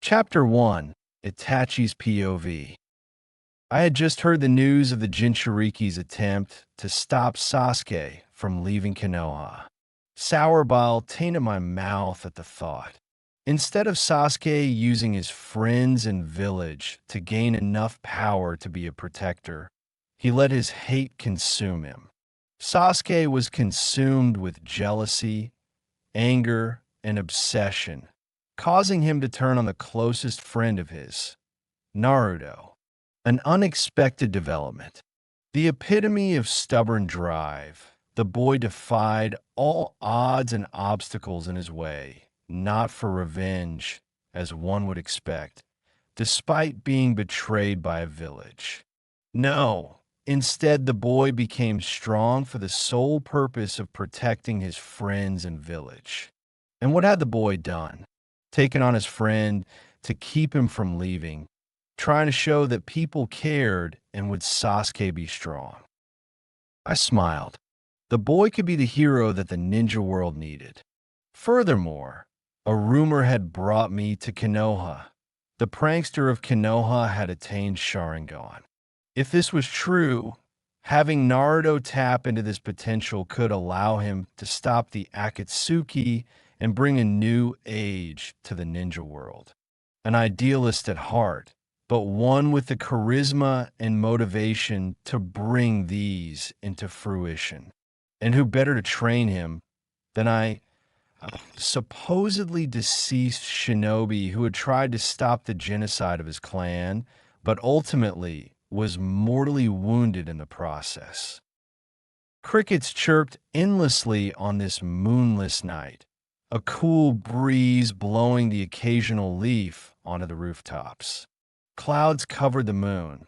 Chapter 1, Itachi's POV. I had just heard the news of the Jinchuriki's attempt to stop Sasuke from leaving Konoha. Sour bile tainted my mouth at the thought. Instead of Sasuke using his friends and village to gain enough power to be a protector, he let his hate consume him. Sasuke was consumed with jealousy, anger, and obsession, causing him to turn on the closest friend of his, Naruto. An unexpected development. The epitome of stubborn drive, the boy defied all odds and obstacles in his way, not for revenge, as one would expect, despite being betrayed by a village. No, instead the boy became strong for the sole purpose of protecting his friends and village. And what had the boy done? Taken on his friend to keep him from leaving, trying to show that people cared, and would Sasuke be strong? I smiled. The boy could be the hero that the ninja world needed. Furthermore, a rumor had brought me to Konoha. The prankster of Konoha had attained Sharingan. If this was true, having Naruto tap into this potential could allow him to stop the Akatsuki and bring a new age to the ninja world. An idealist at heart, but one with the charisma and motivation to bring these into fruition. And who better to train him than I supposedly deceased shinobi who had tried to stop the genocide of his clan, but ultimately was mortally wounded in the process. Crickets chirped endlessly on this moonless night, a cool breeze blowing the occasional leaf onto the rooftops. Clouds covered the moon,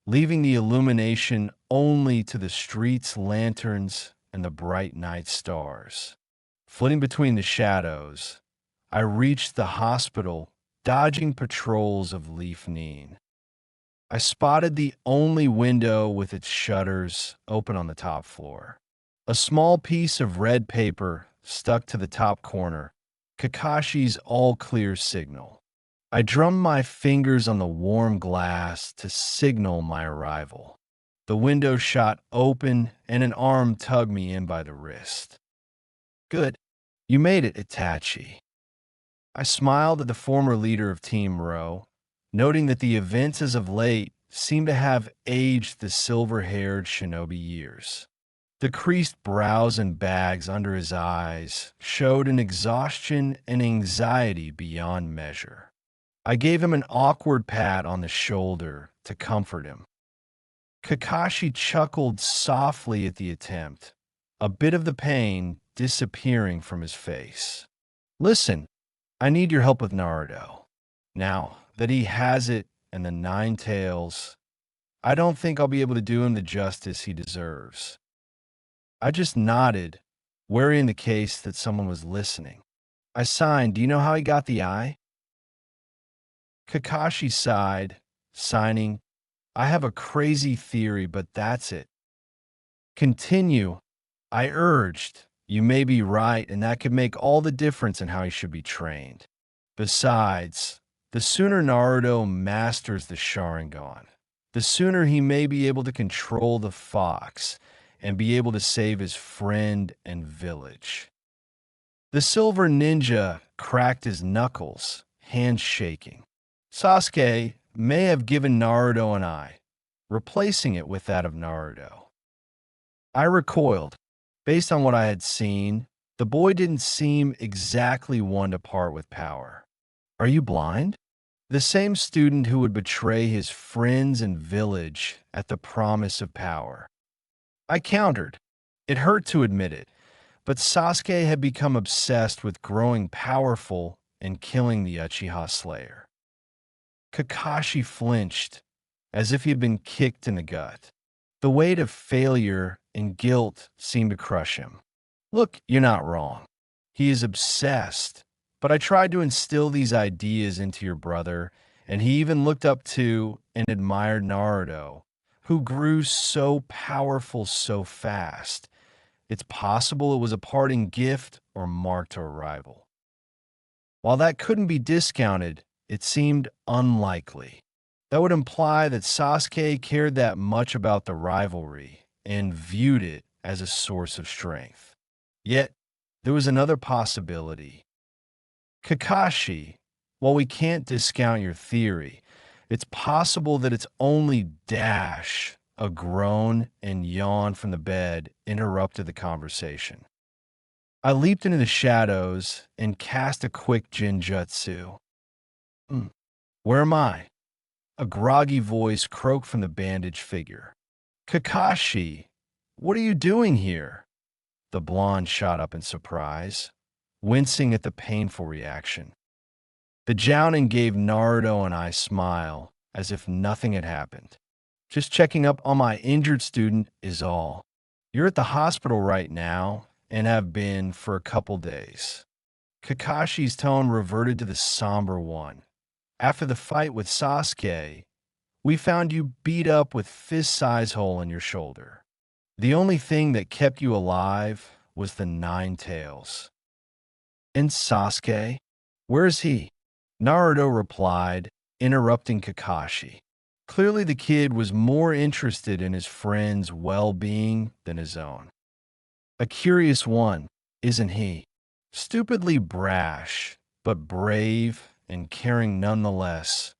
leaving the illumination only to the street's lanterns and the bright night stars. Flitting between the shadows, I reached the hospital, dodging patrols of Leaf Neen. I spotted the only window with its shutters open on the top floor. A small piece of red paper stuck to the top corner, Kakashi's all-clear signal. I drummed my fingers on the warm glass to signal my arrival. The window shot open and an arm tugged me in by the wrist. Good. You made it, Itachi. I smiled at the former leader of Team Row, noting that the events as of late seemed to have aged the silver-haired shinobi years. The creased brows and bags under his eyes showed an exhaustion and anxiety beyond measure. I gave him an awkward pat on the shoulder to comfort him. Kakashi chuckled softly at the attempt, a bit of the pain disappearing from his face. Listen, I need your help with Naruto. Now that he has it and the nine tails, I don't think I'll be able to do him the justice he deserves. I just nodded, wary in the case that someone was listening. I signed, do you know how he got the eye? Kakashi sighed, signing, I have a crazy theory, but that's it. Continue, I urged. You may be right, and that could make all the difference in how he should be trained. Besides, the sooner Naruto masters the Sharingan, the sooner he may be able to control the fox and be able to save his friend and village. The silver ninja cracked his knuckles, hands shaking. Sasuke may have given Naruto an eye, replacing it with that of Naruto. I recoiled. Based on what I had seen, the boy didn't seem exactly one to part with power. Are you blind? The same student who would betray his friends and village at the promise of power. I countered. It hurt to admit it, but Sasuke had become obsessed with growing powerful and killing the Uchiha Slayer. Kakashi flinched, as if he had been kicked in the gut. The weight of failure and guilt seemed to crush him. Look, you're not wrong. He is obsessed, but I tried to instill these ideas into your brother, and he even looked up to and admired Naruto, who grew so powerful so fast. It's possible it was a parting gift or marked a arrival. While that couldn't be discounted, it seemed unlikely. That would imply that Sasuke cared that much about the rivalry and viewed it as a source of strength. Yet, there was another possibility. Kakashi, while we can't discount your theory, it's possible that it's only Dash. A groan and yawn from the bed interrupted the conversation. I leaped into the shadows and cast a quick Jinjutsu. "Mm, Where am I?" A groggy voice croaked from the bandaged figure. "Kakashi, what are you doing here?" The blonde shot up in surprise, wincing at the painful reaction. The Jounin gave Naruto and I smile, as if nothing had happened. "Just checking up on my injured student is all. You're at the hospital right now and have been for a couple days." Kakashi's tone reverted to the somber one. "After the fight with Sasuke, we found you beat up with fist-size hole in your shoulder. The only thing that kept you alive was the nine tails." "And Sasuke? Where is he?" Naruto replied, interrupting Kakashi. Clearly the kid was more interested in his friend's well-being than his own. "A curious one, isn't he? Stupidly brash, but brave and caring nonetheless,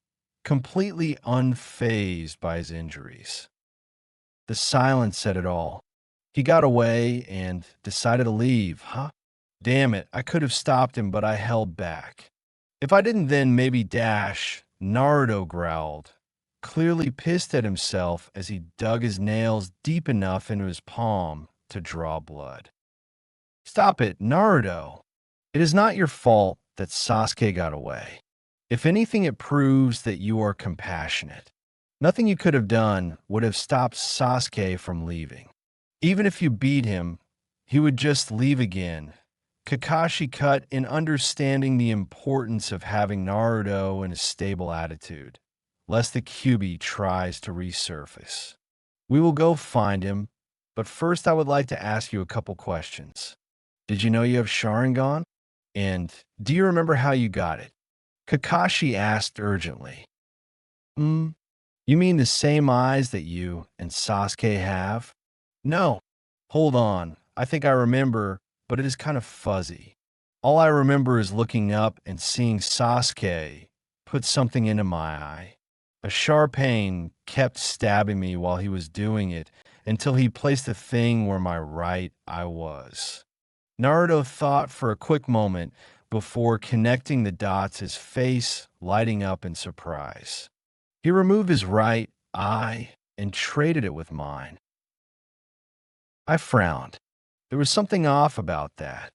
completely unfazed by his injuries." The silence said it all. "He got away and decided to leave, huh? Damn it, I could have stopped him, but I held back. If I didn't, then maybe Dash," Naruto growled, clearly pissed at himself as he dug his nails deep enough into his palm to draw blood. "Stop it, Naruto. It is not your fault that Sasuke got away. If anything, it proves that you are compassionate. Nothing you could have done would have stopped Sasuke from leaving. Even if you beat him, he would just leave again." Kakashi cut in, understanding the importance of having Naruto in a stable attitude, lest the Kyuubi tries to resurface. "We will go find him, but first I would like to ask you a couple questions. Did you know you have Sharingan? And do you remember how you got it?" Kakashi asked urgently. You mean the same eyes that you and Sasuke have?" "No. Hold on. I think I remember, but it is kind of fuzzy. All I remember is looking up and seeing Sasuke put something into my eye. A sharp pain kept stabbing me while he was doing it until he placed the thing where my right eye was." Naruto thought for a quick moment before connecting the dots, his face lighting up in surprise. "He removed his right eye and traded it with mine." I frowned. There was something off about that.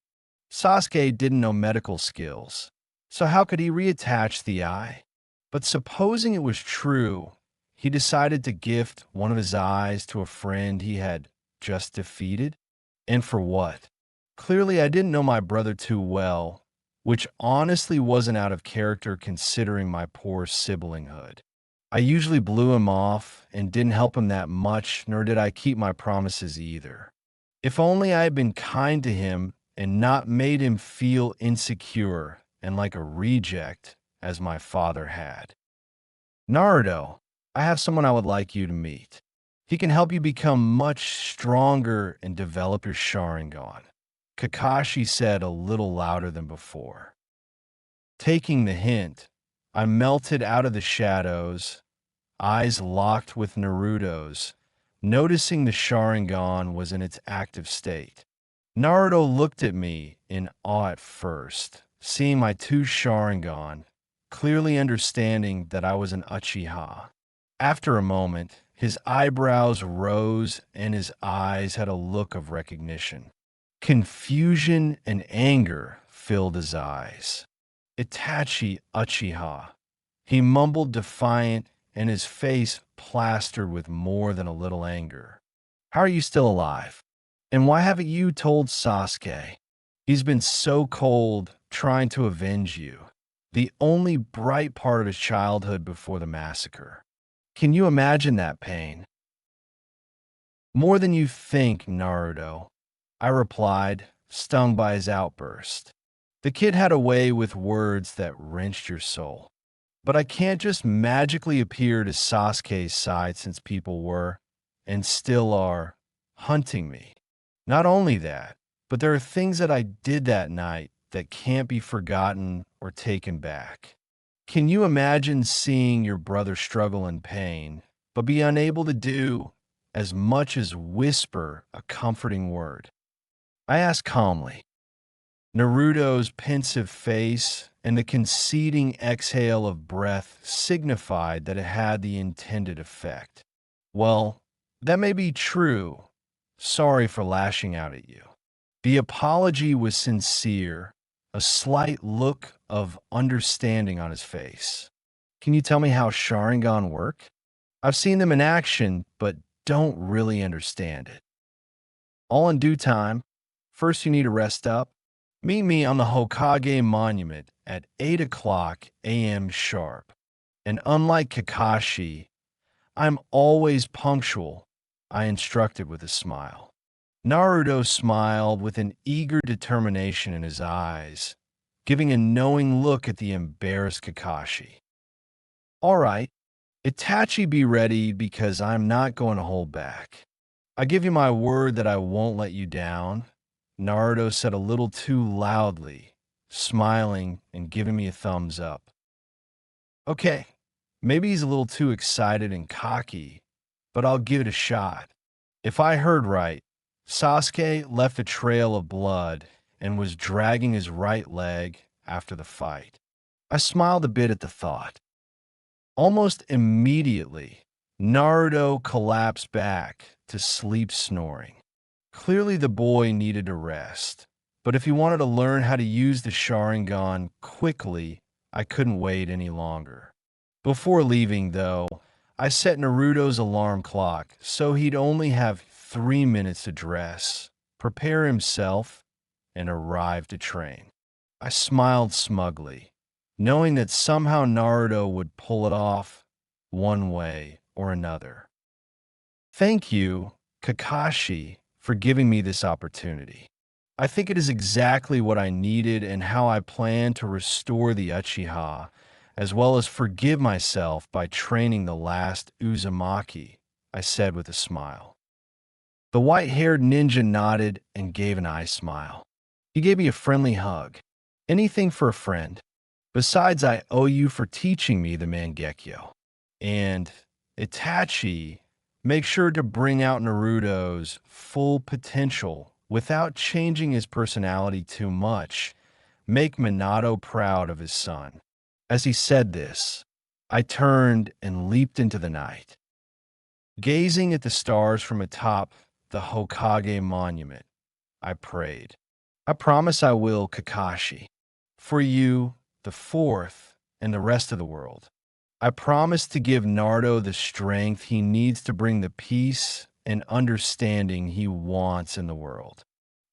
Sasuke didn't know medical skills, so how could he reattach the eye? But supposing it was true, he decided to gift one of his eyes to a friend he had just defeated? And for what? Clearly, I didn't know my brother too well, which honestly wasn't out of character considering my poor siblinghood. I usually blew him off and didn't help him that much, nor did I keep my promises either. If only I had been kind to him and not made him feel insecure and like a reject as my father had. "Naruto, I have someone I would like you to meet. He can help you become much stronger and develop your Sharingan," Kakashi said a little louder than before. Taking the hint, I melted out of the shadows, eyes locked with Naruto's, noticing the Sharingan was in its active state. Naruto looked at me in awe at first, seeing my two Sharingan, clearly understanding that I was an Uchiha. After a moment, his eyebrows rose and his eyes had a look of recognition. Confusion and anger filled his eyes. "Itachi Uchiha." He mumbled defiant and his face plastered with more than a little anger. "How are you still alive? And why haven't you told Sasuke? He's been so cold trying to avenge you, the only bright part of his childhood before the massacre. Can you imagine that pain?" "More than you think, Naruto," I replied, stung by his outburst. The kid had a way with words that wrenched your soul. But I can't just magically appear to Sasuke's side since people were, and still are, hunting me. Not only that, but there are things that I did that night that can't be forgotten or taken back. Can you imagine seeing your brother struggle in pain, but be unable to do as much as whisper a comforting word? I asked calmly. Naruto's pensive face and the conceding exhale of breath signified that it had the intended effect. Well, that may be true. Sorry for lashing out at you. The apology was sincere, a slight look of understanding on his face. Can you tell me how Sharingan work? I've seen them in action, but don't really understand it. All in due time. First, you need to rest up. Meet me on the Hokage Monument at 8 o'clock a.m. sharp. And unlike Kakashi, I'm always punctual, I instructed with a smile. Naruto smiled with an eager determination in his eyes, giving a knowing look at the embarrassed Kakashi. All right, Itachi, be ready because I'm not going to hold back. I give you my word that I won't let you down, Naruto said a little too loudly, smiling and giving me a thumbs up. Okay, maybe he's a little too excited and cocky, but I'll give it a shot. If I heard right, Sasuke left a trail of blood and was dragging his right leg after the fight. I smiled a bit at the thought. Almost immediately, Naruto collapsed back to sleep snoring. Clearly the boy needed a rest, but if he wanted to learn how to use the Sharingan quickly, I couldn't wait any longer. Before leaving, though, I set Naruto's alarm clock so he'd only have 3 minutes to dress, prepare himself, and arrive to train. I smiled smugly, knowing that somehow Naruto would pull it off one way or another. Thank you, Kakashi, for giving me this opportunity. I think it is exactly what I needed and how I plan to restore the Uchiha, as well as forgive myself by training the last Uzumaki, I said with a smile. The white-haired ninja nodded and gave an eye smile. He gave me a friendly hug. Anything for a friend. Besides, I owe you for teaching me the Mangekyo. And Itachi, make sure to bring out Naruto's full potential without changing his personality too much. Make Minato proud of his son. As he said this, I turned and leaped into the night. Gazing at the stars from atop the Hokage monument, I prayed. I promise I will, Kakashi. For you, the fourth, and the rest of the world. I promise to give Naruto the strength he needs to bring the peace and understanding he wants in the world.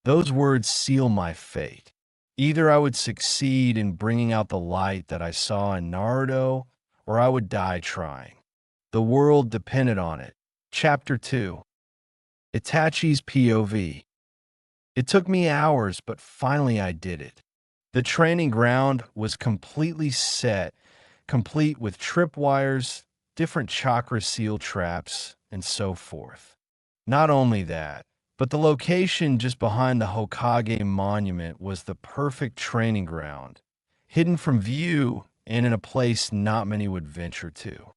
Those words seal my fate. Either I would succeed in bringing out the light that I saw in Naruto, or I would die trying. The world depended on it. Chapter 2. Itachi's POV. It took me hours, but finally I did it. The training ground was completely set, complete with tripwires, different chakra seal traps, and so forth. Not only that, but the location just behind the Hokage monument was the perfect training ground, hidden from view and in a place not many would venture to.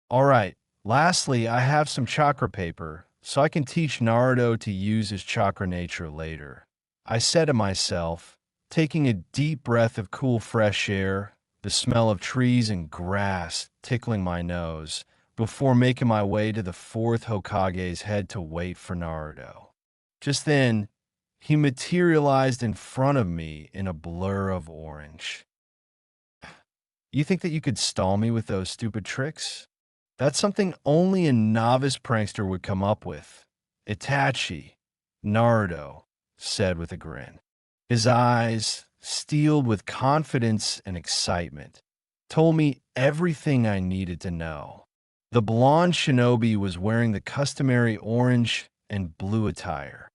All right, lastly, I have some chakra paper, so I can teach Naruto to use his chakra nature later. I said to myself, taking a deep breath of cool fresh air, the smell of trees and grass tickling my nose, before making my way to the fourth Hokage's head to wait for Naruto. Just then, he materialized in front of me in a blur of orange. You think that you could stall me with those stupid tricks? That's something only a novice prankster would come up with. Itachi, Naruto said with a grin. His eyes, steeled with confidence and excitement, told me everything I needed to know. The blonde shinobi was wearing the customary orange and blue attire.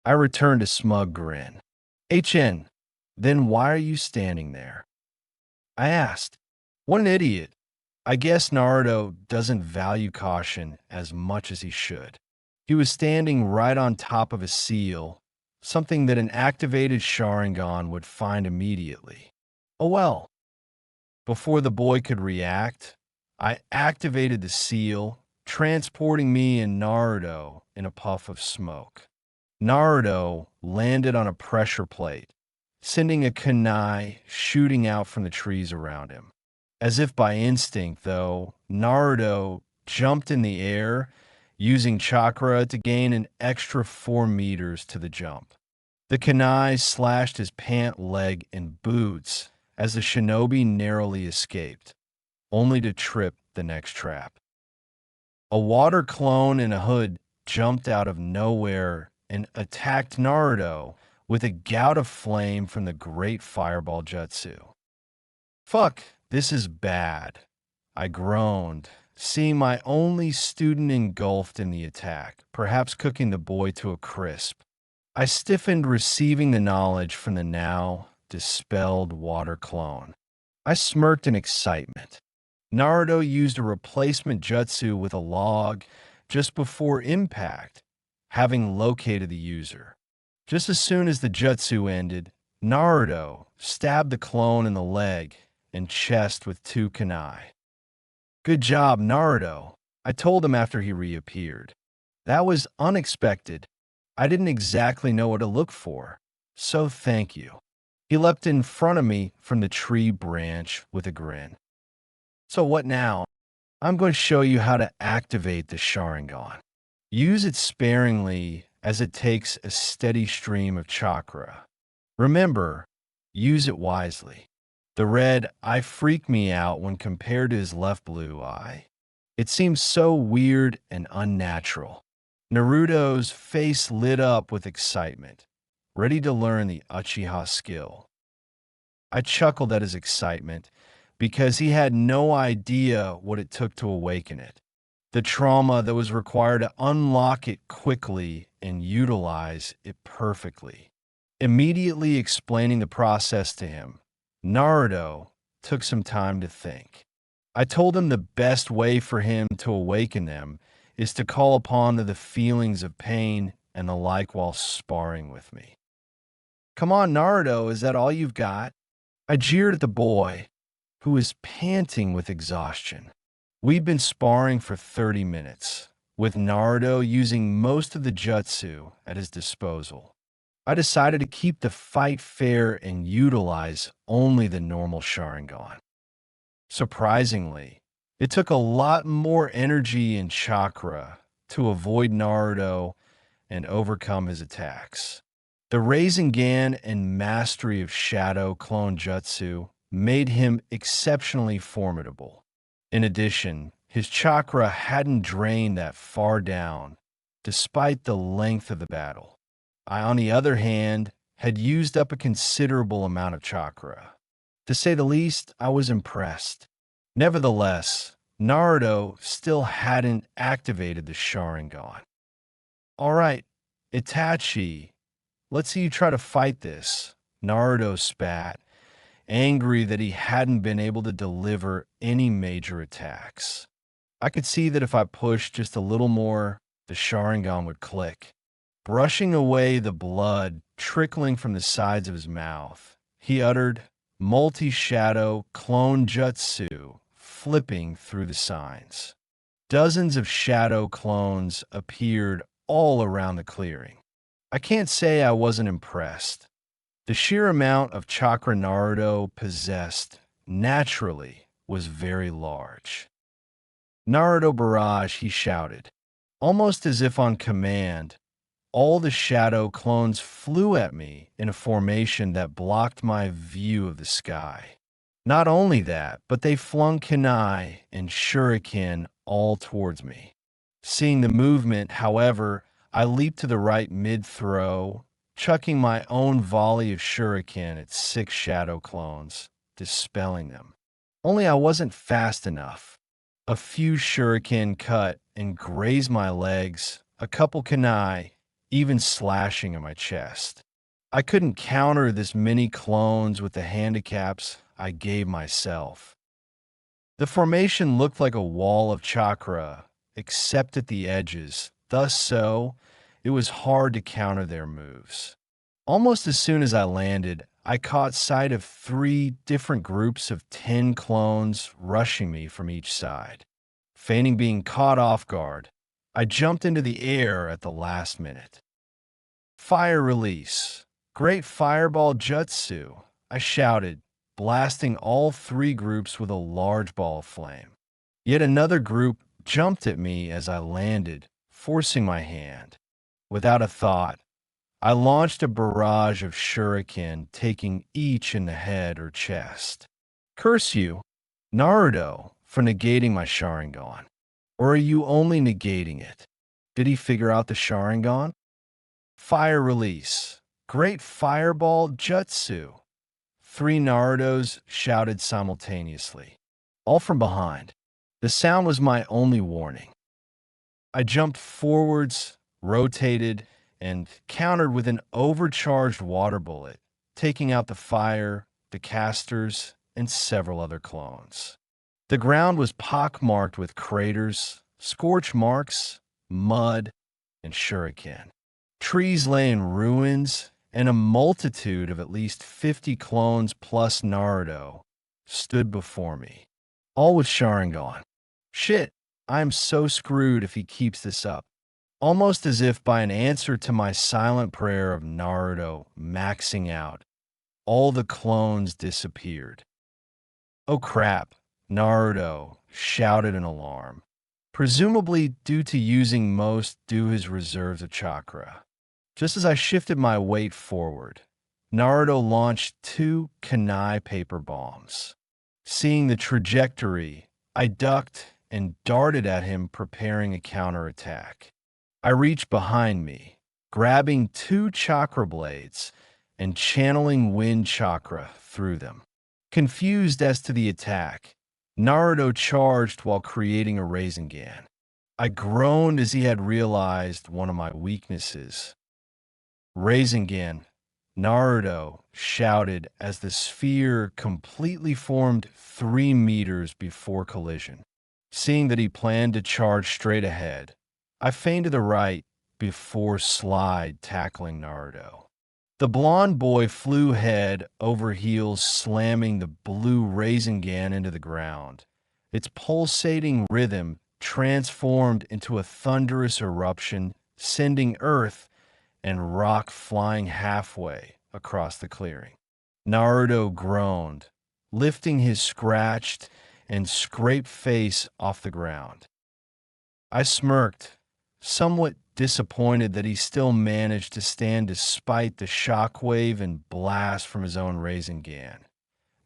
I returned a smug grin. HN, then why are you standing there? I asked. What an idiot. I guess Naruto doesn't value caution as much as he should. He was standing right on top of a seal, something that an activated Sharingan would find immediately. Oh well. Before the boy could react, I activated the seal, transporting me and Naruto in a puff of smoke. Naruto landed on a pressure plate, sending a kunai shooting out from the trees around him. As if by instinct, though, Naruto jumped in the air, using chakra to gain an extra 4 meters to the jump. The kunai slashed his pant leg and boots as the shinobi narrowly escaped, only to trip the next trap. A water clone in a hood jumped out of nowhere and attacked Naruto with a gout of flame from the great fireball jutsu. Fuck, this is bad, I groaned, seeing my only student engulfed in the attack, perhaps cooking the boy to a crisp. I stiffened receiving the knowledge from the now dispelled water clone. I smirked in excitement. Naruto used a replacement jutsu with a log just before impact, having located the user. Just as soon as the jutsu ended, Naruto stabbed the clone in the leg and chest with 2 kunai. Good job, Naruto, I told him after he reappeared. That was unexpected. I didn't exactly know what to look for, so thank you. He leapt in front of me from the tree branch with a grin. So what now? I'm going to show you how to activate the Sharingan. Use it sparingly as it takes a steady stream of chakra. Remember, use it wisely. The red eye freaked me out when compared to his left blue eye. It seemed so weird and unnatural. Naruto's face lit up with excitement, ready to learn the Uchiha skill. I chuckled at his excitement because he had no idea what it took to awaken it, the trauma that was required to unlock it quickly and utilize it perfectly. Immediately explaining the process to him, Naruto took some time to think. I told him the best way for him to awaken them is to call upon the feelings of pain and the like while sparring with me. Come on, Naruto, is that all you've got? I jeered at the boy, who was panting with exhaustion. We'd been sparring for 30 minutes, with Naruto using most of the jutsu at his disposal. I decided to keep the fight fair and utilize only the normal Sharingan. Surprisingly, it took a lot more energy and chakra to avoid Naruto and overcome his attacks. The Rasengan and mastery of Shadow Clone Jutsu made him exceptionally formidable. In addition, his chakra hadn't drained that far down, despite the length of the battle. I, on the other hand, had used up a considerable amount of chakra. To say the least, I was impressed. Nevertheless, Naruto still hadn't activated the Sharingan. All right, Itachi, let's see you try to fight this, Naruto spat, angry that he hadn't been able to deliver any major attacks. I could see that if I pushed just a little more, the Sharingan would click. Brushing away the blood trickling from the sides of his mouth, he uttered, multi-shadow clone jutsu, flipping through the signs. Dozens of shadow clones appeared all around the clearing. I can't say I wasn't impressed. The sheer amount of chakra Naruto possessed naturally was very large. Naruto barrage, he shouted. Almost as if on command, all the shadow clones flew at me in a formation that blocked my view of the sky. Not only that, but they flung kunai and shuriken all towards me. Seeing the movement, however, I leaped to the right mid-throw, chucking my own volley of shuriken at 6 shadow clones, dispelling them. Only I wasn't fast enough. A few shuriken cut and grazed my legs, a couple kunai, even slashing at my chest. I couldn't counter this many clones with the handicaps I gave myself. The formation looked like a wall of chakra, except at the edges. Thus so, it was hard to counter their moves. Almost as soon as I landed, I caught sight of 3 different groups of 10 clones rushing me from each side. Feigning being caught off guard, I jumped into the air at the last minute. Fire release. Great fireball jutsu, I shouted, blasting all 3 groups with a large ball of flame. Yet another group jumped at me as I landed, forcing my hand. Without a thought, I launched a barrage of shuriken, taking each in the head or chest. Curse you, Naruto, for negating my Sharingan. Or are you only negating it? Did he figure out the Sharingan? Fire release. Great fireball jutsu. 3 Narutos shouted simultaneously, all from behind. The sound was my only warning. I jumped forwards, rotated, and countered with an overcharged water bullet, taking out the fire, the casters, and several other clones. The ground was pockmarked with craters, scorch marks, mud, and shuriken. Trees lay in ruins, and a multitude of at least 50 clones plus Naruto stood before me, all with Sharingan. Shit, I am so screwed if he keeps this up. Almost as if by an answer to my silent prayer of Naruto maxing out, all the clones disappeared. Oh crap, Naruto shouted in alarm, presumably due to using most due his reserves of chakra. Just as I shifted my weight forward, Naruto launched 2 kunai paper bombs. Seeing the trajectory, I ducked and darted at him, preparing a counterattack. I reached behind me, grabbing 2 chakra blades and channeling wind chakra through them. Confused as to the attack, Naruto charged while creating a Rasengan. I groaned as he had realized one of my weaknesses. Rasengan, Naruto shouted as the sphere completely formed 3 meters before collision. Seeing that he planned to charge straight ahead, I feigned to the right before slide tackling Naruto. The blonde boy flew head over heels, slamming the blue Rasengan into the ground. Its pulsating rhythm transformed into a thunderous eruption, sending earth and rock flying halfway across the clearing. Naruto groaned, lifting his scratched and scraped face off the ground. I smirked, somewhat disappointed that he still managed to stand despite the shockwave and blast from his own Rasengan.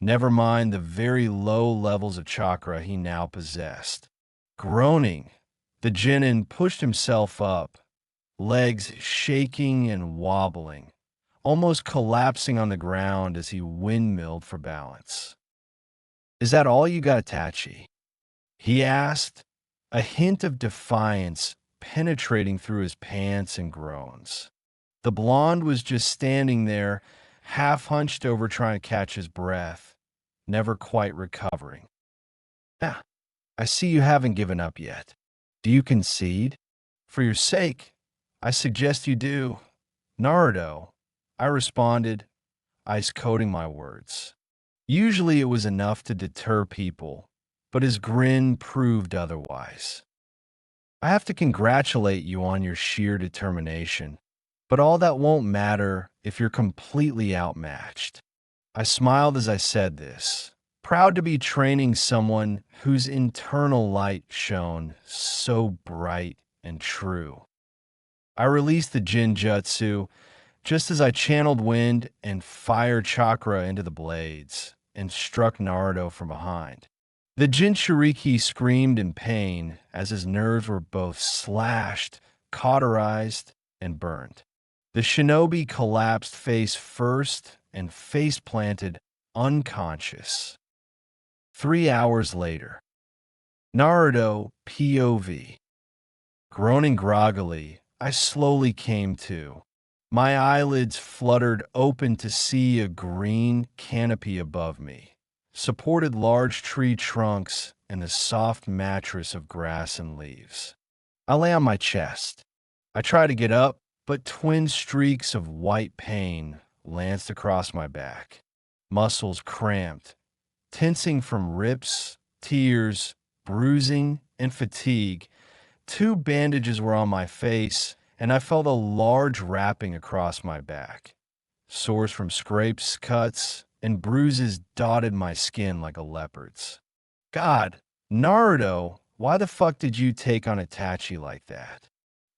Never mind the very low levels of chakra he now possessed. Groaning, the genin pushed himself up, legs shaking and wobbling, almost collapsing on the ground as he windmilled for balance. "Is that all you got, Itachi?" he asked, a hint of defiance penetrating through his pants and groans. The blonde was just standing there, half hunched over trying to catch his breath, never quite recovering. "Yeah, I see you haven't given up yet. Do you concede? For your sake, I suggest you do." "Naruto," I responded, ice coating my words. Usually it was enough to deter people, but his grin proved otherwise. "I have to congratulate you on your sheer determination, but all that won't matter if you're completely outmatched." I smiled as I said this, proud to be training someone whose internal light shone so bright and true. I released the Jinjutsu just as I channeled wind and fire chakra into the blades and struck Naruto from behind. The Jinchuriki screamed in pain as his nerves were both slashed, cauterized, and burned. The shinobi collapsed face first and face planted unconscious. 3 hours later, Naruto POV. Groaning groggily, I slowly came to. My eyelids fluttered open to see a green canopy above me, supported large tree trunks in the soft mattress of grass and leaves. I lay on my chest. I try to get up, but twin streaks of white pain lanced across my back. Muscles cramped, tensing from rips, tears, bruising, and fatigue. Two bandages were on my face, and I felt a large wrapping across my back. Sores from scrapes, cuts, and bruises dotted my skin like a leopard's. God, Naruto, why the fuck did you take on Itachi like that?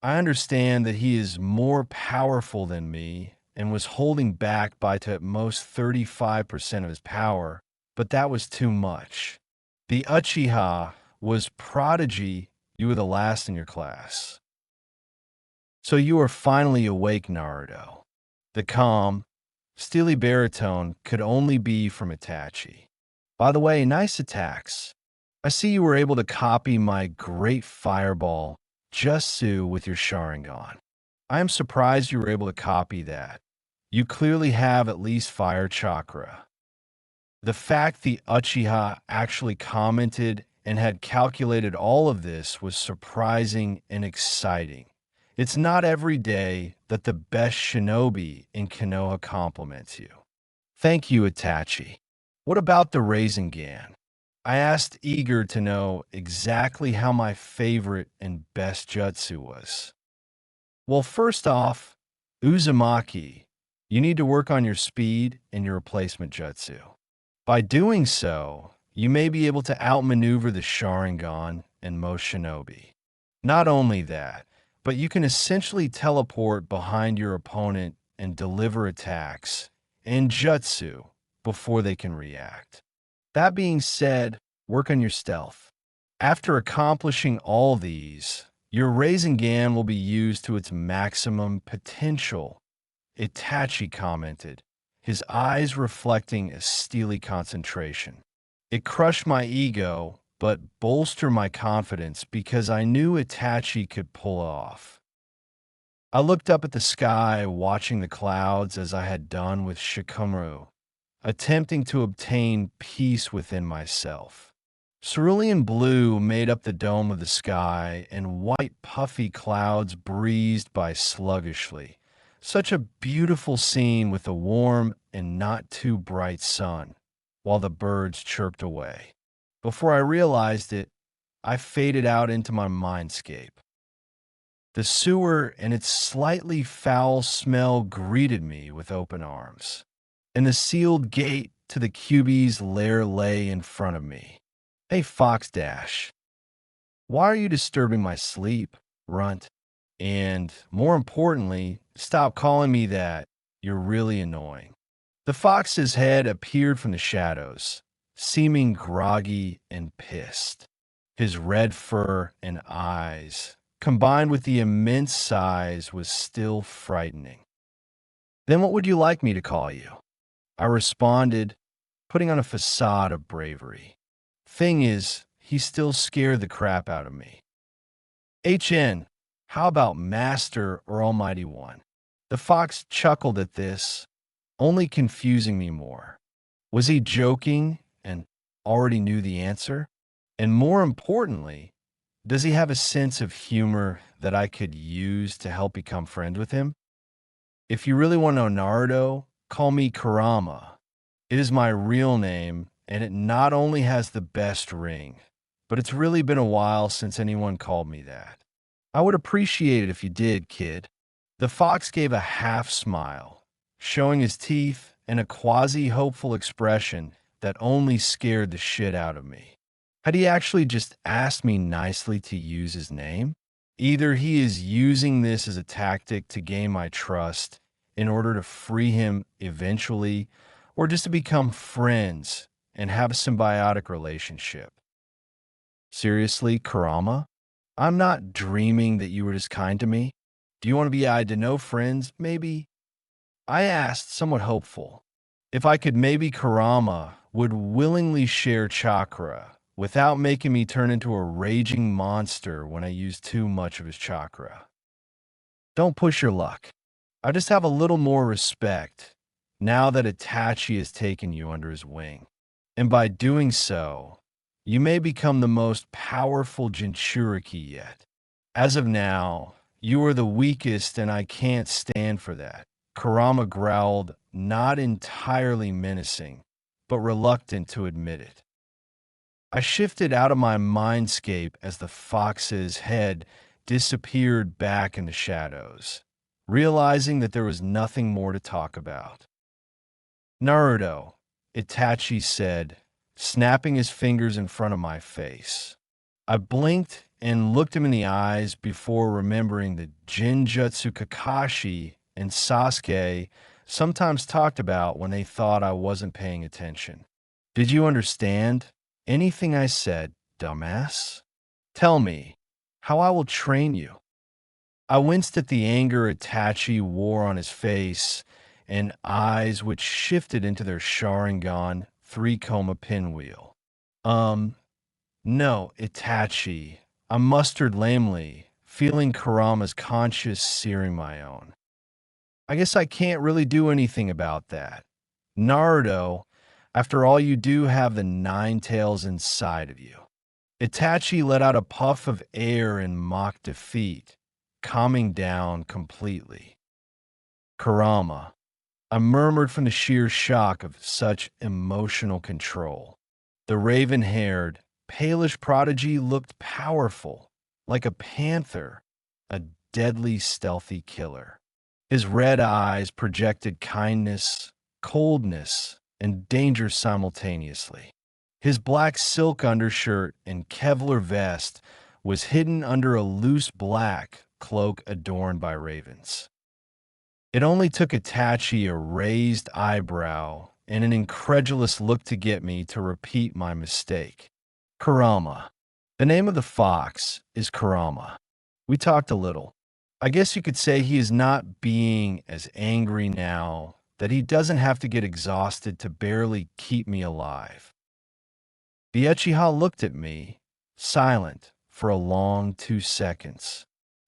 I understand that he is more powerful than me and was holding back by to at most 35% of his power, but that was too much. The Uchiha was prodigy. You were the last in your class. So you are finally awake, Naruto. The calm, steely baritone could only be from Itachi. By the way, nice attacks. I see you were able to copy my great fireball Jutsu with your Sharingan. I am surprised you were able to copy that. You clearly have at least fire chakra. The fact the Uchiha actually commented and had calculated all of this was surprising and exciting. It's not every day that the best shinobi in Konoha compliments you. Thank you, Itachi. What about the Rasengan? I asked, eager to know exactly how my favorite and best jutsu was. Well, first off, Uzumaki, you need to work on your speed and your replacement jutsu. By doing so, you may be able to outmaneuver the Sharingan and most shinobi. Not only that, but you can essentially teleport behind your opponent and deliver attacks and jutsu before they can react. That being said, work on your stealth. After accomplishing all these, your Rasengan will be used to its maximum potential. Itachi commented, his eyes reflecting a steely concentration. It crushed my ego, but bolstered my confidence because I knew Itachi could pull it off. I looked up at the sky, watching the clouds as I had done with Shikamaru, attempting to obtain peace within myself. Cerulean blue made up the dome of the sky, and white puffy clouds breezed by sluggishly. Such a beautiful scene with a warm and not too bright sun, while the birds chirped away. Before I realized it, I faded out into my mindscape. The sewer and its slightly foul smell greeted me with open arms, and the sealed gate to the QB's lair lay in front of me. Hey, Foxdash, why are you disturbing my sleep, Runt? And, more importantly, stop calling me that. You're really annoying. The fox's head appeared from the shadows, seeming groggy and pissed. His red fur and eyes, combined with the immense size, was still frightening. Then what would you like me to call you? I responded, putting on a facade of bravery. Thing is, he still scared the crap out of me. HN, how about Master or Almighty One? The fox chuckled at this, only confusing me more. Was he joking and already knew the answer? And more importantly, does he have a sense of humor that I could use to help become friends with him? If you really want to know Naruto, call me Kurama. It is my real name, and it not only has the best ring, but it's really been a while since anyone called me that. I would appreciate it if you did, kid. The fox gave a half smile, showing his teeth and a quasi-hopeful expression that only scared the shit out of me. Had he actually just asked me nicely to use his name? Either he is using this as a tactic to gain my trust in order to free him eventually, or just to become friends and have a symbiotic relationship. Seriously, Kurama? I'm not dreaming that you were just kind to me. Do you want to be to know friends, maybe? I asked, somewhat hopeful, if I could maybe Kurama would willingly share chakra without making me turn into a raging monster when I use too much of his chakra. Don't push your luck. I just have a little more respect now that Itachi has taken you under his wing. And by doing so, You may become the most powerful Jinchuriki yet. As of now, you are the weakest and I can't stand for that. Kurama growled, not entirely menacing, but reluctant to admit it. I shifted out of my mindscape as the fox's head disappeared back in the shadows, realizing that there was nothing more to talk about. Naruto, Itachi said, snapping his fingers in front of my face. I blinked and looked him in the eyes before remembering that Jinjutsu Kakashi and Sasuke sometimes talked about when they thought I wasn't paying attention. Did you understand anything I said, dumbass? Tell me how I will train you. I winced at the anger Itachi wore on his face and eyes which shifted into their Sharingan three-coma pinwheel. No, Itachi. I mustered lamely, feeling Kurama's conscience searing my own. I guess I can't really do anything about that. Naruto, after all, you do have the nine tails inside of you. Itachi let out a puff of air in mock defeat, calming down completely. Kurama, I murmured from the sheer shock of such emotional control. The raven-haired, palish prodigy looked powerful, like a panther, a deadly, stealthy killer. His red eyes projected kindness, coldness, and danger simultaneously. His black silk undershirt and Kevlar vest was hidden under a loose black cloak adorned by ravens. It only took Itachi a raised eyebrow and an incredulous look to get me to repeat my mistake. Kurama. The name of the fox is Kurama. We talked a little. I guess you could say he is not being as angry now, that he doesn't have to get exhausted to barely keep me alive. The Uchiha looked at me, silent, for a long 2 seconds.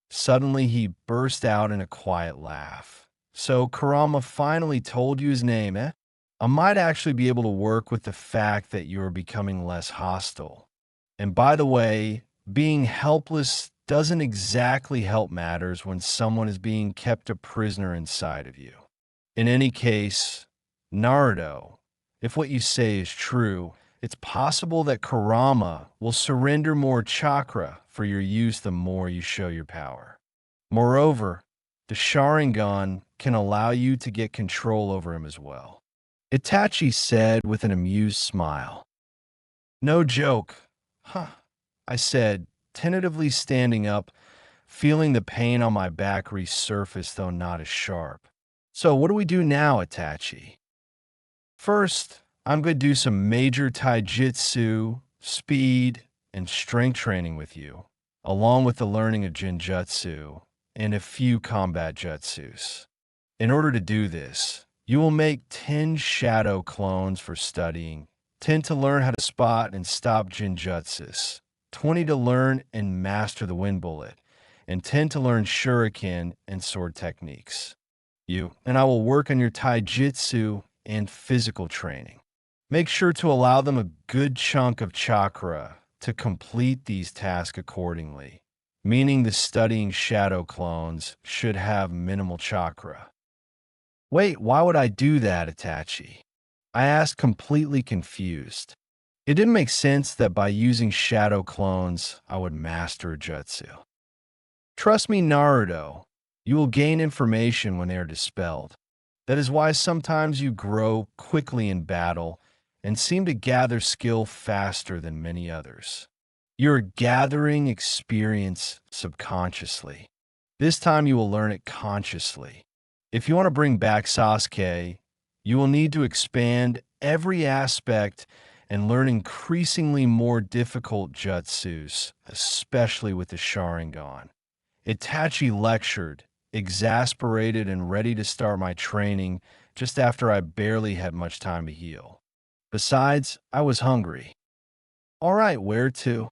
Suddenly he burst out in a quiet laugh. So Kurama finally told you his name, eh? I might actually be able to work with the fact that you are becoming less hostile. And by the way, being helpless doesn't exactly help matters when someone is being kept a prisoner inside of you. In any case, Naruto, if what you say is true, it's possible that Kurama will surrender more chakra for your use the more you show your power. Moreover, the Sharingan can allow you to get control over him as well. Itachi said with an amused smile. No joke. Huh, I said, tentatively standing up, feeling the pain on my back resurface though not as sharp. So what do we do now, Itachi? First, I'm going to do some major taijutsu, speed, and strength training with you, along with the learning of Jinjutsu and a few combat jutsus. In order to do this, you will make 10 shadow clones for studying, 10 to learn how to spot and stop Jinjutsus, 20 to learn and master the wind bullet, and 10 to learn shuriken and sword techniques. You and I will work on your taijutsu and physical training. Make sure to allow them a good chunk of chakra to complete these tasks accordingly, meaning the studying shadow clones should have minimal chakra. Wait, why would I do that, Itachi? I asked, completely confused. It didn't make sense that by using shadow clones, I would master a jutsu. Trust me, Naruto, you will gain information when they are dispelled. That is why sometimes you grow quickly in battle and seem to gather skill faster than many others. You're gathering experience subconsciously. This time you will learn it consciously. If you want to bring back Sasuke, you will need to expand every aspect and learn increasingly more difficult jutsus, especially with the Sharingan. Itachi lectured, exasperated and ready to start my training just after I barely had much time to heal. Besides, I was hungry. All right, where to?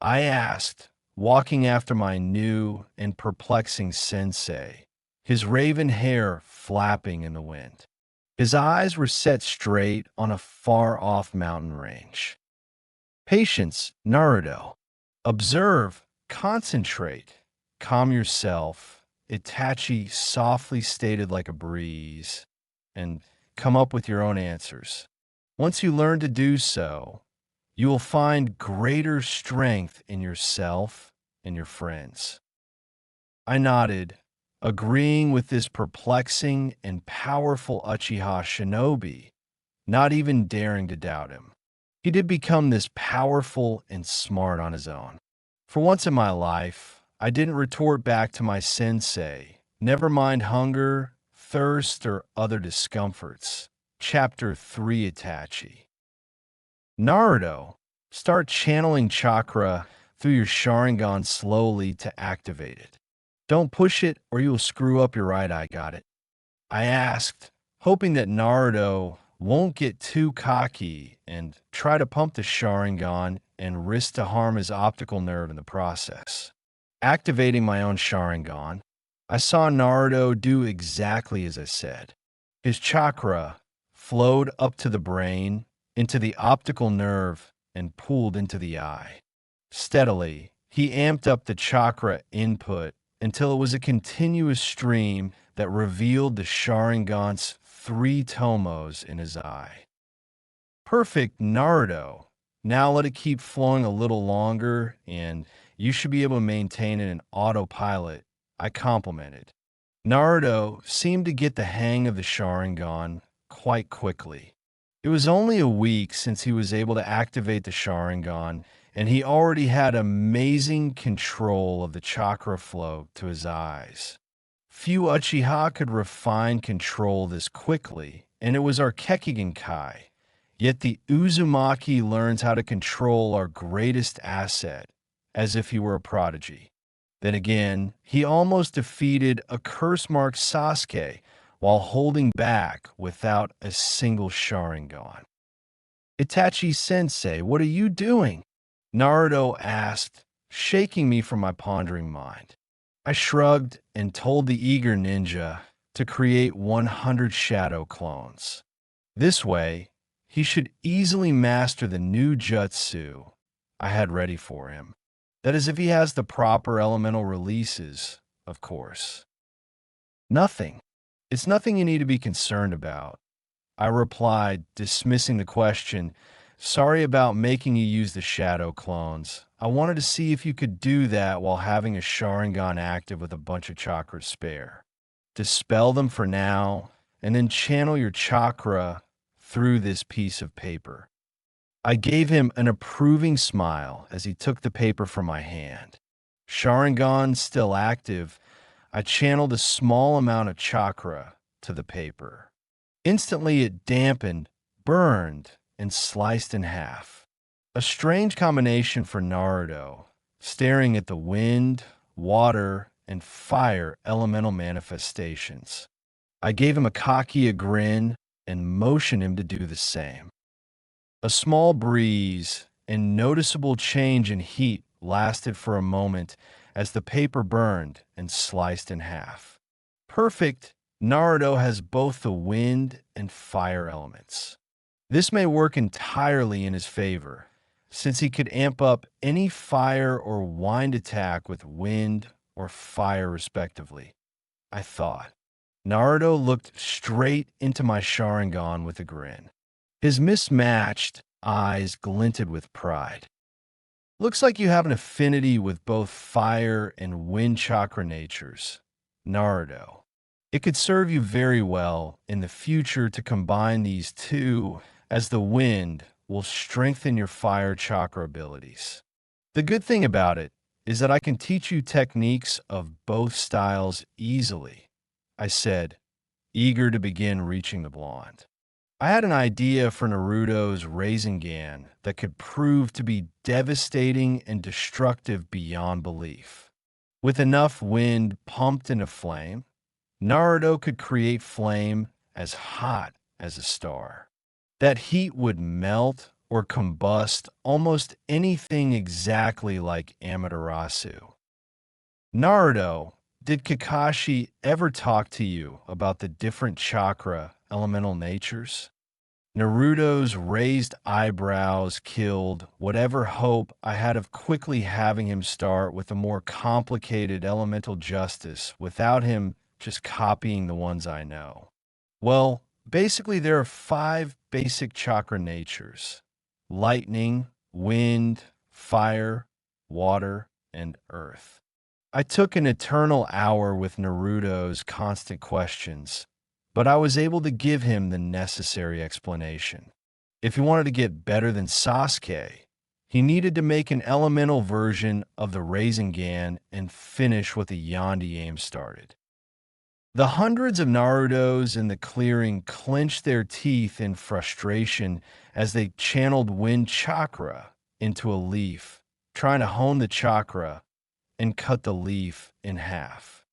I asked, walking after my new and perplexing sensei, his raven hair flapping in the wind. His eyes were set straight on a far-off mountain range. Patience, Naruto. Observe, concentrate, calm yourself. Itachi softly stated like a breeze, and come up with your own answers. Once you learn to do so, you will find greater strength in yourself and your friends. I nodded, agreeing with this perplexing and powerful Uchiha shinobi, not even daring to doubt him. He did become this powerful and smart on his own. For once in my life, I didn't retort back to my sensei, never mind hunger, thirst, or other discomforts. Chapter 3 Itachi. Naruto, start channeling chakra through your Sharingan slowly to activate it. Don't push it or you will screw up your right eye, got it? I asked, hoping that Naruto won't get too cocky and try to pump the Sharingan and risk to harm his optical nerve in the process. Activating my own Sharingan, I saw Naruto do exactly as I said. His chakra flowed up to the brain, into the optical nerve, and pooled into the eye. Steadily, he amped up the chakra input until it was a continuous stream that revealed the Sharingan's 3 tomos in his eye. Perfect, Naruto. Now let it keep flowing a little longer, and you should be able to maintain it in autopilot, I complimented. Naruto seemed to get the hang of the Sharingan quite quickly. It was only a week since he was able to activate the Sharingan, and he already had amazing control of the chakra flow to his eyes. Few Uchiha could refine control this quickly, and it was our Kekigan Kai. Yet the Uzumaki learns how to control our greatest asset, as if he were a prodigy. Then again, he almost defeated a curse-marked Sasuke while holding back without a single Sharingan. Itachi-sensei, what are you doing? Naruto asked, shaking me from my pondering mind. I shrugged and told the eager ninja to create 100 shadow clones. This way, he should easily master the new jutsu I had ready for him. That is, if he has the proper elemental releases, of course. Nothing. It's nothing you need to be concerned about. I replied, dismissing the question. Sorry about making you use the shadow clones. I wanted to see if you could do that while having a Sharingan active with a bunch of chakras spare. Dispel them for now, and then channel your chakra through this piece of paper. I gave him an approving smile as he took the paper from my hand. Sharingan still active, I channeled a small amount of chakra to the paper. Instantly it dampened, burned, and sliced in half. A strange combination for Naruto, staring at the wind, water, and fire elemental manifestations. I gave him a cocky grin and motioned him to do the same. A small breeze and noticeable change in heat lasted for a moment as the paper burned and sliced in half. Perfect, Naruto has both the wind and fire elements. This may work entirely in his favor, since he could amp up any fire or wind attack with wind or fire respectively, I thought. Naruto looked straight into my Sharingan with a grin. His mismatched eyes glinted with pride. Looks like you have an affinity with both fire and wind chakra natures, Naruto. It could serve you very well in the future to combine these two, as the wind will strengthen your fire chakra abilities. The good thing about it is that I can teach you techniques of both styles easily, I said, eager to begin reaching the blonde. I had an idea for Naruto's Rasengan that could prove to be devastating and destructive beyond belief. With enough wind pumped into flame, Naruto could create flame as hot as a star. That heat would melt or combust almost anything exactly like Amaterasu. Naruto, did Kakashi ever talk to you about the different chakra elemental natures? Naruto's raised eyebrows killed whatever hope I had of quickly having him start with a more complicated elemental justice without him just copying the ones I know. Well, basically, there are five basic chakra natures: lightning, wind, fire, water, and earth. I took an eternal hour with Naruto's constant questions, but I was able to give him the necessary explanation. If he wanted to get better than Sasuke, he needed to make an elemental version of the Rasengan and finish what the Yondu aim started. The hundreds of Narutos in the clearing clenched their teeth in frustration as they channeled wind chakra into a leaf, trying to hone the chakra and cut the leaf in half.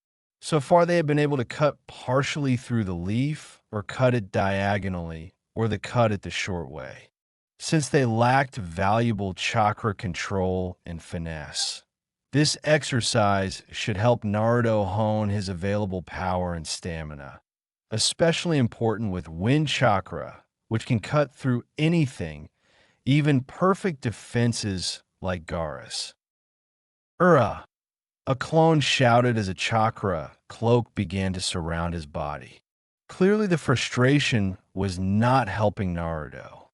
So far, they had been able to cut partially through the leaf, or cut it diagonally, or cut it the short way, since they lacked valuable chakra control and finesse. This exercise should help Naruto hone his available power and stamina, especially important with wind chakra, which can cut through anything, even perfect defenses like Gaara's. Ura! A clone shouted as a chakra cloak began to surround his body. Clearly, the frustration was not helping Naruto.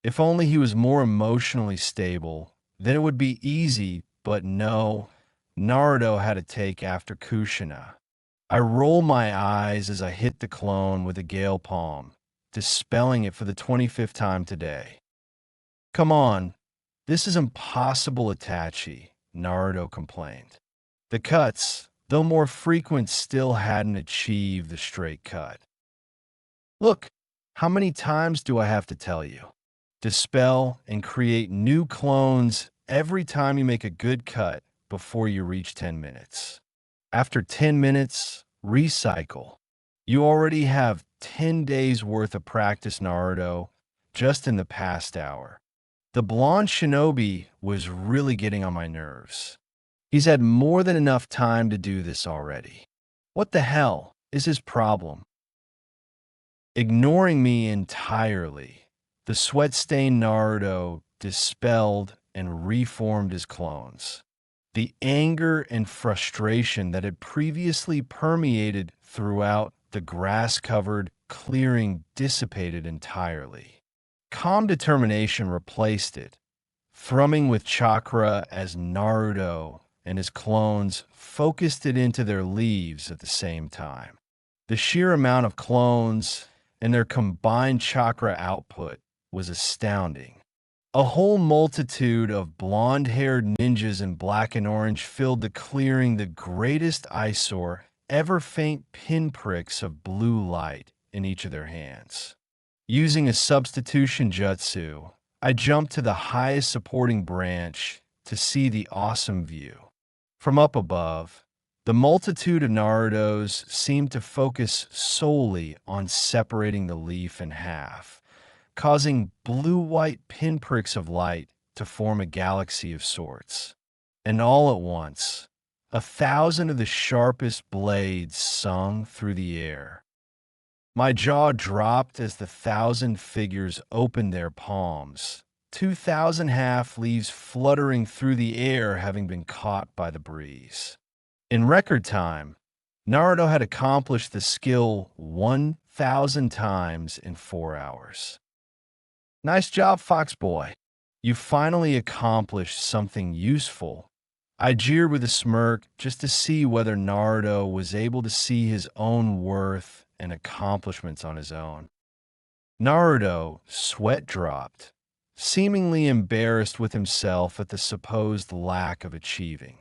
If only he was more emotionally stable, then it would be easy, but no, Naruto had to take after Kushina. I roll my eyes as I hit the clone with a gale palm, dispelling it for the 25th time today. Come on, this is impossible, Itachi, Naruto complained. The cuts, though more frequent, still hadn't achieved the straight cut. Look, how many times do I have to tell you? Dispel and create new clones every time you make a good cut before you reach 10 minutes. After 10 minutes, recycle. You already have 10 days worth of practice, Naruto, just in the past hour. The blonde shinobi was really getting on my nerves. He's had more than enough time to do this already. What the hell is his problem? Ignoring me entirely, the sweat-stained Naruto dispelled and reformed his clones. The anger and frustration that had previously permeated throughout the grass-covered clearing dissipated entirely. Calm determination replaced it, thrumming with chakra as Naruto and his clones focused it into their leaves at the same time. The sheer amount of clones and their combined chakra output was astounding. A whole multitude of blonde-haired ninjas in black and orange filled the clearing, the greatest eyesore, ever faint pinpricks of blue light in each of their hands. Using a substitution jutsu, I jumped to the highest supporting branch to see the awesome view. From up above, the multitude of Narutos seemed to focus solely on separating the leaf in half, causing blue-white pinpricks of light to form a galaxy of sorts. And all at once, 1,000 of the sharpest blades sung through the air. My jaw dropped as the 1,000 figures opened their palms, 2,000 half-leaves fluttering through the air having been caught by the breeze. In record time, Naruto had accomplished the skill 1,000 times in 4 hours. Nice job, Fox Boy. You finally accomplished something useful. I jeered with a smirk just to see whether Naruto was able to see his own worth and accomplishments on his own. Naruto, sweat dropped, seemingly embarrassed with himself at the supposed lack of achieving.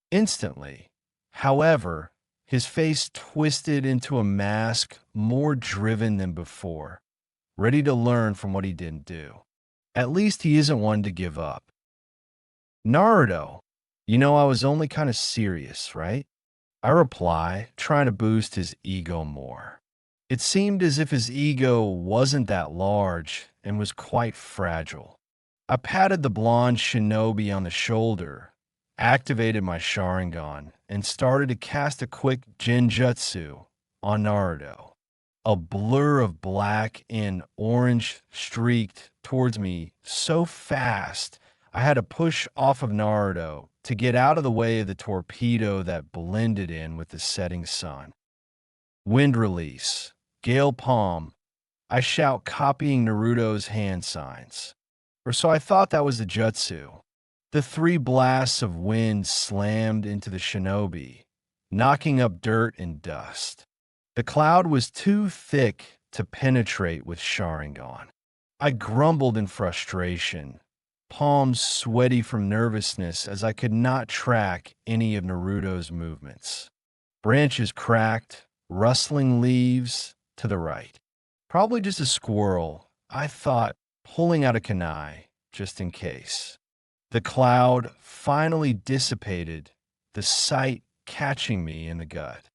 Instantly, however, his face twisted into a mask more driven than before, ready to learn from what he didn't do. At least he isn't one to give up. Naruto, I was only kind of serious, right? I reply, trying to boost his ego more. It seemed as if his ego wasn't that large and was quite fragile. I patted the blonde shinobi on the shoulder, activated my Sharingan, and started to cast a quick genjutsu on Naruto. a blur of black and orange streaked towards me so fast I had to push off of Naruto to get out of the way of the torpedo that blended in with the setting sun. Wind release, gale palm, I shout copying Naruto's hand signs. Or so I thought that was the jutsu. The three blasts of wind slammed into the shinobi, knocking up dirt and dust. The cloud was too thick to penetrate with Sharingan. I grumbled in frustration, palms sweaty from nervousness as I could not track any of Naruto's movements. Branches cracked, rustling leaves to the right. Probably just a squirrel, I thought, pulling out a kunai, just in case. The cloud finally dissipated, the sight catching me in the gut.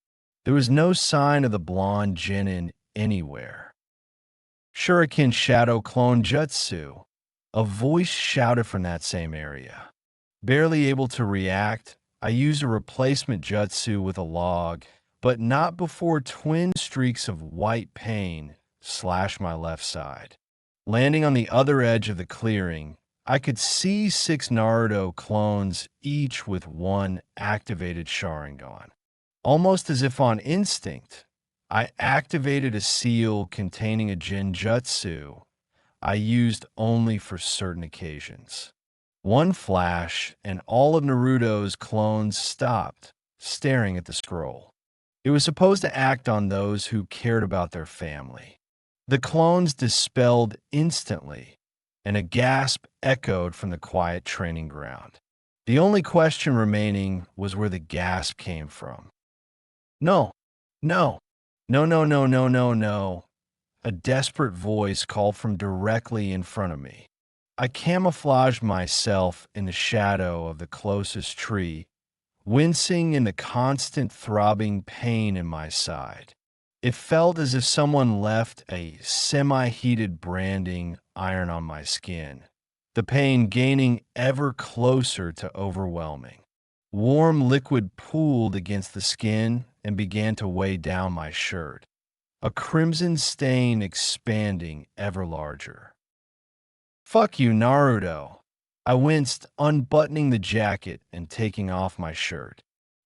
There was no sign of the blonde genin anywhere. Shuriken Shadow Clone Jutsu. A voice shouted from that same area. Barely able to react, I used a replacement jutsu with a log, but not before twin streaks of white pain slashed my left side. Landing on the other edge of the clearing, I could see 6 Naruto clones, each with one activated Sharingan. Almost as if on instinct, I activated a seal containing a Genjutsu I used only for certain occasions. One flash, and all of Naruto's clones stopped, staring at the scroll. It was supposed to act on those who cared about their family. The clones dispelled instantly, and a gasp echoed from the quiet training ground. The only question remaining was where the gasp came from. No, no, no, no, no, no, no, no. A desperate voice called from directly in front of me. I camouflaged myself in the shadow of the closest tree, wincing in the constant throbbing pain in my side. It felt as if someone left a semi-heated branding iron on my skin, the pain gaining ever closer to overwhelming. Warm liquid pooled against the skin and began to weigh down my shirt, a crimson stain expanding ever larger. Fuck you, Naruto. I winced, unbuttoning the jacket and taking off my shirt.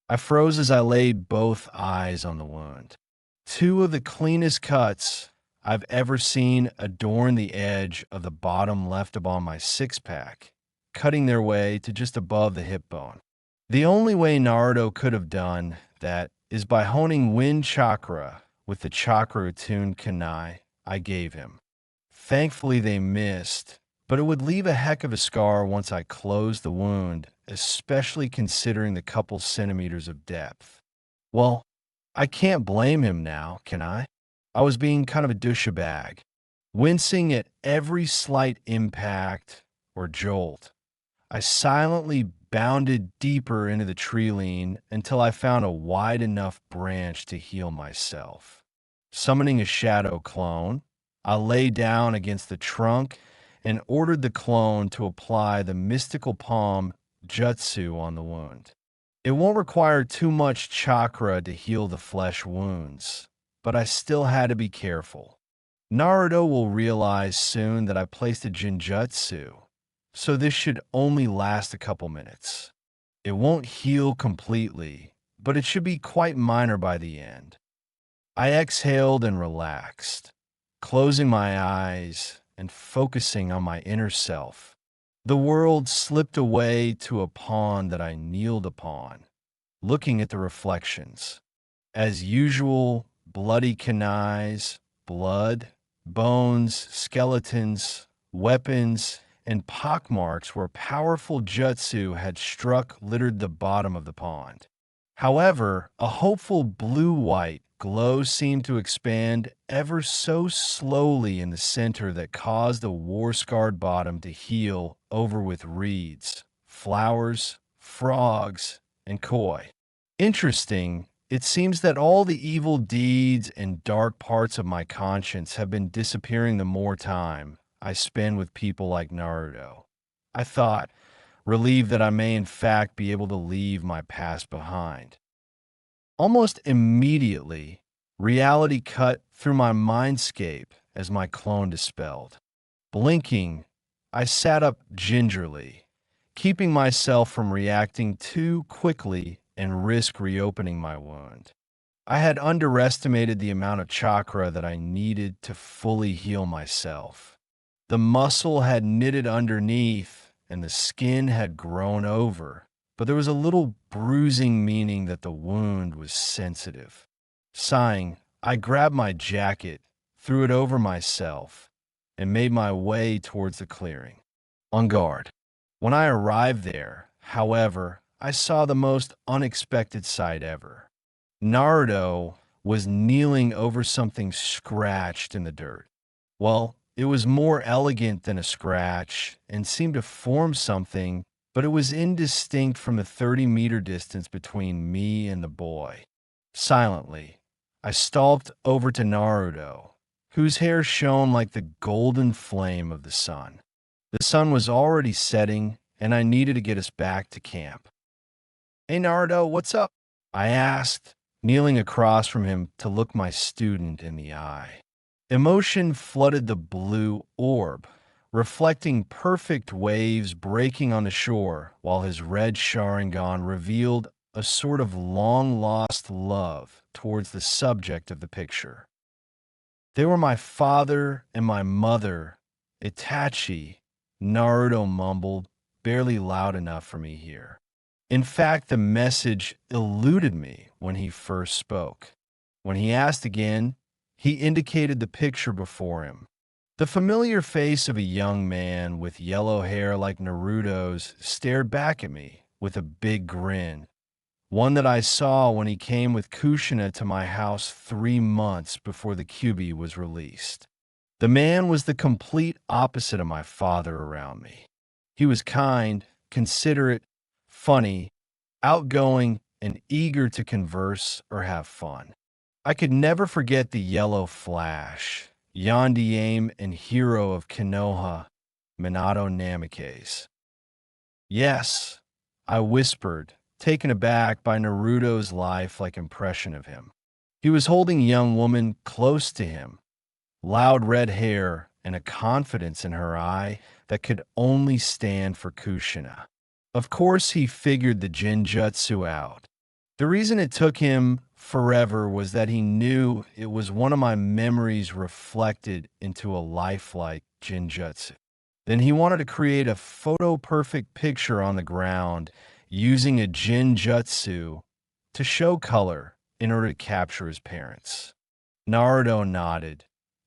I froze as I laid both eyes on the wound. 2 of the cleanest cuts I've ever seen adorn the edge of the bottom left upon my six-pack, cutting their way to just above the hip bone. The only way Naruto could have done that is by honing wind chakra with the chakra-attuned kunai I gave him. Thankfully they missed, but it would leave a heck of a scar once I closed the wound, especially considering the couple centimeters of depth. Well, I can't blame him now, can I? I was being kind of a douchebag, wincing at every slight impact or jolt. I silently bounded deeper into the tree lean until I found a wide enough branch to heal myself. Summoning a shadow clone, I lay down against the trunk and ordered the clone to apply the mystical palm jutsu on the wound. It won't require too much chakra to heal the flesh wounds, but I still had to be careful. Naruto will realize soon that I placed a Genjutsu, so this should only last a couple minutes. It won't heal completely, but it should be quite minor by the end. I exhaled and relaxed, closing my eyes and focusing on my inner self. The world slipped away to a pond that I kneeled upon, looking at the reflections. As usual, bloody kunais, blood, bones, skeletons, weapons, and pockmarks where powerful jutsu had struck littered the bottom of the pond. However, a hopeful blue-white glow seemed to expand ever so slowly in the center that caused the war-scarred bottom to heal over with reeds, flowers, frogs, and koi. Interesting, it seems that all the evil deeds and dark parts of my conscience have been disappearing the more time I spend with people like Naruto. I thought, relieved that I may in fact be able to leave my past behind. Almost immediately, Reality cut through my mindscape as my clone dispelled. Blinking, I sat up gingerly, keeping myself from reacting too quickly and risk reopening my wound. I had underestimated the amount of chakra that I needed to fully heal myself. The muscle had knitted underneath and the skin had grown over, but there was a little bruising, meaning that the wound was sensitive. Sighing, I grabbed my jacket, threw it over myself, and made my way towards the clearing. On guard. When I arrived there, however, I saw the most unexpected sight ever. Naruto was kneeling over something scratched in the dirt. Well, it was more elegant than a scratch and seemed to form something, but it was indistinct from the 30-meter distance between me and the boy. Silently, I stalked over to Naruto, whose hair shone like the golden flame of the sun. The sun was already setting, and I needed to get us back to camp. "Hey Naruto, what's up?" I asked, kneeling across from him to look my student in the eye. Emotion flooded the blue orb, reflecting perfect waves breaking on the shore, while his red Sharingan revealed a sort of long-lost love towards the subject of the picture. "They were my father and my mother, Itachi," Naruto mumbled, barely loud enough for me here. In fact, the message eluded me when he first spoke. When he asked again, he indicated the picture before him. The familiar face of a young man with yellow hair like Naruto's stared back at me with a big grin, one that I saw when he came with Kushina to my house 3 months before the QB was released. The man was the complete opposite of my father around me. He was kind, considerate, funny, outgoing, and eager to converse or have fun. I could never forget the yellow flash, Yondiame and hero of Konoha, Minato Namikaze. "Yes," I whispered, taken aback by Naruto's lifelike impression of him. He was holding a young woman close to him, loud red hair and a confidence in her eye that could only stand for Kushina. Of course, he figured the Jinjutsu out. The reason it took him forever was that he knew it was one of my memories reflected into a lifelike Jinjutsu. Then he wanted to create a photo-perfect picture on the ground using a Jinjutsu to show color in order to capture his parents. Naruto nodded,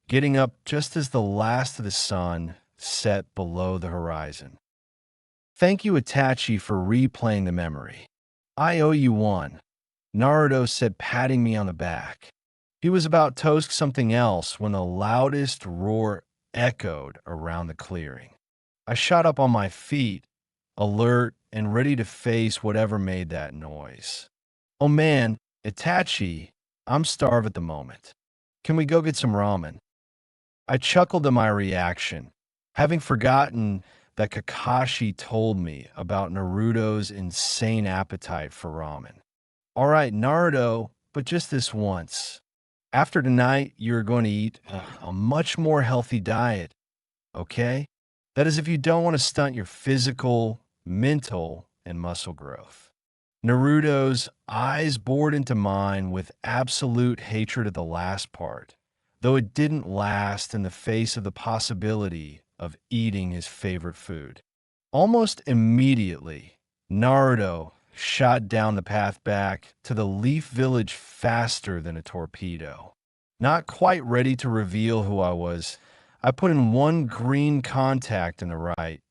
getting up just as the last of the sun set below the horizon. "Thank you, Itachi, for replaying the memory. I owe you one," Naruto said, patting me on the back. He was about to toast something else when the loudest roar echoed around the clearing. I shot up on my feet, alert and ready to face whatever made that noise. "Oh man, Itachi, I'm starved at the moment. Can we go get some ramen?" I chuckled at my reaction, having forgotten that Kakashi told me about Naruto's insane appetite for ramen. "All right, Naruto, but just this once. After tonight, you're going to eat a much more healthy diet, okay? That is if you don't want to stunt your physical, mental, and muscle growth." Naruto's eyes bored into mine with absolute hatred of the last part, though it didn't last in the face of the possibility of eating his favorite food. Almost immediately, Naruto shot down the path back to the Leaf Village faster than a torpedo. Not quite ready to reveal who I was, I put in one green contact in the right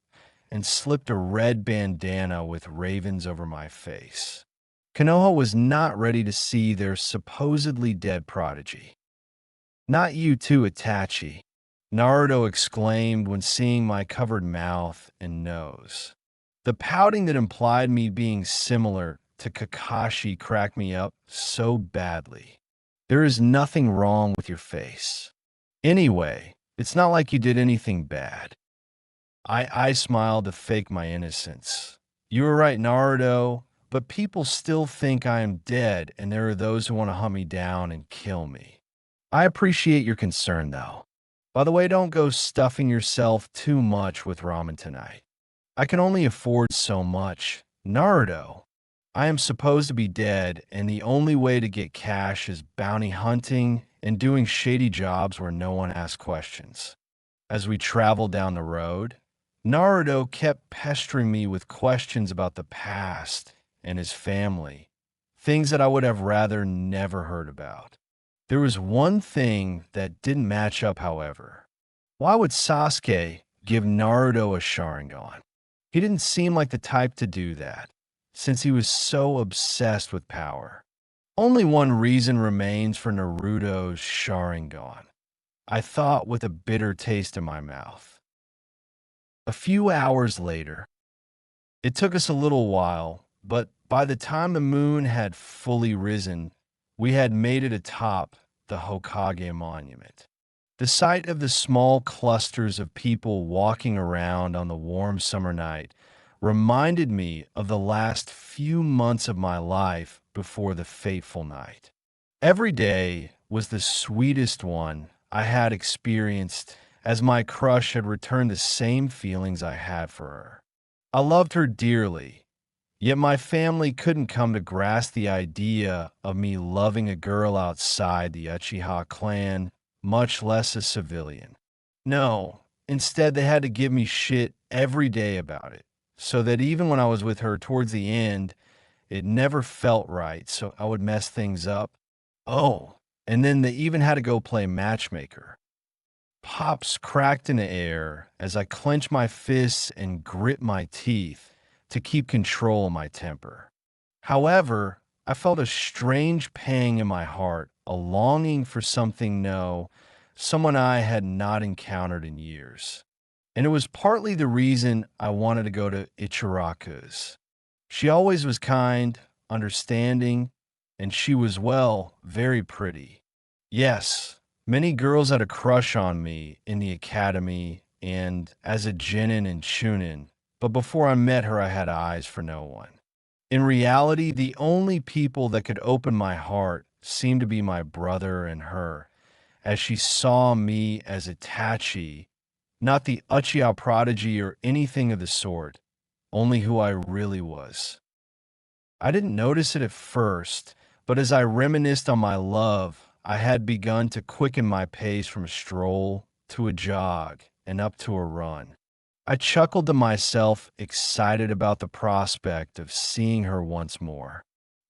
and slipped a red bandana with ravens over my face. Konoha was not ready to see their supposedly dead prodigy. "Not you too, Itachi," Naruto exclaimed when seeing my covered mouth and nose. The pouting that implied me being similar to Kakashi cracked me up so badly. "There is nothing wrong with your face. Anyway, it's not like you did anything bad." I smiled to fake my innocence. "You were right, Naruto, but people still think I am dead, and there are those who want to hunt me down and kill me. I appreciate your concern, though. By the way, don't go stuffing yourself too much with ramen tonight. I can only afford so much. Naruto, I am supposed to be dead, and the only way to get cash is bounty hunting and doing shady jobs where no one asks questions. As we traveled down the road, Naruto kept pestering me with questions about the past and his family, things that I would have rather never heard about. There was one thing that didn't match up, however. Why would Sasuke give Naruto a Sharingan? He didn't seem like the type to do that, since he was so obsessed with power. Only one reason remains for Naruto's Sharingan, I thought with a bitter taste in my mouth. A few hours later, it took us a little while, but by the time the moon had fully risen, we had made it atop the Hokage monument. The sight of the small clusters of people walking around on the warm summer night reminded me of the last few months of my life before the fateful night. Every day was the sweetest one I had experienced, as my crush had returned the same feelings I had for her. I loved her dearly, yet my family couldn't come to grasp the idea of me loving a girl outside the Uchiha clan, much less a civilian. No, instead they had to give me shit every day about it, so that even when I was with her towards the end, it never felt right, so I would mess things up. Oh, and then they even had to go play matchmaker. Pops cracked in the air as I clenched my fists and grit my teeth to keep control of my temper. However, I felt a strange pang in my heart, a longing for something new, someone I had not encountered in years. And it was partly the reason I wanted to go to Ichiraku's. She always was kind, understanding, and she was, well, very pretty. Yes, many girls had a crush on me in the academy and as a genin and chunin, but before I met her, I had eyes for no one. In reality, the only people that could open my heart seemed to be my brother and her, as she saw me as Itachi, not the Uchiha prodigy or anything of the sort, only who I really was. I didn't notice it at first, but as I reminisced on my love, I had begun to quicken my pace from a stroll to a jog and up to a run. I chuckled to myself, excited about the prospect of seeing her once more.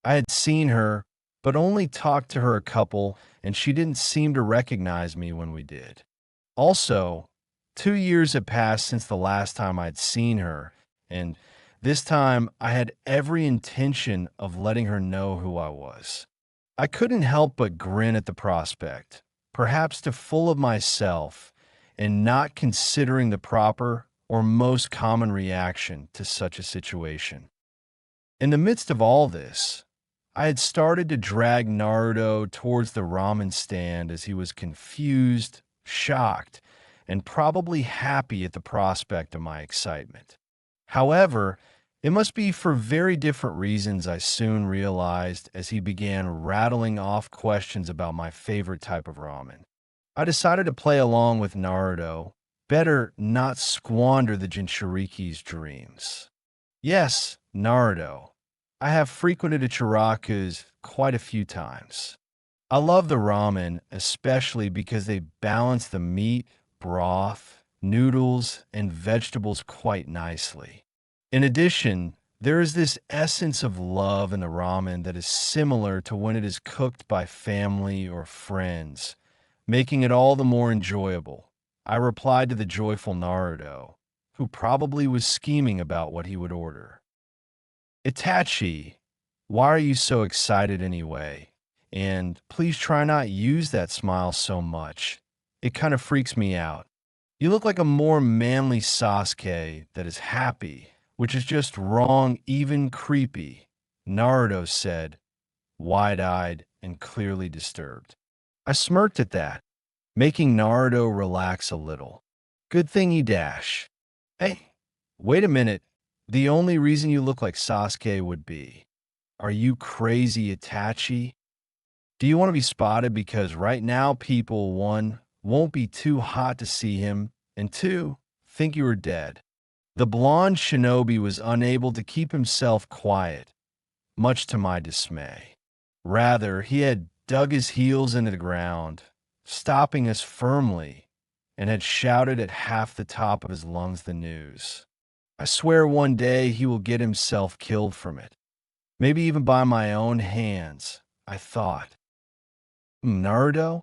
I had seen her, but only talked to her a couple, and she didn't seem to recognize me when we did. Also, 2 years had passed since the last time I'd seen her, and this time I had every intention of letting her know who I was. I couldn't help but grin at the prospect, perhaps too full of myself, and not considering the proper or most common reaction to such a situation. In the midst of all this, I had started to drag Naruto towards the ramen stand as he was confused, shocked, and probably happy at the prospect of my excitement. However, it must be for very different reasons, I soon realized as he began rattling off questions about my favorite type of ramen. I decided to play along with Naruto. Better not squander the Jinchuriki's dreams. Yes, Naruto. I have frequented Ichiraku's quite a few times. I love the ramen, especially because they balance the meat, broth, noodles, and vegetables quite nicely. In addition, there is this essence of love in the ramen that is similar to when it is cooked by family or friends, making it all the more enjoyable. I replied to the joyful Naruto, who probably was scheming about what he would order. Itachi, why are you so excited anyway? And please try not use that smile so much. It kind of freaks me out. You look like a more manly Sasuke that is happy, which is just wrong, even creepy, Naruto said, wide-eyed and clearly disturbed. I smirked at that, making Naruto relax a little. Good thing he dash. Hey, wait a minute. The only reason you look like Sasuke would be Are you crazy, Itachi? Do you want to be spotted? Because right now, people, one, won't be too hot to see him, and two, think you are dead. The blonde shinobi was unable to keep himself quiet, much to my dismay. Rather, he had dug his heels into the ground, stopping us firmly, and had shouted at half the top of his lungs the news. I swear one day he will get himself killed from it. Maybe even by my own hands, I thought. Naruto?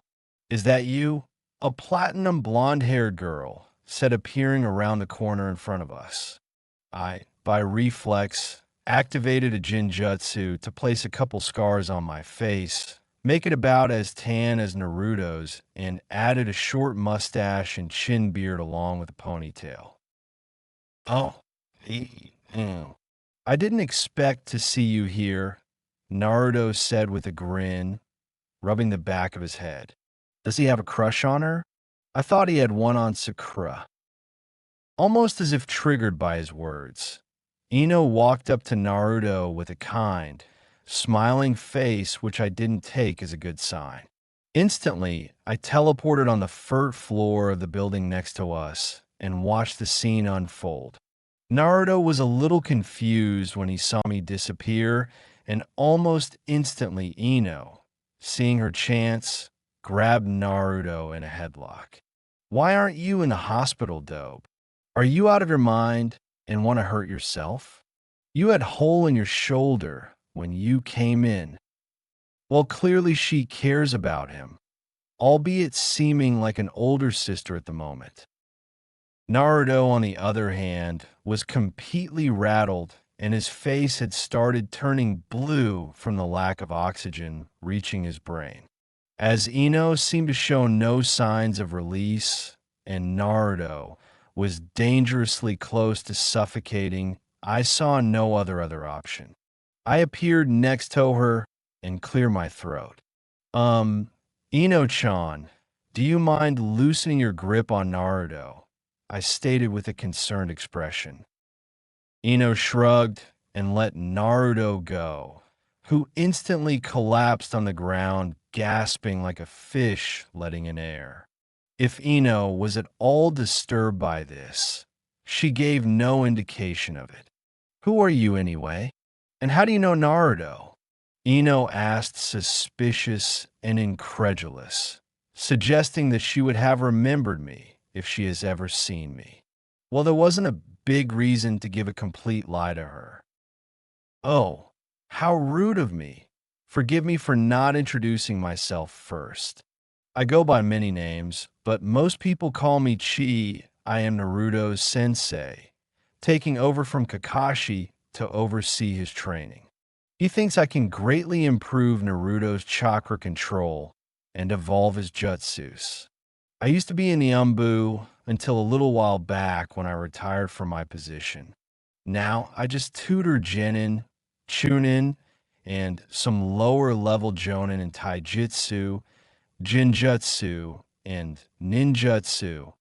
Is that you? A platinum blonde-haired girl said, appearing around the corner in front of us. I, by reflex, activated a Jinjutsu to place a couple scars on my face, make it about as tan as Naruto's, and added a short mustache and chin beard along with a ponytail. Oh, ew. I didn't expect to see you here, Naruto said with a grin, rubbing the back of his head. Does he have a crush on her? I thought he had one on Sakura. Almost as if triggered by his words, Ino walked up to Naruto with a kind, smiling face which I didn't take as a good sign. Instantly, I teleported on the first floor of the building next to us and watched the scene unfold. Naruto was a little confused when he saw me disappear, and almost instantly Ino, seeing her chance, grabbed Naruto in a headlock. Why aren't you in the hospital, dope? Are you out of your mind and want to hurt yourself? You had a hole in your shoulder when you came in. Well, clearly she cares about him, albeit seeming like an older sister at the moment. Naruto, on the other hand, was completely rattled, and his face had started turning blue from the lack of oxygen reaching his brain. As Ino seemed to show no signs of release, and Naruto was dangerously close to suffocating, I saw no other option. I appeared next to her and cleared my throat. Ino-chan, do you mind loosening your grip on Naruto? I stated with a concerned expression. Ino shrugged and let Naruto go, who instantly collapsed on the ground, gasping like a fish letting in air. If Ino was at all disturbed by this, she gave no indication of it. Who are you anyway? And how do you know Naruto? Ino asked, suspicious and incredulous, suggesting that she would have remembered me if she has ever seen me. Well, there wasn't a big reason to give a complete lie to her. Oh, how rude of me. Forgive me for not introducing myself first. I go by many names, but most people call me Chi. I am Naruto's sensei, taking over from Kakashi to oversee his training. He thinks I can greatly improve Naruto's chakra control and evolve his jutsus. I used to be in the Umbu until a little while back when I retired from my position. Now I just tutor Genin, Chunin, and some lower level Jonin in Taijutsu, Jinjutsu, and Ninjutsu.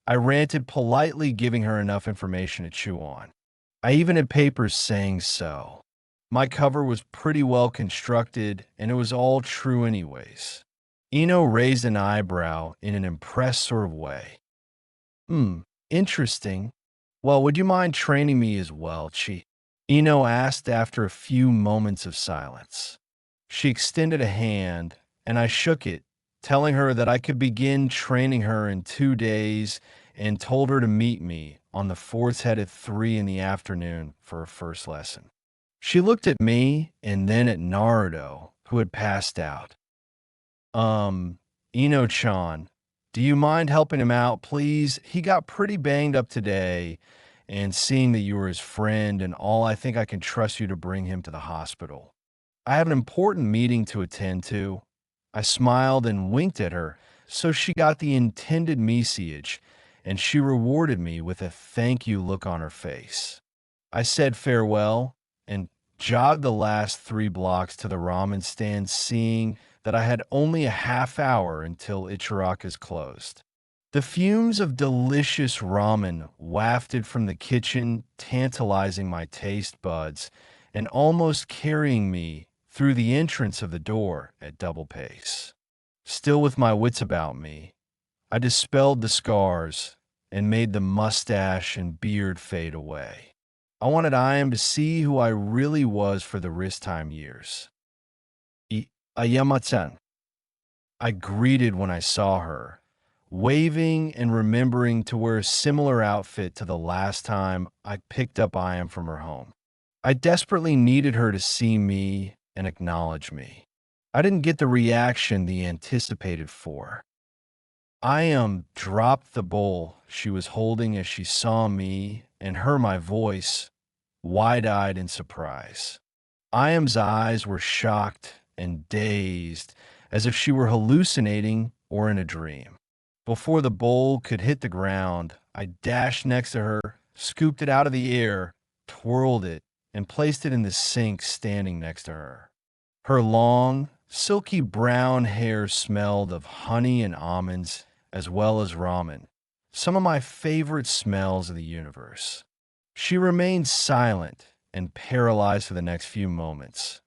I ranted politely, giving her enough information to chew on. I even had papers saying so. My cover was pretty well constructed, and it was all true anyways. Ino raised an eyebrow in an impressed sort of way. Interesting. Well, would you mind training me as well, Chi? Ino asked after a few moments of silence. She extended a hand, and I shook it, telling her that I could begin training her in 2 days, and told her to meet me on the fourth head at 3 in the afternoon for her first lesson. She looked at me and then at Naruto, who had passed out. Ino-chan, do you mind helping him out, please? He got pretty banged up today, and seeing that you were his friend and all, I think I can trust you to bring him to the hospital. I have an important meeting to attend to. I smiled and winked at her, so she got the intended message, and she rewarded me with a thank you look on her face. I said farewell and jogged the last 3 blocks to the ramen stand, seeing that I had only a half hour until Ichiraka's closed. The fumes of delicious ramen wafted from the kitchen, tantalizing my taste buds, and almost carrying me through the entrance of the door at double pace. Still with my wits about me, I dispelled the scars and made the mustache and beard fade away. I wanted Iam to see who I really was for the wrist time years. Ayama-chan, I greeted when I saw her, waving and remembering to wear a similar outfit to the last time I picked up Iam from her home. I desperately needed her to see me and acknowledge me. I didn't get the reaction the anticipated for. Iam dropped the bowl she was holding as she saw me and heard my voice, wide-eyed in surprise. Iam's eyes were shocked and dazed, as if she were hallucinating or in a dream. Before the bowl could hit the ground, I dashed next to her, scooped it out of the air, twirled it, and placed it in the sink standing next to her. Her long, silky brown hair smelled of honey and almonds, as well as ramen, some of my favorite smells of the universe. She remained silent and paralyzed for the next few moments,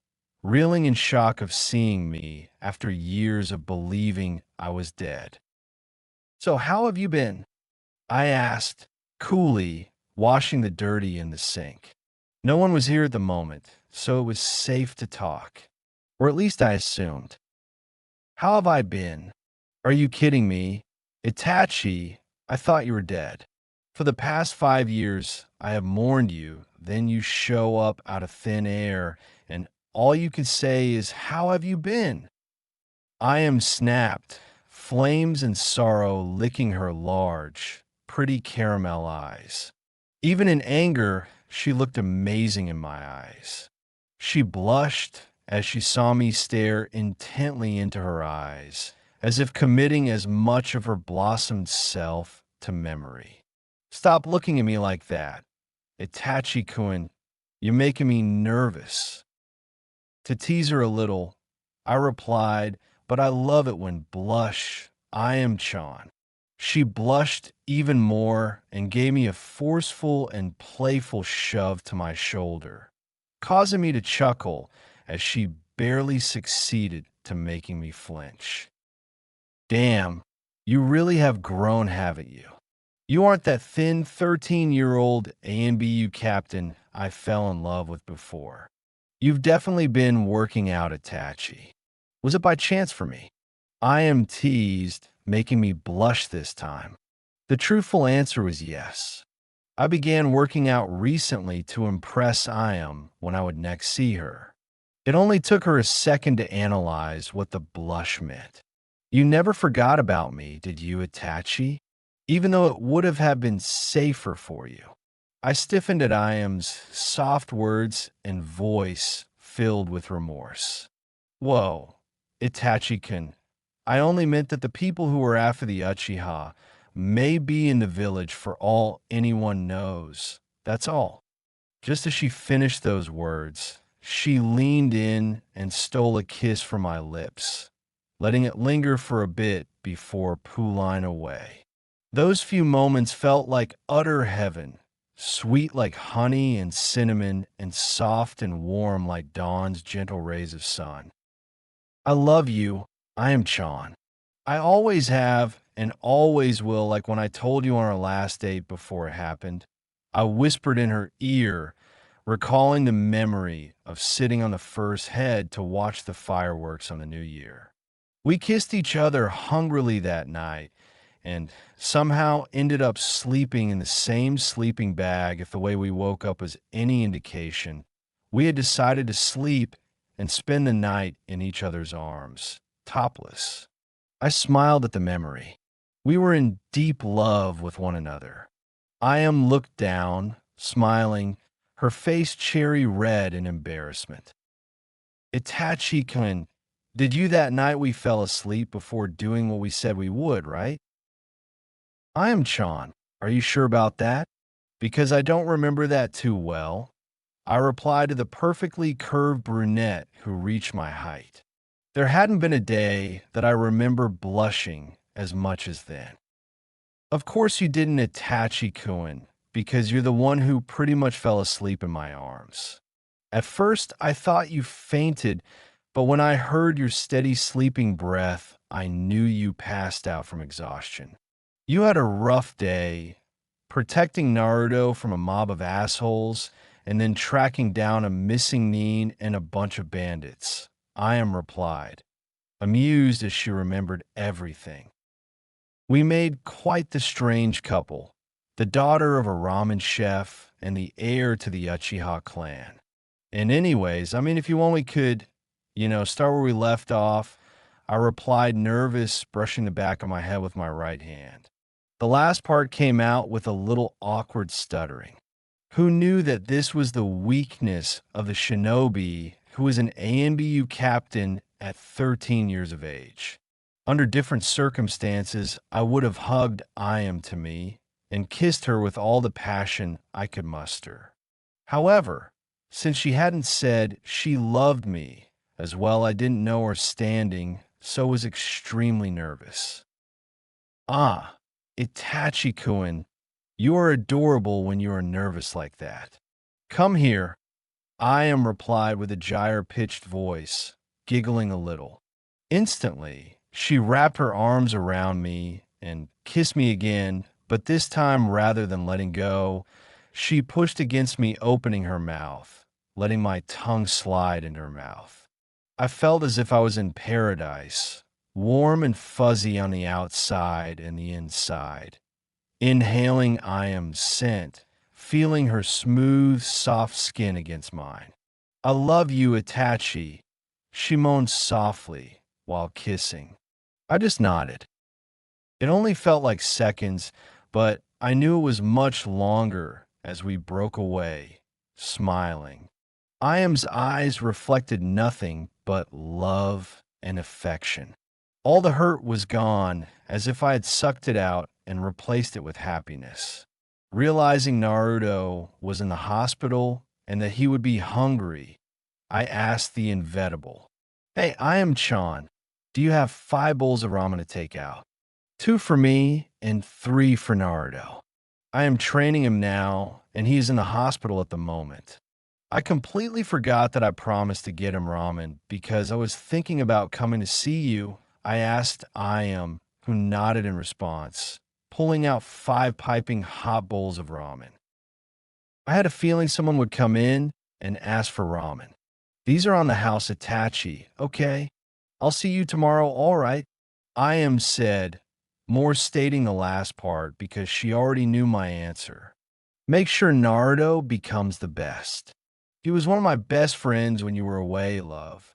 reeling in shock of seeing me after years of believing I was dead. "So how have you been?" I asked, coolly, washing the dirty in the sink. No one was here at the moment, so it was safe to talk. Or at least I assumed. "How have I been? Are you kidding me? Itachi, I thought you were dead. For the past 5 years, I have mourned you, then you show up out of thin air, and all you can say is, 'How have you been?'" I am snapped, flames and sorrow licking her large, pretty caramel eyes. Even in anger, she looked amazing in my eyes. She blushed as she saw me stare intently into her eyes, as if committing as much of her blossomed self to memory. "Stop looking at me like that. Itachi-kun, you're making me nervous." To tease her a little, I replied, "But I love it when blush. I am Chan." She blushed even more and gave me a forceful and playful shove to my shoulder, causing me to chuckle as she barely succeeded to making me flinch. "Damn, you really have grown, haven't you? You aren't that thin 13-year-old ANBU captain I fell in love with before. You've definitely been working out, Itachi. Was it by chance for me?" I am teased, making me blush this time. The truthful answer was yes. I began working out recently to impress Iam when I would next see her. It only took her a second to analyze what the blush meant. "You never forgot about me, did you, Itachi? Even though it would have been safer for you." I stiffened at Iam's soft words and voice filled with remorse. "Whoa, Itachi-kun, I only meant that the people who are after the Uchiha may be in the village for all anyone knows. That's all." Just as she finished those words, she leaned in and stole a kiss from my lips, letting it linger for a bit before pulling away. Those few moments felt like utter heaven, sweet like honey and cinnamon, and soft and warm like dawn's gentle rays of sun. "I love you. I am Chan. I always have and always will, like when I told you on our last date before it happened." I whispered in her ear, recalling the memory of sitting on the first head to watch the fireworks on the new year. We kissed each other hungrily that night and somehow ended up sleeping in the same sleeping bag. If the way we woke up was any indication, we had decided to sleep and spend the night in each other's arms, topless. I smiled at the memory. We were in deep love with one another. Iam looked down, smiling, her face cherry red in embarrassment. "Itachi-kun, did you that night we fell asleep before doing what we said we would, right?" "I am Chan. Are you sure about that? Because I don't remember that too well." I replied to the perfectly curved brunette who reached my height. There hadn't been a day that I remember blushing as much as then. "Of course you didn't, Itachi-kun, because you're the one who pretty much fell asleep in my arms." At first, I thought you fainted, but when I heard your steady sleeping breath, I knew you passed out from exhaustion. You had a rough day, protecting Naruto from a mob of assholes and then tracking down a missing Nin and a bunch of bandits. I am replied, amused as she remembered everything. We made quite the strange couple, the daughter of a ramen chef and the heir to the Uchiha clan. And anyways, I mean, if you only could, start where we left off, I replied, nervous, brushing the back of my head with my right hand. The last part came out with a little awkward stuttering. Who knew that this was the weakness of the shinobi who was an ANBU captain at 13 years of age? Under different circumstances, I would have hugged Ayam to me and kissed her with all the passion I could muster. However, since she hadn't said she loved me as well, I didn't know her standing, so was extremely nervous. Ah, Itachi-kun, you are adorable when you are nervous like that. Come here, Ayam replied with a gyre-pitched voice, giggling a little. Instantly, she wrapped her arms around me and kissed me again, but this time rather than letting go, she pushed against me, opening her mouth, letting my tongue slide into her mouth. I felt as if I was in paradise, warm and fuzzy on the outside and the inside. Inhaling Ayam's scent, feeling her smooth, soft skin against mine. I love you, Itachi, she moaned softly while kissing. I just nodded. It only felt like seconds, but I knew it was much longer as we broke away, smiling. Ayam's eyes reflected nothing but love and affection. All the hurt was gone, as if I had sucked it out and replaced it with happiness. Realizing Naruto was in the hospital and that he would be hungry, I asked the inevitable, "Hey, Ayam-chan, do you have 5 bowls of ramen to take out? 2 for me and 3 for Naruto. I am training him now, and he is in the hospital at the moment." I completely forgot that I promised to get him ramen because I was thinking about coming to see you. I asked Ayam, who nodded in response, pulling out 5 piping hot bowls of ramen. I had a feeling someone would come in and ask for ramen. "These are on the house, Itachi, okay? I'll see you tomorrow, all right?" Ayam said, more stating the last part because she already knew my answer. Make sure Naruto becomes the best. He was one of my best friends when you were away, love.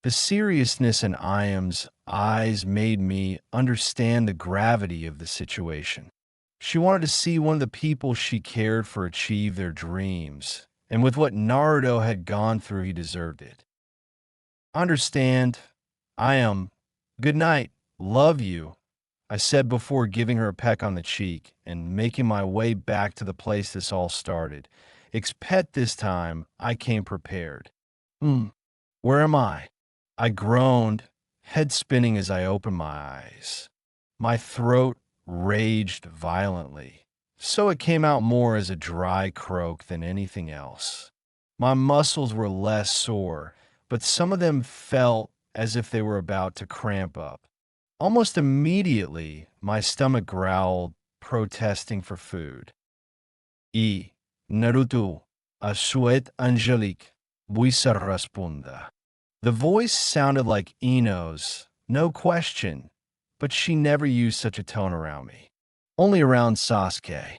The seriousness in Ayam's eyes made me understand the gravity of the situation. She wanted to see one of the people she cared for achieve their dreams, and with what Naruto had gone through, he deserved it. Understand, Ayam. Good night. Love you, I said before giving her a peck on the cheek and making my way back to the place this all started. Except this time, I came prepared. Where am I? I groaned, head spinning as I opened my eyes. My throat raged violently, so it came out more as a dry croak than anything else. My muscles were less sore, but some of them felt as if they were about to cramp up. Almost immediately, my stomach growled, protesting for food. Naruto, a souhait angélique, buisa responda. The voice sounded like Ino's, no question, but she never used such a tone around me. Only around Sasuke.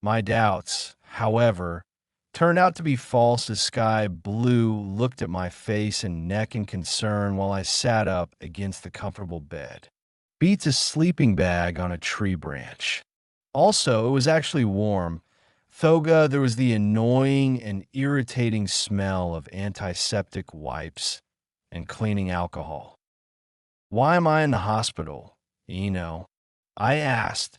My doubts, however, turned out to be false as Sky Blue looked at my face and neck in concern while I sat up against the comfortable bed. Beats a sleeping bag on a tree branch. Also, it was actually warm. Thoga, there was the annoying and irritating smell of antiseptic wipes and cleaning alcohol. Why am I in the hospital? I asked,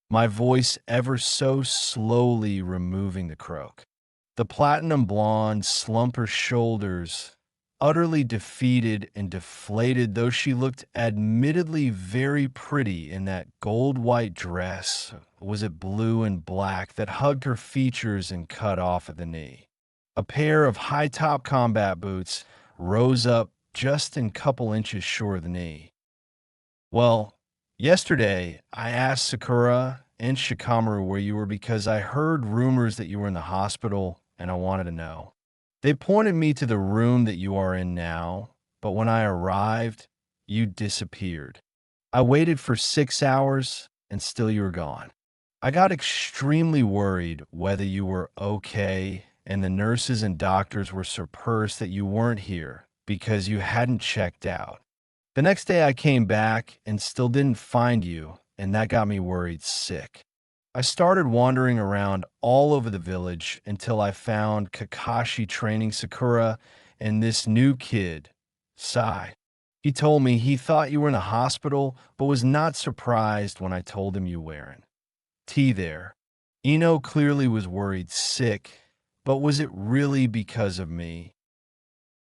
my voice ever so slowly removing the croak. The platinum blonde slumped her shoulders, utterly defeated and deflated, though she looked admittedly very pretty in that gold-white dress, was it blue and black, that hugged her features and cut off at the knee. A pair of high-top combat boots rose up just a couple inches short of the knee. Well, yesterday I asked Sakura and Shikamaru where you were because I heard rumors that you were in the hospital and I wanted to know. They pointed me to the room that you are in now, but when I arrived, you disappeared. I waited for 6 hours and still you were gone. I got extremely worried whether you were okay, and the nurses and doctors were surprised that you weren't here because you hadn't checked out. The next day I came back and still didn't find you, and that got me worried sick. I started wandering around all over the village until I found Kakashi training Sakura and this new kid, Sai. He told me he thought you were in the hospital, but was not surprised when I told him you weren't. T there. Ino clearly was worried sick, but was it really because of me?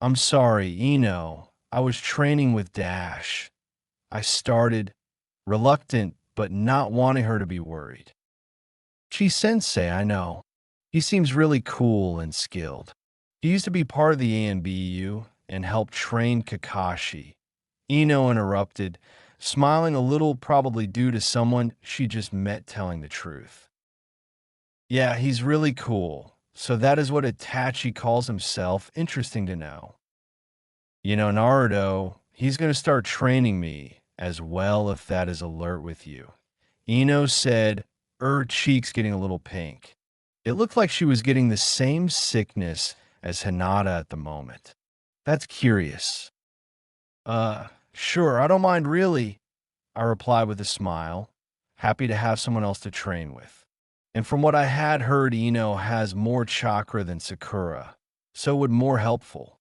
I'm sorry, Ino. I was training with Dash. I started, reluctant, but not wanting her to be worried. Chi-sensei, I know. He seems really cool and skilled. He used to be part of the ANBU and helped train Kakashi. Ino interrupted, smiling a little, probably due to someone she just met telling the truth. Yeah, he's really cool. So that is what Itachi calls himself. Interesting to know. You know, Naruto, he's going to start training me as well if that is alert with you. Ino said, her cheeks getting a little pink. It looked like she was getting the same sickness as Hinata at the moment. That's curious. Sure, I don't mind really, I replied with a smile, happy to have someone else to train with. And from what I had heard, Ino has more chakra than Sakura, so it would more helpful.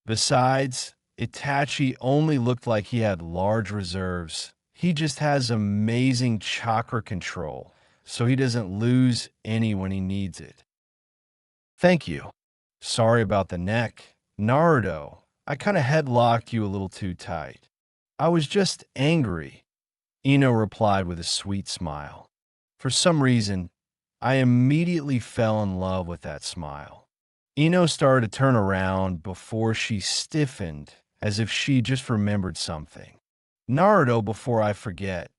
Besides, Itachi only looked like he had large reserves. He just has amazing chakra control, so he doesn't lose any when he needs it. Thank you. Sorry about the neck. Naruto, I kind of headlocked you a little too tight. I was just angry, Ino replied with a sweet smile. For some reason, I immediately fell in love with that smile. Ino started to turn around before she stiffened, as if she just remembered something. Naruto, before I forget,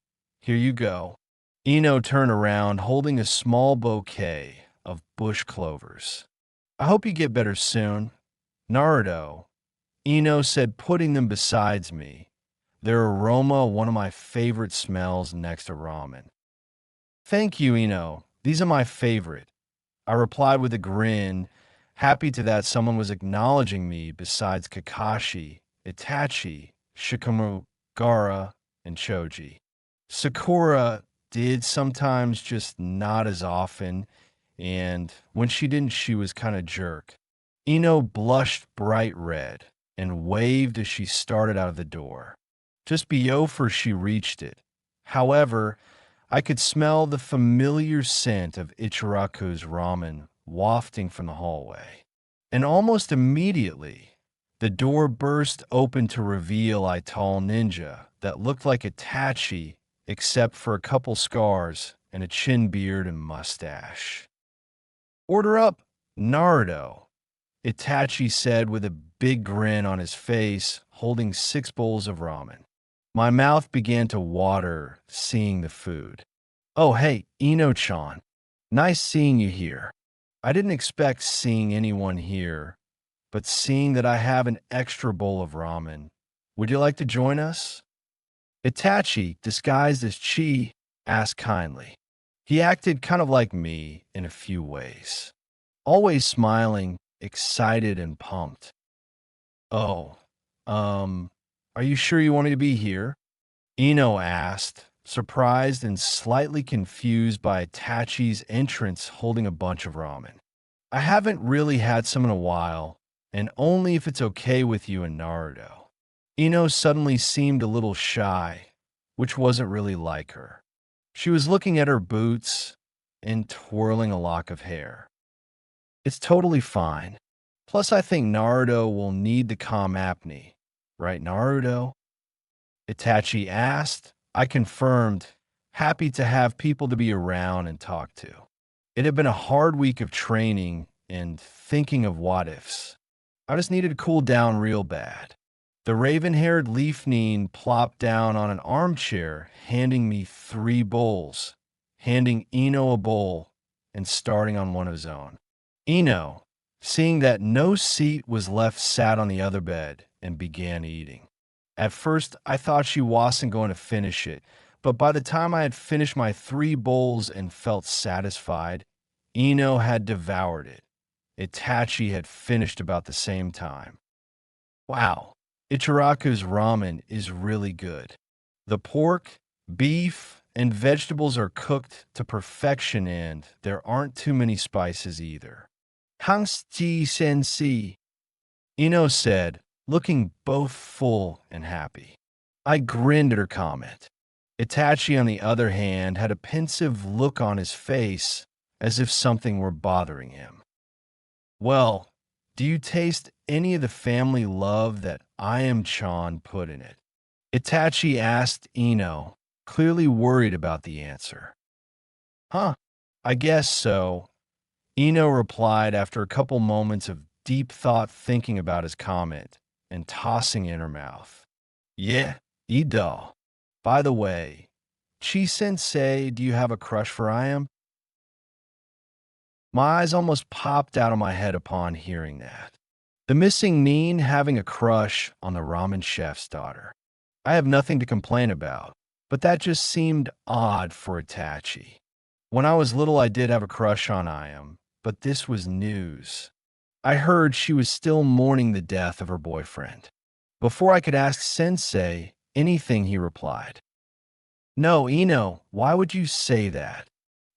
here you go. Ino turned around holding a small bouquet of bush clovers. I hope you get better soon. Naruto, Ino said, putting them beside me. Their aroma, one of my favorite smells next to ramen. Thank you, Ino. These are my favorite. I replied with a grin, happy to that someone was acknowledging me besides Kakashi, Itachi, Shikamaru, Gaara, and Choji. Sakura did sometimes, just not as often, and when she didn't, she was kind of jerk. Ino blushed bright red and waved as she started out of the door. Just before she reached it. However, I could smell the familiar scent of Ichiraku's ramen wafting from the hallway. And almost immediately, the door burst open to reveal a tall ninja that looked like Itachi, except for a couple scars and a chin beard and mustache. Order up, Naruto, Itachi said with a big grin on his face, holding 6 bowls of ramen. My mouth began to water seeing the food. Oh, hey, Ino-chan. Nice seeing you here. I didn't expect seeing anyone here, but seeing that I have an extra bowl of ramen, would you like to join us? Itachi, disguised as Chi, asked kindly. He acted kind of like me in a few ways. Always smiling, excited, and pumped. Oh, are you sure you want me to be here? Ino asked, surprised and slightly confused by Itachi's entrance holding a bunch of ramen. I haven't really had some in a while, and only if it's okay with you and Naruto. Ino suddenly seemed a little shy, which wasn't really like her. She was looking at her boots and twirling a lock of hair. It's totally fine. Plus, I think Naruto will need the calm apnea. Right, Naruto? Itachi asked. I confirmed, happy to have people to be around and talk to. It had been a hard week of training, and thinking of what-ifs. I just needed to cool down real bad. The raven-haired Leafneen plopped down on an armchair, handing me 3 bowls, handing Ino a bowl, and starting on one of his own. Ino, seeing that no seat was left, sat on the other bed and began eating. At first, I thought she wasn't going to finish it, but by the time I had finished my 3 bowls and felt satisfied, Ino had devoured it. Itachi had finished about the same time. Wow, Ichiraku's ramen is really good. The pork, beef, and vegetables are cooked to perfection, and there aren't too many spices either. Hangsti sensei, Ino said, looking both full and happy. I grinned at her comment. Itachi, on the other hand, had a pensive look on his face, as if something were bothering him. Well, do you taste any of the family love that Chan put in it? Itachi asked Ino, clearly worried about the answer. Huh, I guess so, Ino replied after a couple moments of deep thought, thinking about his comment and tossing in her mouth. Yeah, Ido. By the way, Chi-sensei, do you have a crush for Iam? My eyes almost popped out of my head upon hearing that. The missing Neen having a crush on the ramen chef's daughter. I have nothing to complain about, but that just seemed odd for Itachi. When I was little, I did have a crush on Iam, but this was news. I heard she was still mourning the death of her boyfriend. Before I could ask Sensei anything, he replied, "No, Ino, why would you say that?"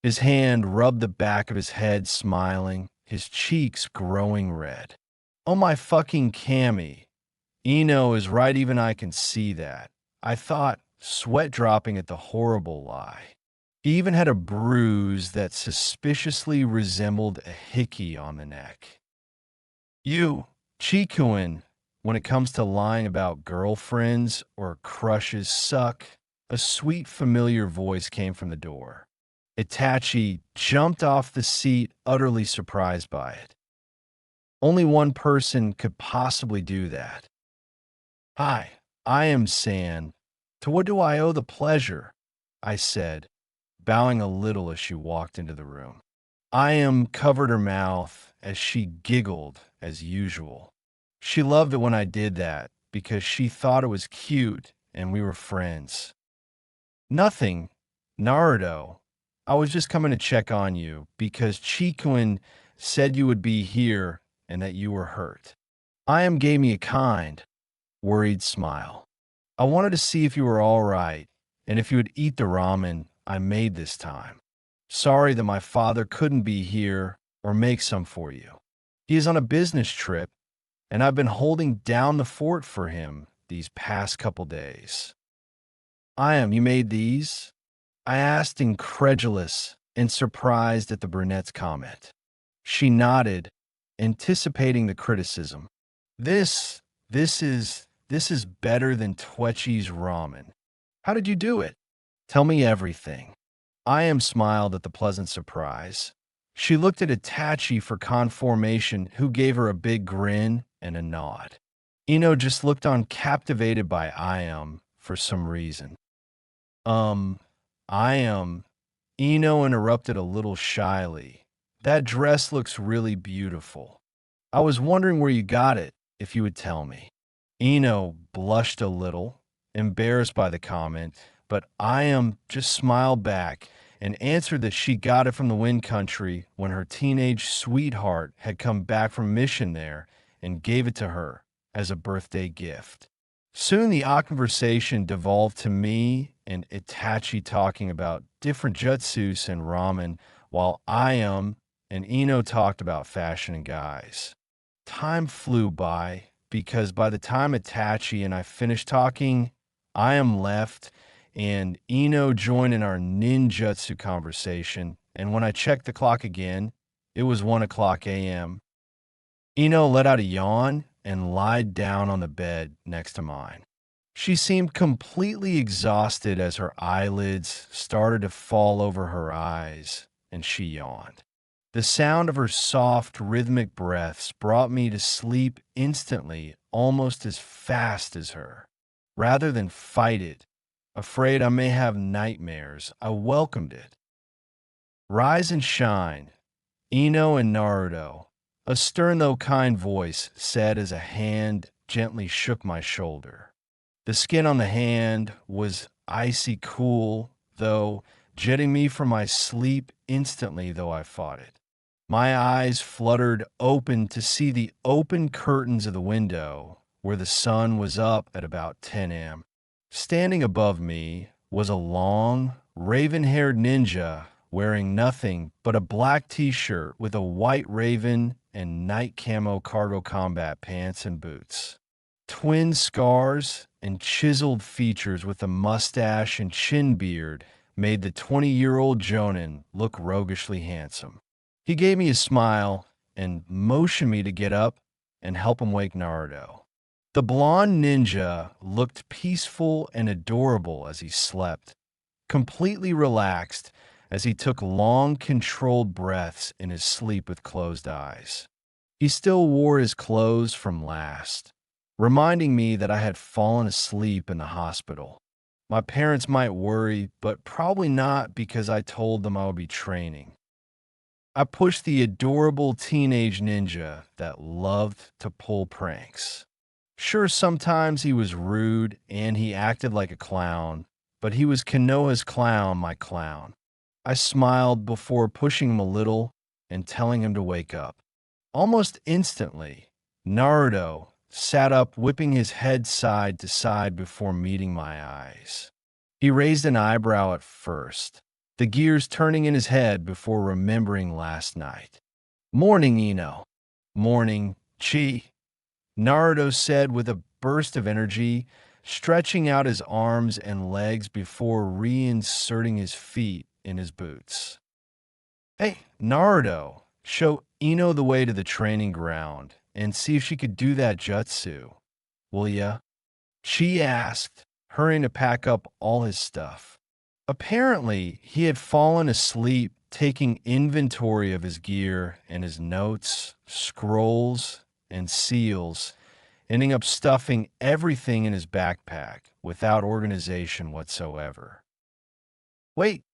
His hand rubbed the back of his head, smiling, his cheeks growing red. Oh my fucking Cammy. Ino is right, even I can see that. I thought, sweat dropping at the horrible lie. He even had a bruise that suspiciously resembled a hickey on the neck. You, Chikuin, when it comes to lying about girlfriends or crushes, suck. A sweet, familiar voice came from the door. Itachi jumped off the seat, utterly surprised by it. Only one person could possibly do that. Hi, I am San. To what do I owe the pleasure? I said, bowing a little as she walked into the room. I am covered her mouth as she giggled as usual. She loved it when I did that because she thought it was cute and we were friends. Nothing, Naruto. I was just coming to check on you because Chikuin said you would be here and that you were hurt. Iam gave me a kind, worried smile. I wanted to see if you were all right and if you would eat the ramen I made this time. Sorry that my father couldn't be here or make some for you. He is on a business trip, and I've been holding down the fort for him these past couple days. Iam, you made these? I asked, incredulous and surprised at the brunette's comment. She nodded, anticipating the criticism. This is better than Twechi's ramen. How did you do it? Tell me everything. Iam smiled at the pleasant surprise. She looked at Itachi for confirmation, who gave her a big grin and a nod. Ino just looked on, captivated by Iam for some reason. Iam, Ino interrupted a little shyly. That dress looks really beautiful. I was wondering where you got it, if you would tell me. Ino blushed a little, embarrassed by the comment, but Iam just smiled back and answered that she got it from the Wind Country when her teenage sweetheart had come back from mission there and gave it to her as a birthday gift. Soon the conversation devolved to me and Itachi talking about different jutsus and ramen, while Iam and Ino talked about fashion and guys. Time flew by because by the time Itachi and I finished talking, Iam left and Ino joined in our ninjutsu conversation, and when I checked the clock again, it was 1:00 a.m. Ino let out a yawn and lied down on the bed next to mine. She seemed completely exhausted as her eyelids started to fall over her eyes, and she yawned. The sound of her soft, rhythmic breaths brought me to sleep instantly, almost as fast as her. Rather than fight it, afraid I may have nightmares, I welcomed it. Rise and shine, Ino and Naruto, a stern though kind voice said as a hand gently shook my shoulder. The skin on the hand was icy cool, though, jetting me from my sleep instantly though I fought it. My eyes fluttered open to see the open curtains of the window, where the sun was up at about 10 a.m. Standing above me was a long, raven-haired ninja wearing nothing but a black t-shirt with a white raven and night camo cargo combat pants and boots. Twin scars and chiseled features with a mustache and chin beard made the 20-year-old Jonin look roguishly handsome. He gave me a smile and motioned me to get up and help him wake Naruto. The blonde ninja looked peaceful and adorable as he slept, completely relaxed as he took long, controlled breaths in his sleep with closed eyes. He still wore his clothes from last, reminding me that I had fallen asleep in the hospital. My parents might worry, but probably not because I told them I would be training. I pushed the adorable teenage ninja that loved to pull pranks. Sure, sometimes he was rude and he acted like a clown, but he was Konoha's clown, my clown. I smiled before pushing him a little and telling him to wake up. Almost instantly, Naruto sat up, whipping his head side to side before meeting my eyes. He raised an eyebrow at first, the gears turning in his head before remembering last night. "Morning, Ino." "Morning, Chi," Naruto said with a burst of energy, stretching out his arms and legs before reinserting his feet in his boots. "Hey, Naruto, show Ino the way to the training ground and see if she could do that jutsu, will ya?" She asked, hurrying to pack up all his stuff. Apparently, he had fallen asleep taking inventory of his gear and his notes, scrolls, and seals, ending up stuffing everything in his backpack without organization whatsoever. "Wait,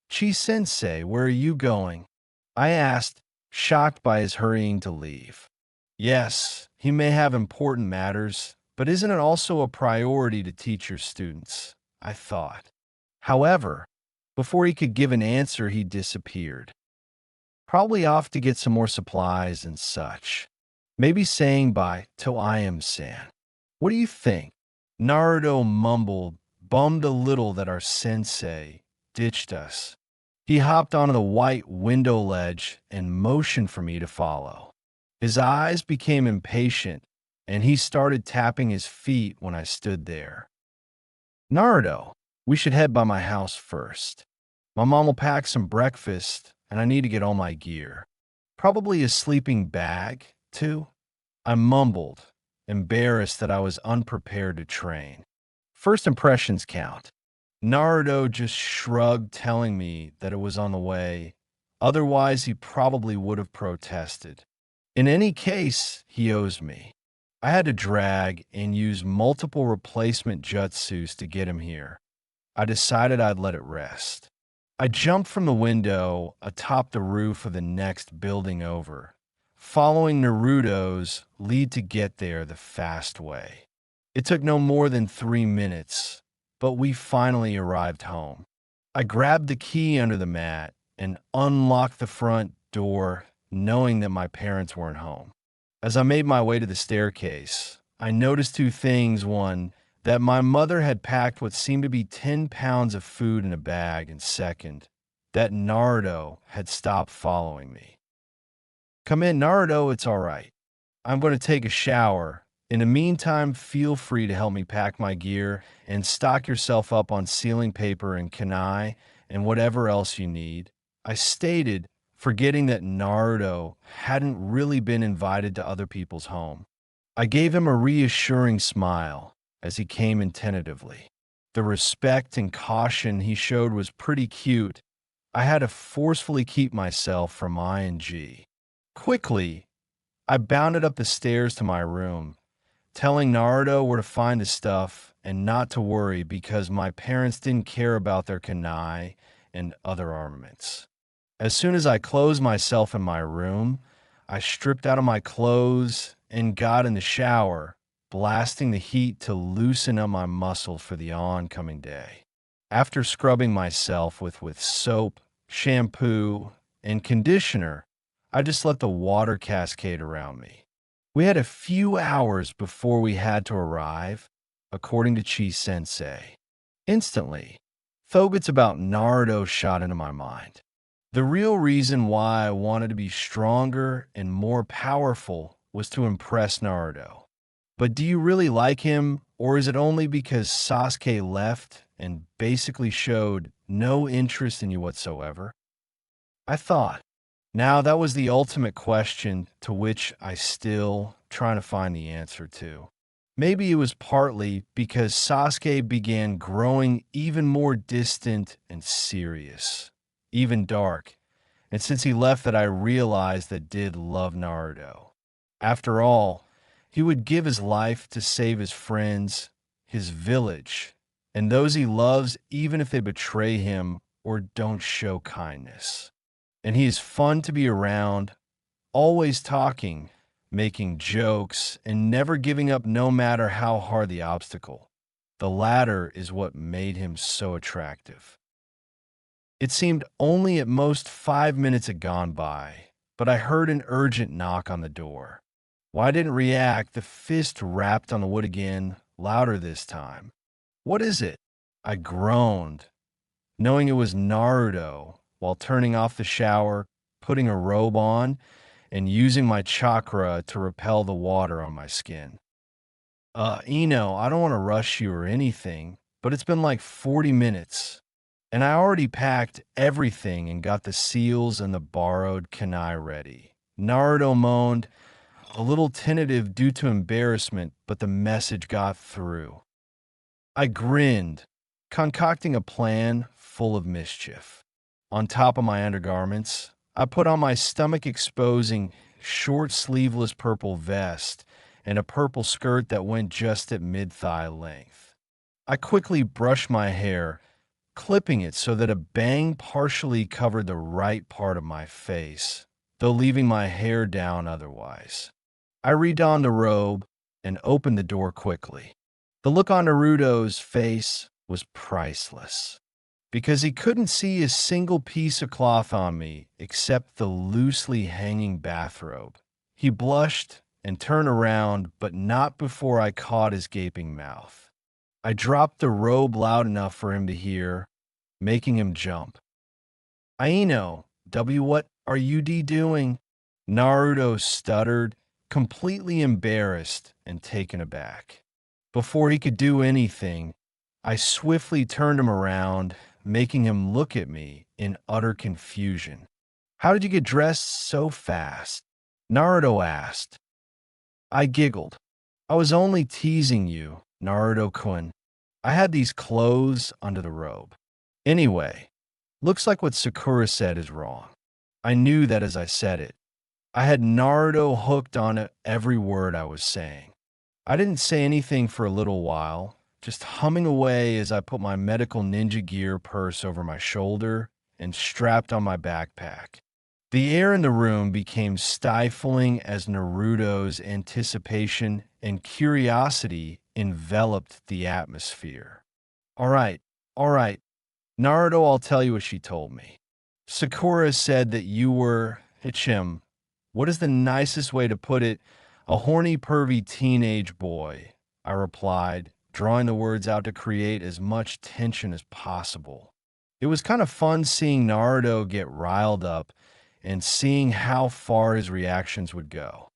Chi-sensei, where are you going?" I asked, shocked by his hurrying to leave. "Yes, he may have important matters, but isn't it also a priority to teach your students?" I thought. However, before he could give an answer, he disappeared. Probably off to get some more supplies and such. Maybe saying bye to I am-san. "What do you think?" Naruto mumbled, bummed a little that our sensei ditched us. He hopped onto the white window ledge and motioned for me to follow. His eyes became impatient, and he started tapping his feet when I stood there. "Naruto, we should head by my house first. My mom will pack some breakfast, and I need to get all my gear. Probably a sleeping bag, too." I mumbled, embarrassed that I was unprepared to train. First impressions count. Naruto just shrugged, telling me that it was on the way. Otherwise, he probably would have protested. In any case, he owes me. I had to drag and use multiple replacement jutsus to get him here. I decided I'd let it rest. I jumped from the window atop the roof of the next building over, following Naruto's lead to get there the fast way. It took no more than 3 minutes, but we finally arrived home. I grabbed the key under the mat and unlocked the front door, knowing that my parents weren't home. As I made my way to the staircase, I noticed two things. One, that my mother had packed what seemed to be 10 pounds of food in a bag, and second, that Naruto had stopped following me. "Come in, Naruto, it's all right. I'm going to take a shower. In the meantime, feel free to help me pack my gear and stock yourself up on sealing paper and kunai and whatever else you need," I stated, forgetting that Naruto hadn't really been invited to other people's home. I gave him a reassuring smile as he came in tentatively. The respect and caution he showed was pretty cute, I had to forcefully keep myself from ING. Quickly, I bounded up the stairs to my room, telling Naruto where to find his stuff and not to worry because my parents didn't care about their kunai and other armaments. As soon as I closed myself in my room, I stripped out of my clothes and got in the shower, blasting the heat to loosen up my muscles for the oncoming day. After scrubbing myself with soap, shampoo, and conditioner, I just let the water cascade around me. We had a few hours before we had to arrive, according to Chi Sensei. Instantly, thoughts about Naruto shot into my mind. The real reason why I wanted to be stronger and more powerful was to impress Naruto. But do you really like him, or is it only because Sasuke left and basically showed no interest in you whatsoever? I thought. Now that was the ultimate question to which I still trying to find the answer to. Maybe it was partly because Sasuke began growing even more distant and serious, even dark, and since he left that I realized that did love Naruto. After all, he would give his life to save his friends, his village, and those he loves even if they betray him or don't show kindness. And he is fun to be around, always talking, making jokes, and never giving up no matter how hard the obstacle. The latter is what made him so attractive. It seemed only at most 5 minutes had gone by, but I heard an urgent knock on the door. Why I didn't react, the fist rapped on the wood again, louder this time. What is it? I groaned, knowing it was Naruto, while turning off the shower, putting a robe on, and using my chakra to repel the water on my skin. I don't want to rush you or anything, but it's been like 40 minutes, and I already packed everything and got the seals and the borrowed kunai ready. Naruto moaned, a little tentative due to embarrassment, but the message got through. I grinned, concocting a plan full of mischief. On top of my undergarments, I put on my stomach exposing short sleeveless purple vest and a purple skirt that went just at mid-thigh length. I quickly brushed my hair, clipping it so that a bang partially covered the right part of my face, though leaving my hair down otherwise. I redonned the robe and opened the door quickly. The look on Naruto's face was priceless, because he couldn't see a single piece of cloth on me except the loosely hanging bathrobe. He blushed and turned around, but not before I caught his gaping mouth. I dropped the robe loud enough for him to hear, making him jump. Aino, what are you doing? Naruto stuttered, completely embarrassed and taken aback. Before he could do anything, I swiftly turned him around, making him look at me in utter confusion. How did you get dressed so fast? Naruto asked. I giggled. I was only teasing you, Naruto-kun. I had these clothes under the robe. Anyway, looks like what Sakura said is wrong. I knew that as I said it. I had Naruto hooked on every word I was saying. I didn't say anything for a little while, just humming away as I put my medical ninja gear purse over my shoulder and strapped on my backpack. The air in the room became stifling as Naruto's anticipation and curiosity enveloped the atmosphere. All right, Naruto, I'll tell you what she told me. Sakura said that you were, Hichim, what is the nicest way to put it? A horny, pervy teenage boy, I replied, drawing the words out to create as much tension as possible. It was kind of fun seeing Naruto get riled up and seeing how far his reactions would go.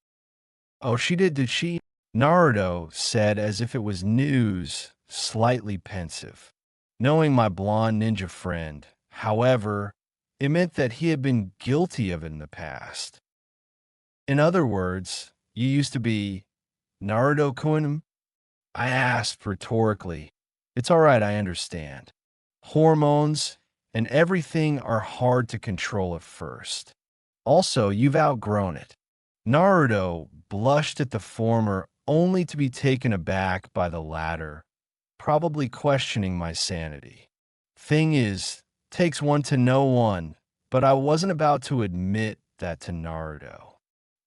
Oh, did she? Naruto said as if it was news, slightly pensive. Knowing my blonde ninja friend, however, it meant that he had been guilty of it in the past. In other words, you used to be Naruto-kun? I asked rhetorically. It's all right, I understand. Hormones and everything are hard to control at first. Also, you've outgrown it. Naruto blushed at the former only to be taken aback by the latter, probably questioning my sanity. Thing is, takes one to know one, but I wasn't about to admit that to Naruto.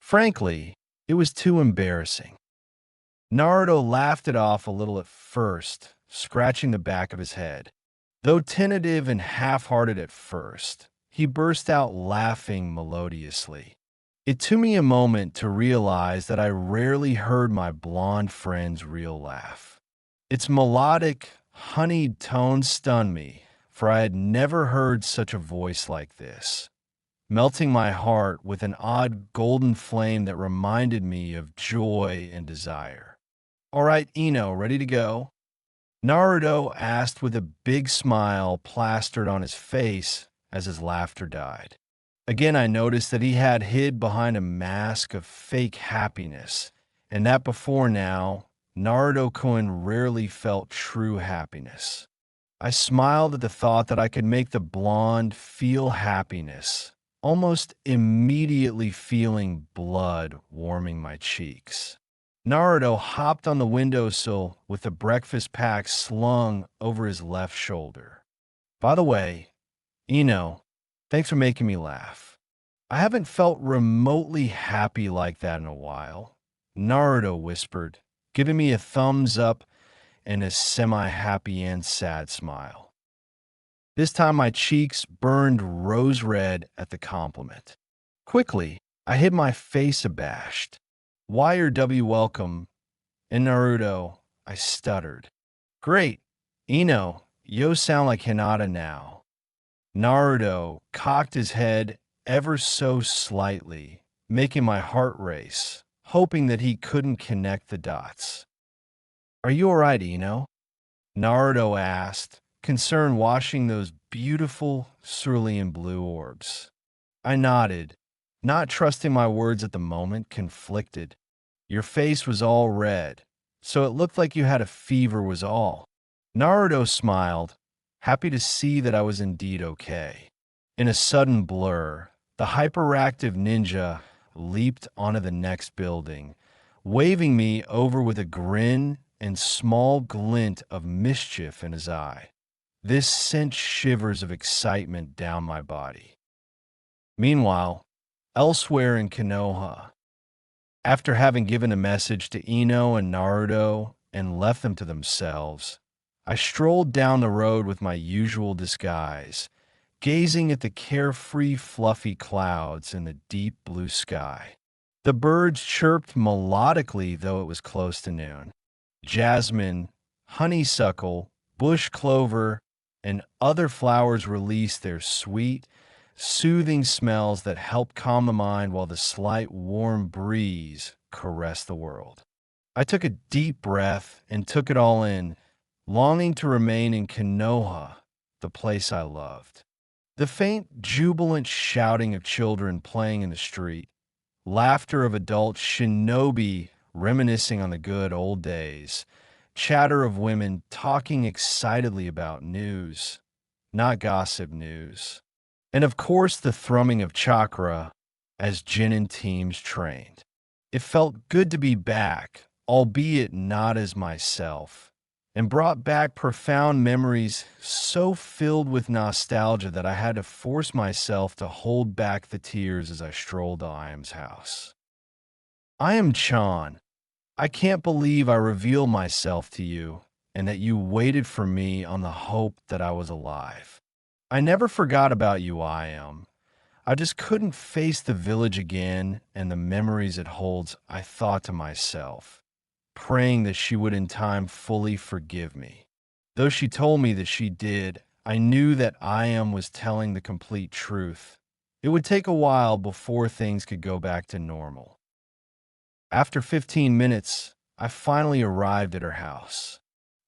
Frankly, it was too embarrassing. Naruto laughed it off a little at first, scratching the back of his head. Though tentative and half-hearted at first, he burst out laughing melodiously. It took me a moment to realize that I rarely heard my blonde friend's real laugh. Its melodic, honeyed tone stunned me, for I had never heard such a voice like this, melting my heart with an odd golden flame that reminded me of joy and desire. All right, Ino, ready to go? Naruto asked with a big smile plastered on his face as his laughter died. Again, I noticed that he had hid behind a mask of fake happiness, and that before now, Naruto-kun rarely felt true happiness. I smiled at the thought that I could make the blonde feel happiness, almost immediately feeling blood warming my cheeks. Naruto hopped on the windowsill with the breakfast pack slung over his left shoulder. By the way, Ino, thanks for making me laugh. I haven't felt remotely happy like that in a while, Naruto whispered, giving me a thumbs up and a semi-happy and sad smile. This time my cheeks burned rose red at the compliment. Quickly, I hid my face abashed. YRW welcome. In Naruto, I stuttered. Great. Ino, yo sound like Hinata now. Naruto cocked his head ever so slightly, making my heart race, hoping that he couldn't connect the dots. Are you alright, Ino? Naruto asked, concern washing those beautiful cerulean blue orbs. I nodded, not trusting my words at the moment, conflicted. Your face was all red, so it looked like you had a fever was all. Naruto smiled, happy to see that I was indeed okay. In a sudden blur, the hyperactive ninja leaped onto the next building, waving me over with a grin and small glint of mischief in his eye. This sent shivers of excitement down my body. Meanwhile, elsewhere in Konoha, after having given a message to Ino and Naruto and left them to themselves, I strolled down the road with my usual disguise, gazing at the carefree, fluffy clouds in the deep blue sky. The birds chirped melodically, though it was close to noon. Jasmine, honeysuckle, bush clover, and other flowers released their sweet, soothing smells that help calm the mind while the slight warm breeze caressed the world. I took a deep breath and took it all in, longing to remain in Konoha, the place I loved. The faint, jubilant shouting of children playing in the street, laughter of adult shinobi reminiscing on the good old days, chatter of women talking excitedly about news, not gossip news, and of course the thrumming of Chakra as Jinin teams trained. It felt good to be back, albeit not as myself, and brought back profound memories so filled with nostalgia that I had to force myself to hold back the tears as I strolled to Iam's house. I am Chan. I can't believe I revealed myself to you and that you waited for me on the hope that I was alive. I never forgot about you, I am. I just couldn't face the village again and the memories it holds, I thought to myself, praying that she would in time fully forgive me. Though she told me that she did, I knew that I am was telling the complete truth. It would take a while before things could go back to normal. After 15 minutes, I finally arrived at her house.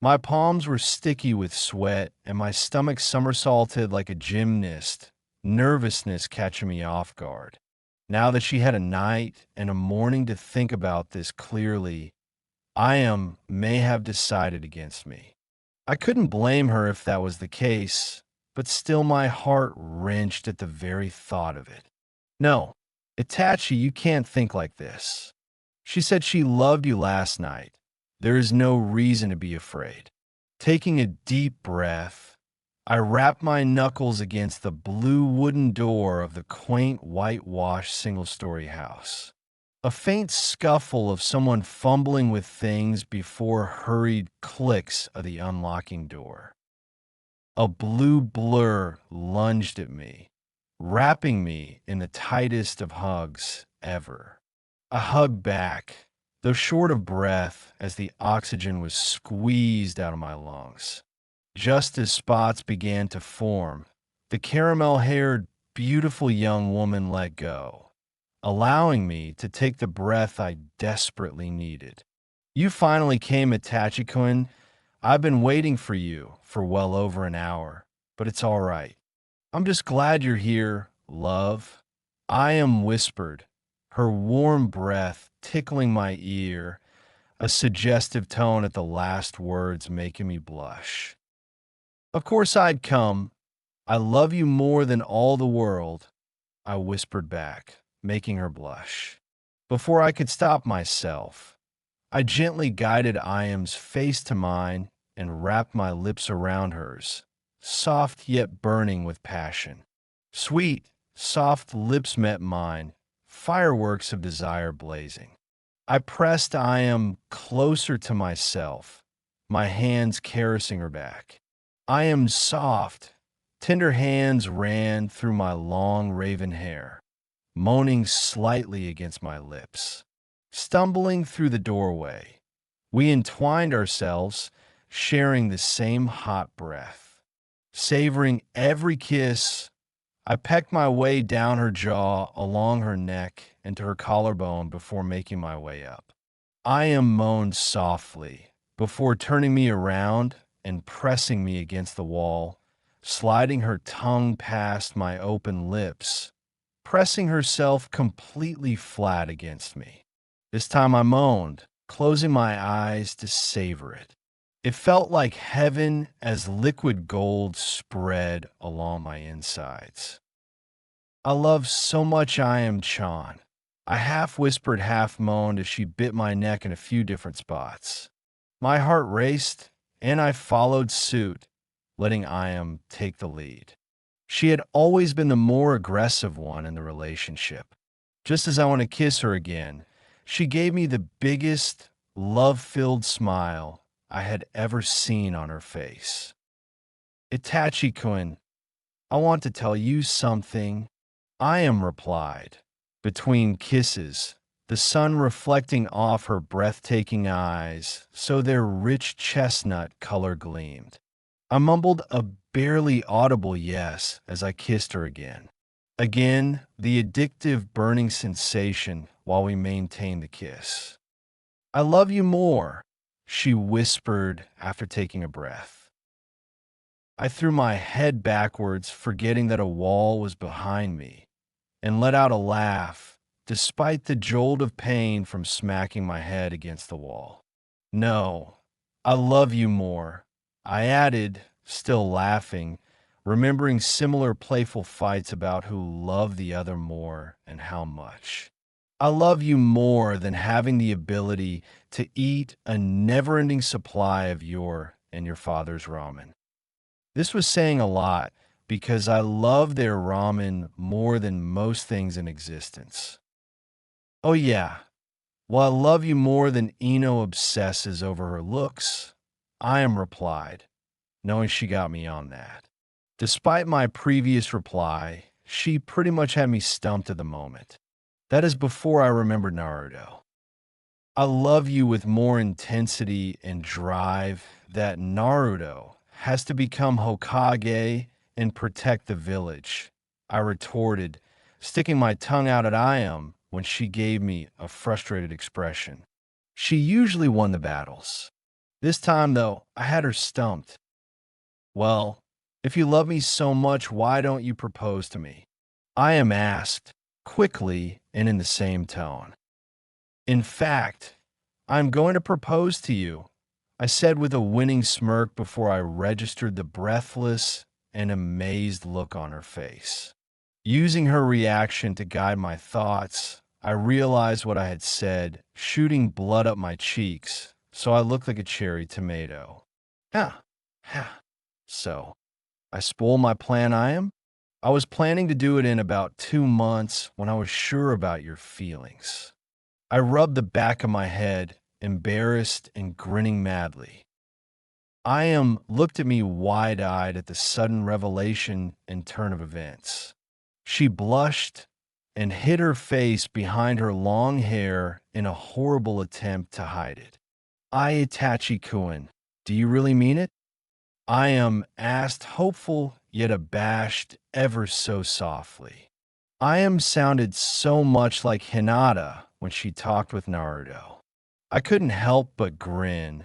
My palms were sticky with sweat, and my stomach somersaulted like a gymnast, nervousness catching me off guard. Now that she had a night and a morning to think about this clearly, may have decided against me. I couldn't blame her if that was the case, but still my heart wrenched at the very thought of it. No, Itachi, you can't think like this. She said she loved you last night. There is no reason to be afraid. Taking a deep breath, I wrapped my knuckles against the blue wooden door of the quaint whitewashed single-story house. A faint scuffle of someone fumbling with things before hurried clicks of the unlocking door. A blue blur lunged at me, wrapping me in the tightest of hugs ever. I hugged back, though short of breath as the oxygen was squeezed out of my lungs. Just as spots began to form, the caramel-haired, beautiful young woman let go, allowing me to take the breath I desperately needed. You finally came, Itachi-kun. I've been waiting for you for well over an hour, but it's all right. I'm just glad you're here, love. I am whispered, her warm breath tickling my ear, a suggestive tone at the last words making me blush. Of course I'd come. I love you more than all the world, I whispered back, making her blush. Before I could stop myself, I gently guided Iam's face to mine and wrapped my lips around hers, soft yet burning with passion. Sweet, soft lips met mine, fireworks of desire blazing. I pressed Iam closer to myself, my hands caressing her back. Iam's soft, tender hands ran through my long raven hair, moaning slightly against my lips. Stumbling through the doorway, we entwined ourselves, sharing the same hot breath. Savoring every kiss, I pecked my way down her jaw, along her neck, and to her collarbone before making my way up. Iam moaned softly before turning me around and pressing me against the wall, sliding her tongue past my open lips, pressing herself completely flat against me. This time I moaned, closing my eyes to savor it. It felt like heaven as liquid gold spread along my insides. I love so much Iam-chan. I half whispered, half moaned as she bit my neck in a few different spots. My heart raced, and I followed suit, letting Iam take the lead. She had always been the more aggressive one in the relationship. Just as I want to kiss her again, she gave me the biggest, love-filled smile I had ever seen on her face. Itachi-kun, I want to tell you something. Iam replied, between kisses, the sun reflecting off her breathtaking eyes so their rich chestnut color gleamed. I mumbled a barely audible yes as I kissed her again. Again, the addictive burning sensation while we maintained the kiss. I love you more, she whispered after taking a breath. I threw my head backwards, forgetting that a wall was behind me, and let out a laugh, despite the jolt of pain from smacking my head against the wall. No, I love you more, I added, still laughing, remembering similar playful fights about who loved the other more and how much. I love you more than having the ability to eat a never-ending supply of your and your father's ramen. This was saying a lot because I love their ramen more than most things in existence. Oh yeah, well, I love you more than Ino obsesses over her looks, Iam replied, knowing she got me on that. Despite my previous reply, she pretty much had me stumped at the moment. That is before I remembered Naruto. I love you with more intensity and drive that Naruto has to become Hokage and protect the village, I retorted, sticking my tongue out at Iam when she gave me a frustrated expression. She usually won the battles. This time, though, I had her stumped. Well, if you love me so much, why don't you propose to me? Iam asked, quickly and in the same tone. In fact, I'm going to propose to you, I said with a winning smirk before I registered the breathless, an amazed look on her face. Using her reaction to guide my thoughts, I realized what I had said, shooting blood up my cheeks, so I looked like a cherry tomato. Yeah, yeah. So, I spoiled my plan, I was planning to do it in about 2 months when I was sure about your feelings. I rubbed the back of my head, embarrassed and grinning madly. I am looked at me wide-eyed at the sudden revelation and turn of events. She blushed and hid her face behind her long hair in a horrible attempt to hide it. Itachi-kun, do you really mean it? I am asked, hopeful yet abashed ever so softly. I am sounded so much like Hinata when she talked with Naruto. I couldn't help but grin,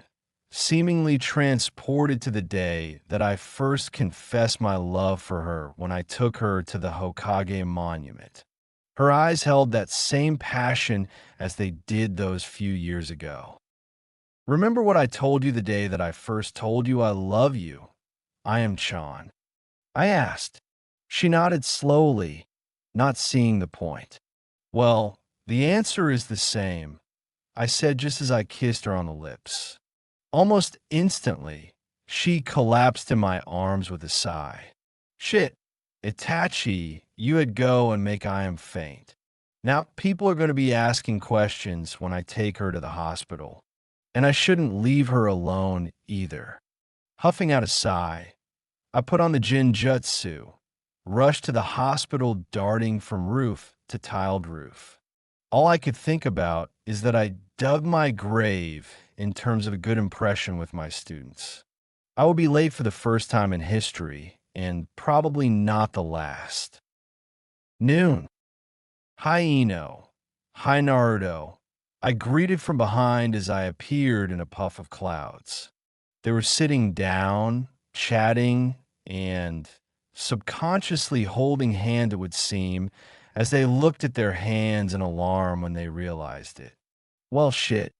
seemingly transported to the day that I first confessed my love for her when I took her to the Hokage monument. Her eyes held that same passion as they did those few years ago. Remember what I told you the day that I first told you I love you? I am Chan. I asked. She nodded slowly, not seeing the point. Well, the answer is the same, I said just as I kissed her on the lips. Almost instantly, she collapsed in my arms with a sigh. Shit, Itachi, you had go and make I am faint. Now, people are going to be asking questions when I take her to the hospital, and I shouldn't leave her alone either. Huffing out a sigh, I put on the Jinjutsu, rushed to the hospital darting from roof to tiled roof. All I could think about is that I dug my grave in terms of a good impression with my students. I will be late for the first time in history, and probably not the last. Noon. Hi Ino. Hi Naruto. I greeted from behind as I appeared in a puff of clouds. They were sitting down, chatting, and subconsciously holding hand, it would seem, as they looked at their hands in alarm when they realized it. Well, shit.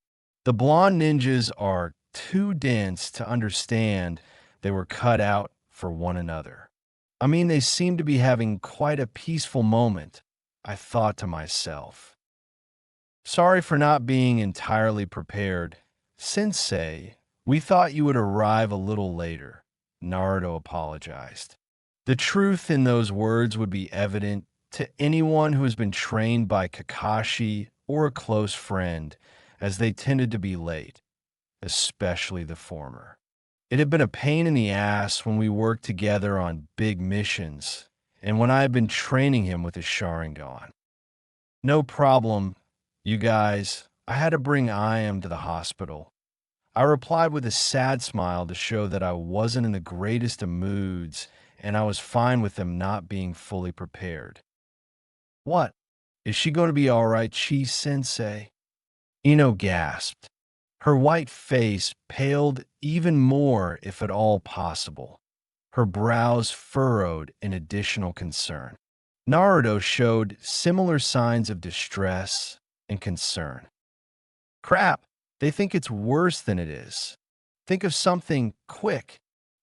The blonde ninjas are too dense to understand they were cut out for one another. I mean, they seemed to be having quite a peaceful moment, I thought to myself. Sorry for not being entirely prepared. Sensei, we thought you would arrive a little later, Naruto apologized. The truth in those words would be evident to anyone who has been trained by Kakashi or a close friend, as they tended to be late, especially the former. It had been a pain in the ass when we worked together on big missions, and when I had been training him with his Sharingan. No problem, you guys. I had to bring Iam to the hospital. I replied with a sad smile to show that I wasn't in the greatest of moods, and I was fine with them not being fully prepared. What? Is she going to be all right, Chi-sensei? Ino gasped. Her white face paled even more, if at all possible. Her brows furrowed in additional concern. Naruto showed similar signs of distress and concern. Crap, they think it's worse than it is. Think of something quick.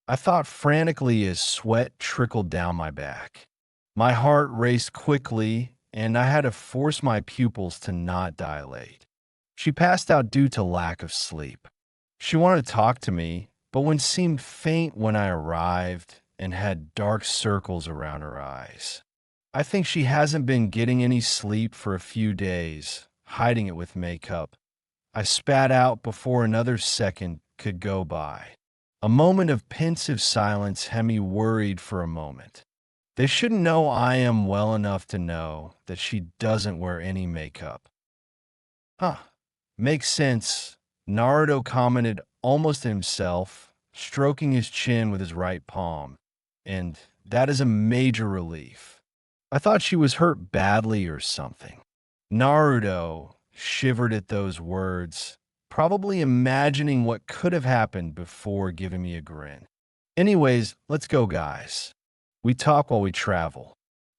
I thought frantically as sweat trickled down my back. My heart raced quickly, and I had to force my pupils to not dilate. She passed out due to lack of sleep. She wanted to talk to me, but seemed faint when I arrived and had dark circles around her eyes. I think she hasn't been getting any sleep for a few days, hiding it with makeup. I spat out before another second could go by. A moment of pensive silence had me worried for a moment. They shouldn't know I am well enough to know that she doesn't wear any makeup. Huh. Makes sense, Naruto commented almost to himself, stroking his chin with his right palm. And that is a major relief. I thought she was hurt badly or something. Naruto shivered at those words, probably imagining what could have happened before giving me a grin. Anyways, let's go, guys. We talk while we travel.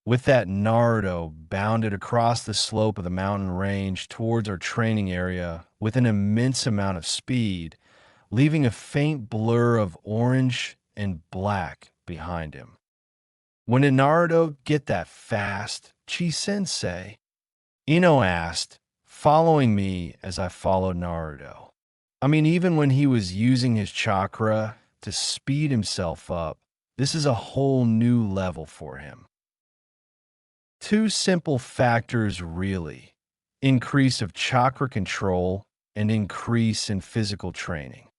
With that, Naruto bounded across the slope of the mountain range towards our training area with an immense amount of speed, leaving a faint blur of orange and black behind him. "When did Naruto get that fast, Chi-sensei?" Ino asked, following me as I followed Naruto. I mean, even when he was using his chakra to speed himself up, this is a whole new level for him. Two simple factors, really: increase of chakra control and increase in physical training.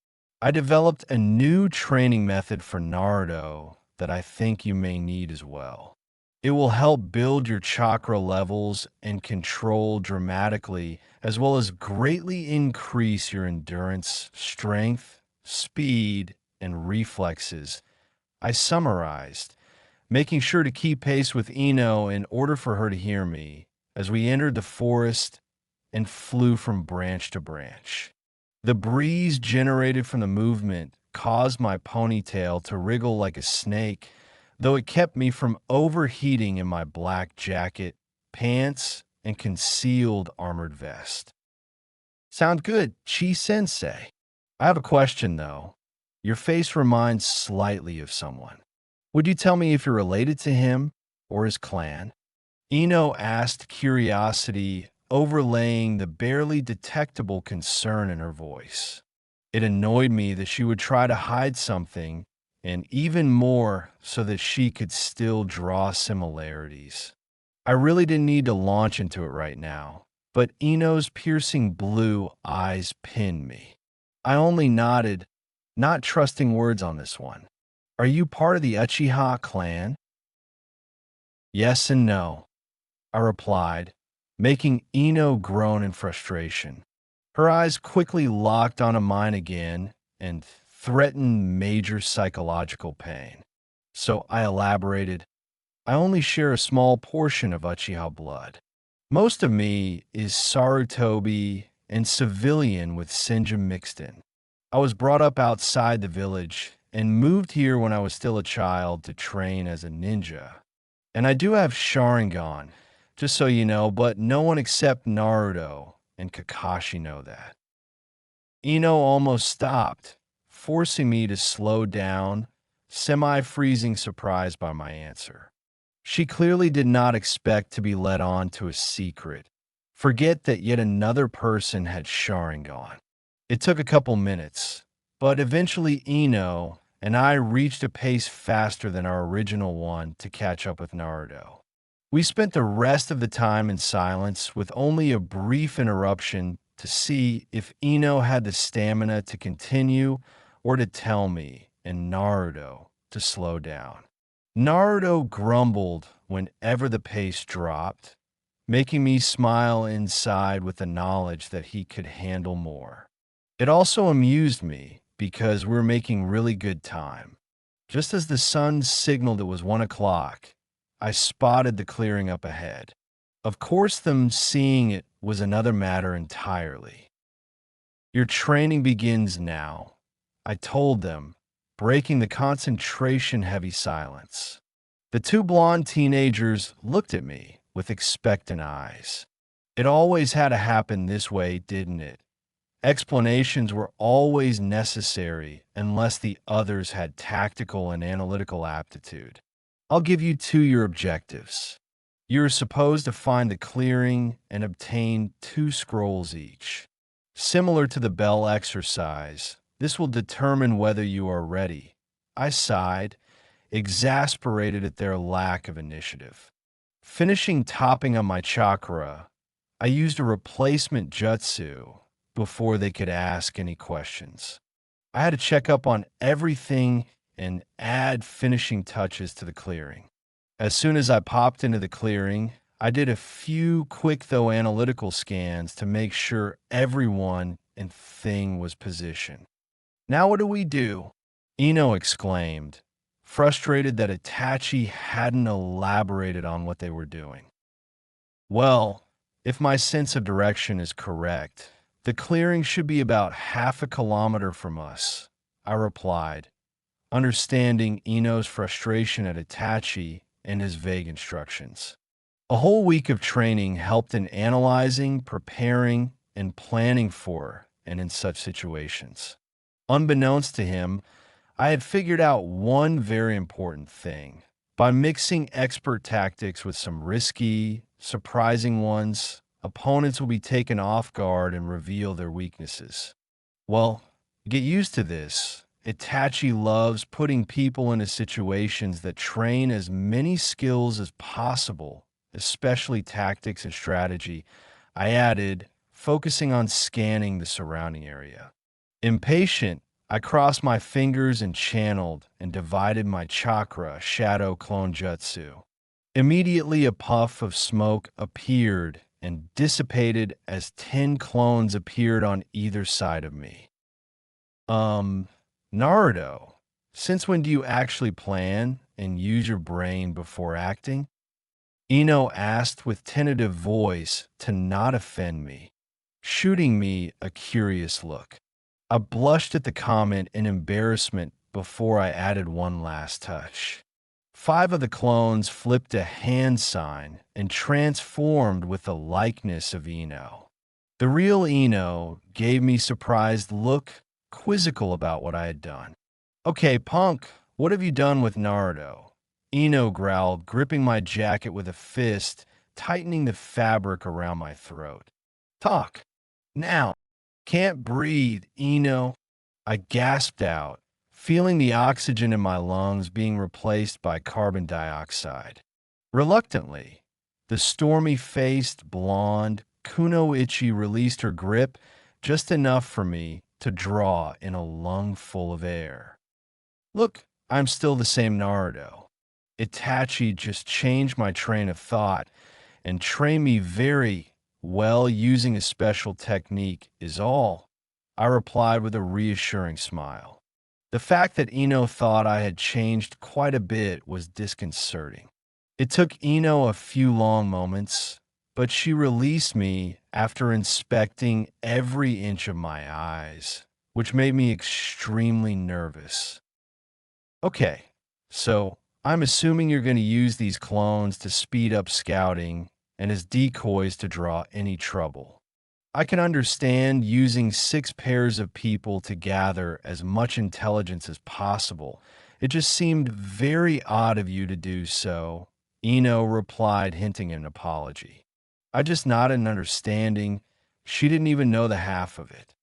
I developed a new training method for Naruto that I think you may need as well. It will help build your chakra levels and control dramatically, as well as greatly increase your endurance, strength, speed, and reflexes. I summarized, making sure to keep pace with Ino in order for her to hear me, as we entered the forest and flew from branch to branch. The breeze generated from the movement caused my ponytail to wriggle like a snake, though it kept me from overheating in my black jacket, pants, and concealed armored vest. Sound good, Chi-sensei? I have a question, though. Your face reminds slightly of someone. Would you tell me if you're related to him or his clan? Ino asked, curiosity overlaying the barely detectable concern in her voice. It annoyed me that she would try to hide something, and even more so that she could still draw similarities. I really didn't need to launch into it right now, but Ino's piercing blue eyes pinned me. I only nodded, not trusting words on this one. Are you part of the Uchiha clan? Yes and no, I replied, making Ino groan in frustration. Her eyes quickly locked onto mine again and threatened major psychological pain. So I elaborated, I only share a small portion of Uchiha blood. Most of me is Sarutobi and civilian with Senju mixed in. I was brought up outside the village and moved here when I was still a child to train as a ninja. And I do have Sharingan, just so you know, but no one except Naruto and Kakashi know that. Ino almost stopped, forcing me to slow down, semi-freezing surprised by my answer. She clearly did not expect to be led on to a secret. Forget that yet another person had Sharingan. It took a couple minutes, but eventually Ino and I reached a pace faster than our original one to catch up with Naruto. We spent the rest of the time in silence with only a brief interruption to see if Ino had the stamina to continue or to tell me and Naruto to slow down. Naruto grumbled whenever the pace dropped, making me smile inside with the knowledge that he could handle more. It also amused me because we're making really good time. Just as the sun signaled it was 1 o'clock, I spotted the clearing up ahead. Of course, them seeing it was another matter entirely. Your training begins now, I told them, breaking the concentration-heavy silence. The two blonde teenagers looked at me with expectant eyes. It always had to happen this way, didn't it? Explanations were always necessary unless the others had tactical and analytical aptitude. I'll give you your objectives. You're supposed to find the clearing and obtain 2 scrolls each. Similar to the bell exercise, this will determine whether you are ready. I sighed, exasperated at their lack of initiative. Finishing topping on my chakra, I used a replacement jutsu before they could ask any questions. I had to check up on everything and add finishing touches to the clearing. As soon as I popped into the clearing, I did a few quick though analytical scans to make sure everyone and thing was positioned. Now what do we do? Ino exclaimed, frustrated that Itachi hadn't elaborated on what they were doing. Well, if my sense of direction is correct, the clearing should be about half a kilometer from us, I replied, understanding Ino's frustration at Itachi and his vague instructions. A whole week of training helped in analyzing, preparing, and planning for and in such situations. Unbeknownst to him, I had figured out one very important thing. By mixing expert tactics with some risky, surprising ones, opponents will be taken off guard and reveal their weaknesses. Well, get used to this. Itachi loves putting people into situations that train as many skills as possible, especially tactics and strategy. I added, focusing on scanning the surrounding area. Impatient, I crossed my fingers and channeled and divided my chakra shadow clone jutsu. Immediately, a puff of smoke appeared and dissipated as 10 clones appeared on either side of me. Naruto, since when do you actually plan and use your brain before acting? Ino asked with tentative voice to not offend me, shooting me a curious look. I blushed at the comment in embarrassment before I added one last touch. 5 of the clones flipped a hand sign and transformed with the likeness of Ino. The real Ino gave me surprised look, quizzical about what I had done. Okay, punk, what have you done with Naruto? Ino growled, gripping my jacket with a fist, tightening the fabric around my throat. Talk. Now. Can't breathe, Ino. I gasped out, feeling the oxygen in my lungs being replaced by carbon dioxide. Reluctantly, the stormy-faced, blonde Kunoichi released her grip just enough for me to draw in a lung full of air. Look, I'm still the same Naruto. Itachi just changed my train of thought and trained me very well using a special technique is all, I replied with a reassuring smile. The fact that Ino thought I had changed quite a bit was disconcerting. It took Ino a few long moments, but she released me after inspecting every inch of my eyes, which made me extremely nervous. Okay, so I'm assuming you're going to use these clones to speed up scouting and as decoys to draw any trouble. I can understand using 6 pairs of people to gather as much intelligence as possible. It just seemed very odd of you to do so, Ino replied, hinting an apology. I just nodded in understanding. She didn't even know the half of it.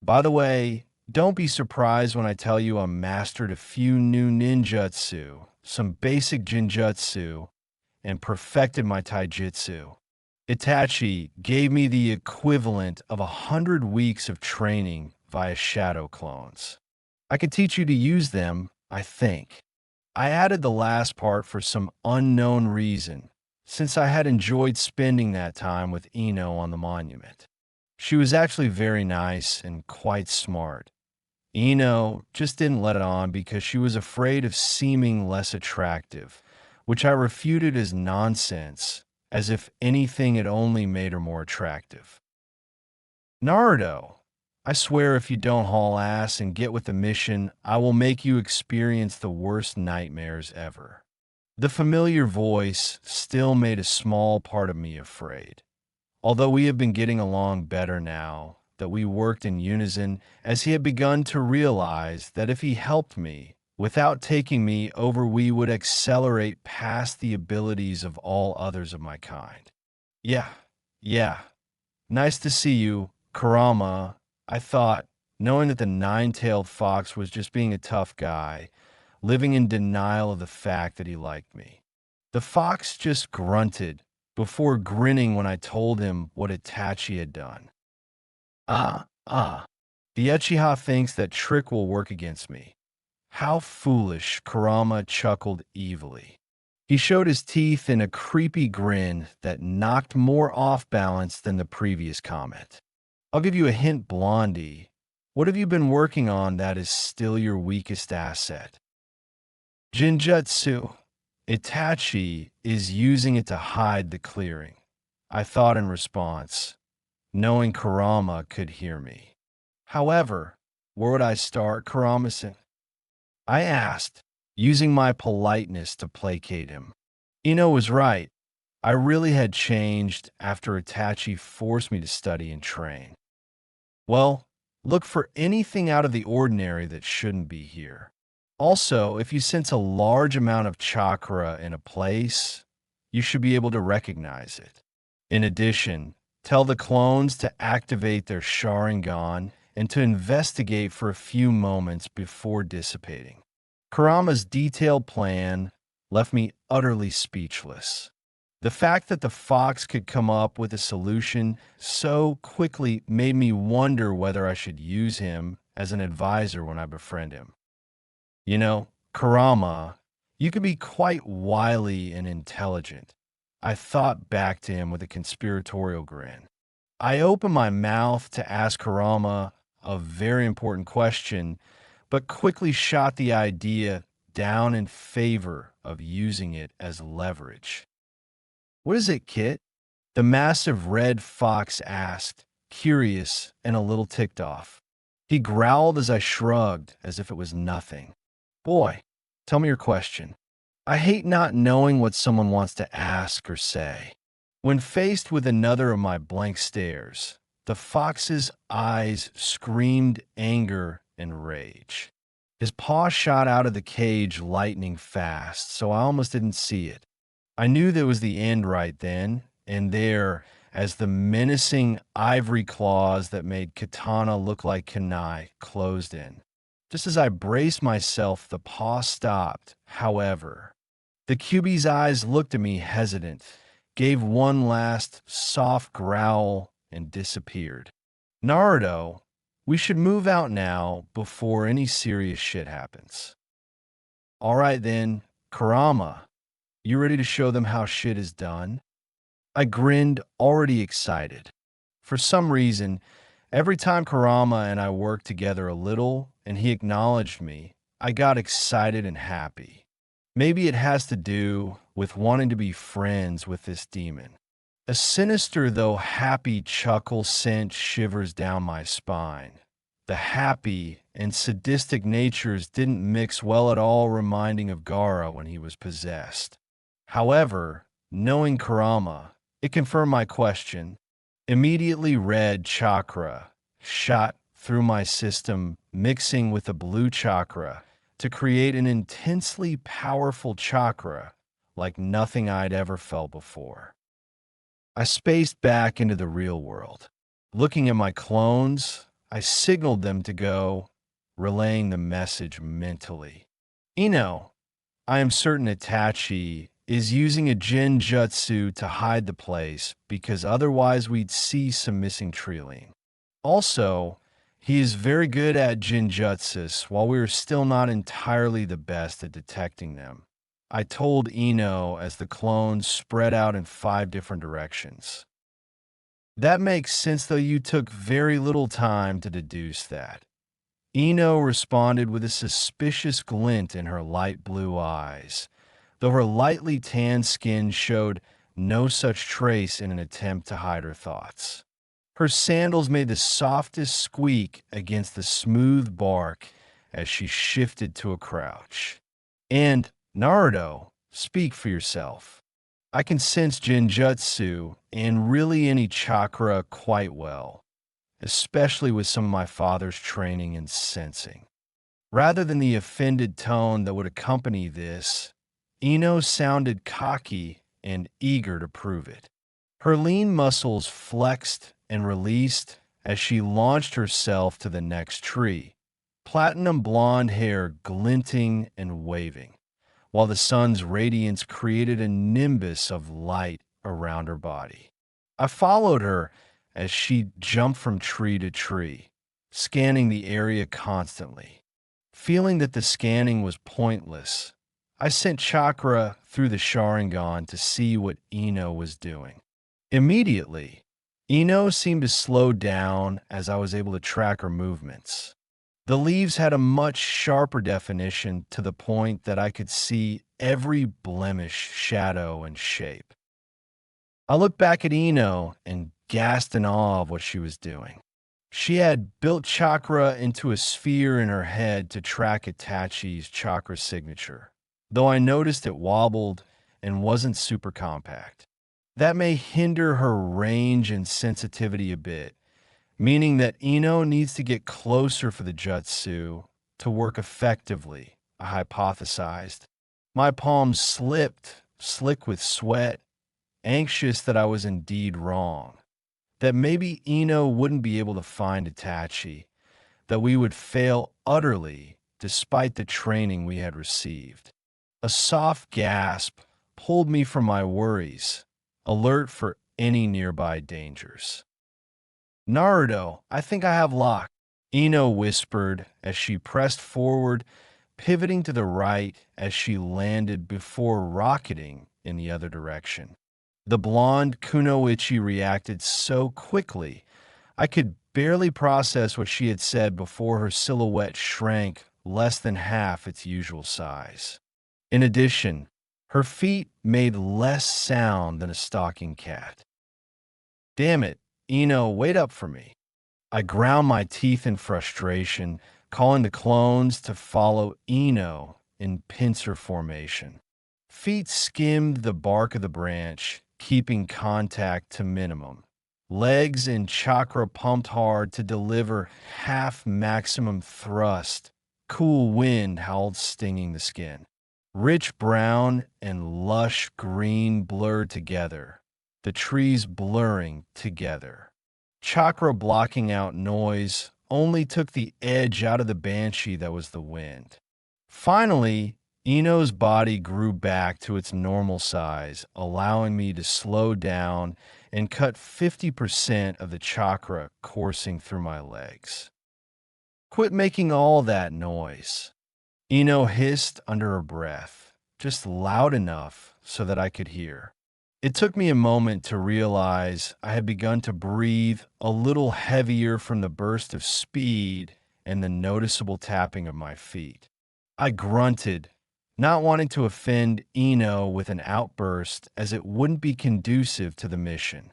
By the way, don't be surprised when I tell you I mastered a few new ninjutsu, some basic jinjutsu, and perfected my taijutsu. Itachi gave me the equivalent of 100 weeks of training via shadow clones. I could teach you to use them, I think. I added the last part for some unknown reason, since I had enjoyed spending that time with Ino on the monument. She was actually very nice and quite smart. Ino just didn't let it on because she was afraid of seeming less attractive, which I refuted as nonsense, as if anything had only made her more attractive. Naruto, I swear if you don't haul ass and get with the mission, I will make you experience the worst nightmares ever. The familiar voice still made a small part of me afraid. Although we have been getting along better now that we worked in unison, as he had begun to realize that if he helped me, without taking me over, we would accelerate past the abilities of all others of my kind. Yeah. Nice to see you, Kurama, I thought, knowing that the nine-tailed fox was just being a tough guy, living in denial of the fact that he liked me. The fox just grunted before grinning when I told him what Itachi had done. The Uchiha thinks that trick will work against me. How foolish, Kurama chuckled evilly. He showed his teeth in a creepy grin that knocked more off balance than the previous comment. I'll give you a hint, Blondie. What have you been working on that is still your weakest asset? Jinjutsu. Itachi is using it to hide the clearing, I thought in response, knowing Kurama could hear me. However, where would I start, Kurama-san? I asked, using my politeness to placate him. Ino was right. I really had changed after Itachi forced me to study and train. Well, Look for anything out of the ordinary that shouldn't be here. Also, if you sense a large amount of chakra in a place, you should be able to recognize it. In addition, tell the clones to activate their Sharingan and to investigate for a few moments before dissipating. Kurama's detailed plan left me utterly speechless. The fact that the fox could come up with a solution so quickly made me wonder whether I should use him as an advisor when I befriend him. You know, Kurama, you can be quite wily and intelligent. I thought back to him with a conspiratorial grin. I opened my mouth to ask Kurama a very important question, but quickly shot the idea down in favor of using it as leverage. What is it, Kit? The massive red fox asked, curious and a little ticked off. He growled as I shrugged, as if it was nothing. Boy, tell me your question. I hate not knowing what someone wants to ask or say. When faced with another of my blank stares, the fox's eyes screamed anger and rage. His paw shot out of the cage lightning fast, so I almost didn't see it. I knew that was the end right then and there, as the menacing ivory claws that made Katana look like kunai closed in. Just as I braced myself, the paw stopped. However, the Kyuubi's eyes looked at me hesitant, gave one last soft growl, and disappeared. Naruto, we should move out now before any serious shit happens. All right then, Kurama, you ready to show them how shit is done? I grinned, already excited. For some reason, every time Kurama and I worked together a little and he acknowledged me, I got excited and happy. Maybe it has to do with wanting to be friends with this demon. A sinister though happy chuckle sent shivers down my spine. The happy and sadistic natures didn't mix well at all, reminding of Gaara when he was possessed. However, knowing Kurama, it confirmed my question. Immediately red chakra shot through my system, mixing with the blue chakra to create an intensely powerful chakra like nothing I'd ever felt before. I spaced back into the real world. Looking at my clones, I signaled them to go, relaying the message mentally. Ino, I am certain Itachi is using a Jinjutsu to hide the place because otherwise we'd see some missing Trilling. Also, he is very good at Jinjutsus while we are still not entirely the best at detecting them. I told Ino as the clones spread out in 5 different directions. That makes sense, though you took very little time to deduce that. Ino responded with a suspicious glint in her light blue eyes, though her lightly tanned skin showed no such trace in an attempt to hide her thoughts. Her sandals made the softest squeak against the smooth bark as she shifted to a crouch. And, Naruto, speak for yourself. I can sense Jinjutsu and really any chakra quite well, especially with some of my father's training and sensing. Rather than the offended tone that would accompany this, Ino sounded cocky and eager to prove it. Her lean muscles flexed and released as she launched herself to the next tree, platinum blonde hair glinting and waving, while the sun's radiance created a nimbus of light around her body. I followed her as she jumped from tree to tree, scanning the area constantly. Feeling that the scanning was pointless, I sent Chakra through the Sharingan to see what Ino was doing. Immediately, Ino seemed to slow down as I was able to track her movements. The leaves had a much sharper definition to the point that I could see every blemish, shadow, and shape. I looked back at Ino and gasped in awe of what she was doing. She had built chakra into a sphere in her head to track Itachi's chakra signature, though I noticed it wobbled and wasn't super compact. That may hinder her range and sensitivity a bit, meaning that Ino needs to get closer for the jutsu to work effectively, I hypothesized. My palms slipped, slick with sweat, anxious that I was indeed wrong, that maybe Ino wouldn't be able to find Itachi, that we would fail utterly despite the training we had received. A soft gasp pulled me from my worries, alert for any nearby dangers. Naruto, I think I have luck, Ino whispered as she pressed forward, pivoting to the right as she landed before rocketing in the other direction. The blonde Kunoichi reacted so quickly, I could barely process what she had said before her silhouette shrank less than half its usual size. In addition, her feet made less sound than a stalking cat. Damn it, Ino, wait up for me. I ground my teeth in frustration, calling the clones to follow Ino in pincer formation. Feet skimmed the bark of the branch, keeping contact to minimum. Legs and chakra pumped hard to deliver half maximum thrust. Cool wind howled, stinging the skin. Rich brown and lush green blurred together, the trees blurring together. Chakra blocking out noise only took the edge out of the banshee that was the wind. Finally, Ino's body grew back to its normal size, allowing me to slow down and cut 50% of the chakra coursing through my legs. Quit making all that noise, Ino hissed under her breath, just loud enough so that I could hear. It took me a moment to realize I had begun to breathe a little heavier from the burst of speed and the noticeable tapping of my feet. I grunted, not wanting to offend Ino with an outburst as it wouldn't be conducive to the mission.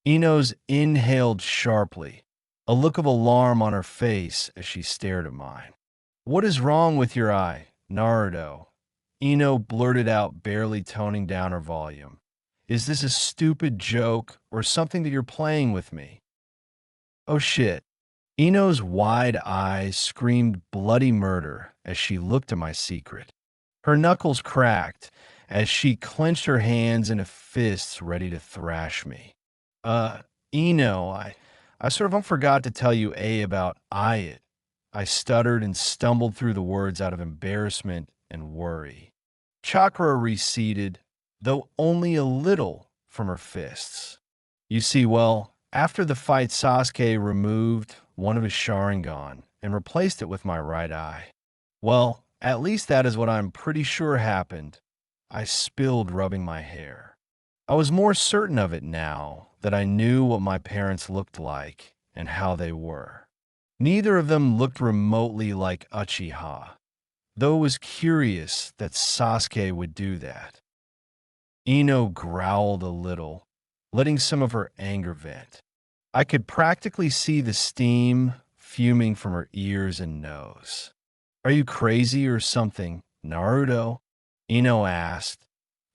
Ino's inhaled sharply, a look of alarm on her face as she stared at mine. "What is wrong with your eye, Naruto?" Ino blurted out, barely toning down her volume. "Is this a stupid joke or something that you're playing with me?" Oh shit. Ino's wide eyes screamed bloody murder as she looked at my secret. Her knuckles cracked as she clenched her hands into fists ready to thrash me. Ino, I sort of forgot to tell you about it. I stuttered and stumbled through the words out of embarrassment and worry. Chakra receded, though only a little, from her fists. You see, well, after the fight, Sasuke removed one of his Sharingan and replaced it with my right eye. Well, at least that is what I'm pretty sure happened. I spilled, rubbing my hair. I was more certain of it now that I knew what my parents looked like and how they were. Neither of them looked remotely like Uchiha, though it was curious that Sasuke would do that. Ino growled a little, letting some of her anger vent. I could practically see the steam fuming from her ears and nose. "Are you crazy or something, Naruto?" Ino asked.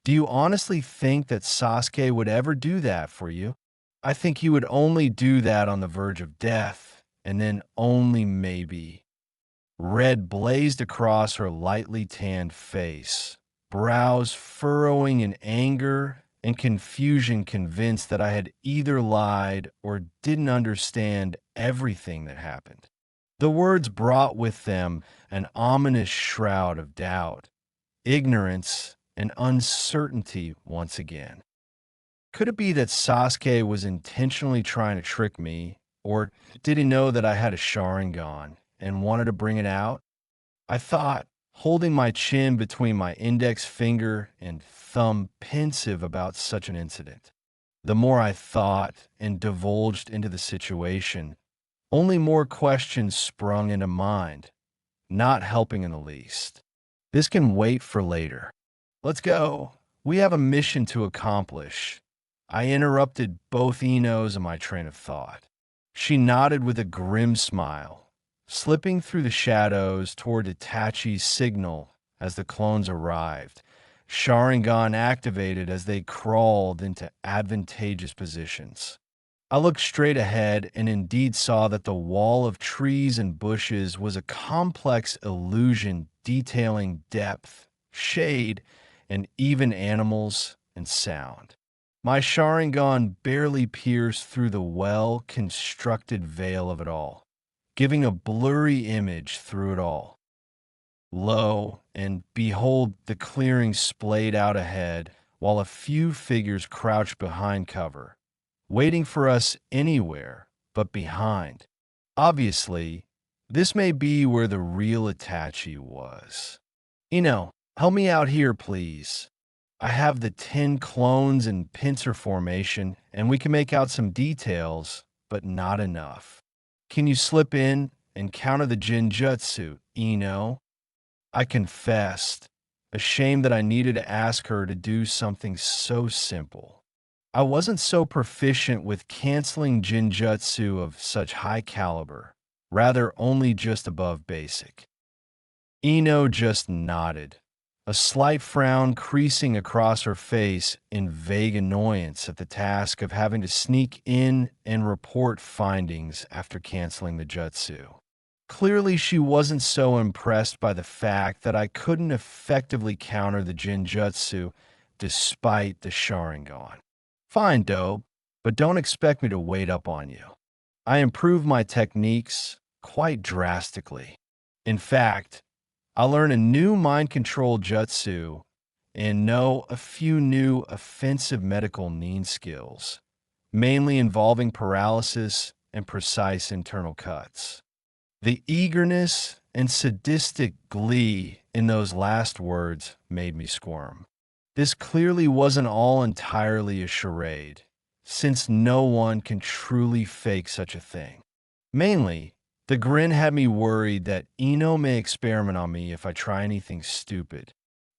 "Do you honestly think that Sasuke would ever do that for you? I think he would only do that on the verge of death, and then only maybe." Red blazed across her lightly tanned face, brows furrowing in anger and confusion, convinced that I had either lied or didn't understand everything that happened. The words brought with them an ominous shroud of doubt, ignorance, and uncertainty once again. Could it be that Sasuke was intentionally trying to trick me, or did he know that I had a Sharingan and wanted to bring it out? I thought, holding my chin between my index finger and thumb, pensive about such an incident. The more I thought and divulged into the situation, only more questions sprung into mind, not helping in the least. This can wait for later. Let's go. We have a mission to accomplish. I interrupted both Ino's and my train of thought. She nodded with a grim smile, slipping through the shadows toward Itachi's signal as the clones arrived. Sharingan activated as they crawled into advantageous positions. I looked straight ahead and indeed saw that the wall of trees and bushes was a complex illusion detailing depth, shade, and even animals and sound. My Sharingan barely pierced through the well-constructed veil of it all, giving a blurry image through it all. Lo, and behold, the clearing splayed out ahead, while a few figures crouched behind cover, waiting for us anywhere but behind. Obviously, this may be where the real Itachi was. Help me out here, please. I have the 10 clones in pincer formation, and we can make out some details, but not enough. Can you slip in and counter the Jinjutsu, Ino? I confessed, ashamed that I needed to ask her to do something so simple. I wasn't so proficient with canceling Jinjutsu of such high caliber, rather only just above basic. Ino just nodded, a slight frown creasing across her face in vague annoyance at the task of having to sneak in and report findings after canceling the jutsu. Clearly, she wasn't so impressed by the fact that I couldn't effectively counter the Jinjutsu despite the Sharingan. Fine, dope, but don't expect me to wait up on you. I improved my techniques quite drastically. In fact, I learned a new mind control jutsu and know a few new offensive medical nin skills, mainly involving paralysis and precise internal cuts. The eagerness and sadistic glee in those last words made me squirm. This clearly wasn't all entirely a charade, since no one can truly fake such a thing. Mainly, the grin had me worried that Ino may experiment on me if I try anything stupid.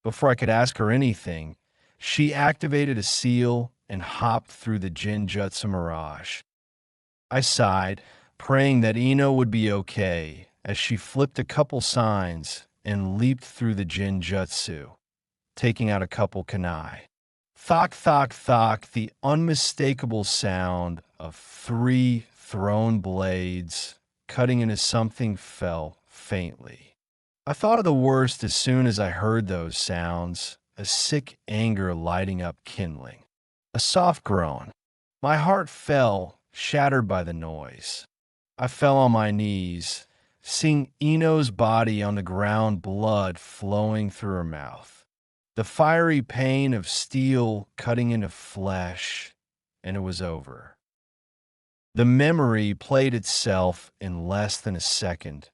Before I could ask her anything, she activated a seal and hopped through the Jinjutsu mirage. I sighed, praying that Ino would be okay, as she flipped a couple signs and leaped through the Jinjutsu, taking out a couple kunai. Thok, thok, thok, the unmistakable sound of 3 thrown blades cutting into something fell faintly. I thought of the worst as soon as I heard those sounds, a sick anger lighting up kindling. A soft groan. My heart fell, shattered by the noise. I fell on my knees, seeing Ino's body on the ground, blood flowing through her mouth. The fiery pain of steel cutting into flesh, and it was over. The memory played itself in less than a second,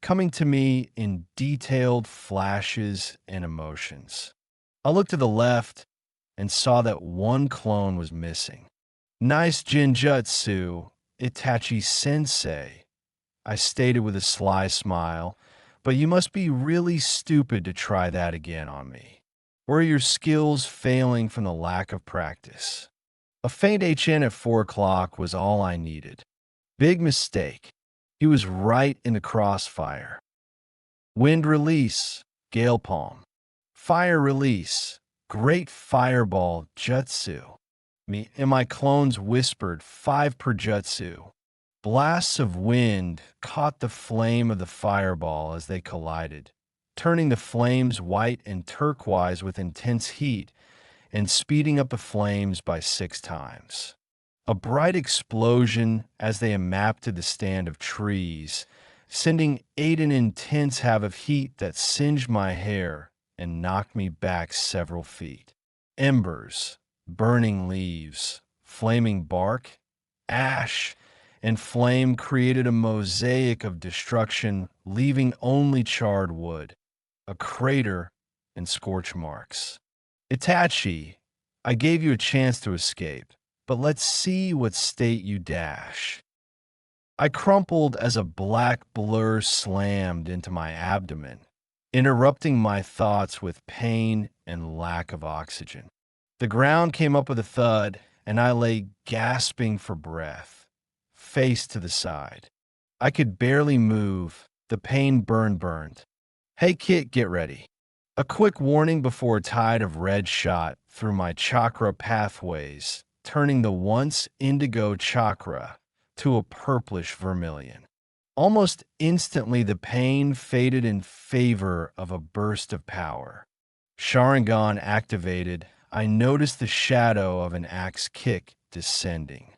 coming to me in detailed flashes and emotions. I looked to the left and saw that one clone was missing. Nice Jinjutsu, Itachi Sensei, I stated with a sly smile, but you must be really stupid to try that again on me. Or are your skills failing from the lack of practice? A faint HN at 4 o'clock was all I needed. Big mistake. He was right in the crossfire. Wind release, gale palm. Fire release, great fireball jutsu. Me and my clones whispered 5 per jutsu. Blasts of wind caught the flame of the fireball as they collided, turning the flames white and turquoise with intense heat and speeding up the flames by 6 times. A bright explosion as they mapped to the stand of trees, sending 8 an intense have of heat that singed my hair and knocked me back several feet. Embers, burning leaves, flaming bark, ash, and flame created a mosaic of destruction, leaving only charred wood, a crater, and scorch marks. Itachi, I gave you a chance to escape, but let's see what state you dash. I crumpled as a black blur slammed into my abdomen, interrupting my thoughts with pain and lack of oxygen. The ground came up with a thud, and I lay gasping for breath, face to the side. I could barely move. The pain burned. Hey, Kit, get ready. A quick warning before a tide of red shot through my chakra pathways, turning the once indigo chakra to a purplish vermilion. Almost instantly, the pain faded in favor of a burst of power. Sharingan activated, I noticed the shadow of an axe kick descending.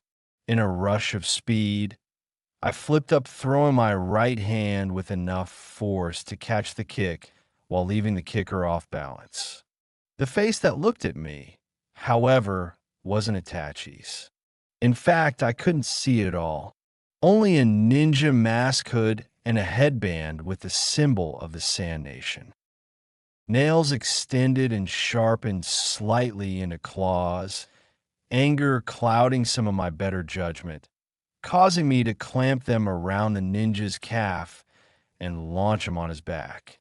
In a rush of speed, I flipped up, throwing my right hand with enough force to catch the kick while leaving the kicker off balance. The face that looked at me, however, wasn't Itachi's. In fact, I couldn't see it all. Only a ninja mask hood and a headband with the symbol of the Sand Nation. Nails extended and sharpened slightly into claws, anger clouding some of my better judgment, causing me to clamp them around the ninja's calf and launch him on his back.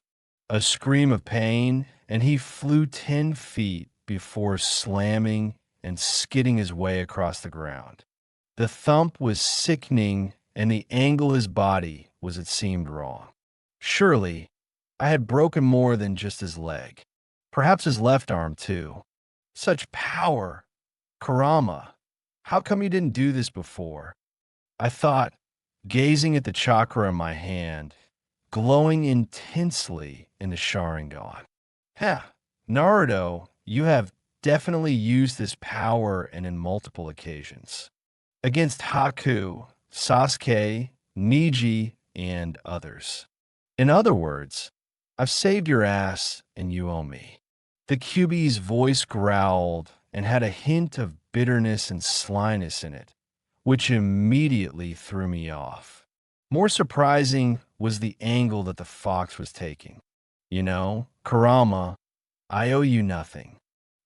A scream of pain, and he flew 10 feet before slamming and skidding his way across the ground. The thump was sickening, and the angle of his body was, it seemed, wrong. Surely, I had broken more than just his leg. Perhaps his left arm, too. Such power! Kurama, how come you didn't do this before? I thought, gazing at the chakra in my hand, glowing intensely in the Sharingan. Naruto, you have definitely used this power and in multiple occasions. Against Haku, Sasuke, Neji, and others. In other words, I've saved your ass and you owe me. The Kyuubi's voice growled and had a hint of bitterness and slyness in it, which immediately threw me off. More surprising was the angle that the fox was taking. You know, Kurama, I owe you nothing.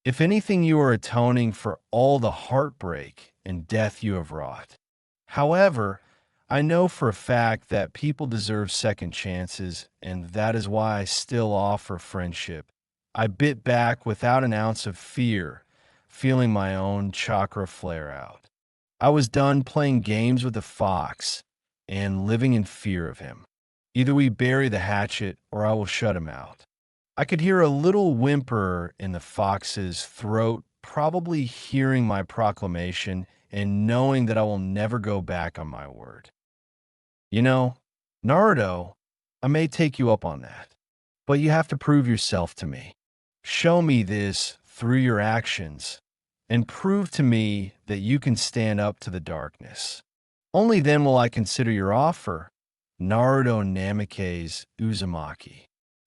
If anything, you are atoning for all the heartbreak and death you have wrought. However, I know for a fact that people deserve second chances, and that is why I still offer friendship. I bit back without an ounce of fear, feeling my own chakra flare out. I was done playing games with the fox and living in fear of him. Either we bury the hatchet or I will shut him out. I could hear a little whimper in the fox's throat, probably hearing my proclamation and knowing that I will never go back on my word. You know, Naruto, I may take you up on that, but you have to prove yourself to me. Show me this through your actions and prove to me that you can stand up to the darkness. Only then will I consider your offer. Naruto Namikaze Uzumaki.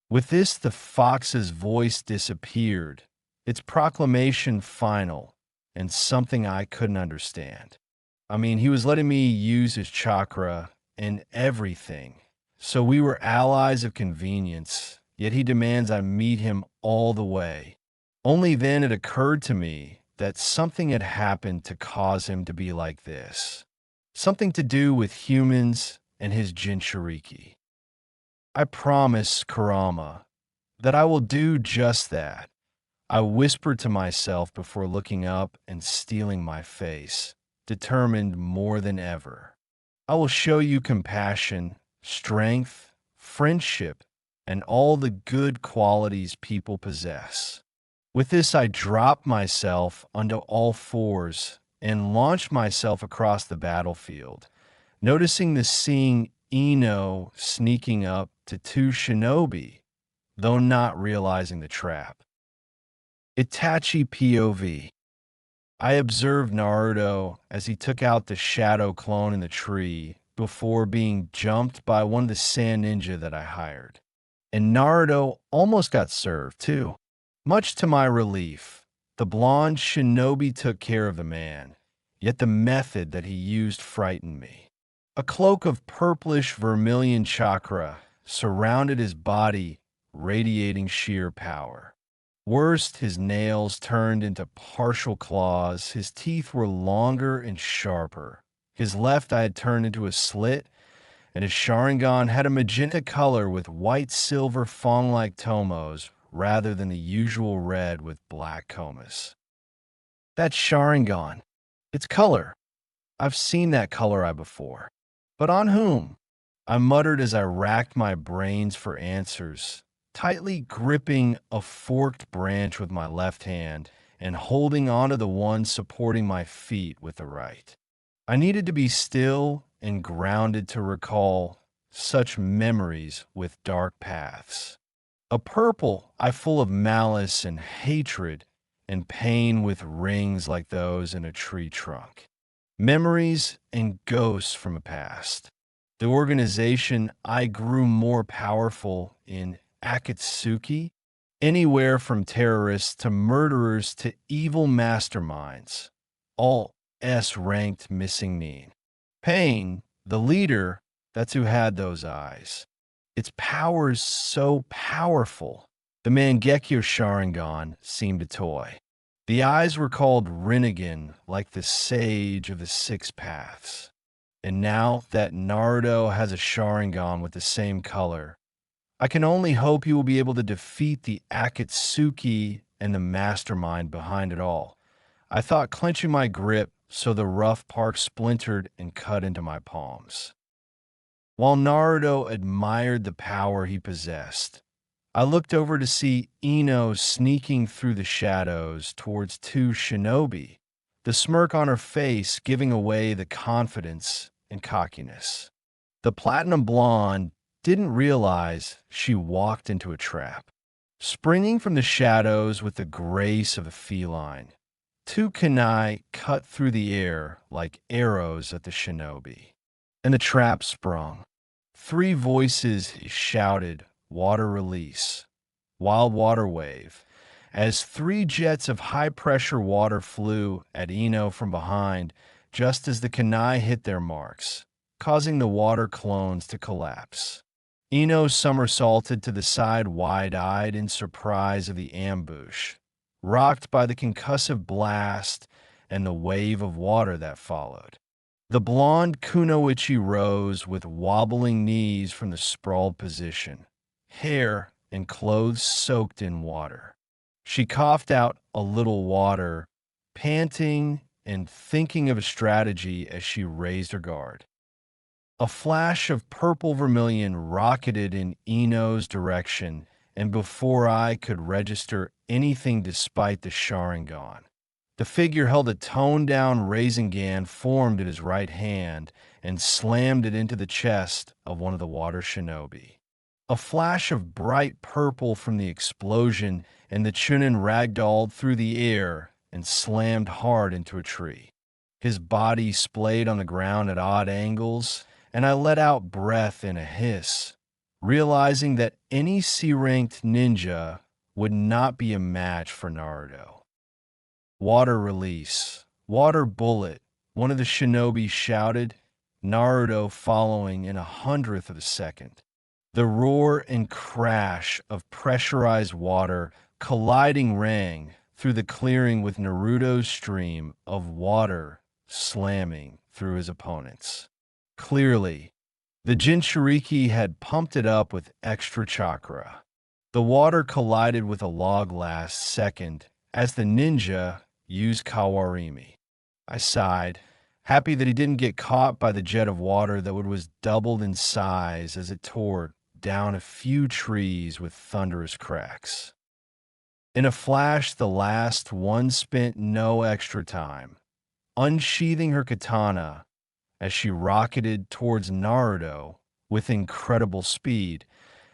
With this, the fox's voice disappeared, its proclamation final, and something I couldn't understand. I mean, he was letting me use his chakra and everything, so we were allies of convenience, yet he demands I meet him all the way. Only then it occurred to me that something had happened to cause him to be like this. Something to do with humans and his Jinchuriki. I promise, Kurama, that I will do just that. I whispered to myself before looking up and steeling my face, determined more than ever. I will show you compassion, strength, friendship, and all the good qualities people possess. With this, I dropped myself onto all fours and launched myself across the battlefield, noticing the seeing Ino sneaking up to two shinobi, though not realizing the trap. Itachi POV. I observed Naruto as he took out the shadow clone in the tree before being jumped by one of the sand ninja that I hired. And Naruto almost got served, too. Much to my relief, the blonde shinobi took care of the man, yet the method that he used frightened me. A cloak of purplish vermilion chakra surrounded his body, radiating sheer power. Worst, his nails turned into partial claws, his teeth were longer and sharper. His left eye had turned into a slit, and his Sharingan had a magenta color with white-silver fawn-like tomos rather than the usual red with black comas. That's Sharingan. Its color. I've seen that color eye before. But on whom? I muttered as I racked my brains for answers, tightly gripping a forked branch with my left hand and holding onto the one supporting my feet with the right. I needed to be still and grounded to recall such memories with dark paths. A purple eye full of malice and hatred and pain with rings like those in a tree trunk. Memories and ghosts from a past. The organization I grew more powerful in Akatsuki, anywhere from terrorists to murderers to evil masterminds, all S-ranked missing need. Pain, the leader, that's who had those eyes. Its powers so powerful, the Mangekyo Sharingan seemed a toy. The eyes were called Rinnegan, like the sage of the six paths. And now that Naruto has a Sharingan with the same color, I can only hope he will be able to defeat the Akatsuki and the mastermind behind it all. I thought, clenching my grip so the rough part splintered and cut into my palms. While Naruto admired the power he possessed, I looked over to see Ino sneaking through the shadows towards two shinobi, the smirk on her face giving away the confidence and cockiness. The platinum blonde didn't realize she walked into a trap. Springing from the shadows with the grace of a feline, two kunai cut through the air like arrows at the shinobi, and the trap sprung. Three voices shouted, "Water release," "Wild water wave," as three jets of high-pressure water flew at Ino from behind just as the kunai hit their marks, causing the water clones to collapse. Ino somersaulted to the side wide-eyed in surprise of the ambush, rocked by the concussive blast and the wave of water that followed. The blonde kunoichi rose with wobbling knees from the sprawled position, hair and clothes soaked in water. She coughed out a little water, panting and thinking of a strategy as she raised her guard. A flash of purple vermilion rocketed in Ino's direction, and before I could register anything despite the Sharingan, the figure held a toned-down Rasengan formed in his right hand and slammed it into the chest of one of the water shinobi. A flash of bright purple from the explosion, and the Chunin ragdolled through the air and slammed hard into a tree. His body splayed on the ground at odd angles, and I let out breath in a hiss, realizing that any C-ranked ninja would not be a match for Naruto. "Water release, water bullet," one of the shinobi shouted, Naruto following in 1/100th of a second. The roar and crash of pressurized water colliding rang through the clearing with Naruto's stream of water slamming through his opponents. Clearly, the Jinchuriki had pumped it up with extra chakra. The water collided with a log last second as the ninja used Kawarimi. I sighed, happy that he didn't get caught by the jet of water that was doubled in size as it tore down a few trees with thunderous cracks. In a flash, the last one spent no extra time, unsheathing her katana as she rocketed towards Naruto with incredible speed,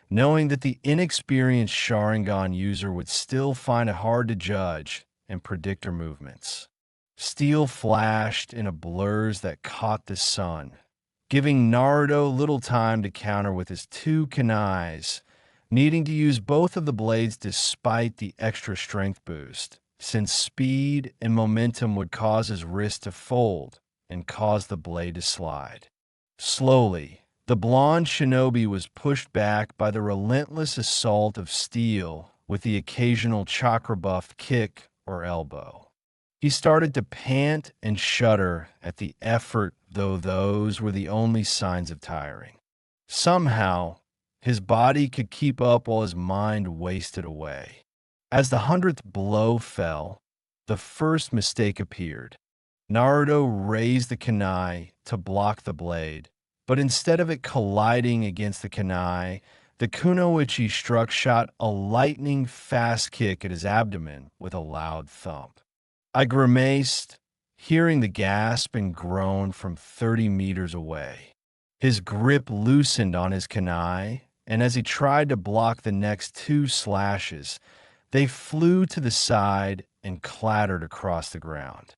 knowing that the inexperienced Sharingan user would still find it hard to judge and predict her movements. Steel flashed in a blurs that caught the sun, giving Naruto little time to counter with his two kunais, needing to use both of the blades despite the extra strength boost, since speed and momentum would cause his wrist to fold and cause the blade to slide. Slowly, the blonde shinobi was pushed back by the relentless assault of steel with the occasional chakra-buffed kick or elbow. He started to pant and shudder at the effort, though those were the only signs of tiring. Somehow, his body could keep up while his mind wasted away. As the 100th blow fell, the first mistake appeared. Naruto raised the kunai to block the blade, but instead of it colliding against the kunai, The kunoichi shot a lightning-fast kick at his abdomen with a loud thump. I grimaced, hearing the gasp and groan from 30 meters away. His grip loosened on his kunai, and as he tried to block the next two slashes, they flew to the side and clattered across the ground.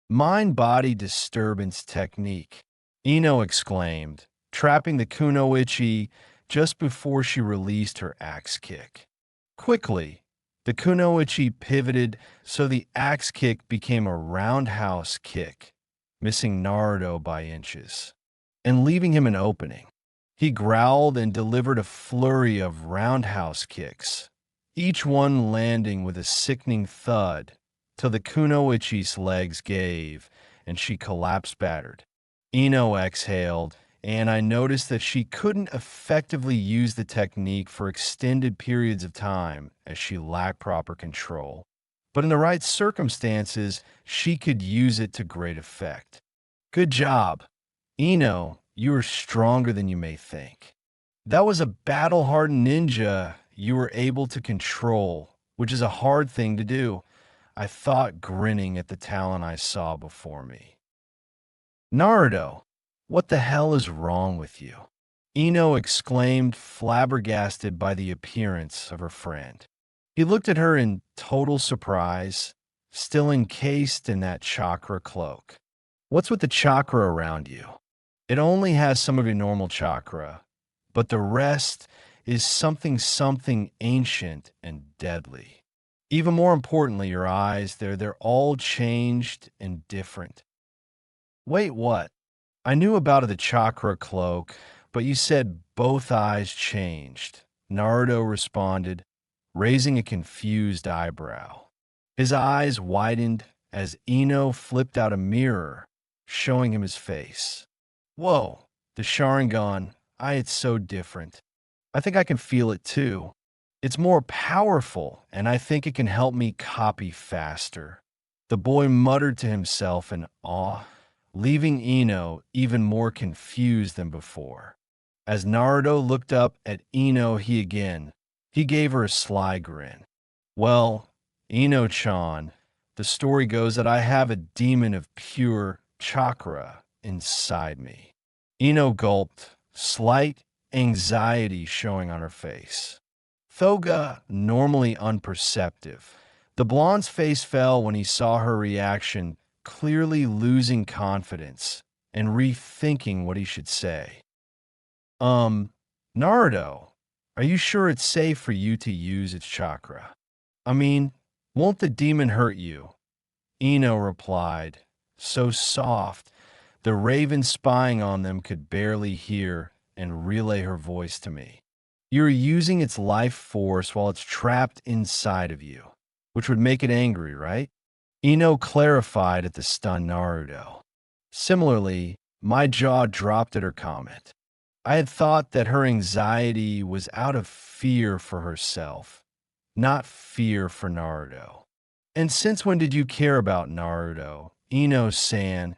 Mind-body disturbance technique, Ino exclaimed, trapping the kunoichi just before she released her axe kick. Quickly, the kunoichi pivoted so the axe kick became a roundhouse kick, missing Naruto by inches, and leaving him an opening. He growled and delivered a flurry of roundhouse kicks, each one landing with a sickening thud, till the kunoichi's legs gave and she collapsed battered. Ino exhaled, and I noticed that she couldn't effectively use the technique for extended periods of time as she lacked proper control. But in the right circumstances, she could use it to great effect. Good job. Ino, you are stronger than you may think. That was a battle-hardened ninja you were able to control, which is a hard thing to do, I thought, grinning at the talent I saw before me. Naruto, what the hell is wrong with you? Ino exclaimed, flabbergasted by the appearance of her friend. He looked at her in total surprise, still encased in that chakra cloak. What's with the chakra around you? It only has some of your normal chakra, but the rest is something ancient and deadly. Even more importantly, your eyes, they're all changed and different. Wait, what? I knew about the chakra cloak, but you said both eyes changed, Naruto responded, raising a confused eyebrow. His eyes widened as Ino flipped out a mirror, showing him his face. Whoa, the Sharingan, it's so different. I think I can feel it too. It's more powerful, and I think it can help me copy faster. The boy muttered to himself in awe, leaving Ino even more confused than before. As Naruto looked up at Ino, he gave her a sly grin. Well, Ino-chan, the story goes that I have a demon of pure chakra inside me. Ino gulped, slight anxiety showing on her face. Thoga, normally unperceptive, the blonde's face fell when he saw her reaction, clearly losing confidence and rethinking what he should say. Naruto, are you sure it's safe for you to use its chakra? I mean, won't the demon hurt you? Ino replied, so soft, the raven spying on them could barely hear and relay her voice to me. You're using its life force while it's trapped inside of you, which would make it angry, right? Ino clarified at the stunned Naruto. Similarly, my jaw dropped at her comment. I had thought that her anxiety was out of fear for herself, not fear for Naruto. And since when did you care about Naruto? Ino-san,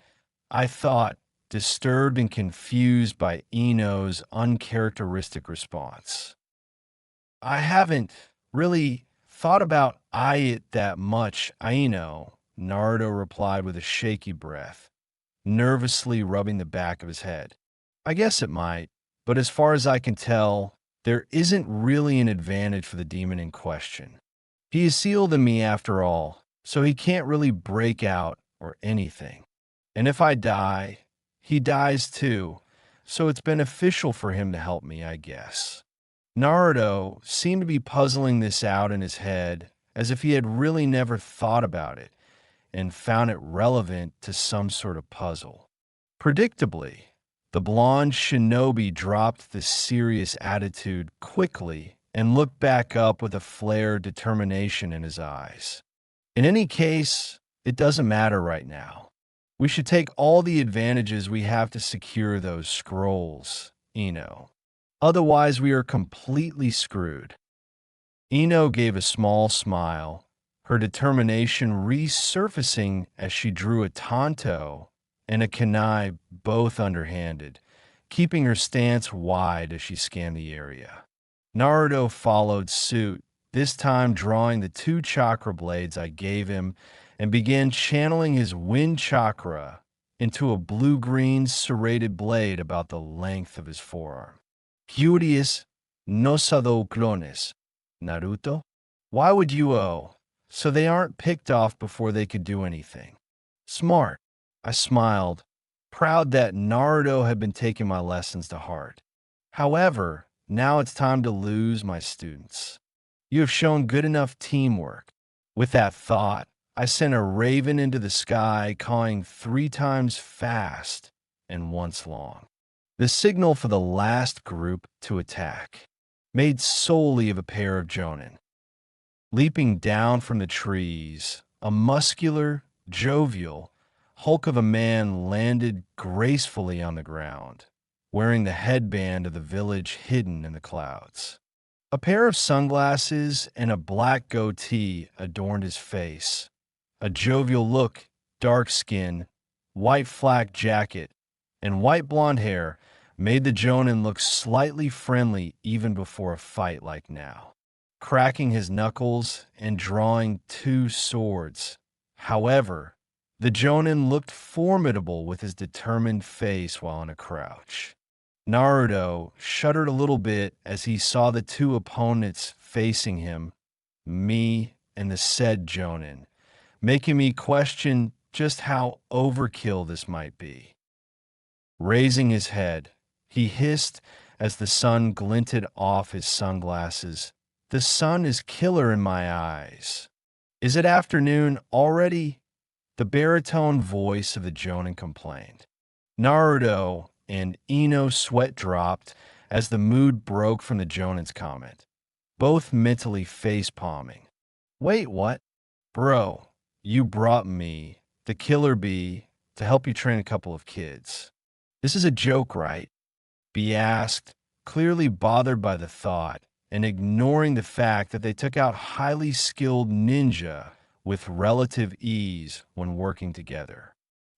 I thought, disturbed and confused by Ino's uncharacteristic response. I haven't really thought about it that much, Ino, Naruto replied with a shaky breath, nervously rubbing the back of his head. I guess it might, but as far as I can tell, there isn't really an advantage for the demon in question. He is sealed in me after all, so he can't really break out or anything. And if I die, he dies too, so it's beneficial for him to help me, I guess. Naruto seemed to be puzzling this out in his head as if he had really never thought about it and found it relevant to some sort of puzzle. Predictably, the blonde shinobi dropped the serious attitude quickly and looked back up with a flare of determination in his eyes. In any case, it doesn't matter right now. We should take all the advantages we have to secure those scrolls, Ino. Otherwise, we are completely screwed. Ino gave a small smile, her determination resurfacing as she drew a tanto and a kunai, both underhanded, keeping her stance wide as she scanned the area. Naruto followed suit, this time drawing the 2 chakra blades I gave him and began channeling his wind chakra into a blue-green serrated blade about the length of his forearm. Curious no sado clones, Naruto? Why would you owe? So they aren't picked off before they could do anything. Smart. I smiled, proud that Naruto had been taking my lessons to heart. However, now it's time to lose my students. You have shown good enough teamwork. With that thought, I sent a raven into the sky, cawing 3 times fast and once long. The signal for the last group to attack, made solely of a pair of jonin. Leaping down from the trees, a muscular, jovial hulk of a man landed gracefully on the ground, wearing the headband of the village hidden in the clouds. A pair of sunglasses and a black goatee adorned his face. A jovial look, dark skin, white flak jacket, and white blonde hair made the Jonin look slightly friendly even before a fight like now. Cracking his knuckles and drawing 2 swords. However, the Jonin looked formidable with his determined face while in a crouch. Naruto shuddered a little bit as he saw the 2 opponents facing him, me and the said Jonin, making me question just how overkill this might be. Raising his head, he hissed as the sun glinted off his sunglasses. The sun is killer in my eyes. Is it afternoon already? The baritone voice of the Jonin complained. Naruto and Ino sweat dropped as the mood broke from the Jonin's comment, both mentally face-palming. Wait, what? Bro, you brought me, the killer bee, to help you train a couple of kids. This is a joke, right? Bee asked, clearly bothered by the thought and ignoring the fact that they took out highly skilled ninja with relative ease when working together,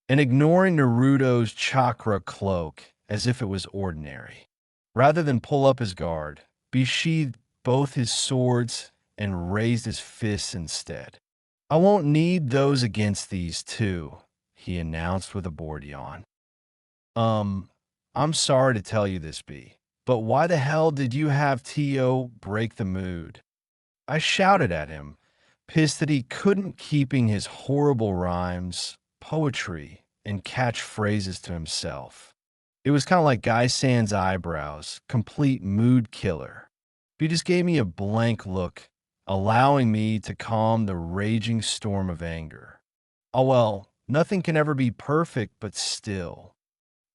and ignoring Naruto's chakra cloak as if it was ordinary. Rather than pull up his guard, Bee sheathed both his swords and raised his fists instead. I won't need those against these 2, he announced with a bored yawn. I'm sorry to tell you this, Bee, but why the hell did you have T.O. break the mood? I shouted at him, pissed that he couldn't keeping his horrible rhymes, poetry, and catchphrases to himself. It was kind of like Guy Sans eyebrows, complete mood killer. He just gave me a blank look, allowing me to calm the raging storm of anger. Oh well, nothing can ever be perfect, but still.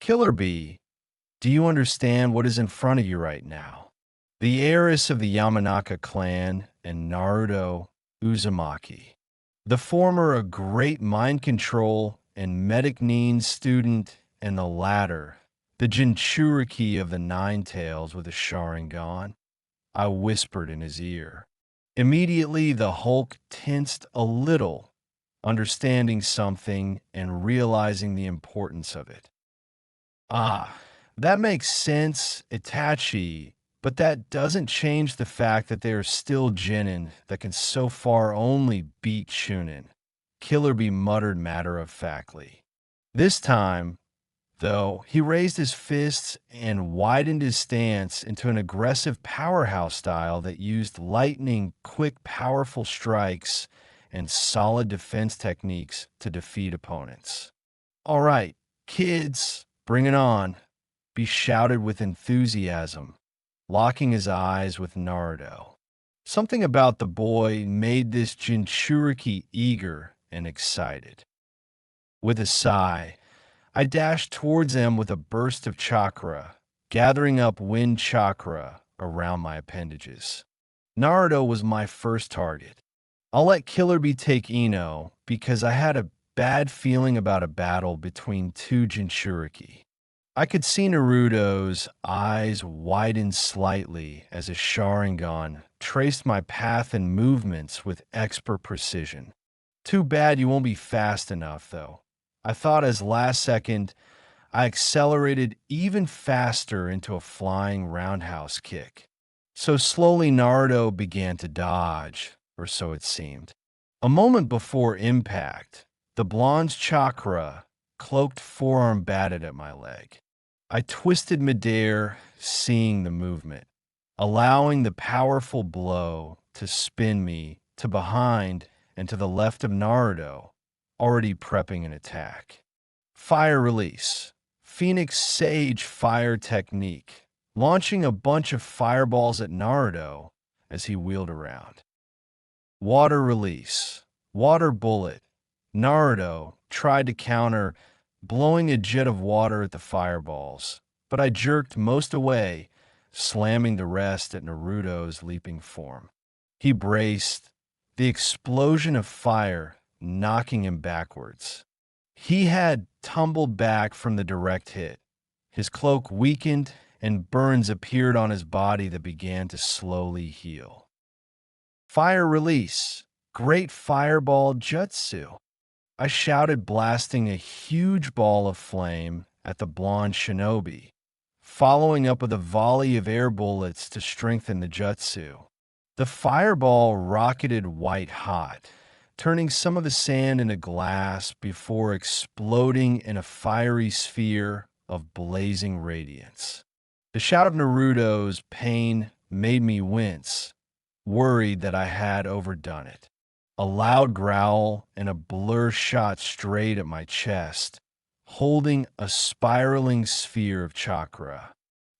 Killer Bee, do you understand what is in front of you right now? The heiress of the Yamanaka clan and Naruto Uzumaki. The former a great mind control and medic nin student, and the latter, the Jinchuriki of the Nine Tails with a Sharingan. I whispered in his ear. Immediately the Hulk tensed a little, understanding something and realizing the importance of it. Ah, that makes sense, Itachi, but that doesn't change the fact that they are still Genin that can so far only beat Chunin, Killer Bee muttered matter-of-factly. This time, though, he raised his fists and widened his stance into an aggressive powerhouse style that used lightning, quick, powerful strikes and solid defense techniques to defeat opponents. All right, kids, bring it on, Bee shouted with enthusiasm, locking his eyes with Naruto. Something about the boy made this Jinchuriki eager and excited. With a sigh, I dashed towards him with a burst of chakra, gathering up wind chakra around my appendages. Naruto was my first target. I'll let Killer Bee take Ino because I had a bad feeling about a battle between 2 Jinchuriki. I could see Naruto's eyes widen slightly as his Sharingan traced my path and movements with expert precision. Too bad you won't be fast enough, though. I thought as last second, I accelerated even faster into a flying roundhouse kick. So slowly Naruto began to dodge, or so it seemed. A moment before impact, the blonde's chakra cloaked forearm batted at my leg. I twisted midair, seeing the movement, allowing the powerful blow to spin me to behind and to the left of Naruto, already prepping an attack. Fire release. Phoenix Sage fire technique, launching a bunch of fireballs at Naruto as he wheeled around. Water release. Water bullet. Naruto tried to counter, blowing a jet of water at the fireballs, but I jerked most away, slamming the rest at Naruto's leaping form. He braced, the explosion of fire knocking him backwards. He had tumbled back from the direct hit. His cloak weakened, and burns appeared on his body that began to slowly heal. Fire release. Great fireball jutsu. I shouted, blasting a huge ball of flame at the blonde shinobi, following up with a volley of air bullets to strengthen the jutsu. The fireball rocketed white hot, turning some of the sand into glass before exploding in a fiery sphere of blazing radiance. The shout of Naruto's pain made me wince, worried that I had overdone it. A loud growl and a blur shot straight at my chest, holding a spiraling sphere of chakra.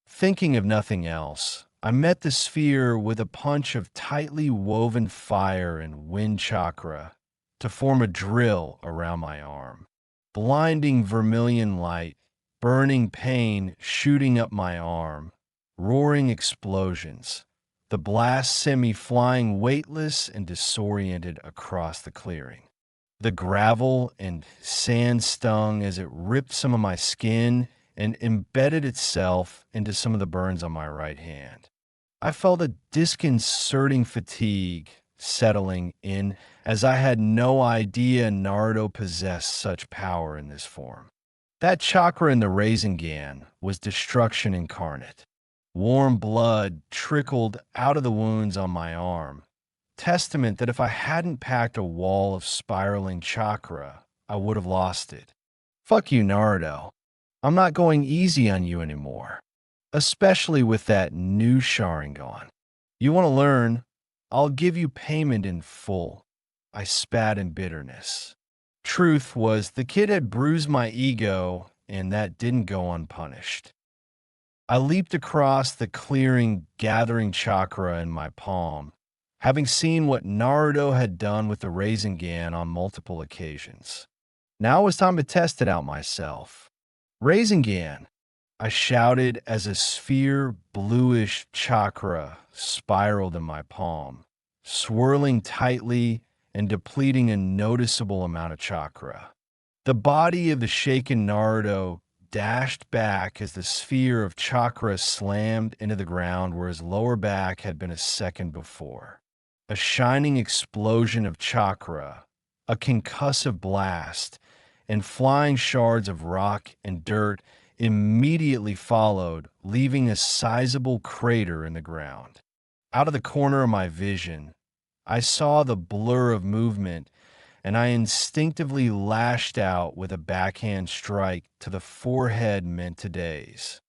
Thinking of nothing else, I met the sphere with a punch of tightly woven fire and wind chakra to form a drill around my arm. Blinding vermilion light, burning pain shooting up my arm, roaring explosions. The blast sent me flying weightless and disoriented across the clearing. The gravel and sand stung as it ripped some of my skin and embedded itself into some of the burns on my right hand. I felt a disconcerting fatigue settling in as I had no idea Naruto possessed such power in this form. That chakra in the Rasengan was destruction incarnate. Warm blood trickled out of the wounds on my arm, testament that if I hadn't packed a wall of spiraling chakra, I would have lost it. Fuck you, Naruto. I'm not going easy on you anymore, especially with that new Sharingan. You want to learn? I'll give you payment in full. I spat in bitterness. Truth was, the kid had bruised my ego, and that didn't go unpunished. I leaped across the clearing, gathering chakra in my palm, having seen what Naruto had done with the Rasengan on multiple occasions. Now it was time to test it out myself. Rasengan, I shouted as a sphere bluish chakra spiraled in my palm, swirling tightly and depleting a noticeable amount of chakra. The body of the shaken Naruto dashed back as the sphere of chakra slammed into the ground where his lower back had been a second before. A shining explosion of chakra, a concussive blast, and flying shards of rock and dirt immediately followed, leaving a sizable crater in the ground. Out of the corner of my vision, I saw the blur of movement, and I instinctively lashed out with a backhand strike to the forehead meant to daze.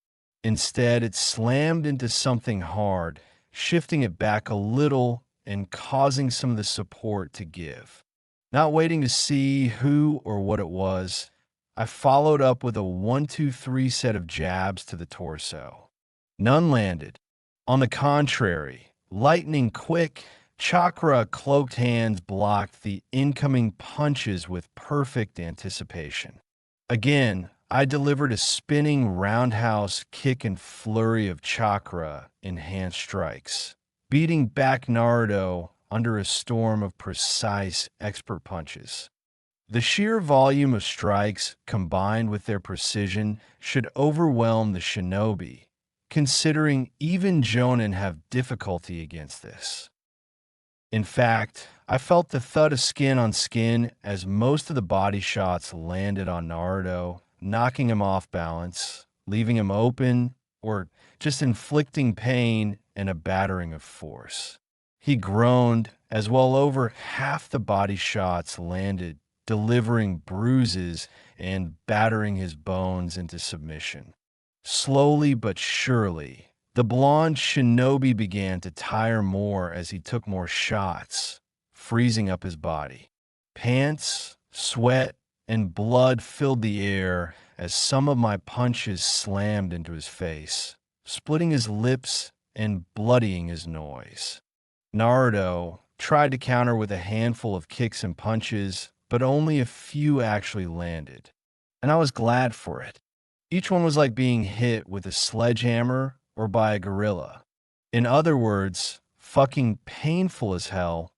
Instead, it slammed into something hard, shifting it back a little and causing some of the support to give. Not waiting to see who or what it was, I followed up with a 1-2-3 set of jabs to the torso. None landed. On the contrary, lightning quick, chakra-cloaked hands blocked the incoming punches with perfect anticipation. Again, I delivered a spinning roundhouse kick and flurry of chakra-enhanced strikes, beating back Naruto under a storm of precise, expert punches. The sheer volume of strikes, combined with their precision, should overwhelm the shinobi, considering even Jonin have difficulty against this. In fact, I felt the thud of skin on skin as most of the body shots landed on Naruto, knocking him off balance, leaving him open, or just inflicting pain and a battering of force. He groaned as well over half the body shots landed, delivering bruises and battering his bones into submission. Slowly but surely, the blonde shinobi began to tire more as he took more shots, freezing up his body. Pants, sweat, and blood filled the air as some of my punches slammed into his face, splitting his lips and bloodying his nose. Naruto tried to counter with a handful of kicks and punches, but only a few actually landed. And I was glad for it. Each one was like being hit with a sledgehammer or by a gorilla. In other words, fucking painful as hell,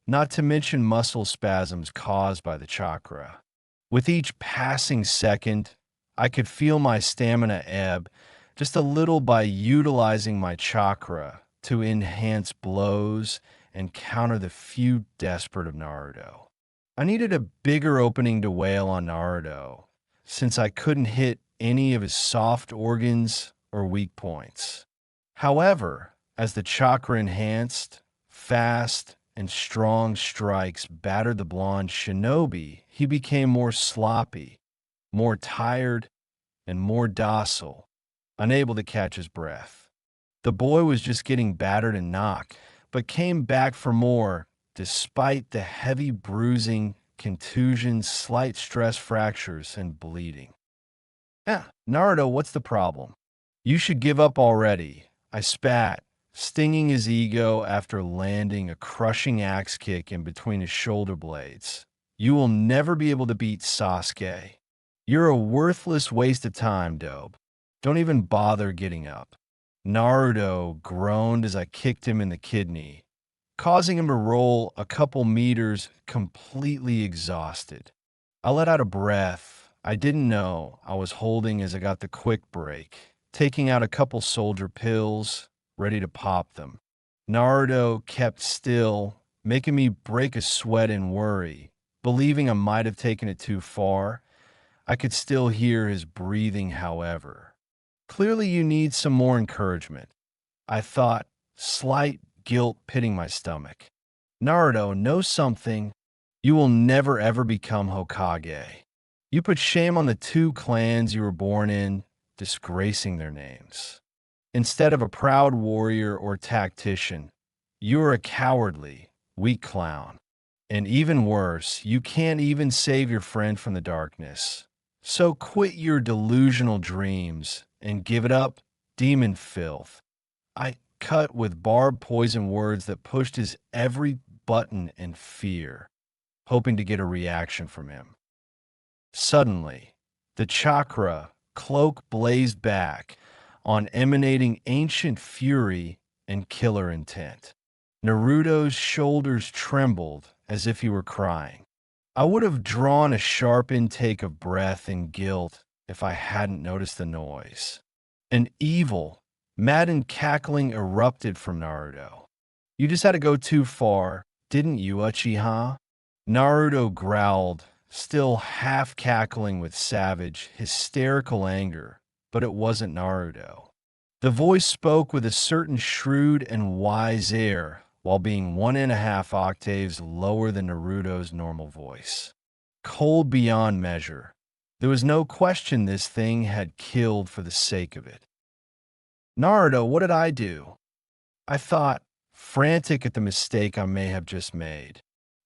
not to mention muscle spasms caused by the chakra. With each passing second, I could feel my stamina ebb just a little by utilizing my chakra to enhance blows and counter the few desperate of Naruto. I needed a bigger opening to wail on Naruto, since I couldn't hit any of his soft organs or weak points. However, as the chakra enhanced, fast and strong strikes battered the blonde shinobi, he became more sloppy, more tired, and more docile, unable to catch his breath. The boy was just getting battered and knocked, but came back for more despite the heavy bruising, contusions, slight stress fractures, and bleeding. Naruto, what's the problem? You should give up already, I spat, stinging his ego after landing a crushing axe kick in between his shoulder blades. You will never be able to beat Sasuke. You're a worthless waste of time, Dope. Don't even bother getting up. Naruto groaned as I kicked him in the kidney, causing him to roll a couple meters completely exhausted. I let out a breath I didn't know I was holding as I got the quick break, taking out a couple soldier pills, ready to pop them. Naruto kept still, making me break a sweat in worry, believing I might have taken it too far. I could still hear his breathing, however. Clearly you need some more encouragement, I thought, slight guilt pitting my stomach. Naruto, know something. You will never ever become Hokage. You put shame on the two clans you were born in, disgracing their names. Instead of a proud warrior or tactician, you are a cowardly, weak clown. And even worse, you can't even save your friend from the darkness. So quit your delusional dreams and give it up, demon filth. I cut with barbed poison words that pushed his every button in fear, hoping to get a reaction from him. Suddenly, the chakra cloak blazed back on emanating ancient fury and killer intent. Naruto's shoulders trembled as if he were crying. I would have drawn a sharp intake of breath in guilt if I hadn't noticed the noise. An evil, maddened cackling erupted from Naruto. You just had to go too far, didn't you, Uchiha? Naruto growled, still half cackling with savage, hysterical anger, but it wasn't Naruto. The voice spoke with a certain shrewd and wise air, while being 1.5 octaves lower than Naruto's normal voice. Cold beyond measure. There was no question this thing had killed for the sake of it. Naruto, what did I do? I thought, frantic at the mistake I may have just made.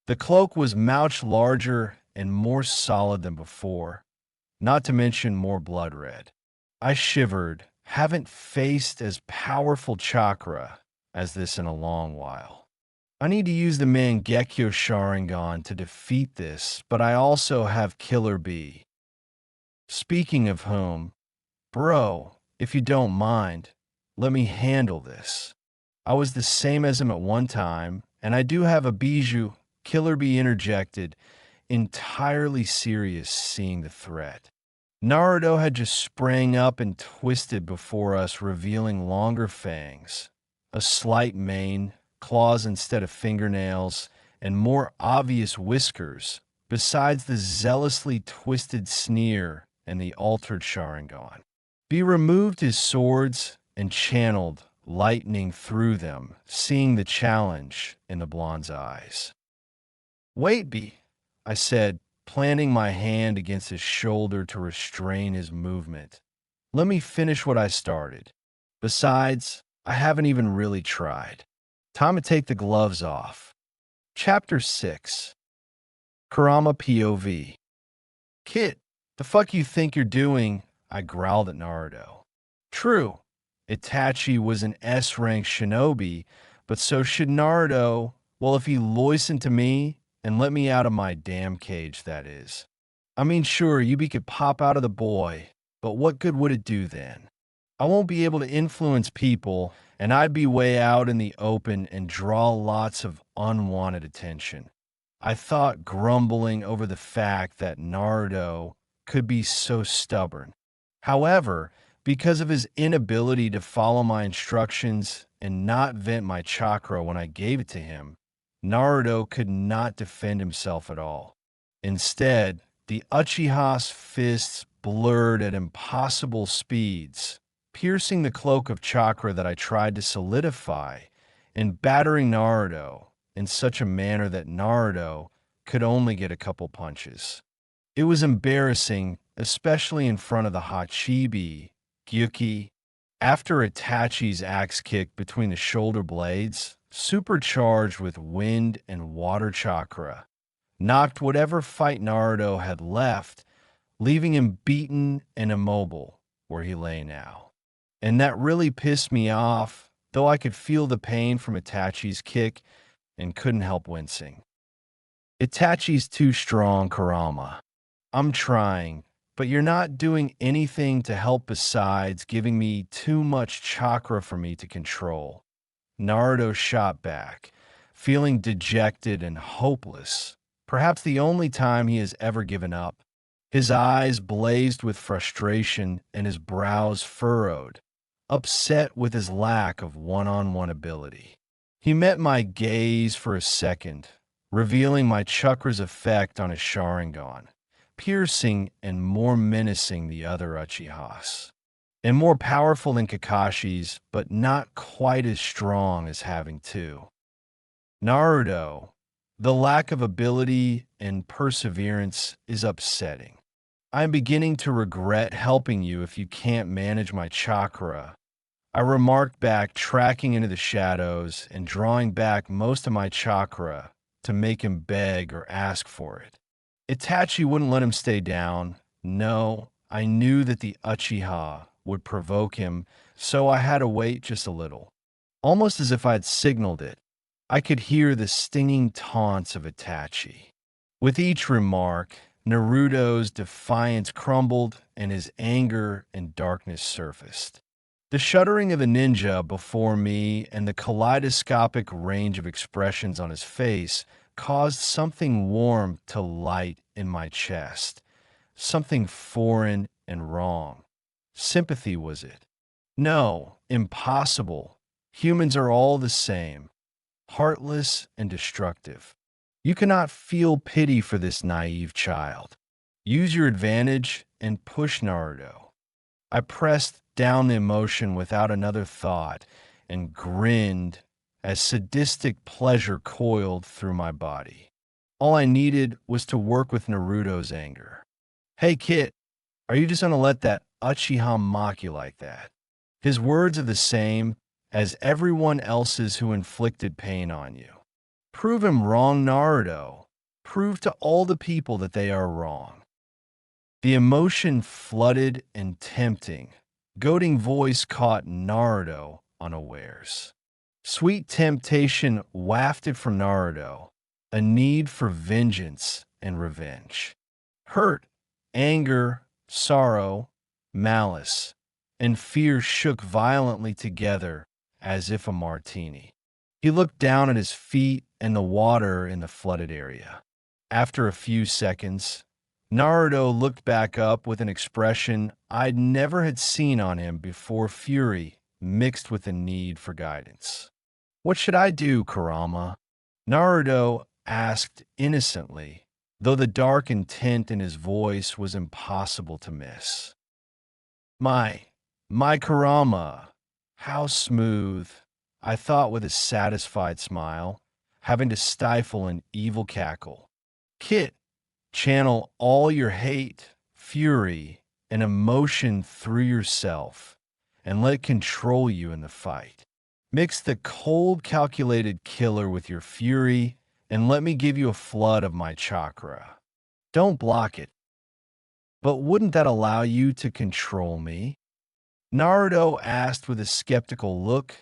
The cloak was much larger and more solid than before, not to mention more blood red. I shivered, haven't faced as powerful chakra as this in a long while. I need to use the Mangekyo Sharingan to defeat this, but I also have Killer Bee. Speaking of whom, bro, if you don't mind, let me handle this. I was the same as him at one time, and I do have a bijou. Killer Bee interjected, entirely serious seeing the threat. Naruto had just sprang up and twisted before us, revealing longer fangs, a slight mane, claws instead of fingernails, and more obvious whiskers, besides the zealously twisted sneer and the altered Sharingan. B removed his swords and channeled lightning through them, seeing the challenge in the blonde's eyes. "Wait, B," I said, planting my hand against his shoulder to restrain his movement. "Let me finish what I started. Besides, I haven't even really tried. Time to take the gloves off." Chapter 6. Kurama POV. "Kid, the fuck you think you're doing?" I growled at Naruto. True, Itachi was an S-rank shinobi, but so should Naruto. Well, if he listened to me and let me out of my damn cage, that is. I mean, sure, Yubi could pop out of the boy, but what good would it do then? I won't be able to influence people, and I'd be way out in the open and draw lots of unwanted attention. I thought, grumbling over the fact that Naruto could be so stubborn. However, because of his inability to follow my instructions and not vent my chakra when I gave it to him, Naruto could not defend himself at all. Instead, the Uchiha's fists blurred at impossible speeds, piercing the cloak of chakra that I tried to solidify and battering Naruto in such a manner that Naruto could only get a couple punches. It was embarrassing, especially in front of the Hachibi, Gyuki. After Itachi's axe kick between the shoulder blades, supercharged with wind and water chakra, knocked whatever fight Naruto had left, leaving him beaten and immobile where he lay now. And that really pissed me off, though I could feel the pain from Itachi's kick and couldn't help wincing. "Itachi's too strong, Kurama. I'm trying, but you're not doing anything to help besides giving me too much chakra for me to control." Naruto shot back, feeling dejected and hopeless, perhaps the only time he has ever given up. His eyes blazed with frustration and his brows furrowed, upset with his lack of one-on-one ability. He met my gaze for a second, revealing my chakra's effect on his Sharingan, piercing and more menacing the other Uchihas, and more powerful than Kakashi's, but not quite as strong as having two. Naruto, the lack of ability and perseverance is upsetting. I'm beginning to regret helping you if you can't manage my chakra, I remarked back, tracking into the shadows and drawing back most of my chakra to make him beg or ask for it. Itachi wouldn't let him stay down. No, I knew that the Uchiha would provoke him, so I had to wait just a little. Almost as if I'd signaled it, I could hear the stinging taunts of Itachi. With each remark, Naruto's defiance crumbled and his anger and darkness surfaced. The shuddering of a ninja before me and the kaleidoscopic range of expressions on his face caused something warm to light in my chest, something foreign and wrong. Sympathy, was it? No, impossible. Humans are all the same, heartless and destructive. You cannot feel pity for this naive child. Use your advantage and push Naruto. I pressed down the emotion without another thought and grinned as sadistic pleasure coiled through my body. All I needed was to work with Naruto's anger. Hey kid, are you just gonna let that Uchiha mock you like that? His words are the same as everyone else's who inflicted pain on you. Prove him wrong, Naruto. Prove to all the people that they are wrong. The emotion flooded and tempting, goading voice caught Naruto unawares. Sweet temptation wafted from Naruto, a need for vengeance and revenge. Hurt, anger, sorrow, malice, and fear shook violently together as if a martini. He looked down at his feet and the water in the flooded area. After a few seconds, Naruto looked back up with an expression I'd never had seen on him before, fury mixed with a need for guidance. What should I do, Kurama? Naruto asked innocently, though the dark intent in his voice was impossible to miss. My, my Karama, how smooth, I thought with a satisfied smile, having to stifle an evil cackle. Kit, channel all your hate, fury, and emotion through yourself, and let it control you in the fight. Mix the cold, calculated killer with your fury, and let me give you a flood of my chakra. Don't block it. But wouldn't that allow you to control me? Naruto asked with a skeptical look,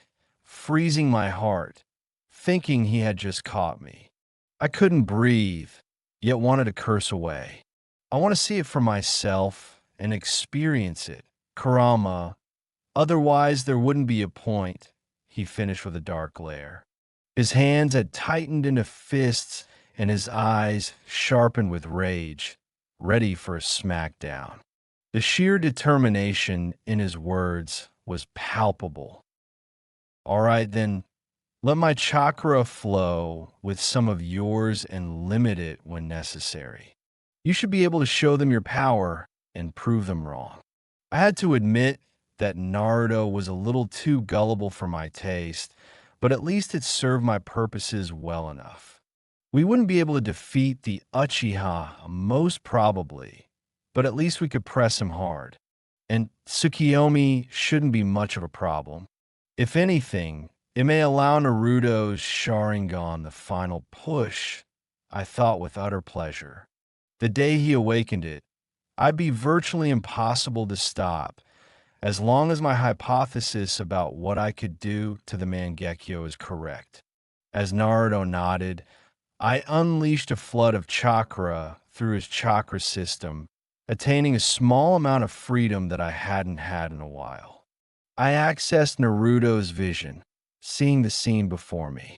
freezing my heart, thinking he had just caught me. I couldn't breathe, yet wanted to curse away. I want to see it for myself and experience it, Kurama. Otherwise, there wouldn't be a point, he finished with a dark glare. His hands had tightened into fists and his eyes sharpened with rage, ready for a smackdown. The sheer determination in his words was palpable. All right, then, let my chakra flow with some of yours and limit it when necessary. You should be able to show them your power and prove them wrong. I had to admit that Naruto was a little too gullible for my taste, but at least it served my purposes well enough. We wouldn't be able to defeat the Uchiha, most probably, but at least we could press him hard. And Tsukiyomi shouldn't be much of a problem. If anything, it may allow Naruto's Sharingan the final push, I thought with utter pleasure. The day he awakened it, I'd be virtually impossible to stop, as long as my hypothesis about what I could do to the Mangekyo is correct. As Naruto nodded, I unleashed a flood of chakra through his chakra system, attaining a small amount of freedom that I hadn't had in a while. I accessed Naruto's vision, seeing the scene before me.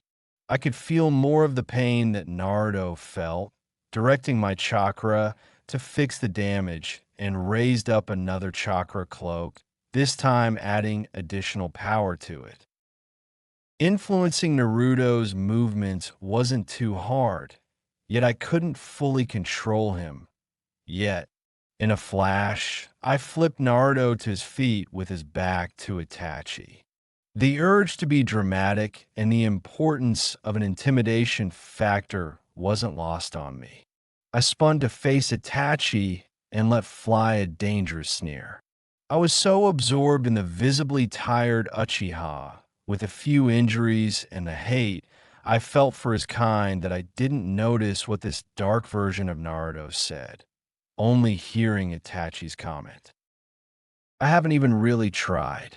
I could feel more of the pain that Naruto felt, directing my chakra to fix the damage, and raised up another chakra cloak, this time adding additional power to it. Influencing Naruto's movements wasn't too hard, yet I couldn't fully control him. Yet, in a flash, I flipped Naruto to his feet with his back to Itachi. The urge to be dramatic and the importance of an intimidation factor wasn't lost on me. I spun to face Itachi and let fly a dangerous sneer. I was so absorbed in the visibly tired Uchiha, with a few injuries and the hate I felt for his kind, that I didn't notice what this dark version of Naruto said, only hearing Itachi's comment. I haven't even really tried.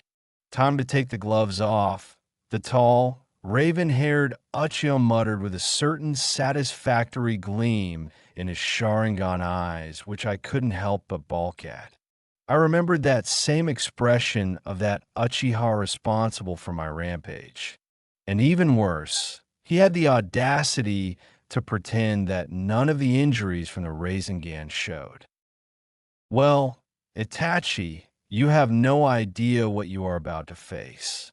Time to take the gloves off, the tall, raven-haired Uchiha muttered with a certain satisfactory gleam in his Sharingan eyes, which I couldn't help but balk at. I remembered that same expression of that Uchiha responsible for my rampage. And even worse, he had the audacity to pretend that none of the injuries from the Rasengan showed. Well, Itachi, you have no idea what you are about to face,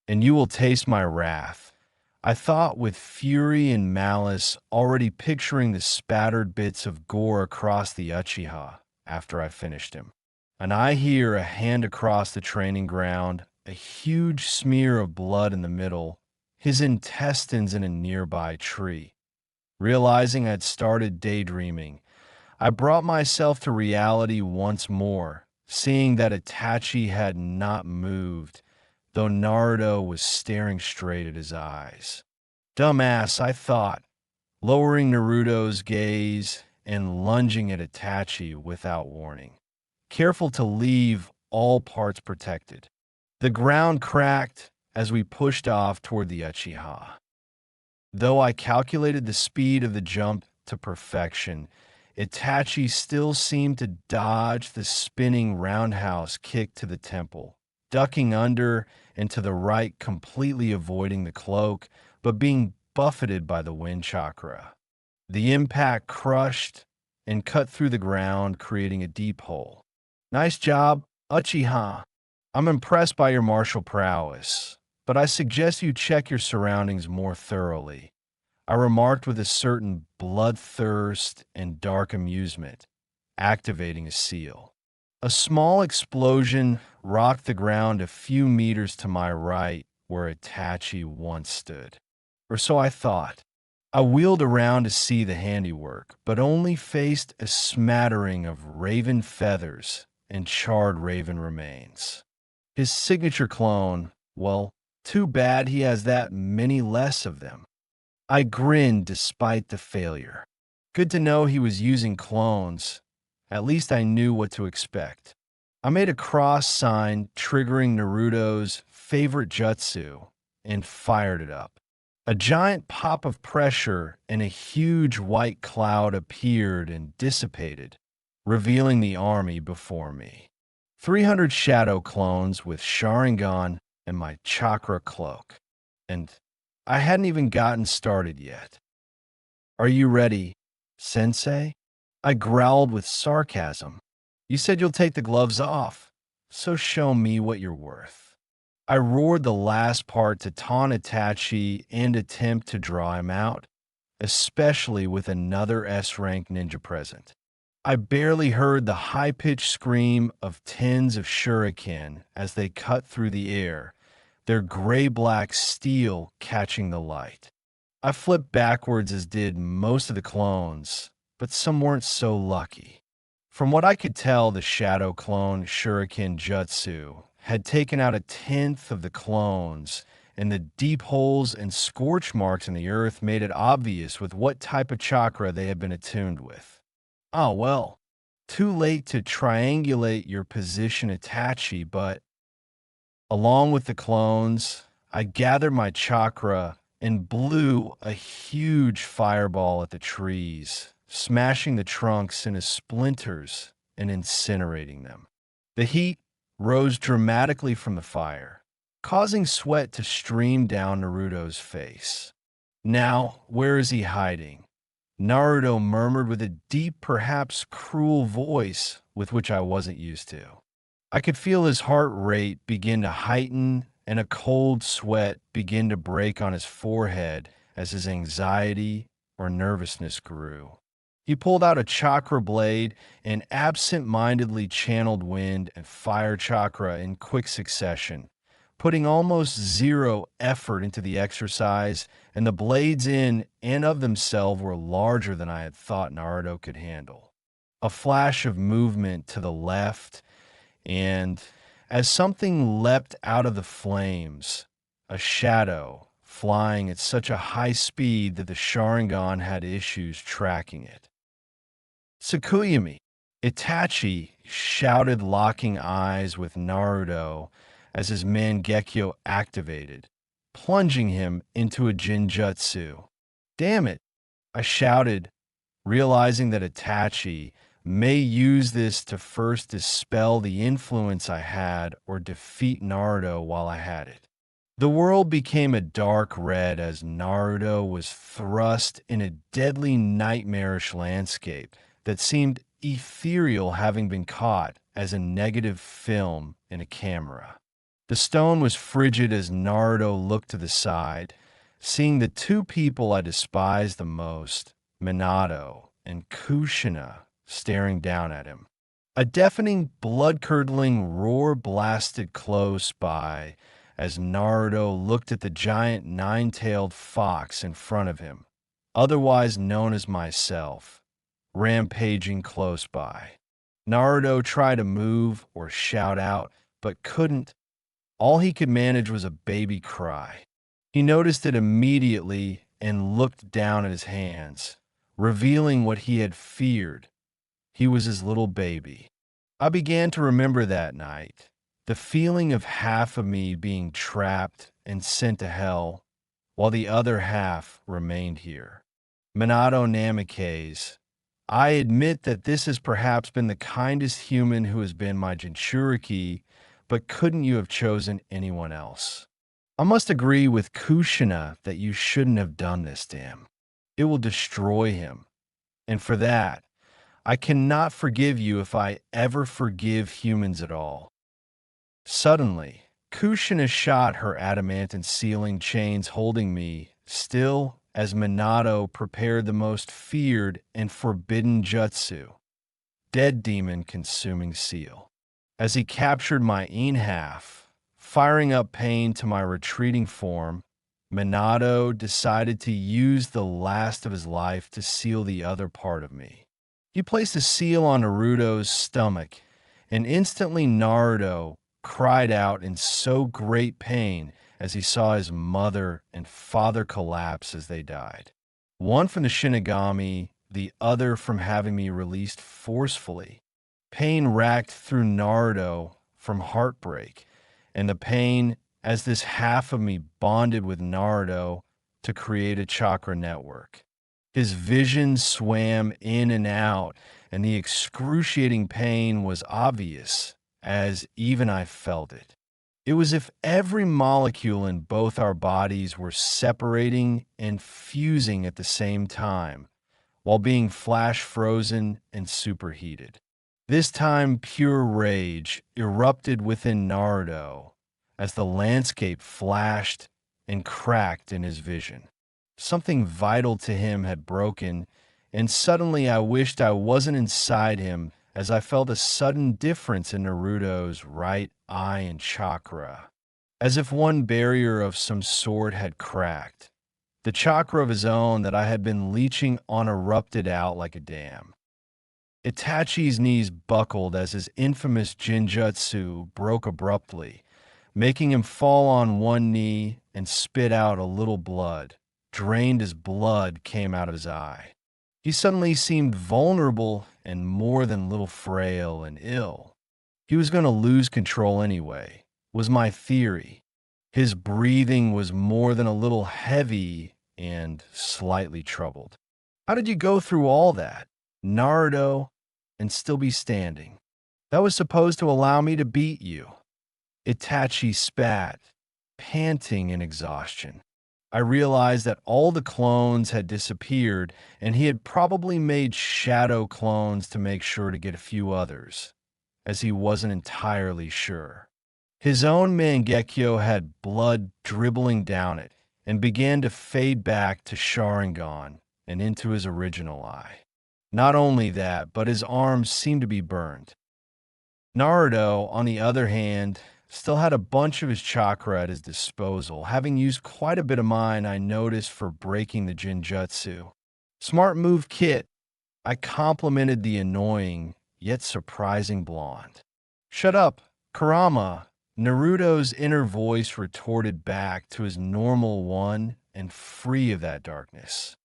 and you will taste my wrath. I thought with fury and malice, already picturing the spattered bits of gore across the Uchiha after I finished him. And I hear a hand across the training ground, a huge smear of blood in the middle, his intestines in a nearby tree. Realizing I'd started daydreaming, I brought myself to reality once more, seeing that Itachi had not moved, though Naruto was staring straight at his eyes. Dumbass, I thought, lowering Naruto's gaze and lunging at Itachi without warning, careful to leave all parts protected. The ground cracked as we pushed off toward the Uchiha. Though I calculated the speed of the jump to perfection, Itachi still seemed to dodge the spinning roundhouse kick to the temple, ducking under and to the right, completely avoiding the cloak, but being buffeted by the wind chakra. The impact crushed and cut through the ground, creating a deep hole. Nice job, Uchiha. I'm impressed by your martial prowess, but I suggest you check your surroundings more thoroughly. I remarked with a certain bloodthirst and dark amusement, activating a seal. A small explosion rocked the ground a few meters to my right where Itachi once stood. Or so I thought. I wheeled around to see the handiwork, but only faced a smattering of raven feathers and charred raven remains. His signature clone, well, too bad he has that many less of them. I grinned despite the failure. Good to know he was using clones. At least I knew what to expect. I made a cross sign triggering Naruto's favorite jutsu and fired it up. A giant pop of pressure and a huge white cloud appeared and dissipated, revealing the army before me. 300 shadow clones with Sharingan and my Chakra cloak. And I hadn't even gotten started yet. Are you ready, Sensei? I growled with sarcasm. You said you'll take the gloves off, so show me what you're worth. I roared the last part to taunt Itachi and attempt to draw him out, especially with another S-rank ninja present. I barely heard the high-pitched scream of tens of shuriken as they cut through the air, their gray-black steel catching the light. I flipped backwards as did most of the clones, but some weren't so lucky. From what I could tell, the Shadow Clone Shuriken Jutsu had taken out a tenth of the clones, and the deep holes and scorch marks in the earth made it obvious with what type of chakra they had been attuned with. Oh well, too late to triangulate your position, Itachi, but along with the clones, I gathered my chakra and blew a huge fireball at the trees, smashing the trunks into splinters and incinerating them. The heat rose dramatically from the fire, causing sweat to stream down Naruto's face. Now, where is he hiding? Naruto murmured with a deep, perhaps cruel voice with which I wasn't used to. I could feel his heart rate begin to heighten and a cold sweat begin to break on his forehead as his anxiety or nervousness grew. He pulled out a chakra blade and absent-mindedly channeled wind and fire chakra in quick succession, putting almost zero effort into the exercise, and the blades in and of themselves were larger than I had thought Naruto could handle. A flash of movement to the left, and as something leapt out of the flames, a shadow flying at such a high speed that the Sharingan had issues tracking it. Tsukuyami! Itachi shouted, locking eyes with Naruto as his Mangekyo activated, plunging him into a Jinjutsu. Damn it! I shouted, realizing that Itachi may use this to first dispel the influence I had or defeat Naruto while I had it. The world became a dark red as Naruto was thrust in a deadly nightmarish landscape that seemed ethereal, having been caught as a negative film in a camera. The stone was frigid as Naruto looked to the side, seeing the two people I despised the most, Minato and Kushina, staring down at him. A deafening, blood-curdling roar blasted close by as Naruto looked at the giant nine-tailed fox in front of him, otherwise known as myself, rampaging close by. Naruto tried to move or shout out, but couldn't. All he could manage was a baby cry. He noticed it immediately and looked down at his hands, revealing what he had feared. He was his little baby. I began to remember that night, the feeling of half of me being trapped and sent to hell, while the other half remained here. Minato Namikaze, I admit that this has perhaps been the kindest human who has been my Jinchuriki, but couldn't you have chosen anyone else? I must agree with Kushina that you shouldn't have done this to him. It will destroy him. And for that, I cannot forgive you if I ever forgive humans at all. Suddenly, Kushina shot her adamantine sealing chains holding me, still as Minato prepared the most feared and forbidden jutsu, Dead Demon Consuming Seal. As he captured my half, firing up pain to my retreating form, Minato decided to use the last of his life to seal the other part of me. He placed a seal on Naruto's stomach, and instantly Naruto cried out in so great pain as he saw his mother and father collapse as they died. One from the Shinigami, the other from having me released forcefully. Pain racked through Naruto from heartbreak, and the pain as this half of me bonded with Naruto to create a chakra network. His vision swam in and out, and the excruciating pain was obvious, as even I felt it. It was as if every molecule in both our bodies were separating and fusing at the same time, while being flash frozen and superheated. This time, pure rage erupted within Naruto as the landscape flashed and cracked in his vision. Something vital to him had broken, and suddenly I wished I wasn't inside him as I felt a sudden difference in Naruto's right eye and chakra, as if one barrier of some sort had cracked. The chakra of his own that I had been leeching on erupted out like a dam. Itachi's knees buckled as his infamous Jinjutsu broke abruptly, making him fall on one knee and spit out a little blood, drained as blood came out of his eye. He suddenly seemed vulnerable and more than little frail and ill. He was going to lose control anyway, was my theory. His breathing was more than a little heavy and slightly troubled. How did you go through all that, Naruto, and still be standing? That was supposed to allow me to beat you. Itachi spat, panting in exhaustion. I realized that all the clones had disappeared, and he had probably made shadow clones to make sure to get a few others, as he wasn't entirely sure. His own Mangekyo had blood dribbling down it, and began to fade back to Sharingan and into his original eye. Not only that, but his arms seemed to be burned. Naruto, on the other hand, still had a bunch of his chakra at his disposal, having used quite a bit of mine, I noticed, for breaking the Jinjutsu. Smart move, Kit. I complimented the annoying, yet surprising blonde. Shut up, Kurama. Naruto's inner voice retorted back to his normal one and free of that darkness.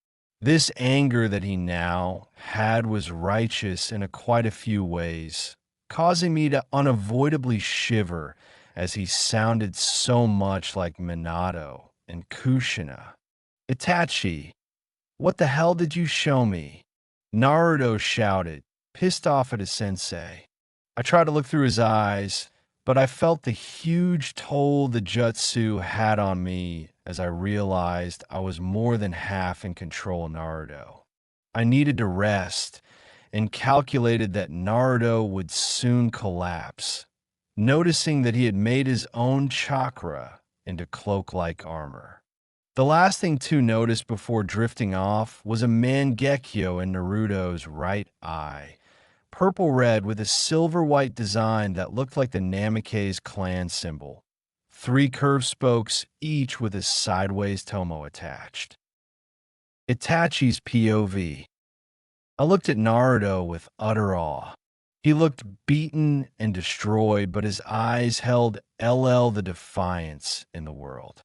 This anger that he now had was righteous in quite a few ways, causing me to unavoidably shiver as he sounded so much like Minato and Kushina. Itachi, what the hell did you show me? Naruto shouted, pissed off at his sensei. I tried to look through his eyes, but I felt the huge toll the jutsu had on me as I realized I was more than half in control of Naruto. I needed to rest and calculated that Naruto would soon collapse, noticing that he had made his own chakra into cloak-like armor. The last thing to notice before drifting off was a Mangekyo in Naruto's right eye, purple-red with a silver-white design that looked like the Namikaze clan symbol. 3 curved spokes, each with a sideways tomo attached. Itachi's POV. I looked at Naruto with utter awe. He looked beaten and destroyed, but his eyes held LL the defiance in the world.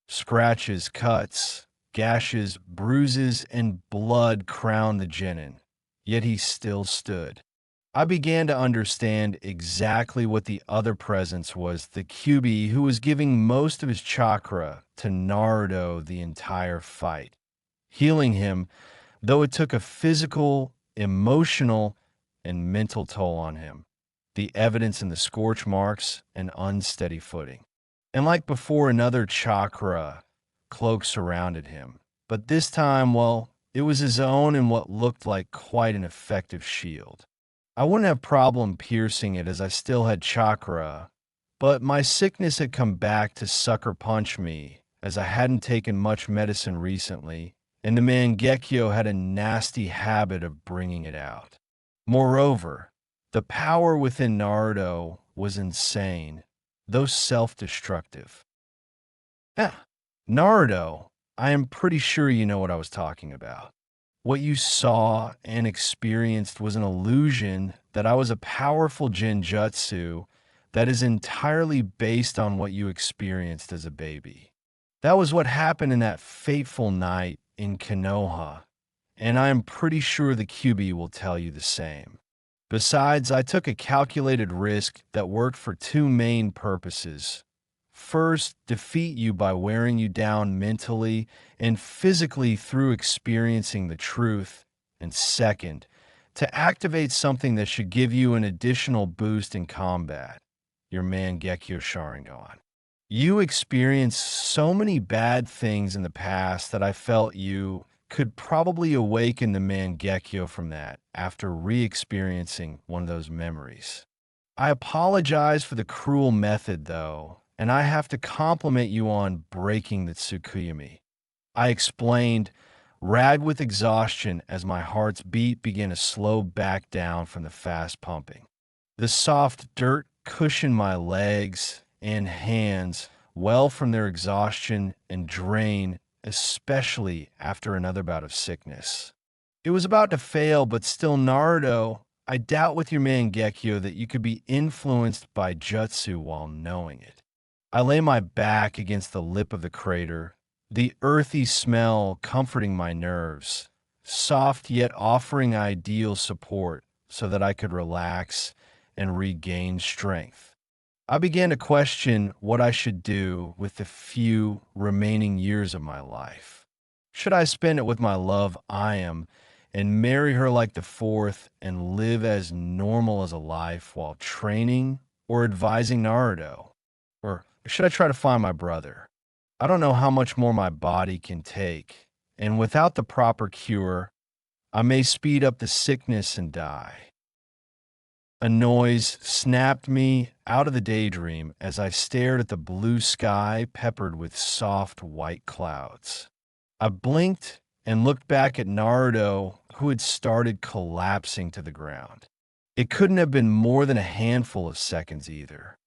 Scratches, cuts, gashes, bruises, and blood crowned the genin, yet he still stood. I began to understand exactly what the other presence was, the Kyuubi who was giving most of his chakra to Naruto the entire fight, healing him, though it took a physical, emotional, and mental toll on him, the evidence in the scorch marks and unsteady footing. And like before, another chakra cloak surrounded him, but this time, well, it was his own in what looked like quite an effective shield. I wouldn't have problem piercing it as I still had chakra, but my sickness had come back to sucker punch me as I hadn't taken much medicine recently, and the Mangekyo had a nasty habit of bringing it out. Moreover, the power within Naruto was insane, though self-destructive. Yeah, Naruto, I am pretty sure you know what I was talking about. What you saw and experienced was an illusion that I was a powerful Jinjutsu that is entirely based on what you experienced as a baby. That was what happened in that fateful night in Konoha, and I am pretty sure the QB will tell you the same. Besides, I took a calculated risk that worked for two main purposes. First, defeat you by wearing you down mentally and physically through experiencing the truth. And second, to activate something that should give you an additional boost in combat, your Mangekyo Sharingan. You experienced so many bad things in the past that I felt you could probably awaken the Mangekyo from that after re-experiencing one of those memories. I apologize for the cruel method, though, and I have to compliment you on breaking the Tsukuyami. I explained, ragged with exhaustion as my heart's beat began to slow back down from the fast pumping. The soft dirt cushioned my legs and hands well from their exhaustion and drain, especially after another bout of sickness. It was about to fail, but still, Naruto, I doubt with your Mangekyo that you could be influenced by Jutsu while knowing it. I lay my back against the lip of the crater, the earthy smell comforting my nerves, soft yet offering ideal support so that I could relax and regain strength. I began to question what I should do with the few remaining years of my life. Should I spend it with my love, Ayam, and marry her like the fourth and live as normal as a life while training or advising Naruto? Or should I try to find my brother? I don't know how much more my body can take, and without the proper cure, I may speed up the sickness and die. A noise snapped me out of the daydream as I stared at the blue sky peppered with soft white clouds. I blinked and looked back at Naruto, who had started collapsing to the ground. It couldn't have been more than a handful of seconds either.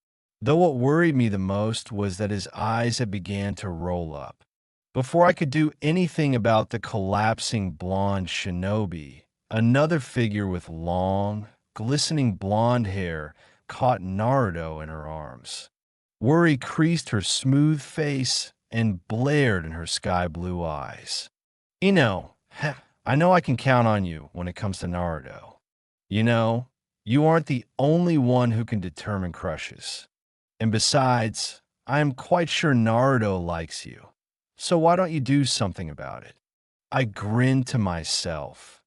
Though what worried me the most was that his eyes had began to roll up. Before I could do anything about the collapsing blonde shinobi, another figure with long, glistening blonde hair caught Naruto in her arms. Worry creased her smooth face and blared in her sky blue eyes. I know I can count on you when it comes to Naruto. You know, you aren't the only one who can determine crushes. And besides, I am quite sure Naruto likes you. So why don't you do something about it? I grinned to myself,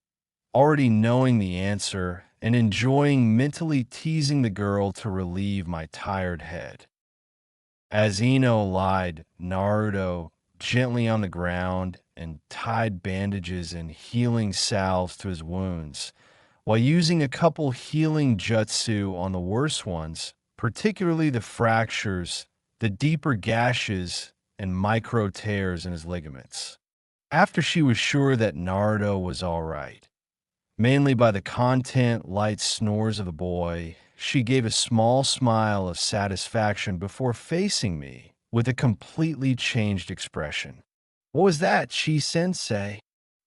already knowing the answer and enjoying mentally teasing the girl to relieve my tired head. As Ino lied Naruto gently on the ground and tied bandages and healing salves to his wounds, while using a couple healing jutsu on the worst ones, particularly the fractures, the deeper gashes, and micro tears in his ligaments. After she was sure that Naruto was all right, mainly by the content light snores of the boy, she gave a small smile of satisfaction before facing me with a completely changed expression. What was that, Chi-sensei?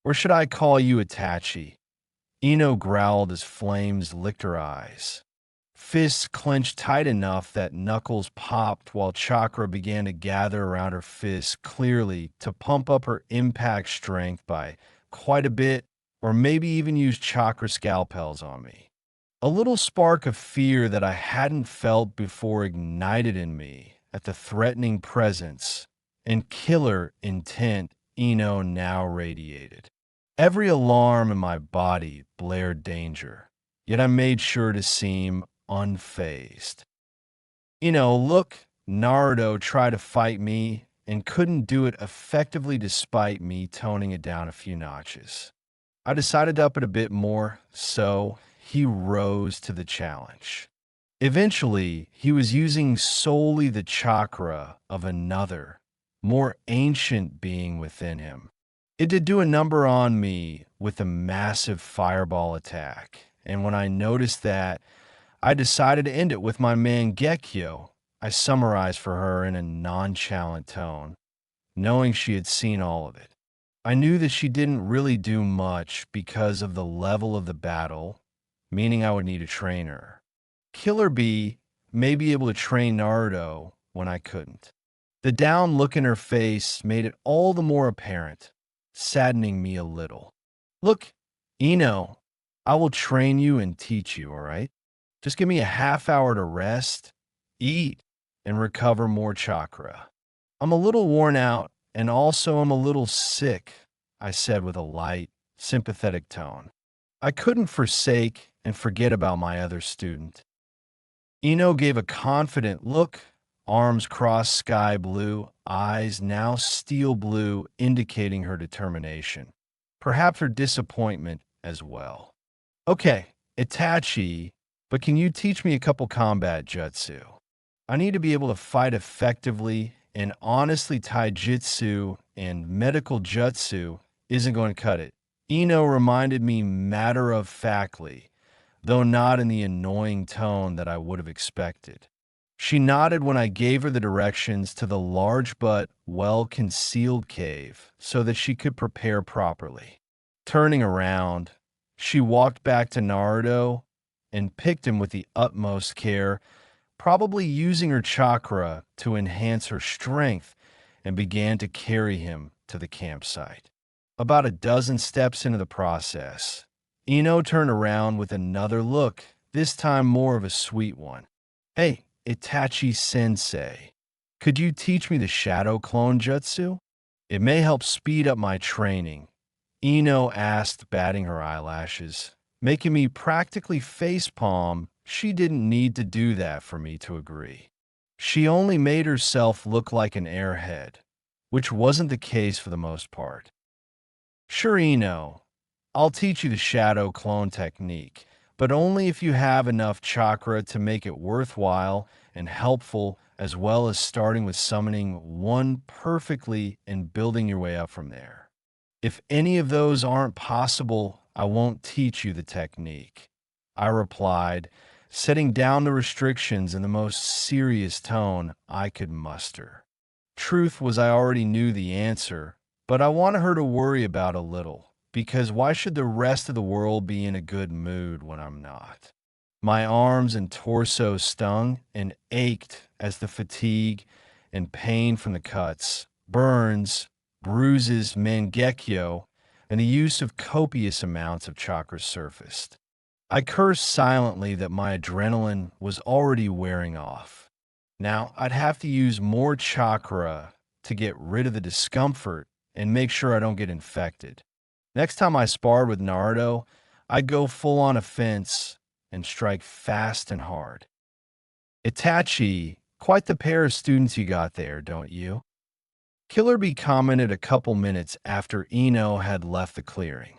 Or should I call you Itachi? Ino growled as flames licked her eyes. Fists clenched tight enough that knuckles popped while Chakra began to gather around her fists clearly to pump up her impact strength by quite a bit, or maybe even use Chakra scalpels on me. A little spark of fear that I hadn't felt before ignited in me at the threatening presence and killer intent Ino now radiated. Every alarm in my body blared danger, yet I made sure to seem unfazed. Look, Naruto tried to fight me and couldn't do it effectively despite me toning it down a few notches. I decided to up it a bit more, so he rose to the challenge. Eventually, he was using solely the chakra of another, more ancient being within him. It did do a number on me with a massive fireball attack, and when I noticed that, I decided to end it with my Mangekyo. I summarized for her in a nonchalant tone, knowing she had seen all of it. I knew that she didn't really do much because of the level of the battle, meaning I would need a trainer. Killer Bee may be able to train Naruto when I couldn't. The down look in her face made it all the more apparent, saddening me a little. Look, Ino, I will train you and teach you, all right? Just give me a half hour to rest, eat, and recover more chakra. I'm a little worn out, and also I'm a little sick, I said with a light, sympathetic tone. I couldn't forsake and forget about my other student. Ino gave a confident look, arms crossed sky blue, eyes now steel blue, indicating her determination. Perhaps her disappointment as well. Okay, Itachi, but can you teach me a couple combat jutsu? I need to be able to fight effectively, and honestly, taijutsu and medical jutsu isn't going to cut it. Ino reminded me matter-of-factly, though not in the annoying tone that I would have expected. She nodded when I gave her the directions to the large but well-concealed cave so that she could prepare properly. Turning around, she walked back to Naruto and picked him with the utmost care, probably using her chakra to enhance her strength, and began to carry him to the campsite. About a dozen steps into the process, Ino turned around with another look, this time more of a sweet one. Hey, Itachi Sensei, could you teach me the shadow clone jutsu? It may help speed up my training, Ino asked, batting her eyelashes, making me practically facepalm. She didn't need to do that for me to agree. She only made herself look like an airhead, which wasn't the case for the most part. Sure, Ino, I'll teach you the shadow clone technique, but only if you have enough chakra to make it worthwhile and helpful, as well as starting with summoning one perfectly and building your way up from there. If any of those aren't possible, I won't teach you the technique, I replied, setting down the restrictions in the most serious tone I could muster. Truth was, I already knew the answer, but I wanted her to worry about a little, because why should the rest of the world be in a good mood when I'm not? My arms and torso stung and ached as the fatigue and pain from the cuts, burns, bruises, mangekyo, and the use of copious amounts of chakra surfaced. I cursed silently that my adrenaline was already wearing off. Now, I'd have to use more chakra to get rid of the discomfort and make sure I don't get infected. Next time I sparred with Naruto, I'd go full on offense and strike fast and hard. Itachi, quite the pair of students you got there, don't you? Killer Bee commented a couple minutes after Ino had left the clearing.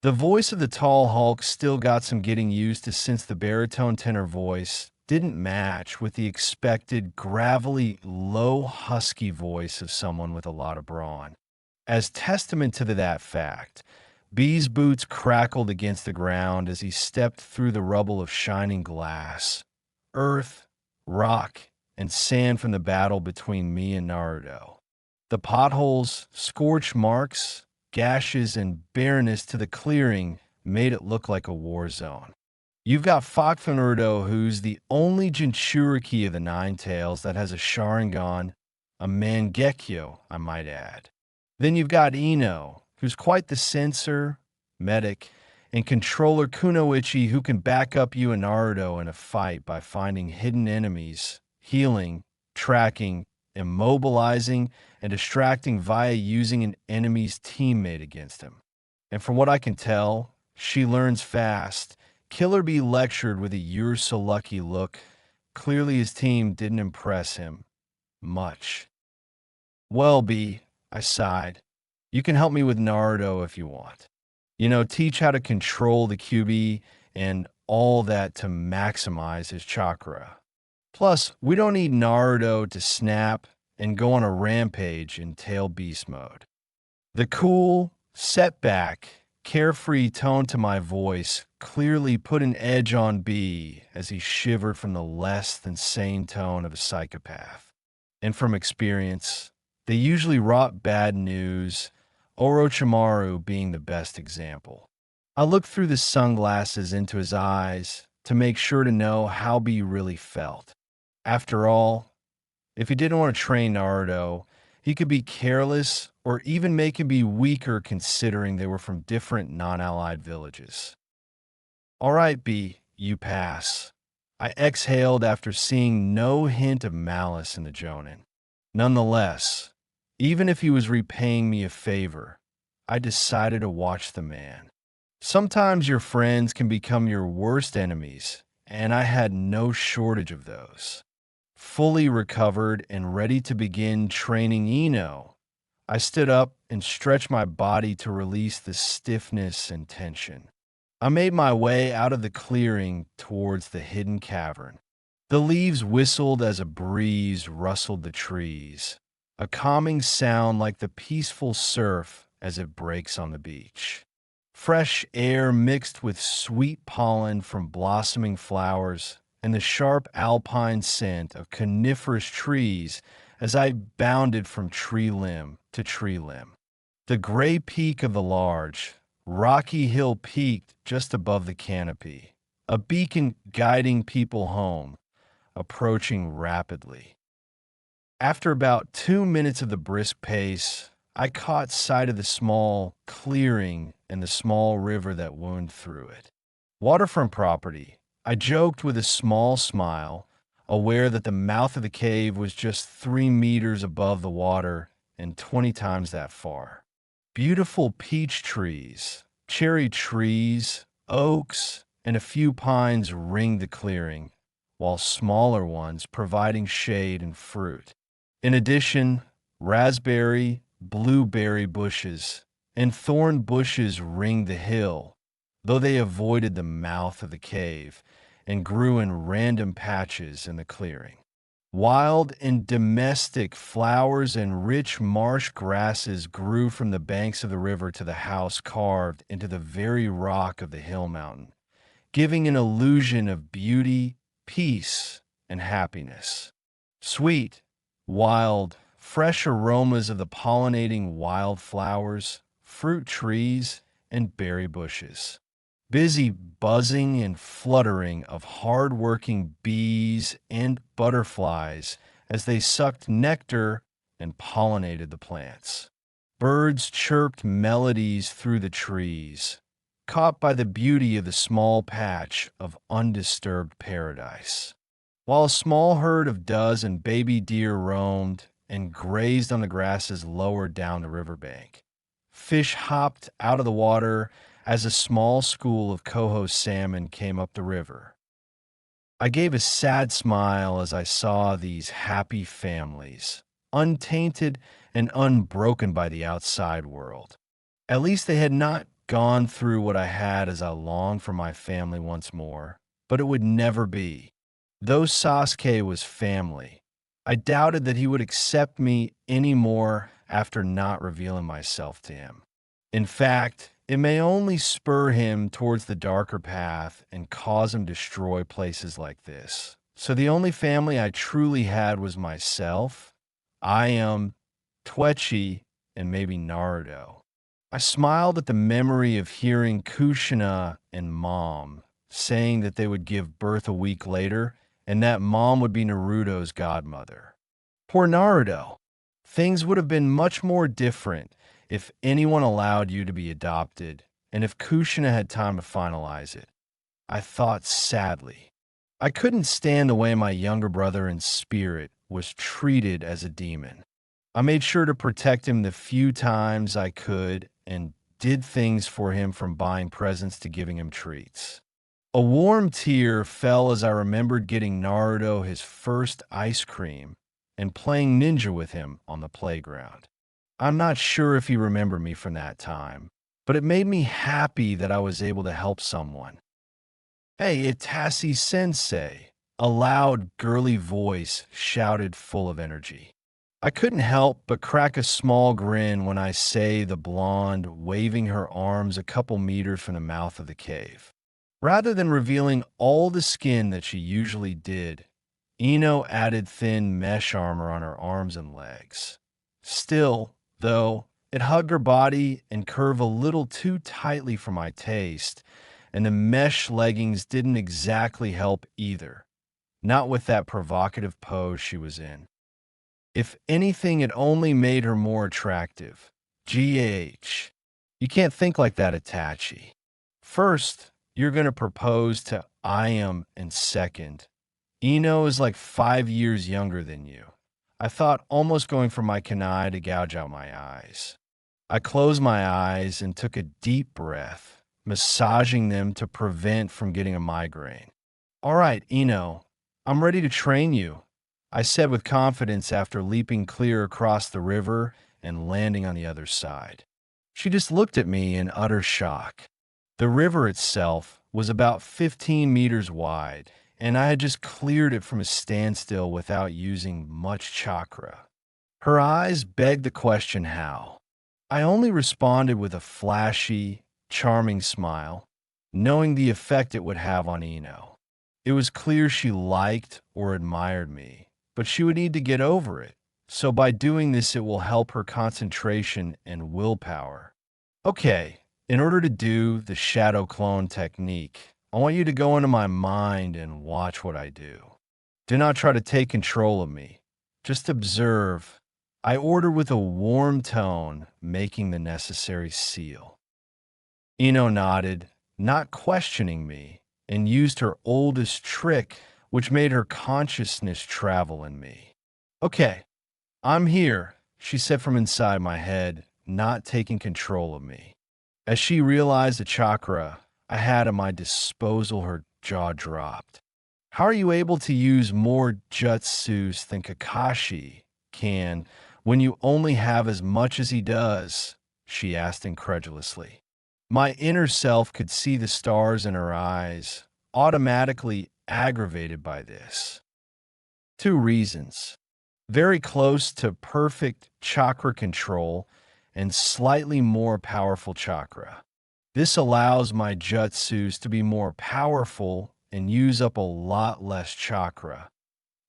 The voice of the tall Hulk still got some getting used to, since the baritone tenor voice didn't match with the expected gravelly, low, husky voice of someone with a lot of brawn. As testament to that fact, Bee's boots crackled against the ground as he stepped through the rubble of shining glass, earth, rock, and sand from the battle between me and Naruto. The potholes, scorch marks, gashes, and bareness to the clearing made it look like a war zone. You've got Naruto, who's the only Jinchuriki of the Nine Tails that has a Sharingan, a Mangekyo, I might add. Then you've got Ino, who's quite the sensor, medic, and controller Kunoichi, who can back up you and Naruto in a fight by finding hidden enemies, healing, tracking, immobilizing, and distracting via using an enemy's teammate against him. And from what I can tell, she learns fast. Killer Bee lectured with a "you're so lucky" look. Clearly his team didn't impress him much. Well, Bee, I sighed. You can help me with Naruto if you want. Teach how to control the QB and all that to maximize his chakra. Plus, we don't need Naruto to snap and go on a rampage in tail beast mode. The cool, Setback, carefree tone to my voice clearly put an edge on B as he shivered from the less than sane tone of a psychopath. And from experience, they usually wrought bad news, Orochimaru being the best example. I looked through the sunglasses into his eyes to make sure to know how B really felt. After all, if he didn't want to train Naruto, he could be careless or even make him be weaker considering they were from different non-allied villages. All right, B, you pass. I exhaled after seeing no hint of malice in the Jonin. Nonetheless, even if he was repaying me a favor, I decided to watch the man. Sometimes your friends can become your worst enemies, and I had no shortage of those. Fully recovered and ready to begin training Ino, I stood up and stretched my body to release the stiffness and tension. I made my way out of the clearing towards the hidden cavern. The leaves whistled as a breeze rustled the trees, a calming sound like the peaceful surf as it breaks on the beach. Fresh air mixed with sweet pollen from blossoming flowers and the sharp alpine scent of coniferous trees as I bounded from tree limb to tree limb. The gray peak of the large, rocky hill peaked just above the canopy, a beacon guiding people home, approaching rapidly. After about 2 minutes of the brisk pace, I caught sight of the small clearing and the small river that wound through it. Waterfront property, I joked with a small smile, aware that the mouth of the cave was just 3 meters above the water and 20 times that far. Beautiful peach trees, cherry trees, oaks, and a few pines ringed the clearing, while smaller ones providing shade and fruit. In addition, raspberry, blueberry bushes, and thorn bushes ringed the hill, though they avoided the mouth of the cave and grew in random patches in the clearing. Wild and domestic flowers and rich marsh grasses grew from the banks of the river to the house carved into the very rock of the hill mountain, giving an illusion of beauty, peace, and happiness. Sweet, wild, fresh aromas of the pollinating wildflowers, fruit trees, and berry bushes. Busy buzzing and fluttering of hard-working bees and butterflies as they sucked nectar and pollinated the plants. Birds chirped melodies through the trees, caught by the beauty of the small patch of undisturbed paradise. While a small herd of does and baby deer roamed and grazed on the grasses lower down the riverbank. Fish hopped out of the water as a small school of coho salmon came up the river. I gave a sad smile as I saw these happy families, untainted and unbroken by the outside world. At least they had not gone through what I had as I longed for my family once more, but it would never be. Though Sasuke was family, I doubted that he would accept me any more after not revealing myself to him. In fact, it may only spur him towards the darker path and cause him to destroy places like this. So the only family I truly had was myself, I am, Itachi, and maybe Naruto. I smiled at the memory of hearing Kushina and Mom saying that they would give birth a week later and that Mom would be Naruto's godmother. Poor Naruto. Things would have been much more different if anyone allowed you to be adopted, and if Kushina had time to finalize it. I thought sadly. I couldn't stand the way my younger brother in spirit was treated as a demon. I made sure to protect him the few times I could and did things for him from buying presents to giving him treats. A warm tear fell as I remembered getting Naruto his first ice cream and playing ninja with him on the playground. I'm not sure if he remembered me from that time, but it made me happy that I was able to help someone. "Hey, Itachi sensei," a loud, girly voice shouted full of energy. I couldn't help but crack a small grin when I say the blonde, waving her arms a couple meters from the mouth of the cave. Rather than revealing all the skin that she usually did, Ino added thin mesh armor on her arms and legs. Still, though, it hugged her body and curved a little too tightly for my taste, and the mesh leggings didn't exactly help either, not with that provocative pose she was in. If anything, it only made her more attractive. GH. You can't think like that, Itachi. First, you're going to propose to I am, and second, Ino is like 5 years younger than you. I thought, almost going for my kunai to gouge out my eyes. I closed my eyes and took a deep breath, massaging them to prevent from getting a migraine. All right, Ino, I'm ready to train you, I said with confidence after leaping clear across the river and landing on the other side. She just looked at me in utter shock. The river itself was about 15 meters wide, and I had just cleared it from a standstill without using much chakra. Her eyes begged the question how. I only responded with a flashy, charming smile, knowing the effect it would have on Ino. It was clear she liked or admired me, but she would need to get over it, so by doing this it will help her concentration and willpower. Okay, in order to do the shadow clone technique, I want you to go into my mind and watch what I do. Do not try to take control of me. Just observe. I order with a warm tone, making the necessary seal. Ino nodded, not questioning me, and used her oldest trick, which made her consciousness travel in me. Okay, I'm here, she said from inside my head, not taking control of me. As she realized the chakra I had at my disposal, her jaw dropped. How are you able to use more jutsus than Kakashi can when you only have as much as he does? She asked incredulously. My inner self could see the stars in her eyes, automatically aggravated by this. Two reasons. Very close to perfect chakra control and slightly more powerful chakra. This allows my jutsus to be more powerful and use up a lot less chakra.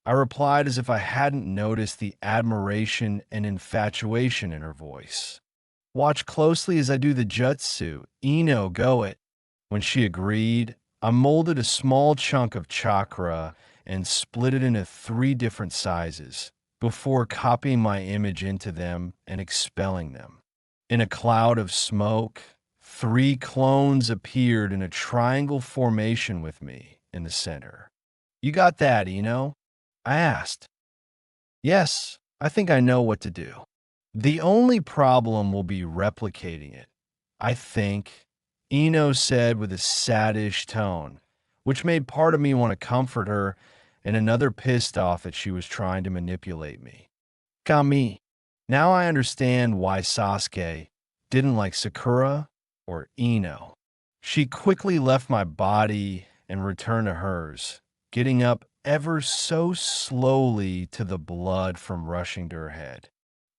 I replied as if I hadn't noticed the admiration and infatuation in her voice. Watch closely as I do the jutsu. Ino, go it. When she agreed, I molded a small chunk of chakra and split it into 3 different sizes before copying my image into them and expelling them. In a cloud of smoke, 3 clones appeared in a triangle formation with me in the center. You got that, Ino? I asked. Yes, I think I know what to do. The only problem will be replicating it, I think, Ino said with a saddish tone, which made part of me want to comfort her and another pissed off that she was trying to manipulate me. Kami. Now I understand why Sasuke didn't like Sakura or Ino. She quickly left my body and returned to hers, getting up ever so slowly to the blood from rushing to her head.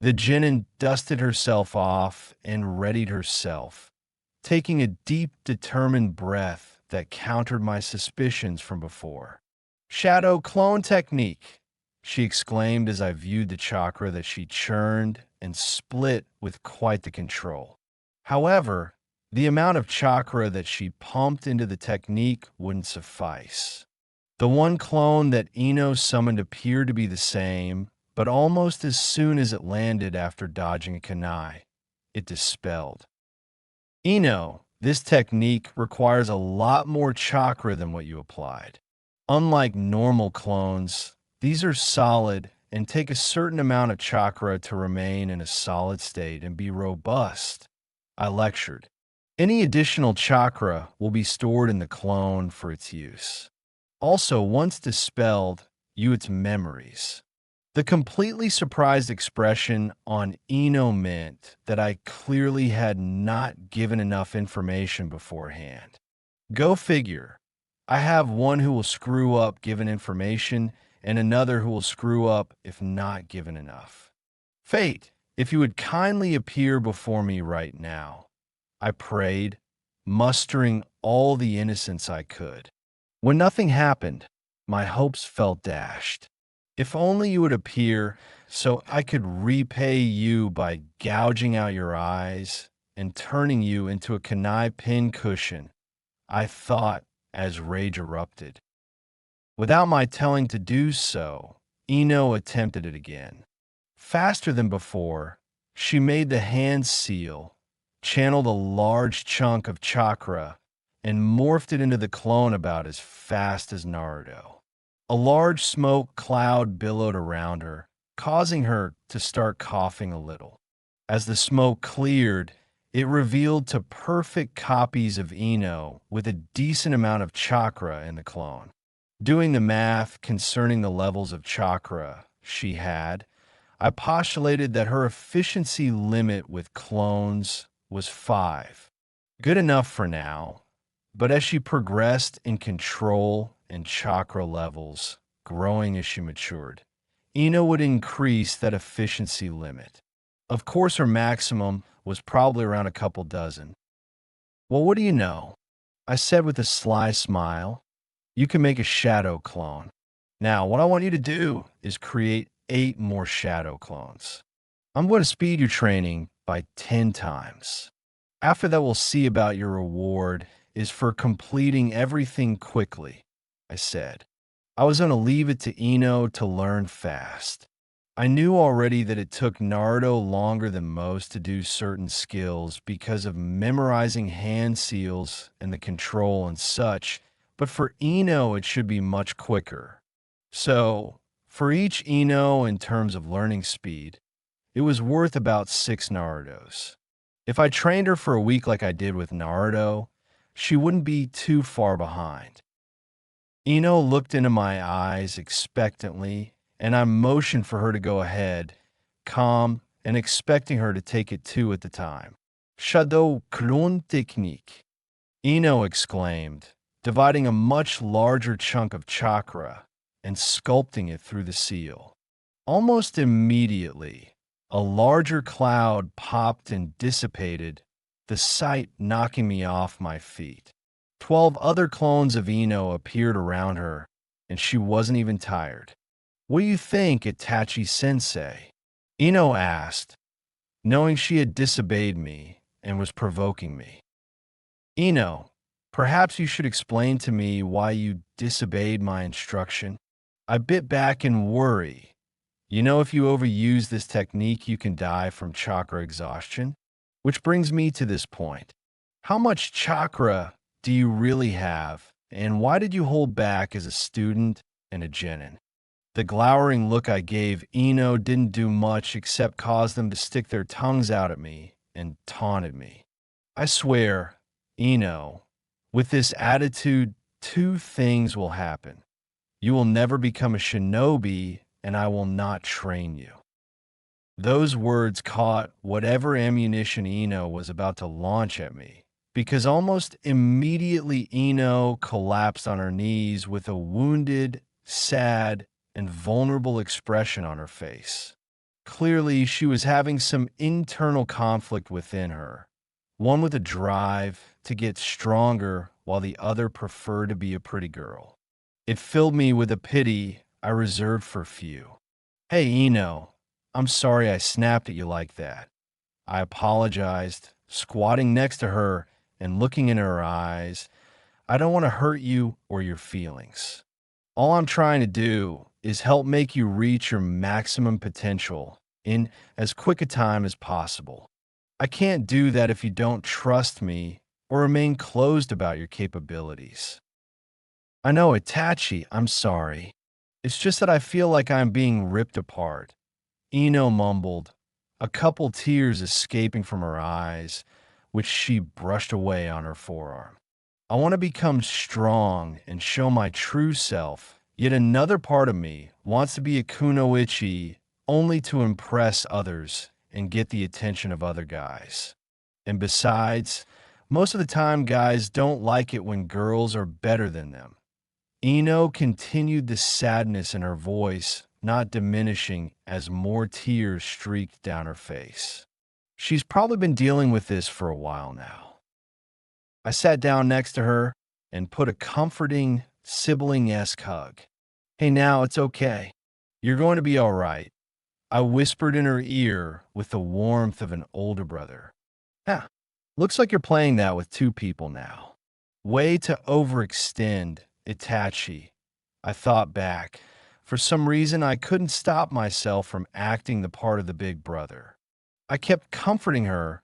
The Genin dusted herself off and readied herself, taking a deep, determined breath that countered my suspicions from before. Shadow clone technique, she exclaimed as I viewed the chakra that she churned and split with quite the control. However, the amount of chakra that she pumped into the technique wouldn't suffice. The one clone that Ino summoned appeared to be the same, but almost as soon as it landed after dodging a kunai, it dispelled. Ino, this technique requires a lot more chakra than what you applied. Unlike normal clones, these are solid and take a certain amount of chakra to remain in a solid state and be robust, I lectured. Any additional chakra will be stored in the clone for its use. Also, once dispelled, its memories. The completely surprised expression on Ino meant that I clearly had not given enough information beforehand. Go figure. I have one who will screw up given information and another who will screw up if not given enough. Fate, if you would kindly appear before me right now, I prayed, mustering all the innocence I could. When nothing happened, my hopes felt dashed. If only you would appear so I could repay you by gouging out your eyes and turning you into a kunai pin cushion, I thought as rage erupted. Without my telling to do so, Ino attempted it again. Faster than before, she made the hand seal, channeled a large chunk of chakra, and morphed it into the clone about as fast as Naruto. A large smoke cloud billowed around her, causing her to start coughing a little. As the smoke cleared, it revealed to perfect copies of Ino with a decent amount of chakra in the clone. Doing the math concerning the levels of chakra she had, I postulated that her efficiency limit with clones was 5. Good enough for now, but as she progressed in control and chakra levels, growing as she matured, Ino would increase that efficiency limit. Of course, her maximum was probably around a couple dozen. Well, what do you know? I said with a sly smile. You can make a shadow clone. Now, what I want you to do is create 8 more shadow clones. I'm going to speed your training by 10 times. After that, we'll see about your reward is for completing everything quickly, I said. I was going to leave it to Ino to learn fast. I knew already that it took Naruto longer than most to do certain skills because of memorizing hand seals and the control and such, but for Ino it should be much quicker. So, for each Ino in terms of learning speed, it was worth about 6 Narutos. If I trained her for a week like I did with Naruto, she wouldn't be too far behind. Ino looked into my eyes expectantly, and I motioned for her to go ahead, calm and expecting her to take it 2 at the time. Shadow clone technique, Ino exclaimed, dividing a much larger chunk of chakra and sculpting it through the seal. Almost immediately, a larger cloud popped and dissipated, the sight knocking me off my feet. 12 other clones of Ino appeared around her, and she wasn't even tired. What do you think, Itachi sensei? Ino asked, knowing she had disobeyed me and was provoking me. Ino, perhaps you should explain to me why you disobeyed my instruction. I bit back in worry. You know, if you overuse this technique, you can die from chakra exhaustion. Which brings me to this point. How much chakra do you really have, and why did you hold back as a student and a genin? The glowering look I gave Ino didn't do much except cause them to stick their tongues out at me and taunted me. I swear, Ino, with this attitude, 2 things will happen. You will never become a shinobi, and I will not train you. Those words caught whatever ammunition Ino was about to launch at me, because almost immediately Ino collapsed on her knees with a wounded, sad, and vulnerable expression on her face. Clearly, she was having some internal conflict within her, one with a drive to get stronger while the other preferred to be a pretty girl. It filled me with a pity I reserved for few. Hey, Ino, I'm sorry I snapped at you like that. I apologized, squatting next to her and looking in her eyes. I don't want to hurt you or your feelings. All I'm trying to do is help make you reach your maximum potential in as quick a time as possible. I can't do that if you don't trust me or remain closed about your capabilities. I know, Itachi, I'm sorry. It's just that I feel like I'm being ripped apart. Ino mumbled, a couple tears escaping from her eyes, which she brushed away on her forearm. I want to become strong and show my true self, yet another part of me wants to be a kunoichi only to impress others and get the attention of other guys. And besides, most of the time guys don't like it when girls are better than them. Ino continued the sadness in her voice, not diminishing as more tears streaked down her face. She's probably been dealing with this for a while now. I sat down next to her and put a comforting, sibling-esque hug. Hey, now it's okay. You're going to be all right. I whispered in her ear with the warmth of an older brother. Yeah, looks like you're playing that with two people now. Way to overextend, Itachi. I thought back. For some reason, I couldn't stop myself from acting the part of the big brother. I kept comforting her,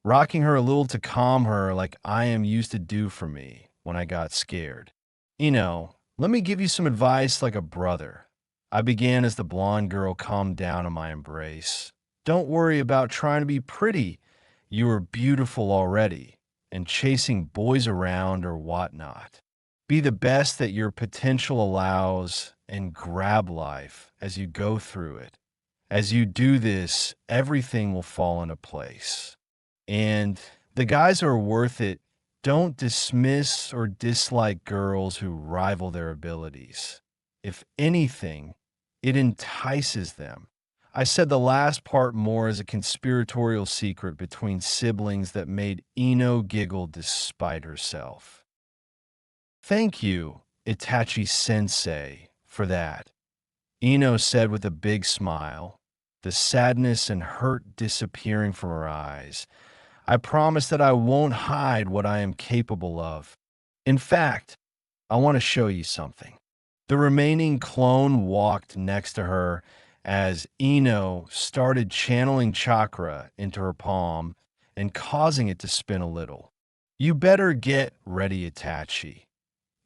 rocking her a little to calm her like I am used to do for me when I got scared. Let me give you some advice like a brother. I began as the blonde girl calmed down in my embrace. Don't worry about trying to be pretty. You are beautiful already, and chasing boys around or whatnot. Be the best that your potential allows and grab life as you go through it. As you do this, everything will fall into place. And the guys who are worth it don't dismiss or dislike girls who rival their abilities. If anything, it entices them. I said the last part more as a conspiratorial secret between siblings that made Ino giggle despite herself. Thank you, Itachi sensei, for that, Ino said with a big smile, the sadness and hurt disappearing from her eyes. I promise that I won't hide what I am capable of. In fact, I want to show you something. The remaining clone walked next to her as Ino started channeling chakra into her palm and causing it to spin a little. You better get ready, Itachi,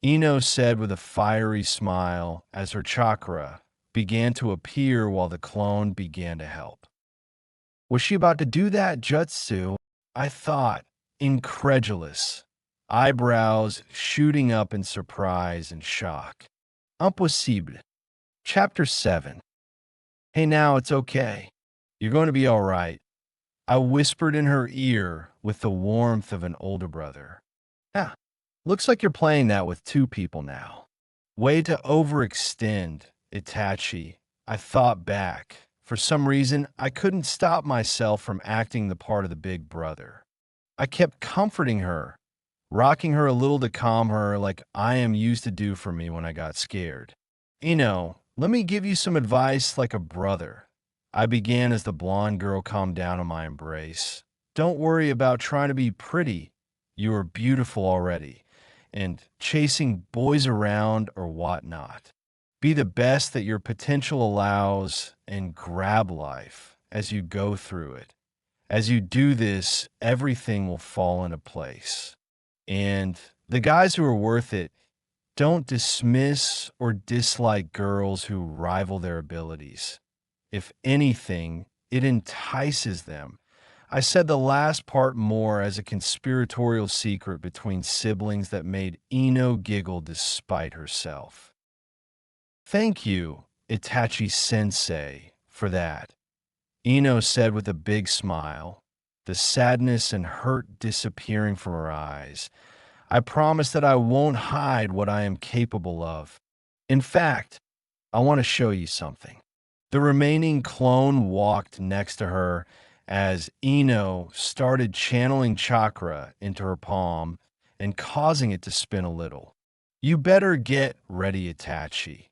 Ino said with a fiery smile as her chakra began to appear while the clone began to help. Was she about to do that jutsu? I thought, incredulous, eyebrows shooting up in surprise and shock. Impossible. Chapter 7. Hey, now it's okay. You're going to be all right. I whispered in her ear with the warmth of an older brother. Yeah, looks like you're playing that with two people now. Way to overextend, Itachi. I thought back. For some reason, I couldn't stop myself from acting the part of the big brother. I kept comforting her, rocking her a little to calm her like I am used to do for me when I got scared. Let me give you some advice like a brother. I began as the blonde girl calmed down in my embrace. Don't worry about trying to be pretty. You are beautiful already, and chasing boys around or whatnot. Be the best that your potential allows and grab life as you go through it. As you do this, everything will fall into place. And the guys who are worth it don't dismiss or dislike girls who rival their abilities. If anything, it entices them. I said the last part more as a conspiratorial secret between siblings that made Ino giggle despite herself. Thank you, Itachi sensei, for that, Ino said with a big smile, the sadness and hurt disappearing from her eyes. I promise that I won't hide what I am capable of. In fact, I want to show you something. The remaining clone walked next to her as Ino started channeling chakra into her palm and causing it to spin a little. You better get ready, Itachi,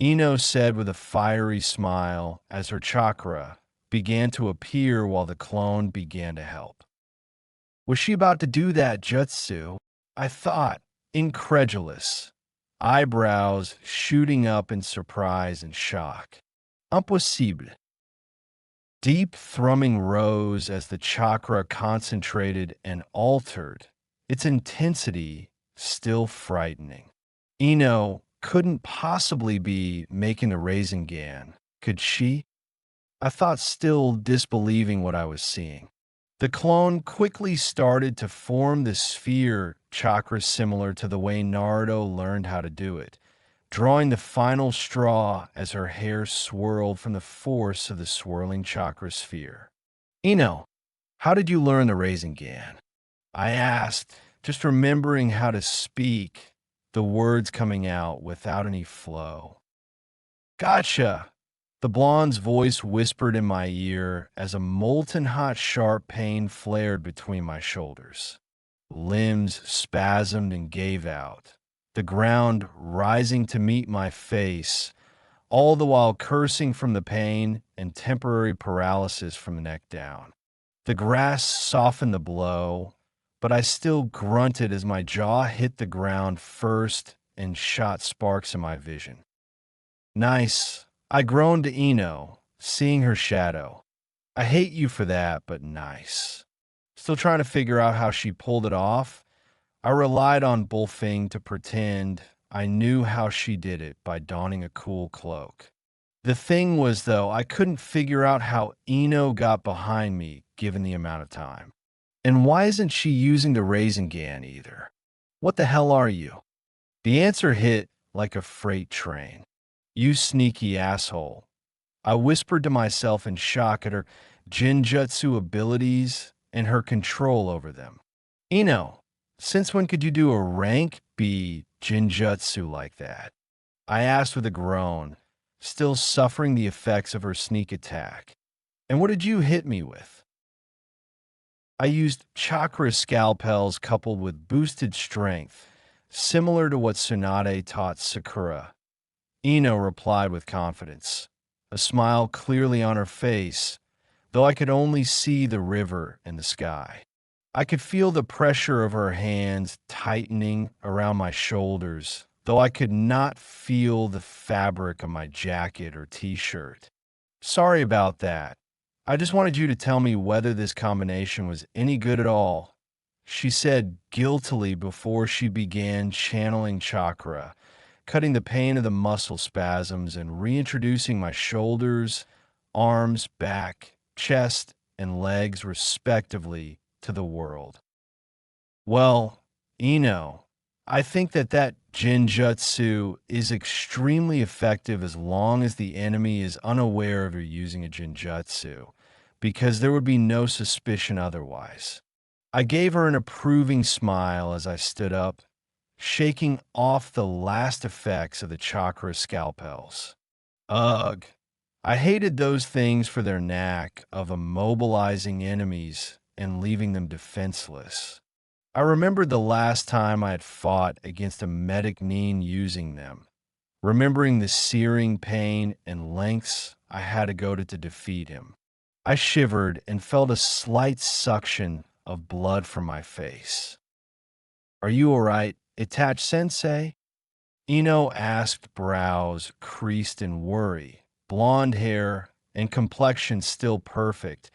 Ino said with a fiery smile as her chakra began to appear while the clone began to help. Was she about to do that jutsu? I thought, incredulous, eyebrows shooting up in surprise and shock. Impossible. Deep thrumming rose as the chakra concentrated and altered, its intensity still frightening. Ino couldn't possibly be making the Rasengan, could she? I thought, still disbelieving what I was seeing. The clone quickly started to form the sphere chakra similar to the way Naruto learned how to do it, drawing the final straw as her hair swirled from the force of the swirling chakra sphere. Ino, how did you learn the Rasengan? I asked, just remembering how to speak, the words coming out without any flow. Gotcha, The blonde's voice whispered in my ear as a molten hot sharp pain flared between my shoulders. Limbs spasmed and gave out, the ground rising to meet my face, all the while cursing from the pain and temporary paralysis from the neck down. The grass softened the blow, but I still grunted as my jaw hit the ground first and shot sparks in my vision. Nice. I groaned to Ino, seeing her shadow. I hate you for that, but nice. Still trying to figure out how she pulled it off. I relied on Bullfing to pretend I knew how she did it by donning a cool cloak. The thing was, though, I couldn't figure out how Ino got behind me given the amount of time. And why isn't she using the Rasengan either? What the hell are you? The answer hit like a freight train. You sneaky asshole. I whispered to myself in shock at her Jinjutsu abilities and her control over them. Ino, since when could you do a rank B Jinjutsu like that? I asked with a groan, still suffering the effects of her sneak attack. And what did you hit me with? I used Chakra scalpels coupled with boosted strength, similar to what Tsunade taught Sakura. Ino replied with confidence, a smile clearly on her face, though I could only see the river and the sky. I could feel the pressure of her hands tightening around my shoulders, though I could not feel the fabric of my jacket or t-shirt. Sorry about that. I just wanted you to tell me whether this combination was any good at all, she said guiltily before she began channeling chakra, cutting the pain of the muscle spasms and reintroducing my shoulders, arms, back, chest, and legs respectively to the world. Well, Ino, I think that Jinjutsu is extremely effective as long as the enemy is unaware of you using a Jinjutsu, because there would be no suspicion otherwise. I gave her an approving smile as I stood up, shaking off the last effects of the chakra scalpels. Ugh. I hated those things for their knack of immobilizing enemies and leaving them defenseless. I remembered the last time I had fought against a medic Nin using them, remembering the searing pain and lengths I had to go to defeat him. I shivered and felt a slight suction of blood from my face. Are you all right, Itachi-sensei? Ino asked, brows creased in worry, blonde hair and complexion still perfect,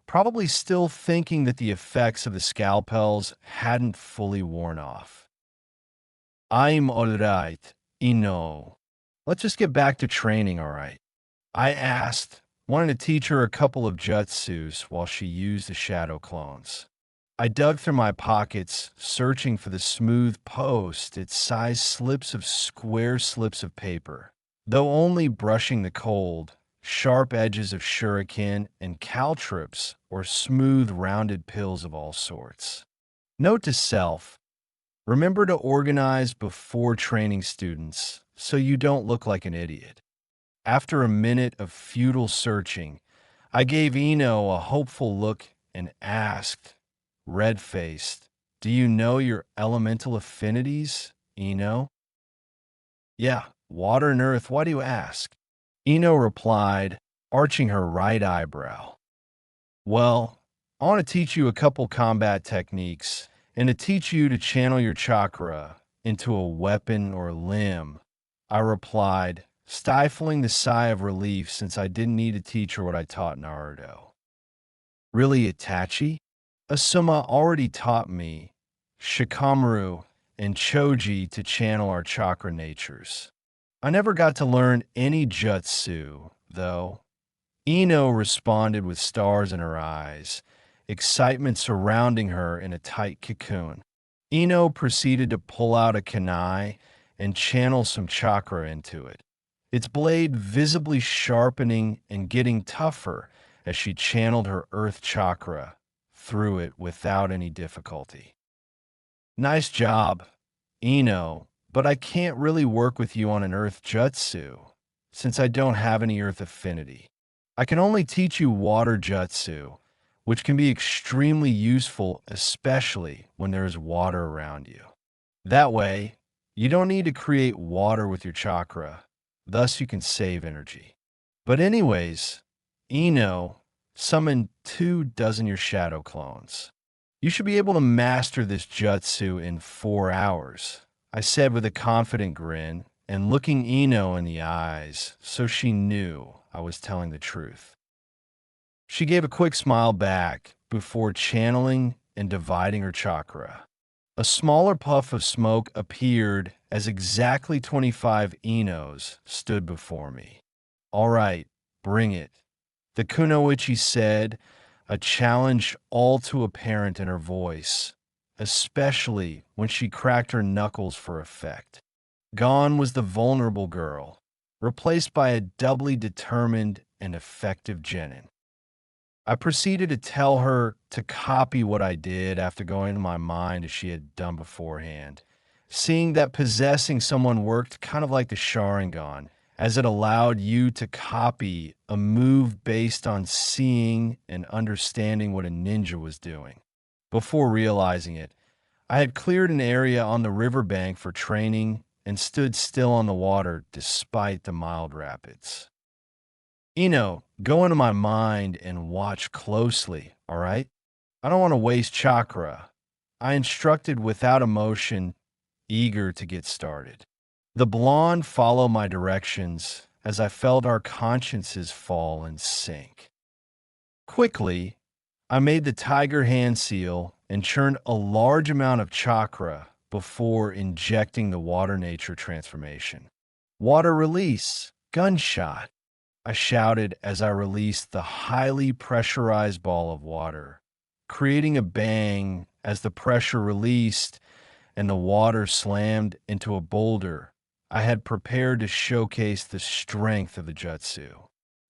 probably still thinking that the effects of the scalpels hadn't fully worn off. I'm alright, Ino. Let's just get back to training, alright? I asked, wanting to teach her a couple of jutsus while she used the shadow clones. I dug through my pockets, searching for the smooth post-it-sized square slips of paper. Though only brushing the cold, sharp edges of shuriken and caltrips or smooth rounded pills of all sorts. Note to self, remember to organize before training students so you don't look like an idiot. After a minute of futile searching, I gave Ino a hopeful look and asked, red-faced, do you know your elemental affinities, Ino? Yeah, water and earth, why do you ask? Ino replied, arching her right eyebrow. Well, I want to teach you a couple combat techniques and to teach you to channel your chakra into a weapon or limb, I replied, stifling the sigh of relief since I didn't need to teach her what I taught Naruto. Really, Itachi? Asuma already taught me, Shikamaru, and Choji to channel our chakra natures. I never got to learn any jutsu, though. Ino responded with stars in her eyes, excitement surrounding her in a tight cocoon. Ino proceeded to pull out a kunai and channel some chakra into it, its blade visibly sharpening and getting tougher as she channeled her earth chakra through it without any difficulty. Nice job, Ino, but I can't really work with you on an earth jutsu, since I don't have any earth affinity. I can only teach you water jutsu, which can be extremely useful, especially when there is water around you. That way, you don't need to create water with your chakra, thus you can save energy. But anyways, Ino, summon 24 your shadow clones. You should be able to master this jutsu in 4 hours, I said with a confident grin and looking Ino in the eyes so she knew I was telling the truth. She gave a quick smile back before channeling and dividing her chakra. A smaller puff of smoke appeared as exactly 25 Inos stood before me. All right, bring it, the kunoichi said, a challenge all too apparent in her voice, especially when she cracked her knuckles for effect. Gone was the vulnerable girl, replaced by a doubly determined and effective genin. I proceeded to tell her to copy what I did after going to my mind as she had done beforehand, seeing that possessing someone worked kind of like the Sharingan, as it allowed you to copy a move based on seeing and understanding what a ninja was doing. Before realizing it, I had cleared an area on the riverbank for training and stood still on the water despite the mild rapids. Go into my mind and watch closely, all right? I don't want to waste chakra. I instructed without emotion, eager to get started. The blonde followed my directions as I felt our consciences fall in sync. Quickly, I made the tiger hand seal and churned a large amount of chakra before injecting the water nature transformation. Water release, gunshot, I shouted as I released the highly pressurized ball of water, creating a bang as the pressure released and the water slammed into a boulder I had prepared to showcase the strength of the jutsu.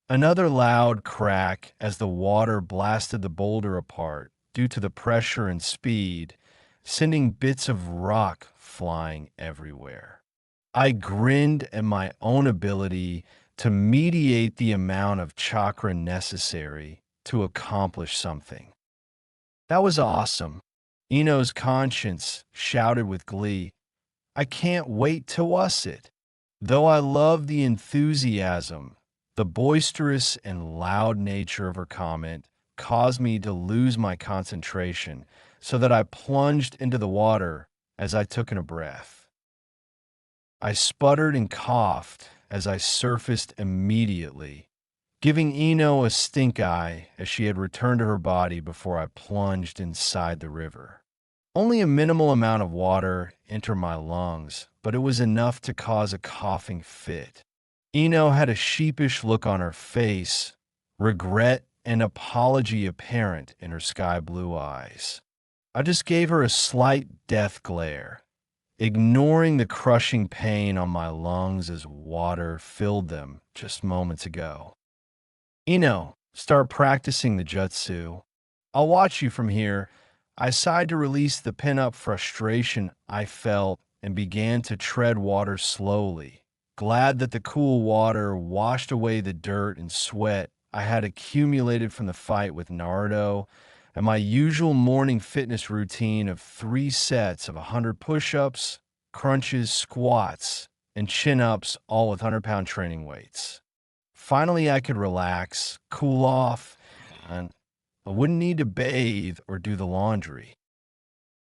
Another loud crack as the water blasted the boulder apart due to the pressure and speed, sending bits of rock flying everywhere. I grinned at my own ability to mediate the amount of chakra necessary to accomplish something. That was awesome. Ino's conscience shouted with glee, I can't wait to wuss it. Though I love the enthusiasm, the boisterous and loud nature of her comment caused me to lose my concentration so that I plunged into the water as I took in a breath. I sputtered and coughed as I surfaced immediately, giving Ino a stink eye as she had returned to her body before I plunged inside the river. Only a minimal amount of water entered my lungs, but it was enough to cause a coughing fit. Ino had a sheepish look on her face, regret and apology apparent in her sky blue eyes. I just gave her a slight death glare, ignoring the crushing pain on my lungs as water filled them just moments ago. Start practicing the jutsu. I'll watch you from here. I sighed to release the pent-up frustration I felt and began to tread water slowly, glad that the cool water washed away the dirt and sweat I had accumulated from the fight with Naruto and my usual morning fitness routine of 3 sets of 100 push-ups, crunches, squats, and chin-ups, all with 100-pound training weights. Finally, I could relax, cool off, and I wouldn't need to bathe or do the laundry.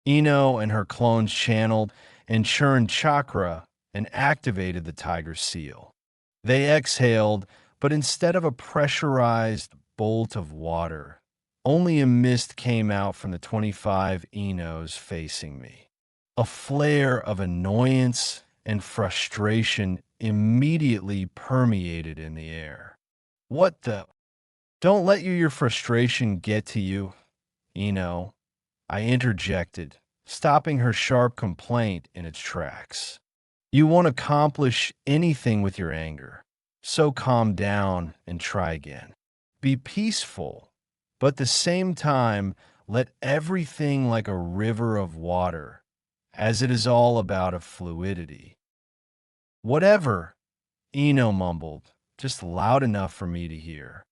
Ino and her clones channeled and churned chakra and activated the tiger seal. They exhaled, but instead of a pressurized bolt of water, only a mist came out from the 25 Inos facing me. A flare of annoyance and frustration immediately permeated in the air. What the? Don't let your frustration get to you, Ino, I interjected, stopping her sharp complaint in its tracks. You won't accomplish anything with your anger, so calm down and try again. Be peaceful, but at the same time, let everything like a river of water, as it is all about a fluidity. Whatever, Ino mumbled, just loud enough for me to hear.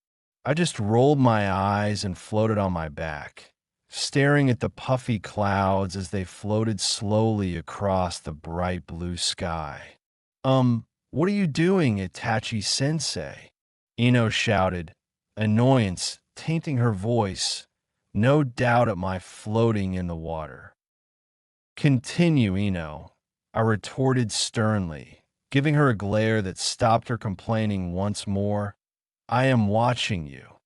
I just rolled my eyes and floated on my back, staring at the puffy clouds as they floated slowly across the bright blue sky. What are you doing, Itachi sensei? Ino shouted, annoyance tainting her voice, no doubt at my floating in the water. Continue, Ino, I retorted sternly, giving her a glare that stopped her complaining once more. I am watching you.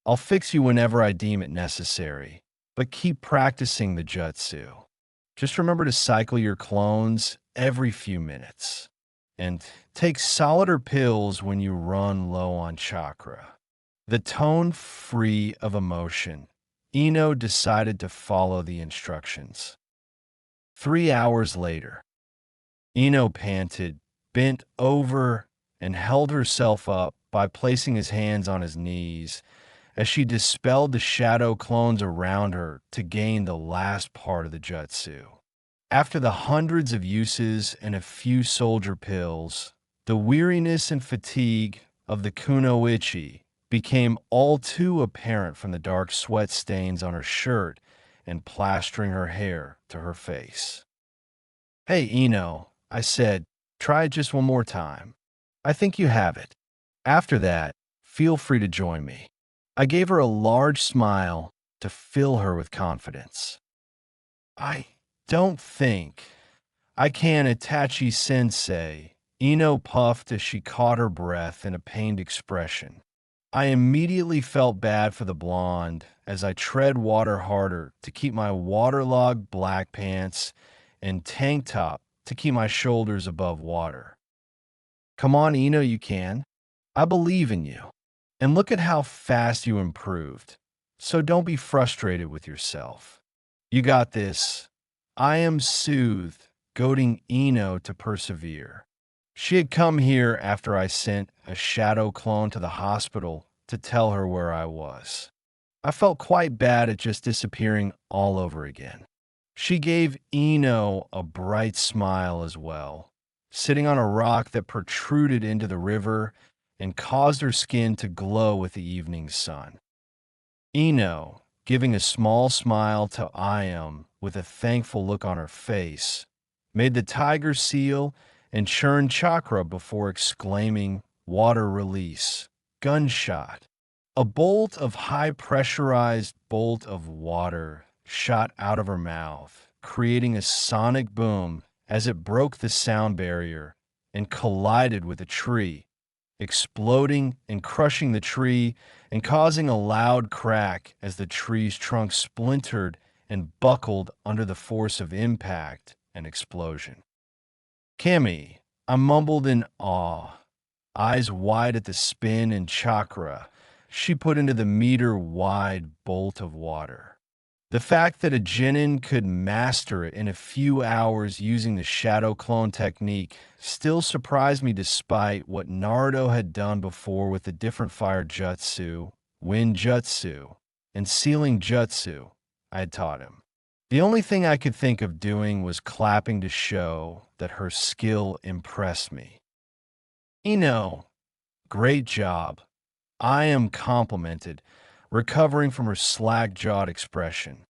I'll fix you whenever I deem it necessary, but keep practicing the jutsu. Just remember to cycle your clones every few minutes. And take solider pills when you run low on chakra. The tone free of emotion, Ino decided to follow the instructions. 3 hours later, Ino panted, bent over, and held herself up by placing his hands on his knees as she dispelled the shadow clones around her to gain the last part of the jutsu. After the hundreds of uses and a few soldier pills, the weariness and fatigue of the kunoichi became all too apparent from the dark sweat stains on her shirt and plastering her hair to her face. Hey, Ino, I said, try it just one more time. I think you have it. After that, feel free to join me. I gave her a large smile to fill her with confidence. I don't think I can, Itachi sensei. Ino puffed as she caught her breath in a pained expression. I immediately felt bad for the blonde as I tread water harder to keep my waterlogged black pants and tank top to keep my shoulders above water. Come on, Ino, you can. I believe in you. And look at how fast you improved. So don't be frustrated with yourself. You got this. I am soothed, goading Ino to persevere. She had come here after I sent a shadow clone to the hospital to tell her where I was. I felt quite bad at just disappearing all over again. She gave Ino a bright smile as well, sitting on a rock that protruded into the river and caused her skin to glow with the evening sun. Ino, giving a small smile to Iam with a thankful look on her face, made the tiger seal and churned chakra before exclaiming, water release, gunshot. A bolt of high-pressurized bolt of water shot out of her mouth, creating a sonic boom as it broke the sound barrier and collided with a tree, exploding and crushing the tree and causing a loud crack as the tree's trunk splintered and buckled under the force of impact and explosion. Cammy, I mumbled in awe, eyes wide at the spin and chakra she put into the meter-wide bolt of water. The fact that a genin could master it in a few hours using the shadow clone technique still surprised me despite what Naruto had done before with the different fire jutsu, wind jutsu, and sealing jutsu I had taught him. The only thing I could think of doing was clapping to show that her skill impressed me. Ino, great job. I am complimented, recovering from her slack-jawed expression.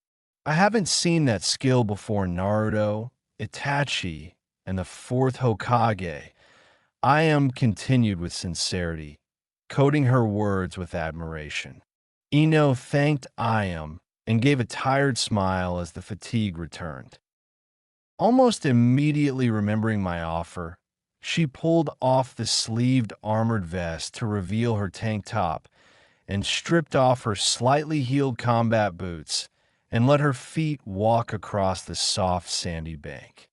I haven't seen that skill before Naruto, Itachi, and the fourth Hokage. I am continued with sincerity, coating her words with admiration. Ino thanked Iam and gave a tired smile as the fatigue returned. Almost immediately remembering my offer, she pulled off the sleeved armored vest to reveal her tank top and stripped off her slightly heeled combat boots and let her feet walk across the soft sandy bank.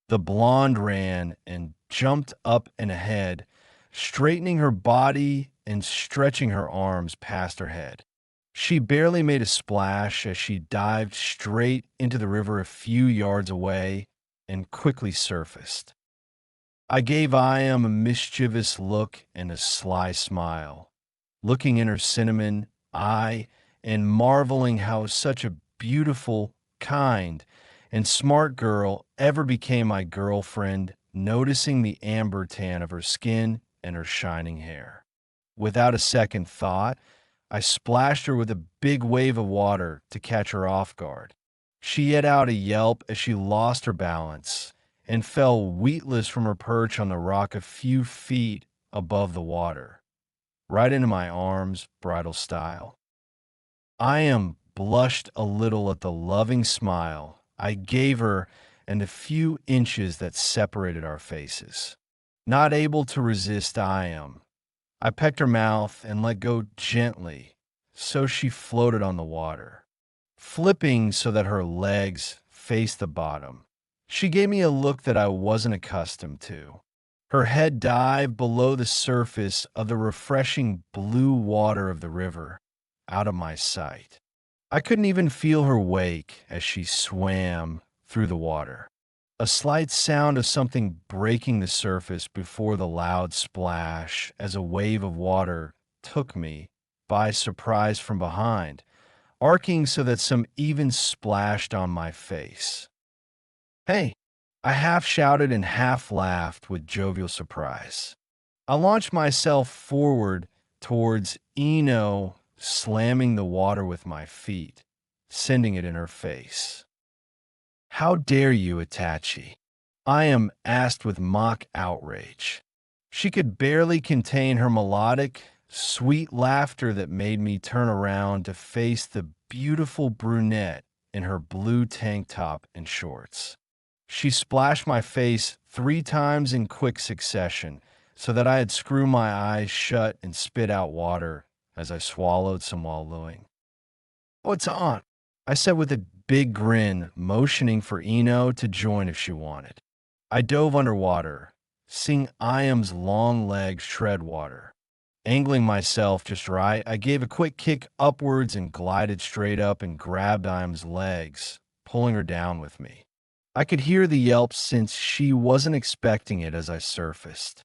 The blonde ran and jumped up and ahead, straightening her body and stretching her arms past her head. She barely made a splash as she dived straight into the river a few yards away and quickly surfaced. I gave Iam a mischievous look and a sly smile, looking in her cinnamon eye and marveling how such a beautiful, kind, and smart girl ever became my girlfriend, noticing the amber tan of her skin and her shining hair. Without a second thought, I splashed her with a big wave of water to catch her off guard. She let out a yelp as she lost her balance and fell weightless from her perch on the rock a few feet above the water, right into my arms, bridal style. I am blushed a little at the loving smile I gave her and the few inches that separated our faces. Not able to resist, I pecked her mouth and let go gently, so she floated on the water, flipping so that her legs faced the bottom. She gave me a look that I wasn't accustomed to. Her head dived below the surface of the refreshing blue water of the river, out of my sight. I couldn't even feel her wake as she swam through the water. A slight sound of something breaking the surface before the loud splash as a wave of water took me by surprise from behind, arcing so that some even splashed on my face. "Hey!" I half shouted and half laughed with jovial surprise. I launched myself forward towards Ino, slamming the water with my feet, sending it in her face. "How dare you, Itachi?" I am asked with mock outrage. She could barely contain her melodic, sweet laughter that made me turn around to face the beautiful brunette in her blue tank top and shorts. She splashed my face 3 times in quick succession so that I had screwed my eyes shut and spit out water as I swallowed some wallowing. "What's on?" I said with a big grin, motioning for Ino to join if she wanted. I dove underwater, seeing Iam's long legs tread water. Angling myself just right, I gave a quick kick upwards and glided straight up and grabbed Iam's legs, pulling her down with me. I could hear the yelps since she wasn't expecting it as I surfaced.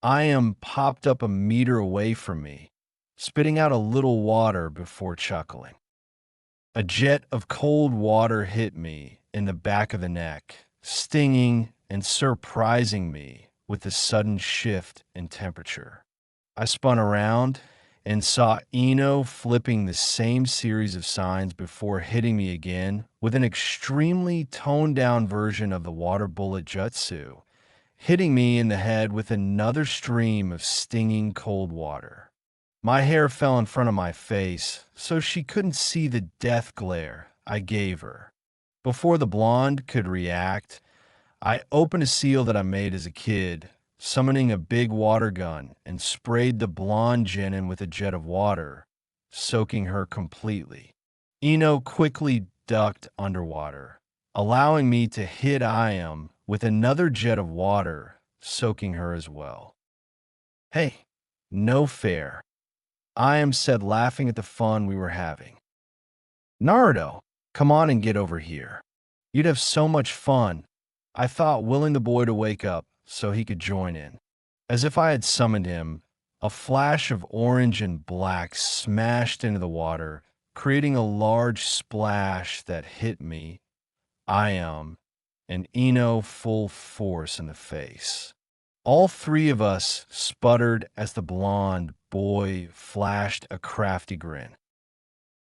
Iam popped up a meter away from me, spitting out a little water before chuckling. A jet of cold water hit me in the back of the neck, stinging and surprising me with the sudden shift in temperature. I spun around and saw Ino flipping the same series of signs before hitting me again with an extremely toned-down version of the water bullet jutsu, hitting me in the head with another stream of stinging cold water. My hair fell in front of my face, so she couldn't see the death glare I gave her. Before the blonde could react, I opened a seal that I made as a kid, summoning a big water gun, and sprayed the blonde genin with a jet of water, soaking her completely. Ino quickly ducked underwater, allowing me to hit Iam with another jet of water, soaking her as well. "Hey, no fair," Iam said, laughing at the fun we were having. "Naruto, come on and get over here. You'd have so much fun," I thought, willing the boy to wake up so he could join in. As if I had summoned him, a flash of orange and black smashed into the water, creating a large splash that hit me, Iam, and Ino full force in the face. All 3 of us sputtered as the blonde boy flashed a crafty grin.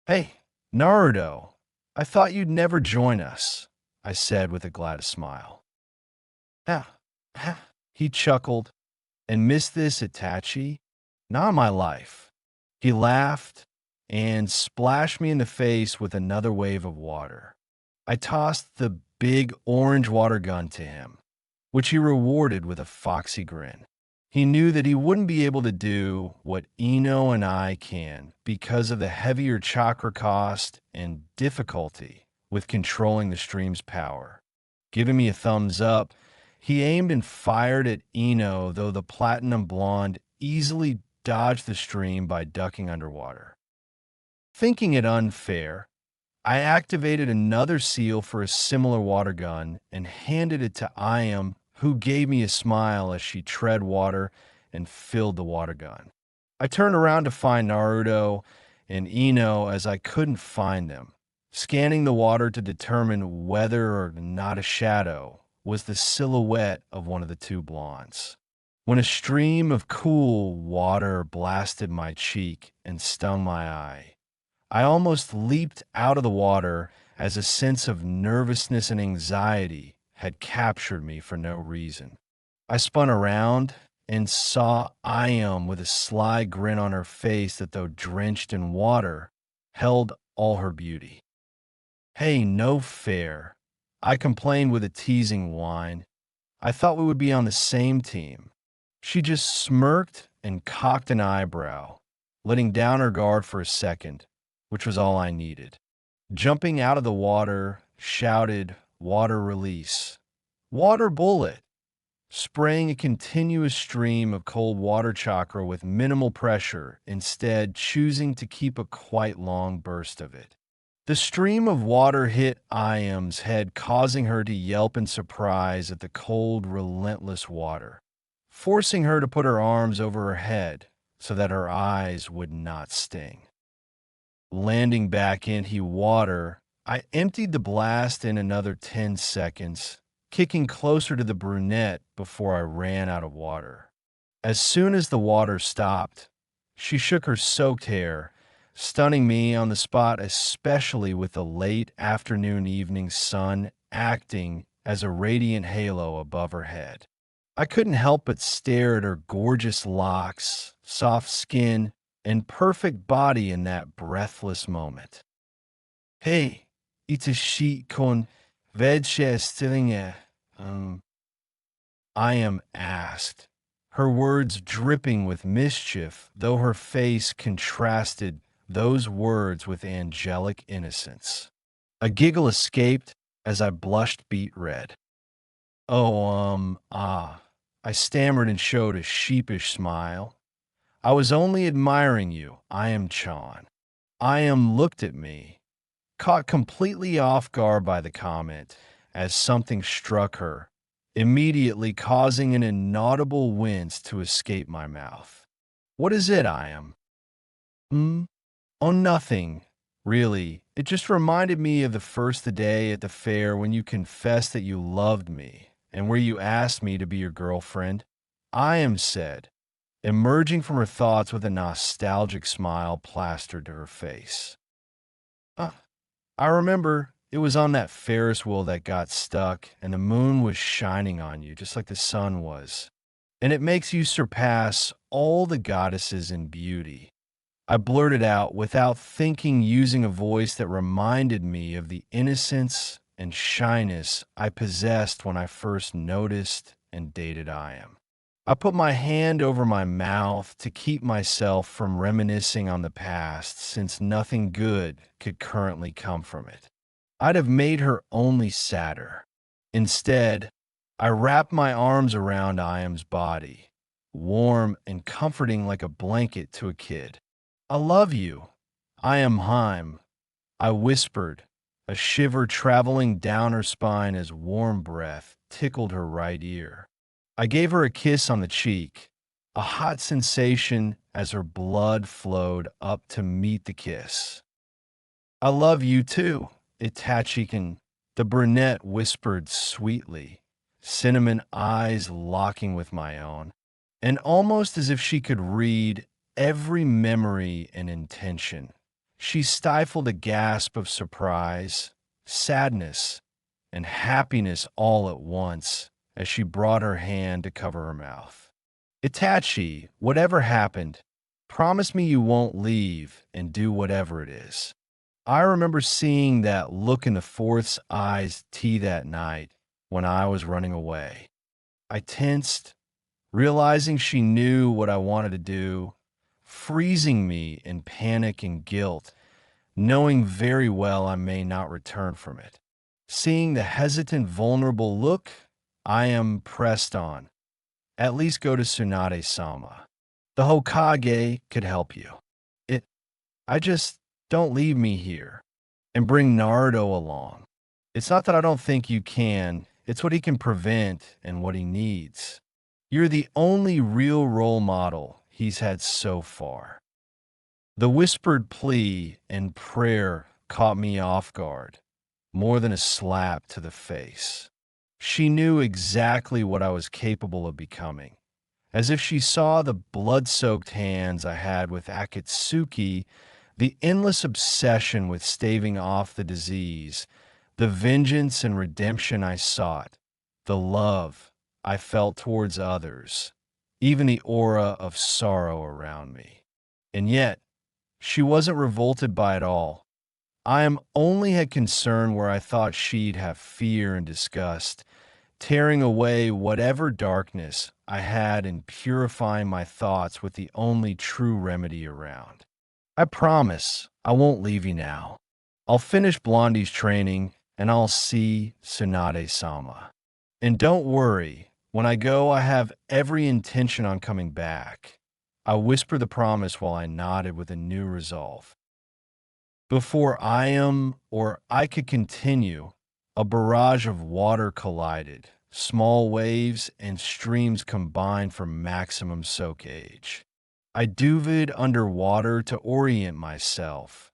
"Hey, Naruto, I thought you'd never join us," I said with a glad smile. "Ha, ha," he chuckled. "And miss this, Itachi? Not in my life." He laughed and splashed me in the face with another wave of water. I tossed the big orange water gun to him, which he rewarded with a foxy grin. He knew that he wouldn't be able to do what Ino and I can because of the heavier chakra cost and difficulty with controlling the stream's power. Giving me a thumbs up, he aimed and fired at Ino, though the platinum blonde easily dodged the stream by ducking underwater. Thinking it unfair, I activated another seal for a similar water gun and handed it to Iam, who gave me a smile as she tread water and filled the water gun. I turned around to find Naruto and Ino as I couldn't find them, scanning the water to determine whether or not a shadow was the silhouette of one of the 2 blondes. when a stream of cool water blasted my cheek and stung my eye. I almost leaped out of the water as a sense of nervousness and anxiety had captured me for no reason. I spun around and saw Ayam with a sly grin on her face that, though drenched in water, held all her beauty. Hey, no fair. I complained with a teasing whine. I thought we would be on the same team. She just smirked and cocked an eyebrow, letting down her guard for a second, which was all I needed. Jumping out of the water, shouted, "Water release. Water bullet," spraying a continuous stream of cold water chakra with minimal pressure, instead choosing to keep a quite long burst of it. The stream of water hit Iam's head, causing her to yelp in surprise at the cold, relentless water, forcing her to put her arms over her head so that her eyes would not sting. Landing back into water, I emptied the blast in another 10 seconds, kicking closer to the brunette before I ran out of water. As soon as the water stopped, she shook her soaked hair, stunning me on the spot, especially with the late afternoon evening sun acting as a radiant halo above her head. I couldn't help but stare at her gorgeous locks, soft skin, and perfect body in that breathless moment. Hey, Itachi con vedche stillinge, I am asked, her words dripping with mischief, though her face contrasted those words with angelic innocence. A giggle escaped as I blushed beet red. Oh, I stammered and showed a sheepish smile. I was only admiring you, I am Chan. I am looked at me, caught completely off guard by the comment, as something struck her, immediately causing an inaudible wince to escape my mouth. What is it, I am? Oh, nothing. Really, it just reminded me of the first day at the fair when you confessed that you loved me and where you asked me to be your girlfriend. I am said, emerging from her thoughts with a nostalgic smile plastered to her face. I remember it was on that Ferris wheel that got stuck, and the moon was shining on you, just like the sun was. And it makes you surpass all the goddesses in beauty. I blurted out without thinking, using a voice that reminded me of the innocence and shyness I possessed when I first noticed and dated Iam. I put my hand over my mouth to keep myself from reminiscing on the past, since nothing good could currently come from it. I'd have made her only sadder. Instead, I wrapped my arms around Iam's body, warm and comforting like a blanket to a kid. I love you. I am Heim, I whispered, a shiver traveling down her spine as warm breath tickled her right ear. I gave her a kiss on the cheek, a hot sensation as her blood flowed up to meet the kiss. I love you too, Itachi, the brunette whispered sweetly, cinnamon eyes locking with my own, and almost as if she could read every memory and intention. She stifled a gasp of surprise, sadness, and happiness all at once as she brought her hand to cover her mouth. Itachi, whatever happened, promise me you won't leave and do whatever it is. I remember seeing that look in the fourth's eyes that night when I was running away. I tensed, realizing she knew what I wanted to do, freezing me in panic and guilt, knowing very well I may not return from it. Seeing the hesitant, vulnerable look, I am pressed on. At least go to Tsunade-sama. The Hokage could help you. I just don't leave me here and bring Naruto along. It's not that I don't think you can, it's what he can prevent and what he needs. You're the only real role model he's had so far. The whispered plea and prayer caught me off guard, more than a slap to the face. She knew exactly what I was capable of becoming, As if she saw the blood-soaked hands I had with Akatsuki, the endless obsession with staving off the disease, the vengeance and redemption I sought, the love I felt towards others, even the aura of sorrow around me. And yet, she wasn't revolted by it all. I am only had concern where I thought she'd have fear and disgust, tearing away whatever darkness I had and purifying my thoughts with the only true remedy around. I promise I won't leave you now. I'll finish Blondie's training and I'll see Tsunade-sama. And don't worry, when I go, I have every intention on coming back. I whispered the promise while I nodded with a new resolve. Before I could continue, a barrage of water collided. Small waves and streams combined for maximum soakage. I duved underwater to orient myself,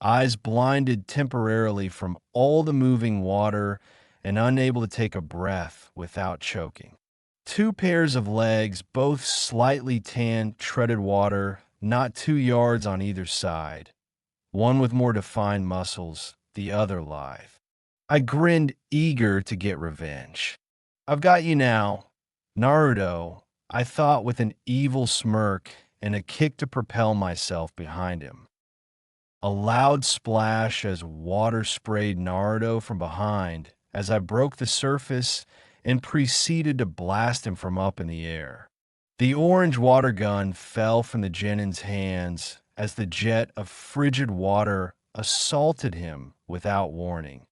eyes blinded temporarily from all the moving water and unable to take a breath without choking. Two pairs of legs, both slightly tanned, treaded water, not 2 yards on either side, one with more defined muscles, the other lithe. I grinned, eager to get revenge. I've got you now, Naruto, I thought with an evil smirk and a kick to propel myself behind him. A loud splash as water sprayed Naruto from behind as I broke the surface and proceeded to blast him from up in the air. The orange water gun fell from the genin's hands as the jet of frigid water assaulted him without warning,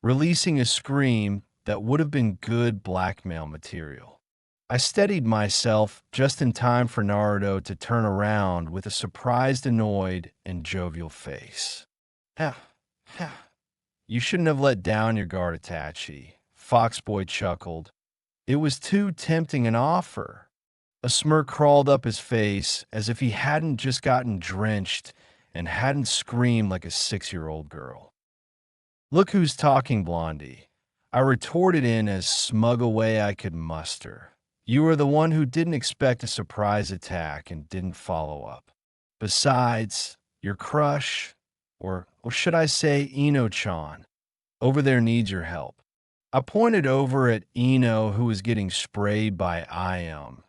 releasing a scream that would have been good blackmail material. I steadied myself just in time for Naruto to turn around with a surprised, annoyed, and jovial face. Ha, ha. You shouldn't have let down your guard, Itachi, Foxboy chuckled. It was too tempting an offer. A smirk crawled up his face as if he hadn't just gotten drenched and hadn't screamed like a 6-year-old girl. Look who's talking, Blondie. I retorted in as smug a way I could muster. You are the one who didn't expect a surprise attack and didn't follow up. Besides, your crush, or should I say Ino-chan, over there needs your help. I pointed over at Ino, who was getting sprayed by Iam,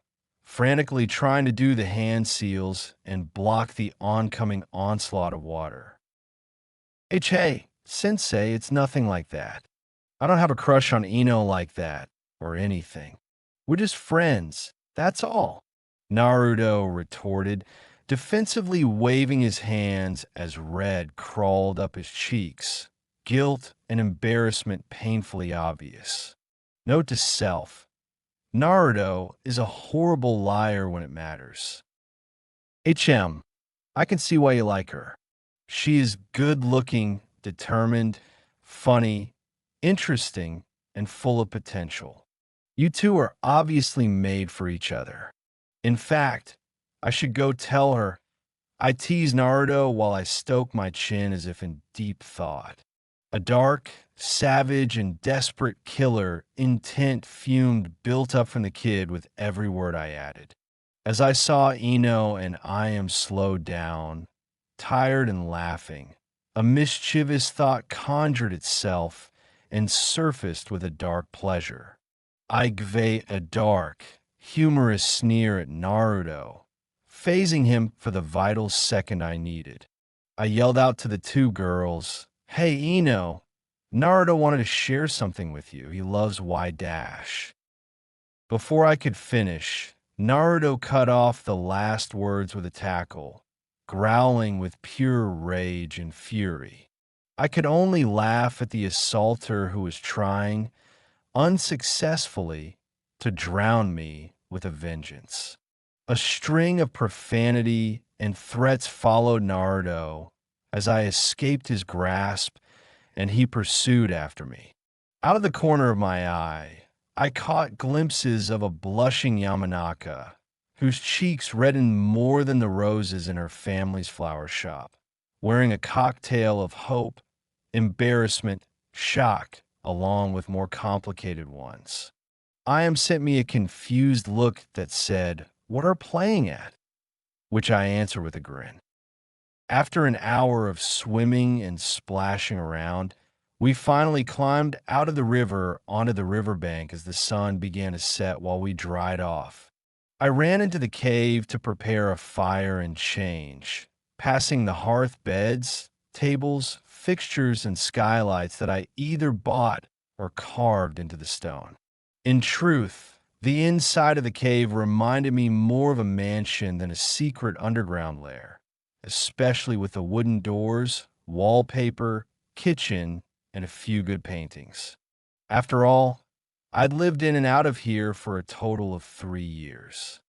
frantically trying to do the hand seals and block the oncoming onslaught of water. Hey, Sensei, it's nothing like that. I don't have a crush on Ino like that, or anything. We're just friends, that's all, Naruto retorted, defensively waving his hands as red crawled up his cheeks, guilt and embarrassment painfully obvious. Note to self, Naruto is a horrible liar when it matters. I can see why you like her. She is good-looking, determined, funny, interesting, and full of potential. You two are obviously made for each other. In fact, I should go tell her. I tease Naruto while I stoke my chin as if in deep thought. A dark, savage, and desperate killer intent fumed built up from the kid with every word I added. As I saw Ino and Iam slowed down, tired and laughing, a mischievous thought conjured itself and surfaced with a dark pleasure. I gave a dark, humorous sneer at Naruto, phasing him for the vital second I needed. I yelled out to the two girls, "Hey, Ino, Naruto wanted to share something with you. He loves Y dash." Before I could finish, Naruto cut off the last words with a tackle, growling with pure rage and fury. I could only laugh at the assaulter who was trying, unsuccessfully, to drown me with a vengeance. A string of profanity and threats followed Naruto as I escaped his grasp and he pursued after me. Out of the corner of my eye, I caught glimpses of a blushing Yamanaka, whose cheeks reddened more than the roses in her family's flower shop, wearing a cocktail of hope, embarrassment, shock, along with more complicated ones. Iam sent me a confused look that said, "What are playing at?" Which I answered with a grin. After an hour of swimming and splashing around, we finally climbed out of the river onto the riverbank as the sun began to set while we dried off. I ran into the cave to prepare a fire and change, passing the hearth beds, tables, fixtures, and skylights that I either bought or carved into the stone. In truth, the inside of the cave reminded me more of a mansion than a secret underground lair, especially with the wooden doors, wallpaper, kitchen, and a few good paintings. After all, I'd lived in and out of here for a total of 3 years.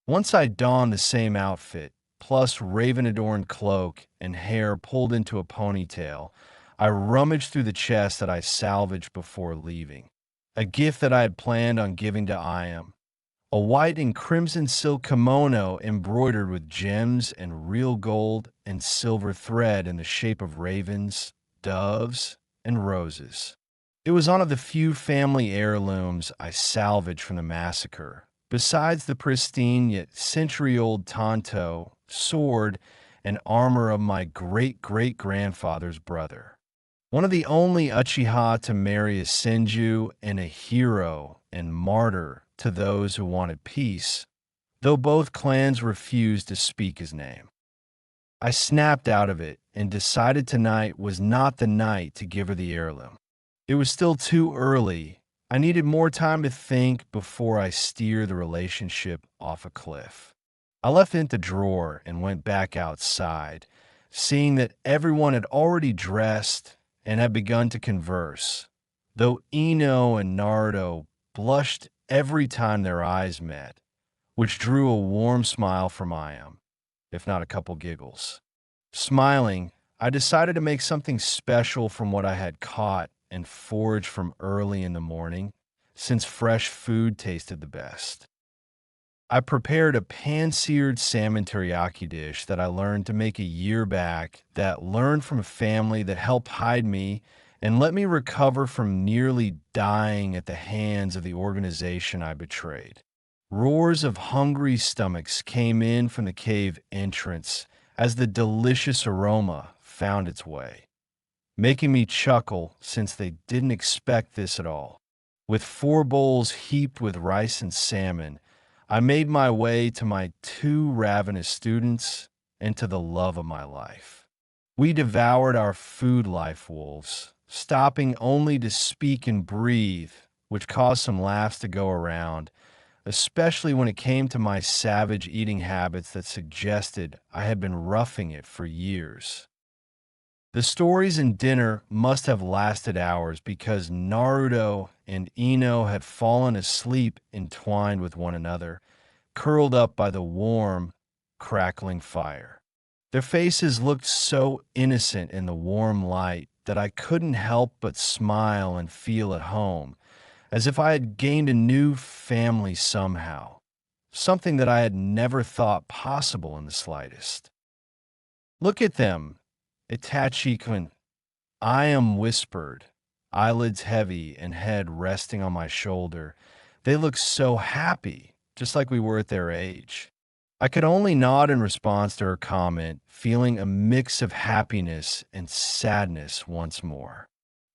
Once I donned the same outfit, plus raven-adorned cloak and hair pulled into a ponytail, I rummaged through the chest that I salvaged before leaving. A gift that I had planned on giving to Iam. A white and crimson silk kimono embroidered with gems and real gold and silver thread in the shape of ravens, doves, and roses. It was one of the few family heirlooms I salvaged from the massacre, besides the pristine yet century-old tanto, sword, and armor of my great-great-grandfather's brother. One of the only Uchiha to marry a Senju and a hero and martyr to those who wanted peace, though both clans refused to speak his name. I snapped out of it and decided tonight was not the night to give her the heirloom. It was still too early. I needed more time to think before I steered the relationship off a cliff. I left it in the drawer and went back outside, seeing that everyone had already dressed and had begun to converse, though Ino and Naruto blushed every time their eyes met, which drew a warm smile from Iam, if not a couple giggles. Smiling, I decided to make something special from what I had caught and foraged from early in the morning, since fresh food tasted the best. I prepared a pan-seared salmon teriyaki dish that I learned to make a year back, that learned from a family that helped hide me and let me recover from nearly dying at the hands of the organization I betrayed. Roars of hungry stomachs came in from the cave entrance as the delicious aroma found its way, making me chuckle since they didn't expect this at all. With 4 bowls heaped with rice and salmon, I made my way to my 2 ravenous students and to the love of my life. We devoured our food life wolves, stopping only to speak and breathe, which caused some laughs to go around, especially when it came to my savage eating habits that suggested I had been roughing it for years. The stories and dinner must have lasted hours because Naruto and Ino had fallen asleep entwined with one another, curled up by the warm, crackling fire. Their faces looked so innocent in the warm light that I couldn't help but smile and feel at home, as if I had gained a new family somehow, something that I had never thought possible in the slightest. "Look at them," Itachi I am whispered, eyelids heavy and head resting on my shoulder. They look so happy, just like we were at their age. I could only nod in response to her comment, feeling a mix of happiness and sadness once more.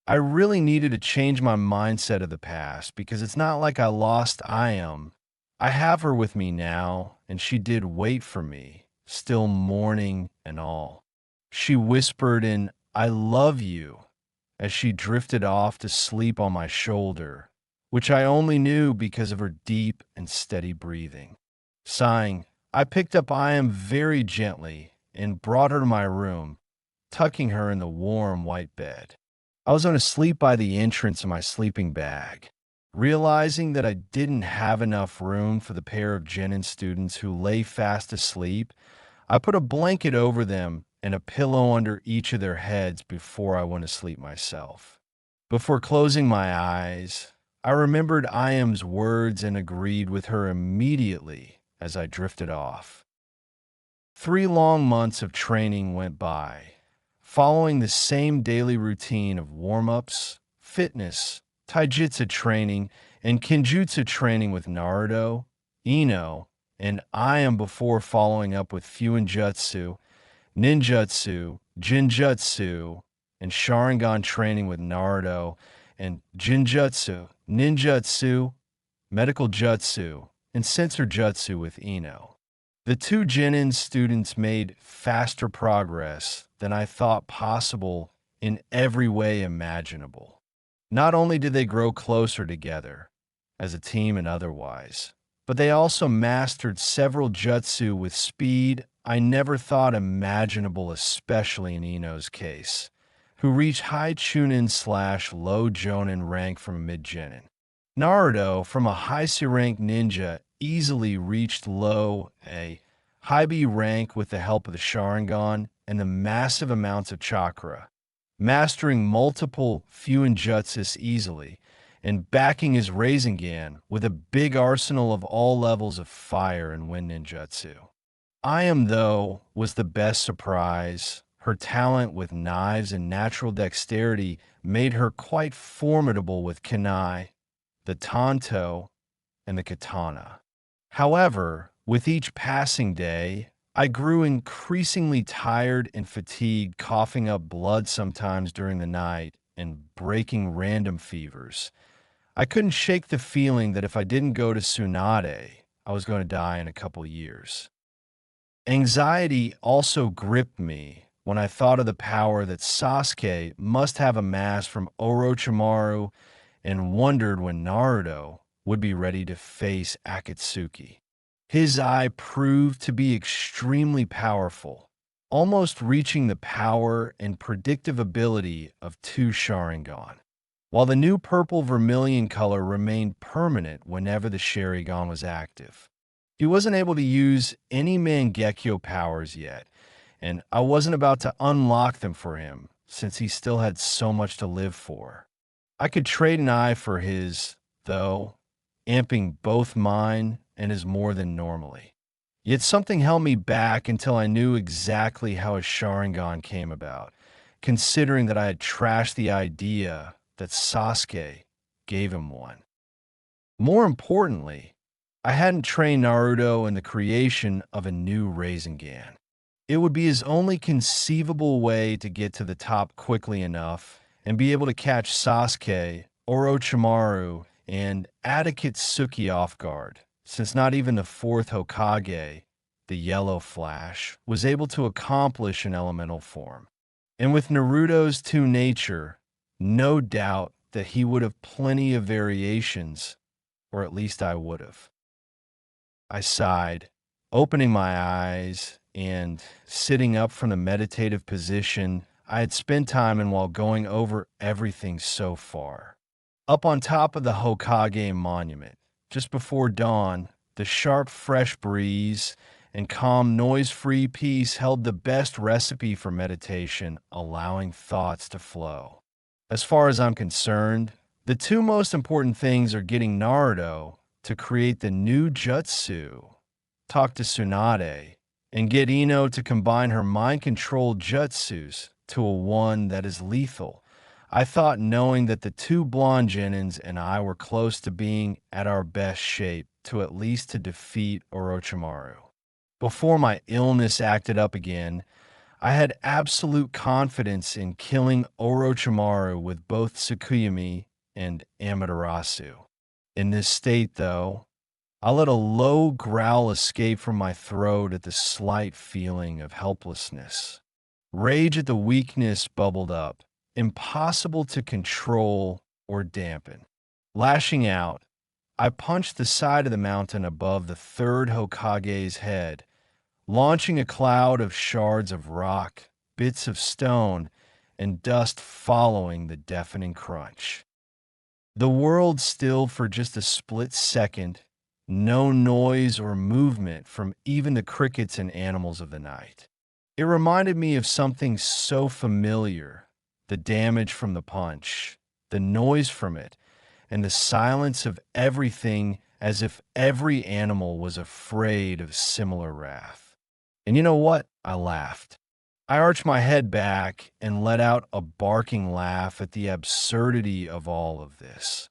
I really needed to change my mindset of the past because it's not like I lost Iam. I have her with me now, and she did wait for me, still mourning and all. She whispered in "I love you" as she drifted off to sleep on my shoulder, which I only knew because of her deep and steady breathing. Sighing, I picked up Iam very gently and brought her to my room, tucking her in the warm white bed. I was going to sleep by the entrance of my sleeping bag. Realizing that I didn't have enough room for the pair of genin students who lay fast asleep, I put a blanket over them and a pillow under each of their heads before I went to sleep myself. Before closing my eyes, I remembered Iam's words and agreed with her immediately as I drifted off. 3 long months of training went by, following the same daily routine of warm-ups, fitness, taijutsu training, and Kenjutsu training with Naruto, Ino, and I am before following up with Fuinjutsu, Ninjutsu, Jinjutsu, and Sharingan training with Naruto, and Jinjutsu, Ninjutsu, Medical Jutsu, and Sensor Jutsu with Ino. The two Genin students made faster progress than I thought possible in every way imaginable. Not only did they grow closer together, as a team and otherwise, but they also mastered several jutsu with speed I never thought imaginable, especially in Ino's case, who reached high Chunin/low Jonin rank from mid-Genin. Naruto, from a high C rank ninja, easily reached low A, high B rank with the help of the Sharingan and the massive amounts of Chakra, mastering multiple Fuinjutsus easily, and backing his Rasengan with a big arsenal of all levels of fire and wind ninjutsu. I am, though, was the best surprise. Her talent with knives and natural dexterity made her quite formidable with Kunai, the Tanto, and the Katana. However, with each passing day, I grew increasingly tired and fatigued, coughing up blood sometimes during the night and breaking random fevers. I couldn't shake the feeling that if I didn't go to Tsunade, I was going to die in a couple years. Anxiety also gripped me when I thought of the power that Sasuke must have amassed from Orochimaru and wondered when Naruto would be ready to face Akatsuki. His eye proved to be extremely powerful, almost reaching the power and predictive ability of two Sharingan, while the new purple vermilion color remained permanent whenever the Sharingan was active. He wasn't able to use any Mangekyo powers yet, and I wasn't about to unlock them for him since he still had so much to live for. I could trade an eye for his, though, amping both mine and his more than normally. Yet something held me back until I knew exactly how a Sharingan came about, considering that I had trashed the idea that Sasuke gave him one. More importantly, I hadn't trained Naruto in the creation of a new Rasengan. It would be his only conceivable way to get to the top quickly enough and be able to catch Sasuke, Orochimaru, and Akatsuki off guard, since not even the fourth Hokage, the Yellow Flash, was able to accomplish an elemental form. And with Naruto's true nature, no doubt that he would have plenty of variations, or at least I would have. I sighed, opening my eyes and sitting up from the meditative position I had spent time in while going over everything so far. Up on top of the Hokage monument, just before dawn, the sharp, fresh breeze and calm, noise-free peace held the best recipe for meditation, allowing thoughts to flow. As far as I'm concerned, the two most important things are getting Naruto to create the new jutsu, talk to Tsunade, and get Ino to combine her mind-controlled jutsus to a one that is lethal. I thought, knowing that the two blonde Genins and I were close to being at our best shape to at least to defeat Orochimaru. Before my illness acted up again, I had absolute confidence in killing Orochimaru with both Tsukuyomi and Amaterasu. In this state, though, I let a low growl escape from my throat at the slight feeling of helplessness. Rage at the weakness bubbled up, impossible to control or dampen. Lashing out, I punched the side of the mountain above the third Hokage's head, launching a cloud of shards of rock, bits of stone, and dust following the deafening crunch. The world stilled for just a split second, no noise or movement from even the crickets and animals of the night. It reminded me of something so familiar, the damage from the punch, the noise from it, and the silence of everything, as if every animal was afraid of similar wrath. And you know what? I laughed. I arched my head back and let out a barking laugh at the absurdity of all of this.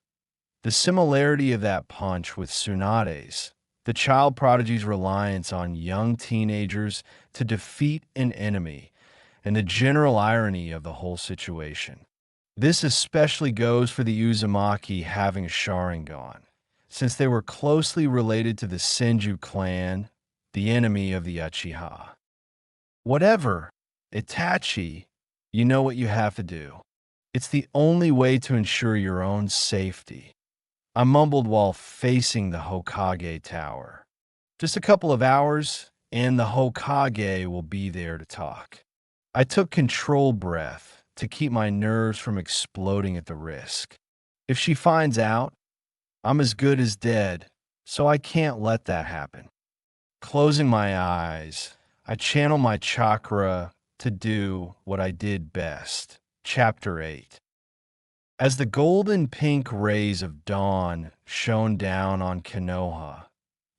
The similarity of that punch with Tsunade's, the child prodigy's reliance on young teenagers to defeat an enemy, and the general irony of the whole situation. This especially goes for the Uzumaki having a Sharingan, since they were closely related to the Senju clan, the enemy of the Uchiha. Whatever, Itachi, you know what you have to do. It's the only way to ensure your own safety. I mumbled while facing the Hokage tower. Just a couple of hours, and the Hokage will be there to talk. I took controlled breath to keep my nerves from exploding at the risk. If she finds out, I'm as good as dead, so I can't let that happen. Closing my eyes, I channel my chakra to do what I did best. Chapter 8. As the golden pink rays of dawn shone down on Konoha,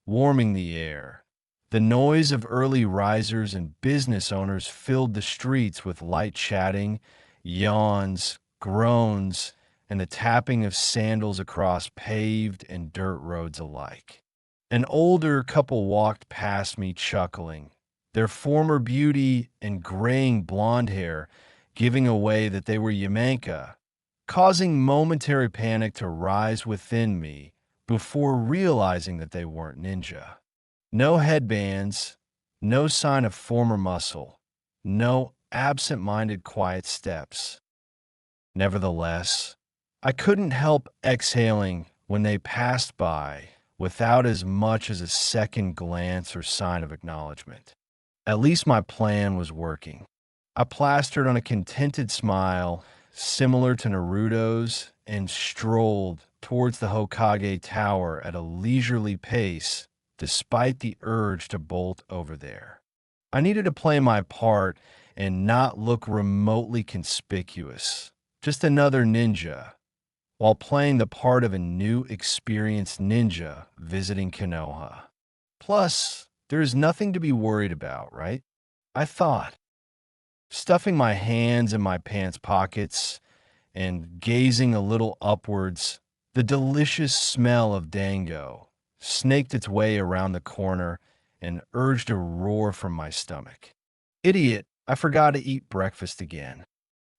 warming the air, the noise of early risers and business owners filled the streets with light chatting, yawns, groans, and the tapping of sandals across paved and dirt roads alike. An older couple walked past me chuckling, their former beauty and graying blonde hair giving away that they were Yamenka, causing momentary panic to rise within me before realizing that they weren't ninja. No headbands, no sign of former muscle, no absent-minded quiet steps. Nevertheless, I couldn't help exhaling when they passed by without as much as a second glance or sign of acknowledgement. At least my plan was working. I plastered on a contented smile similar to Naruto's and strolled towards the Hokage Tower at a leisurely pace despite the urge to bolt over there. I needed to play my part and not look remotely conspicuous, just another ninja, while playing the part of a new experienced ninja visiting Konoha. Plus, there is nothing to be worried about, right? I thought, stuffing my hands in my pants pockets and gazing a little upwards, the delicious smell of dango snaked its way around the corner and urged a roar from my stomach. Idiot, I forgot to eat breakfast again.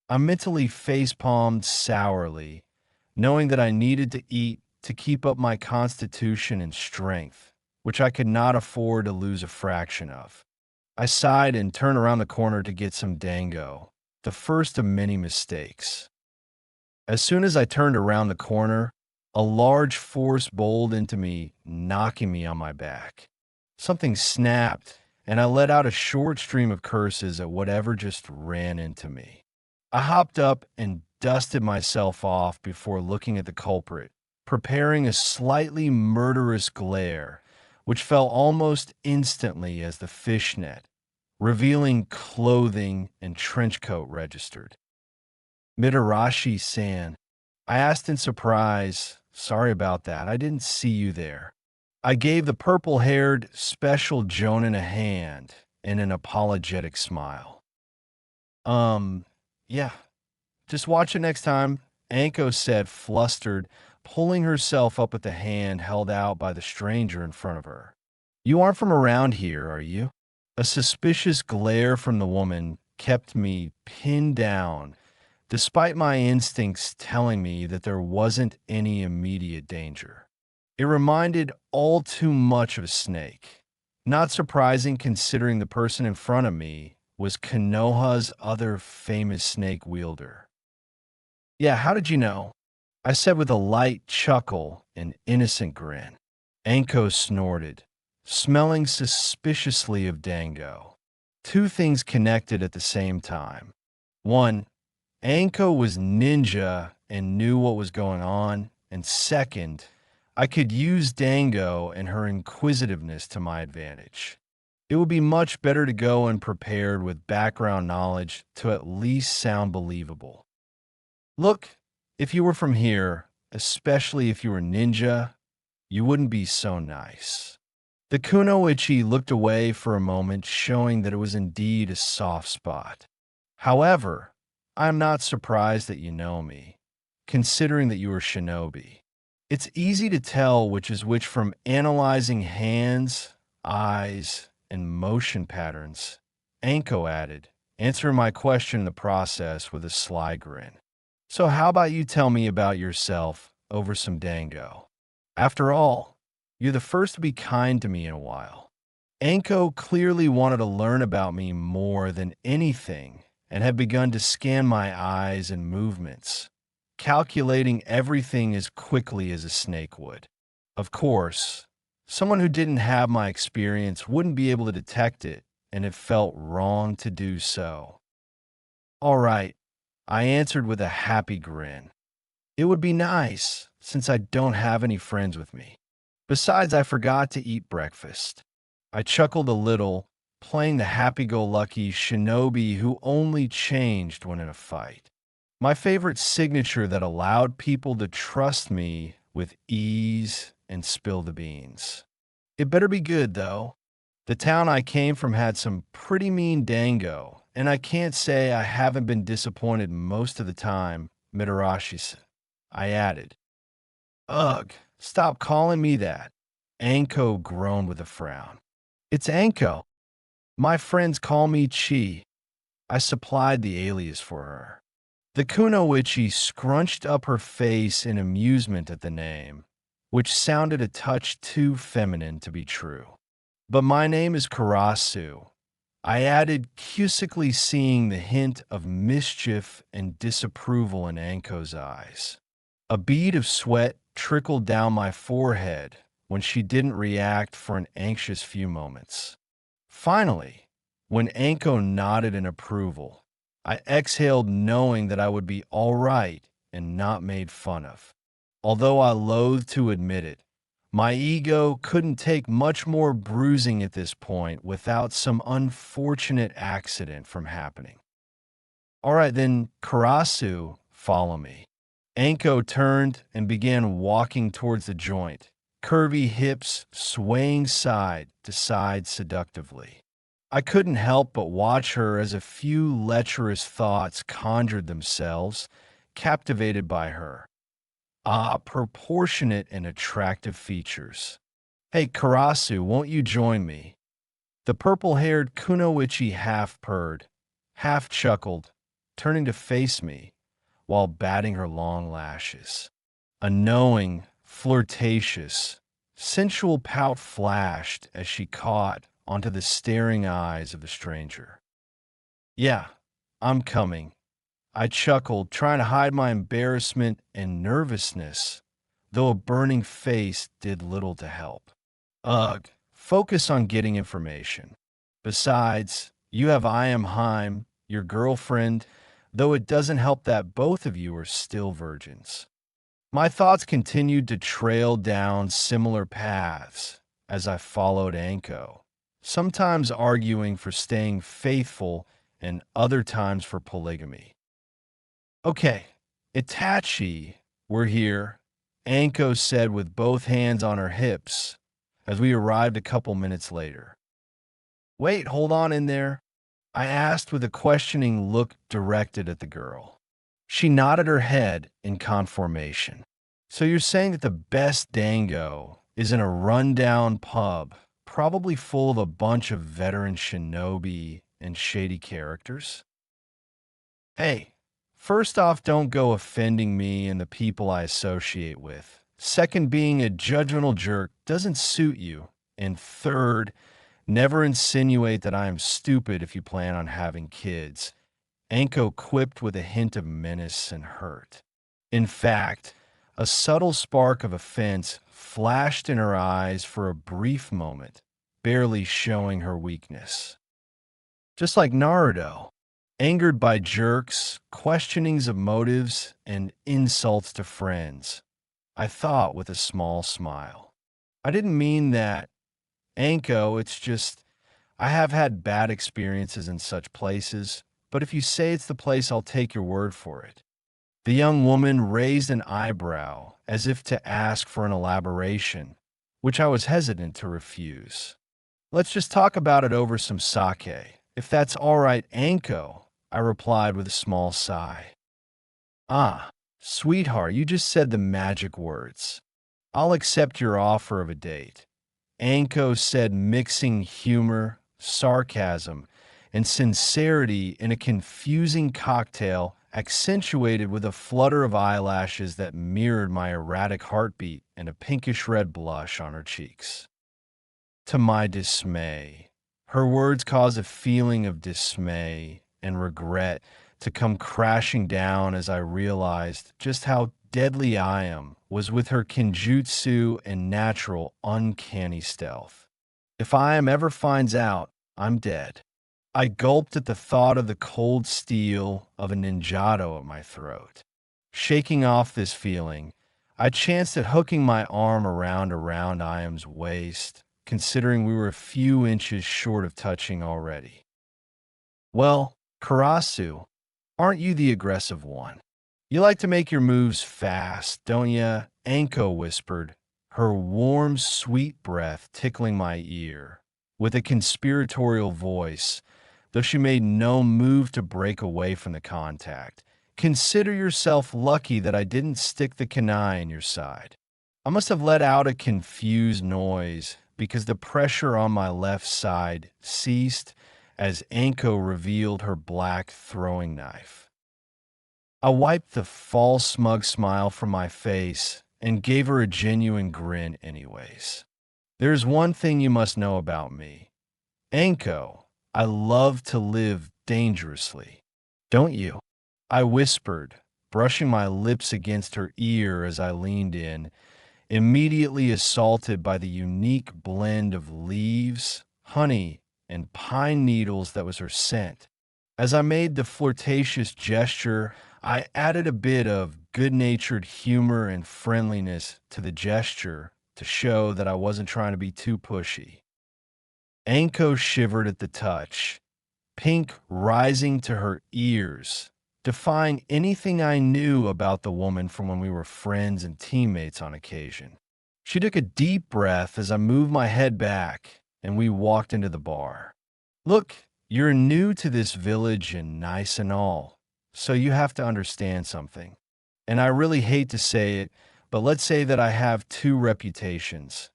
I mentally facepalmed sourly, knowing that I needed to eat to keep up my constitution and strength, which I could not afford to lose a fraction of. I sighed and turned around the corner to get some dango, the first of many mistakes. As soon as I turned around the corner, a large force bowled into me, knocking me on my back. Something snapped, and I let out a short stream of curses at whatever just ran into me. I hopped up and dusted myself off before looking at the culprit, preparing a slightly murderous glare, which fell almost instantly as the fishnet, revealing clothing and trench coat registered. Mitarashi-san, I asked in surprise. Sorry about that. I didn't see you there. I gave the purple-haired special jonin a hand and an apologetic smile. Yeah, just watch it next time, Anko said, flustered, pulling herself up at the hand held out by the stranger in front of her. You aren't from around here, are you? A suspicious glare from the woman kept me pinned down, despite my instincts telling me that there wasn't any immediate danger. It reminded all too much of a snake. Not surprising considering the person in front of me was Konoha's other famous snake wielder. Yeah, how did you know? I said with a light chuckle and innocent grin. Anko snorted, smelling suspiciously of dango. Two things connected at the same time. One, Anko was ninja and knew what was going on, and second, I could use dango and her inquisitiveness to my advantage. It would be much better to go unprepared with background knowledge to at least sound believable. Look, if you were from here, especially if you were ninja, you wouldn't be so nice. The kunoichi looked away for a moment, showing that it was indeed a soft spot. However, I am not surprised that you know me, considering that you are shinobi. It's easy to tell which is which from analyzing hands, eyes, and motion patterns, Anko added, answering my question in the process with a sly grin. So how about you tell me about yourself over some dango? After all, you're the first to be kind to me in a while. Anko clearly wanted to learn about me more than anything and had begun to scan my eyes and movements, calculating everything as quickly as a snake would. Of course, someone who didn't have my experience wouldn't be able to detect it, and it felt wrong to do so. All right, I answered with a happy grin. It would be nice, since I don't have any friends with me. Besides, I forgot to eat breakfast. I chuckled a little, playing the happy-go-lucky shinobi who only changed when in a fight. My favorite signature that allowed people to trust me with ease and spill the beans. It better be good, though. The town I came from had some pretty mean dango, and I can't say I haven't been disappointed most of the time, Mitarashi-san. I added. Ugh, stop calling me that. Anko groaned with a frown. It's Anko. My friends call me Chi. I supplied the alias for her. The kunoichi scrunched up her face in amusement at the name, which sounded a touch too feminine to be true. But my name is Karasu. I added, cusically seeing the hint of mischief and disapproval in Anko's eyes. A bead of sweat trickled down my forehead when she didn't react for an anxious few moments. Finally, when Anko nodded in approval, I exhaled knowing that I would be all right and not made fun of. Although I loathed to admit it, my ego couldn't take much more bruising at this point without some unfortunate accident from happening. All right, then, Karasu, follow me. Anko turned and began walking towards the joint, curvy hips swaying side to side seductively. I couldn't help but watch her as a few lecherous thoughts conjured themselves, captivated by her. Ah, proportionate and attractive features. Hey, Karasu, won't you join me? The purple-haired kunoichi half purred, half chuckled, turning to face me while batting her long lashes. A knowing, flirtatious, sensual pout flashed as she caught onto the staring eyes of the stranger. Yeah, I'm coming. I chuckled, trying to hide my embarrassment and nervousness, though a burning face did little to help. Ugh, focus on getting information. Besides, you have I am Heim, your girlfriend, though it doesn't help that both of you are still virgins. My thoughts continued to trail down similar paths as I followed Anko, sometimes arguing for staying faithful and other times for polygamy. Okay, Itachi, we're here, Anko said with both hands on her hips as we arrived a couple minutes later. Wait, hold on in there, I asked with a questioning look directed at the girl. She nodded her head in conformation. So you're saying that the best dango is in a rundown pub, probably full of a bunch of veteran shinobi and shady characters? Hey, first off, don't go offending me and the people I associate with. Second, being a judgmental jerk doesn't suit you. And third, never insinuate that I am stupid if you plan on having kids. Anko quipped with a hint of menace and hurt. In fact, a subtle spark of offense flashed in her eyes for a brief moment, barely showing her weakness. Just like Naruto, angered by jerks, questionings of motives, and insults to friends, I thought with a small smile. I didn't mean that, Anko, it's just, I have had bad experiences in such places, but if you say it's the place, I'll take your word for it. The young woman raised an eyebrow as if to ask for an elaboration, which I was hesitant to refuse. Let's just talk about it over some sake, if that's all right, Anko, I replied with a small sigh. Ah, sweetheart, you just said the magic words. I'll accept your offer of a date," Anko said, mixing humor, sarcasm, and sincerity in a confusing cocktail accentuated with a flutter of eyelashes that mirrored my erratic heartbeat and a pinkish red blush on her cheeks. To my dismay, her words caused a feeling of dismay and regret to come crashing down as I realized just how deadly I am was with her kinjutsu and natural, uncanny stealth. If I am ever finds out, I'm dead. I gulped at the thought of the cold steel of a ninjato at my throat. Shaking off this feeling, I chanced at hooking my arm around Iam's waist, considering we were a few inches short of touching already. "Well, Karasu, aren't you the aggressive one? You like to make your moves fast, don't ya?" Anko whispered, her warm, sweet breath tickling my ear. With a conspiratorial voice, though she made no move to break away from the contact. "Consider yourself lucky that I didn't stick the kunai in your side." I must have let out a confused noise because the pressure on my left side ceased as Anko revealed her black throwing knife. I wiped the false smug smile from my face and gave her a genuine grin anyways. "There's one thing you must know about me, Anko. I love to live dangerously. Don't you?" I whispered, brushing my lips against her ear as I leaned in, immediately assaulted by the unique blend of leaves, honey, and pine needles that was her scent. As I made the flirtatious gesture, I added a bit of good-natured humor and friendliness to the gesture to show that I wasn't trying to be too pushy. Anko shivered at the touch, pink rising to her ears, defying anything I knew about the woman from when we were friends and teammates on occasion. She took a deep breath as I moved my head back and we walked into the bar. "Look, you're new to this village and nice and all, so you have to understand something. And I really hate to say it, but let's say that I have two reputations.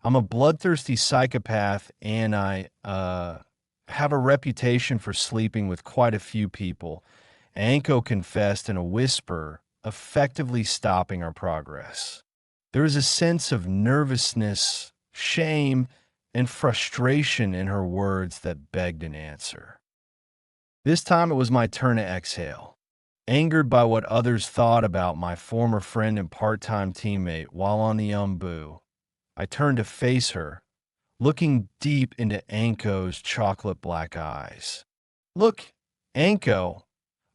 I'm a bloodthirsty psychopath and I have a reputation for sleeping with quite a few people," Anko confessed in a whisper, effectively stopping our progress. There was a sense of nervousness, shame, and frustration in her words that begged an answer. This time it was my turn to exhale. Angered by what others thought about my former friend and part-time teammate while on the Umbu, I turned to face her, looking deep into Anko's chocolate black eyes. "Look, Anko,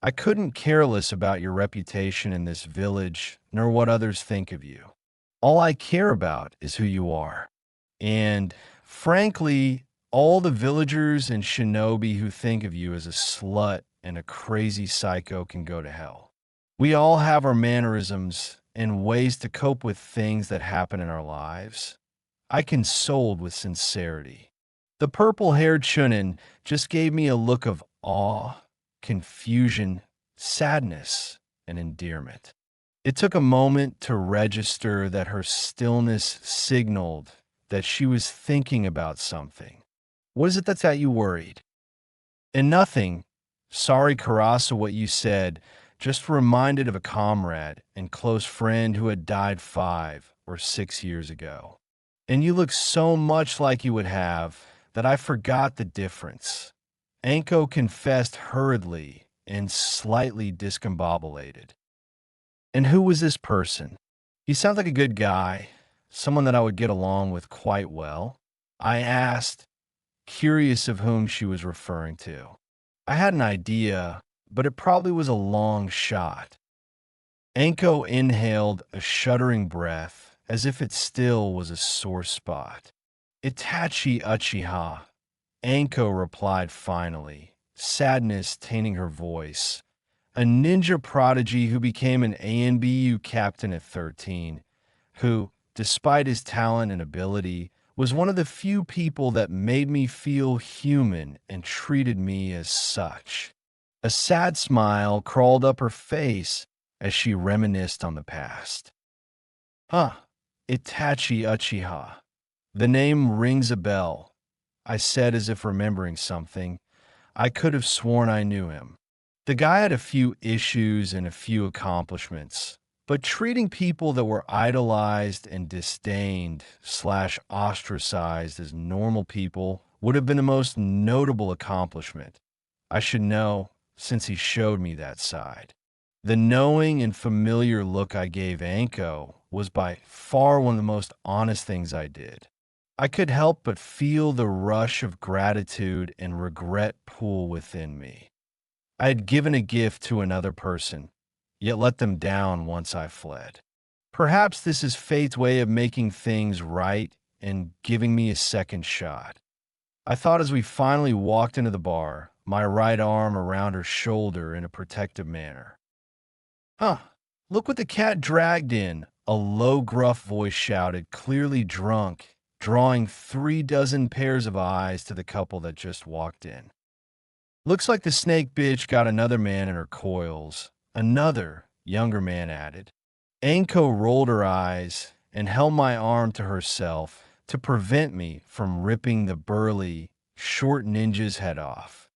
I couldn't care less about your reputation in this village, nor what others think of you. All I care about is who you are. And, frankly, all the villagers and shinobi who think of you as a slut and a crazy psycho can go to hell. We all have our mannerisms and ways to cope with things that happen in our lives." I consoled with sincerity. The purple-haired Chunin just gave me a look of awe, confusion, sadness, and endearment. It took a moment to register that her stillness signaled that she was thinking about something. "What is it that's got you worried?" "And nothing. Sorry, Karasa, what you said. Just reminded of a comrade and close friend who had died 5 or 6 years ago. And you look so much like you would have that I forgot the difference." Anko confessed hurriedly and slightly discombobulated. "And who was this person?" "He sounds like a good guy, someone that I would get along with quite well," I asked, curious of whom she was referring to. I had an idea, but it probably was a long shot. Anko inhaled a shuddering breath, as if it still was a sore spot. "Itachi Uchiha," Anko replied finally, sadness tainting her voice. "A ninja prodigy who became an ANBU captain at 13, who, despite his talent and ability, was one of the few people that made me feel human and treated me as such." A sad smile crawled up her face as she reminisced on the past. "Huh, Itachi Uchiha. The name rings a bell, I said as if remembering something. I could have sworn I knew him. The guy had a few issues and a few accomplishments, but treating people that were idolized and disdained slash ostracized as normal people would have been the most notable accomplishment. I should know, since he showed me that side. The knowing and familiar look I gave Anko was by far one of the most honest things I did. I could help but feel the rush of gratitude and regret pool within me. I had given a gift to another person, yet let them down once I fled. Perhaps this is fate's way of making things right and giving me a second shot. I thought as we finally walked into the bar, my right arm around her shoulder in a protective manner. Huh, look what the cat dragged in, a low, gruff voice shouted, clearly drunk, drawing 36 pairs of eyes to the couple that just walked in. Looks like the snake bitch got another man in her coils. Another, younger man added. Anko rolled her eyes and held my arm to herself to prevent me from ripping the burly, short ninja's head off.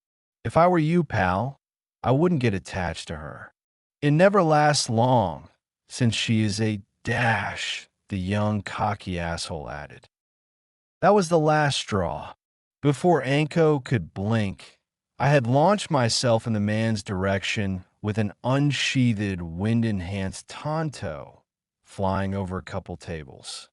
If I were you, pal, I wouldn't get attached to her. It never lasts long, since she is a dash, the young, cocky asshole added. That was the last straw. Before Anko could blink, I had launched myself in the man's direction with an unsheathed, wind-enhanced tanto flying over a couple tables.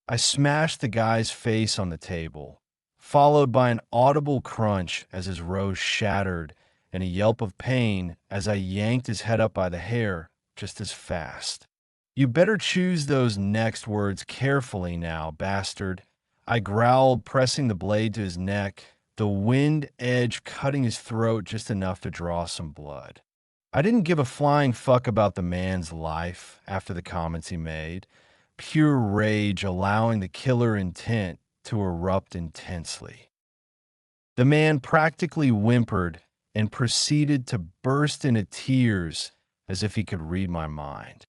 I smashed the guy's face on the table, followed by an audible crunch as his rose shattered and a yelp of pain as I yanked his head up by the hair just as fast. You better choose those next words carefully now, bastard. I growled, pressing the blade to his neck, the wind edge cutting his throat just enough to draw some blood. I didn't give a flying fuck about the man's life after the comments he made, pure rage allowing the killer intent to erupt intensely. The man practically whimpered and proceeded to burst into tears as if he could read my mind.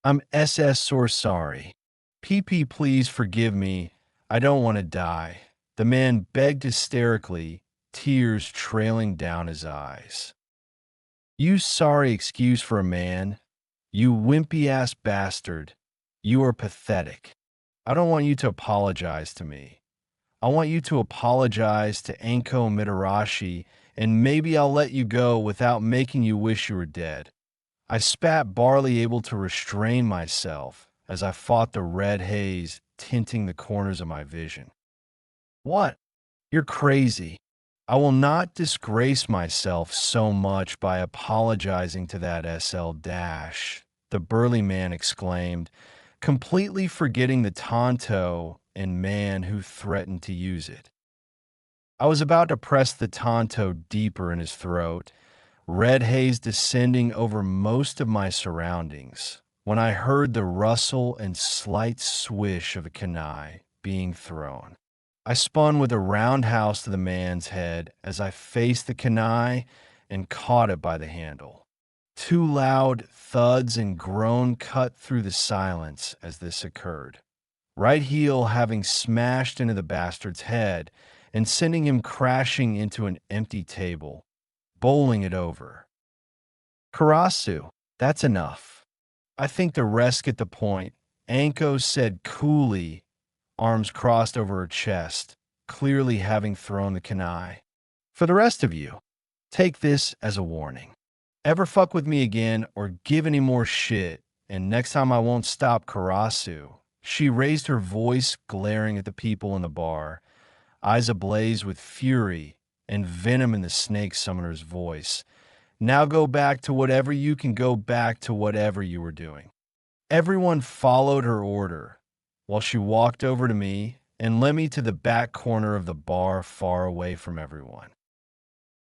I'm SS so sorry. PP, please forgive me. I don't want to die. The man begged hysterically, tears trailing down his eyes. You sorry excuse for a man. You wimpy-ass bastard. You are pathetic. I don't want you to apologize to me. I want you to apologize to Anko Mitarashi, and maybe I'll let you go without making you wish you were dead. I spat, barely able to restrain myself as I fought the red haze tinting the corners of my vision. What? You're crazy. I will not disgrace myself so much by apologizing to that SL dash, the burly man exclaimed, completely forgetting the tanto and man who threatened to use it. I was about to press the tanto deeper in his throat, red haze descending over most of my surroundings, when I heard the rustle and slight swish of a kunai being thrown. I spun with a roundhouse to the man's head as I faced the kunai and caught it by the handle. Two loud thuds and groan cut through the silence as this occurred. Right heel having smashed into the bastard's head and sending him crashing into an empty table, bowling it over. Karasu, that's enough. I think the rest get the point, Anko said coolly, arms crossed over her chest, clearly having thrown the kunai. For the rest of you, take this as a warning. Ever fuck with me again or give any more shit, and next time I won't stop Karasu. She raised her voice, glaring at the people in the bar, eyes ablaze with fury and venom in the snake summoner's voice. Now go back to whatever you can go back to whatever you were doing. Everyone followed her order, while she walked over to me and led me to the back corner of the bar far away from everyone.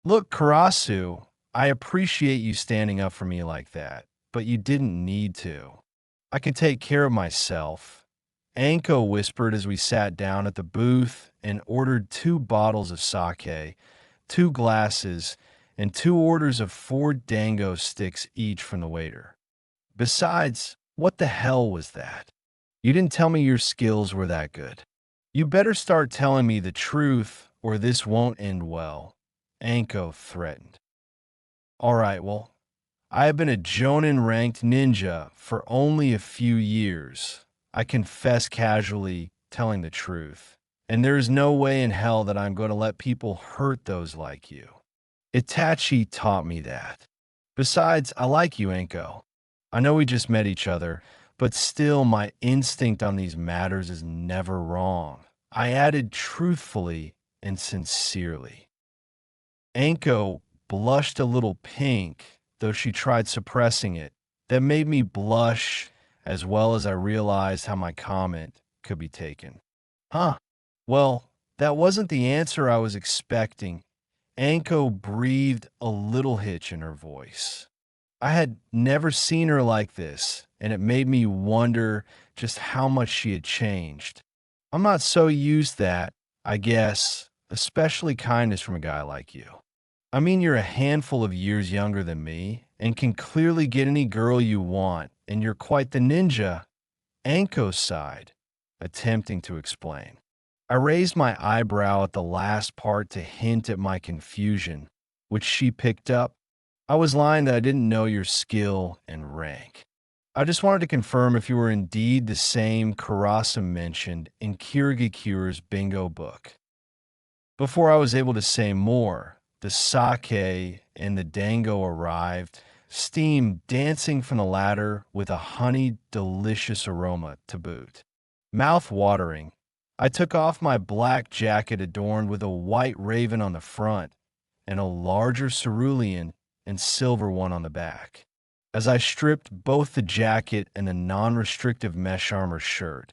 Look, Karasu, I appreciate you standing up for me like that, but you didn't need to. I can take care of myself. Anko whispered as we sat down at the booth and ordered 2 bottles of sake, 2 glasses, and 2 orders of 4 dango sticks each from the waiter. Besides, what the hell was that? You didn't tell me your skills were that good. You better start telling me the truth, or this won't end well, Anko threatened. All right, well, I have been a Jonin ranked ninja for only a few years. I confess casually, telling the truth. And there is no way in hell that I'm going to let people hurt those like you. Itachi taught me that. Besides, I like you, Anko. I know we just met each other, but still my instinct on these matters is never wrong. I added truthfully and sincerely. Anko blushed a little pink, though she tried suppressing it. That made me blush, as well as I realized how my comment could be taken. Huh. Well, that wasn't the answer I was expecting. Anko breathed a little hitch in her voice. I had never seen her like this, and it made me wonder just how much she had changed. I'm not so used that, I guess, especially kindness from a guy like you. I mean, you're a handful of years younger than me and can clearly get any girl you want, and you're quite the ninja. Anko sighed, attempting to explain. I raised my eyebrow at the last part to hint at my confusion, which she picked up. I was lying that I didn't know your skill and rank. I just wanted to confirm if you were indeed the same Karasa mentioned in Kirigakure's bingo book. Before I was able to say more, the sake and the dango arrived, steam dancing from the latter with a honeyed, delicious aroma to boot. Mouth-watering, I took off my black jacket adorned with a white raven on the front and a larger cerulean and silver one on the back. As I stripped both the jacket and the non-restrictive mesh armor shirt,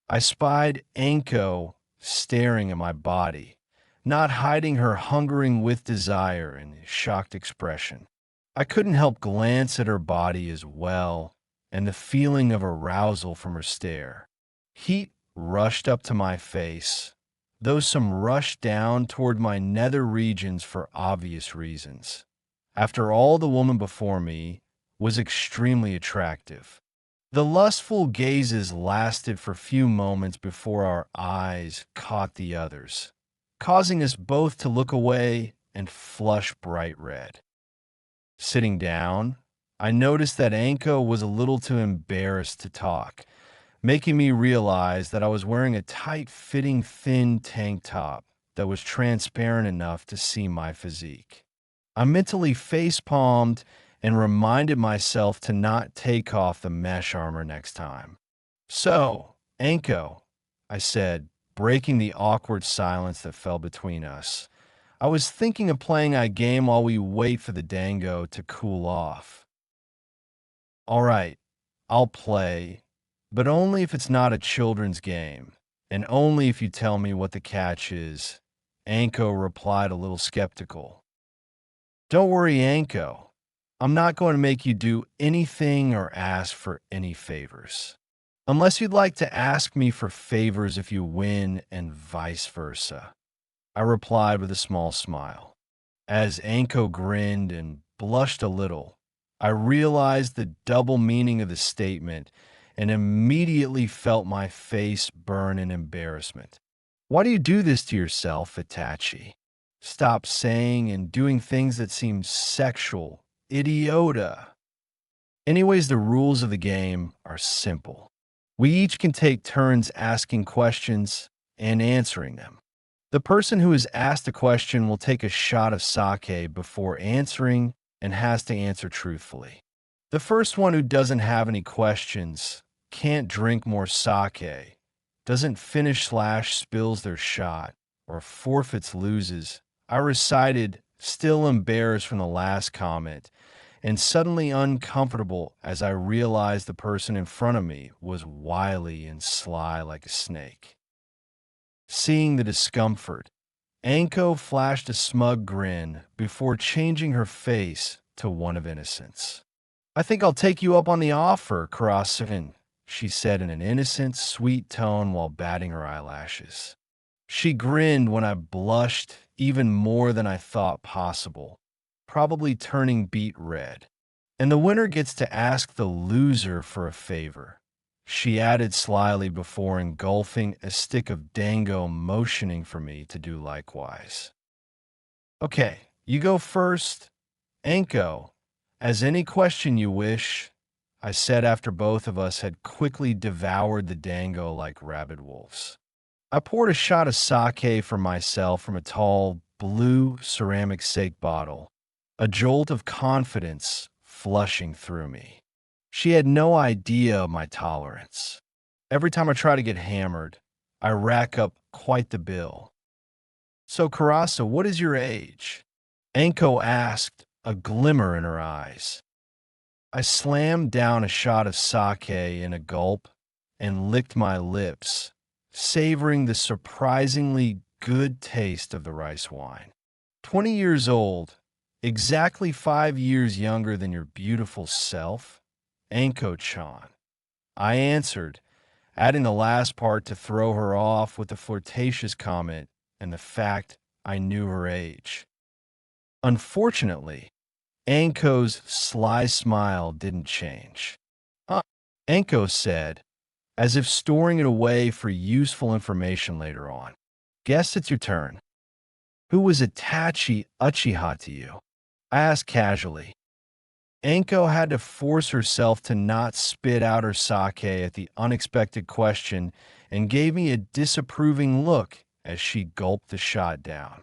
I spied Anko staring at my body, not hiding her hungering with desire and shocked expression. I couldn't help glance at her body as well, and the feeling of arousal from her stare. Heat rushed up to my face, though some rushed down toward my nether regions for obvious reasons. After all, the woman before me was extremely attractive. The lustful gazes lasted for few moments before our eyes caught the others, causing us both to look away and flush bright red. Sitting down, I noticed that Anko was a little too embarrassed to talk, making me realize that I was wearing a tight-fitting thin tank top that was transparent enough to see my physique. I mentally face-palmed and reminded myself to not take off the mesh armor next time. So, Anko, I said, breaking the awkward silence that fell between us. I was thinking of playing a game while we wait for the dango to cool off. All right, I'll play, but only if it's not a children's game, and only if you tell me what the catch is. Anko replied a little skeptical. Don't worry, Anko. I'm not going to make you do anything or ask for any favors. Unless you'd like to ask me for favors if you win and vice versa. I replied with a small smile. As Anko grinned and blushed a little, I realized the double meaning of the statement and immediately felt my face burn in embarrassment. Why do you do this to yourself, Itachi? Stop saying and doing things that seem sexual, idiota. Anyways, the rules of the game are simple. We each can take turns asking questions and answering them. The person who is asked a question will take a shot of sake before answering and has to answer truthfully. The first one who doesn't have any questions can't drink more sake, doesn't finish/spills their shot, or forfeits loses. I recited, still embarrassed from the last comment, and suddenly uncomfortable as I realized the person in front of me was wily and sly like a snake. Seeing the discomfort, Anko flashed a smug grin before changing her face to one of innocence. I think I'll take you up on the offer, Karasin, she said in an innocent, sweet tone while batting her eyelashes. She grinned when I blushed even more than I thought possible, probably turning beet red. And the winner gets to ask the loser for a favor. she added slyly before engulfing a stick of dango, motioning for me to do likewise. Okay, you go first, Anko. As any question you wish, I said after both of us had quickly devoured the dango like rabid wolves. I poured a shot of sake for myself from a tall, blue ceramic sake bottle, a jolt of confidence flushing through me. She had no idea of my tolerance. Every time I try to get hammered, I rack up quite the bill. So, Karasa, what is your age? Anko asked, a glimmer in her eyes. I slammed down a shot of sake in a gulp and licked my lips, savoring the surprisingly good taste of the rice wine. 20 years old, exactly 5 years younger than your beautiful self, Anko-chan. I answered, adding the last part to throw her off with the flirtatious comment and the fact I knew her age. Unfortunately, Anko's sly smile didn't change. Anko said, as if storing it away for useful information later on. Guess it's your turn. Who was Itachi Uchiha to you? I asked casually. Anko had to force herself to not spit out her sake at the unexpected question and gave me a disapproving look as she gulped the shot down.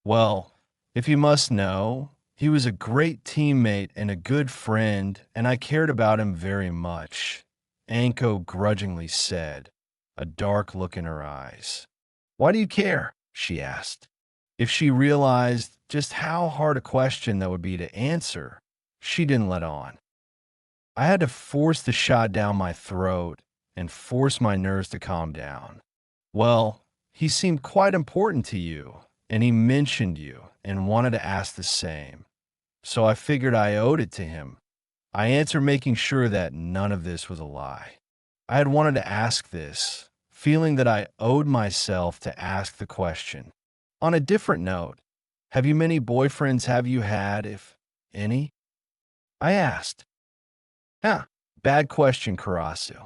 Well, if you must know, he was a great teammate and a good friend, and I cared about him very much, Anko grudgingly said, a dark look in her eyes. Why do you care? She asked. If she realized just how hard a question that would be to answer, she didn't let on. I had to force the shot down my throat and force my nerves to calm down. Well, he seemed quite important to you, and he mentioned you and wanted to ask the same. So I figured I owed it to him. I answered, making sure that none of this was a lie. I had wanted to ask this, feeling that I owed myself to ask the question. On a different note, have you many boyfriends have you had, if any? I asked. Bad question, Karasu.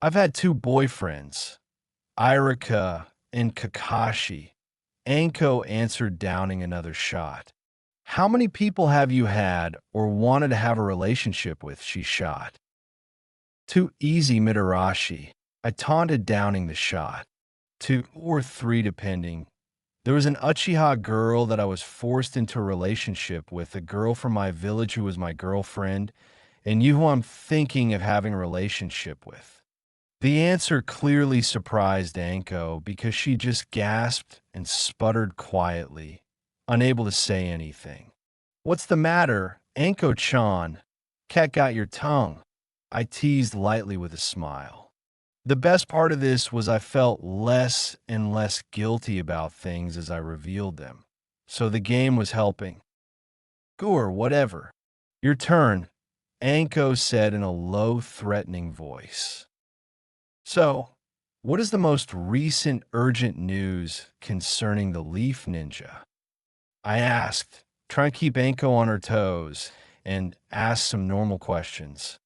I've had 2 boyfriends, Irika and Kakashi. Anko answered, downing another shot. How many people have you had or wanted to have a relationship with? She shot. Too easy, Mitarashi. I taunted, downing the shot. 2 or 3, depending. There was an Uchiha girl that I was forced into a relationship with, a girl from my village who was my girlfriend, and you who I'm thinking of having a relationship with. The answer clearly surprised Anko because she just gasped and sputtered quietly, unable to say anything. What's the matter, Anko-chan? Cat got your tongue. I teased lightly with a smile. The best part of this was I felt less and less guilty about things as I revealed them. So the game was helping. Gore, whatever. Your turn, Anko said in a low, threatening voice. So, what is the most recent urgent news concerning the Leaf Ninja? I asked, trying to keep Anko on her toes and ask some normal questions.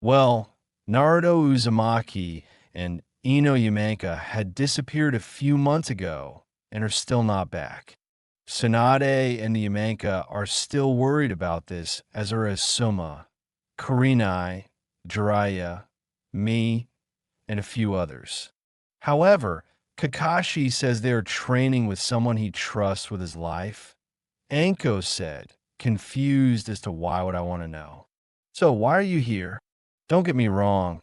Well, Naruto Uzumaki and Ino Yamanka had disappeared a few months ago and are still not back. Tsunade and the Yamanka are still worried about this, as are Asuma, Kurenai, Jiraiya, me, and a few others. However, Kakashi says they are training with someone he trusts with his life. Anko said, confused as to why would I want to know. So why are you here? Don't get me wrong.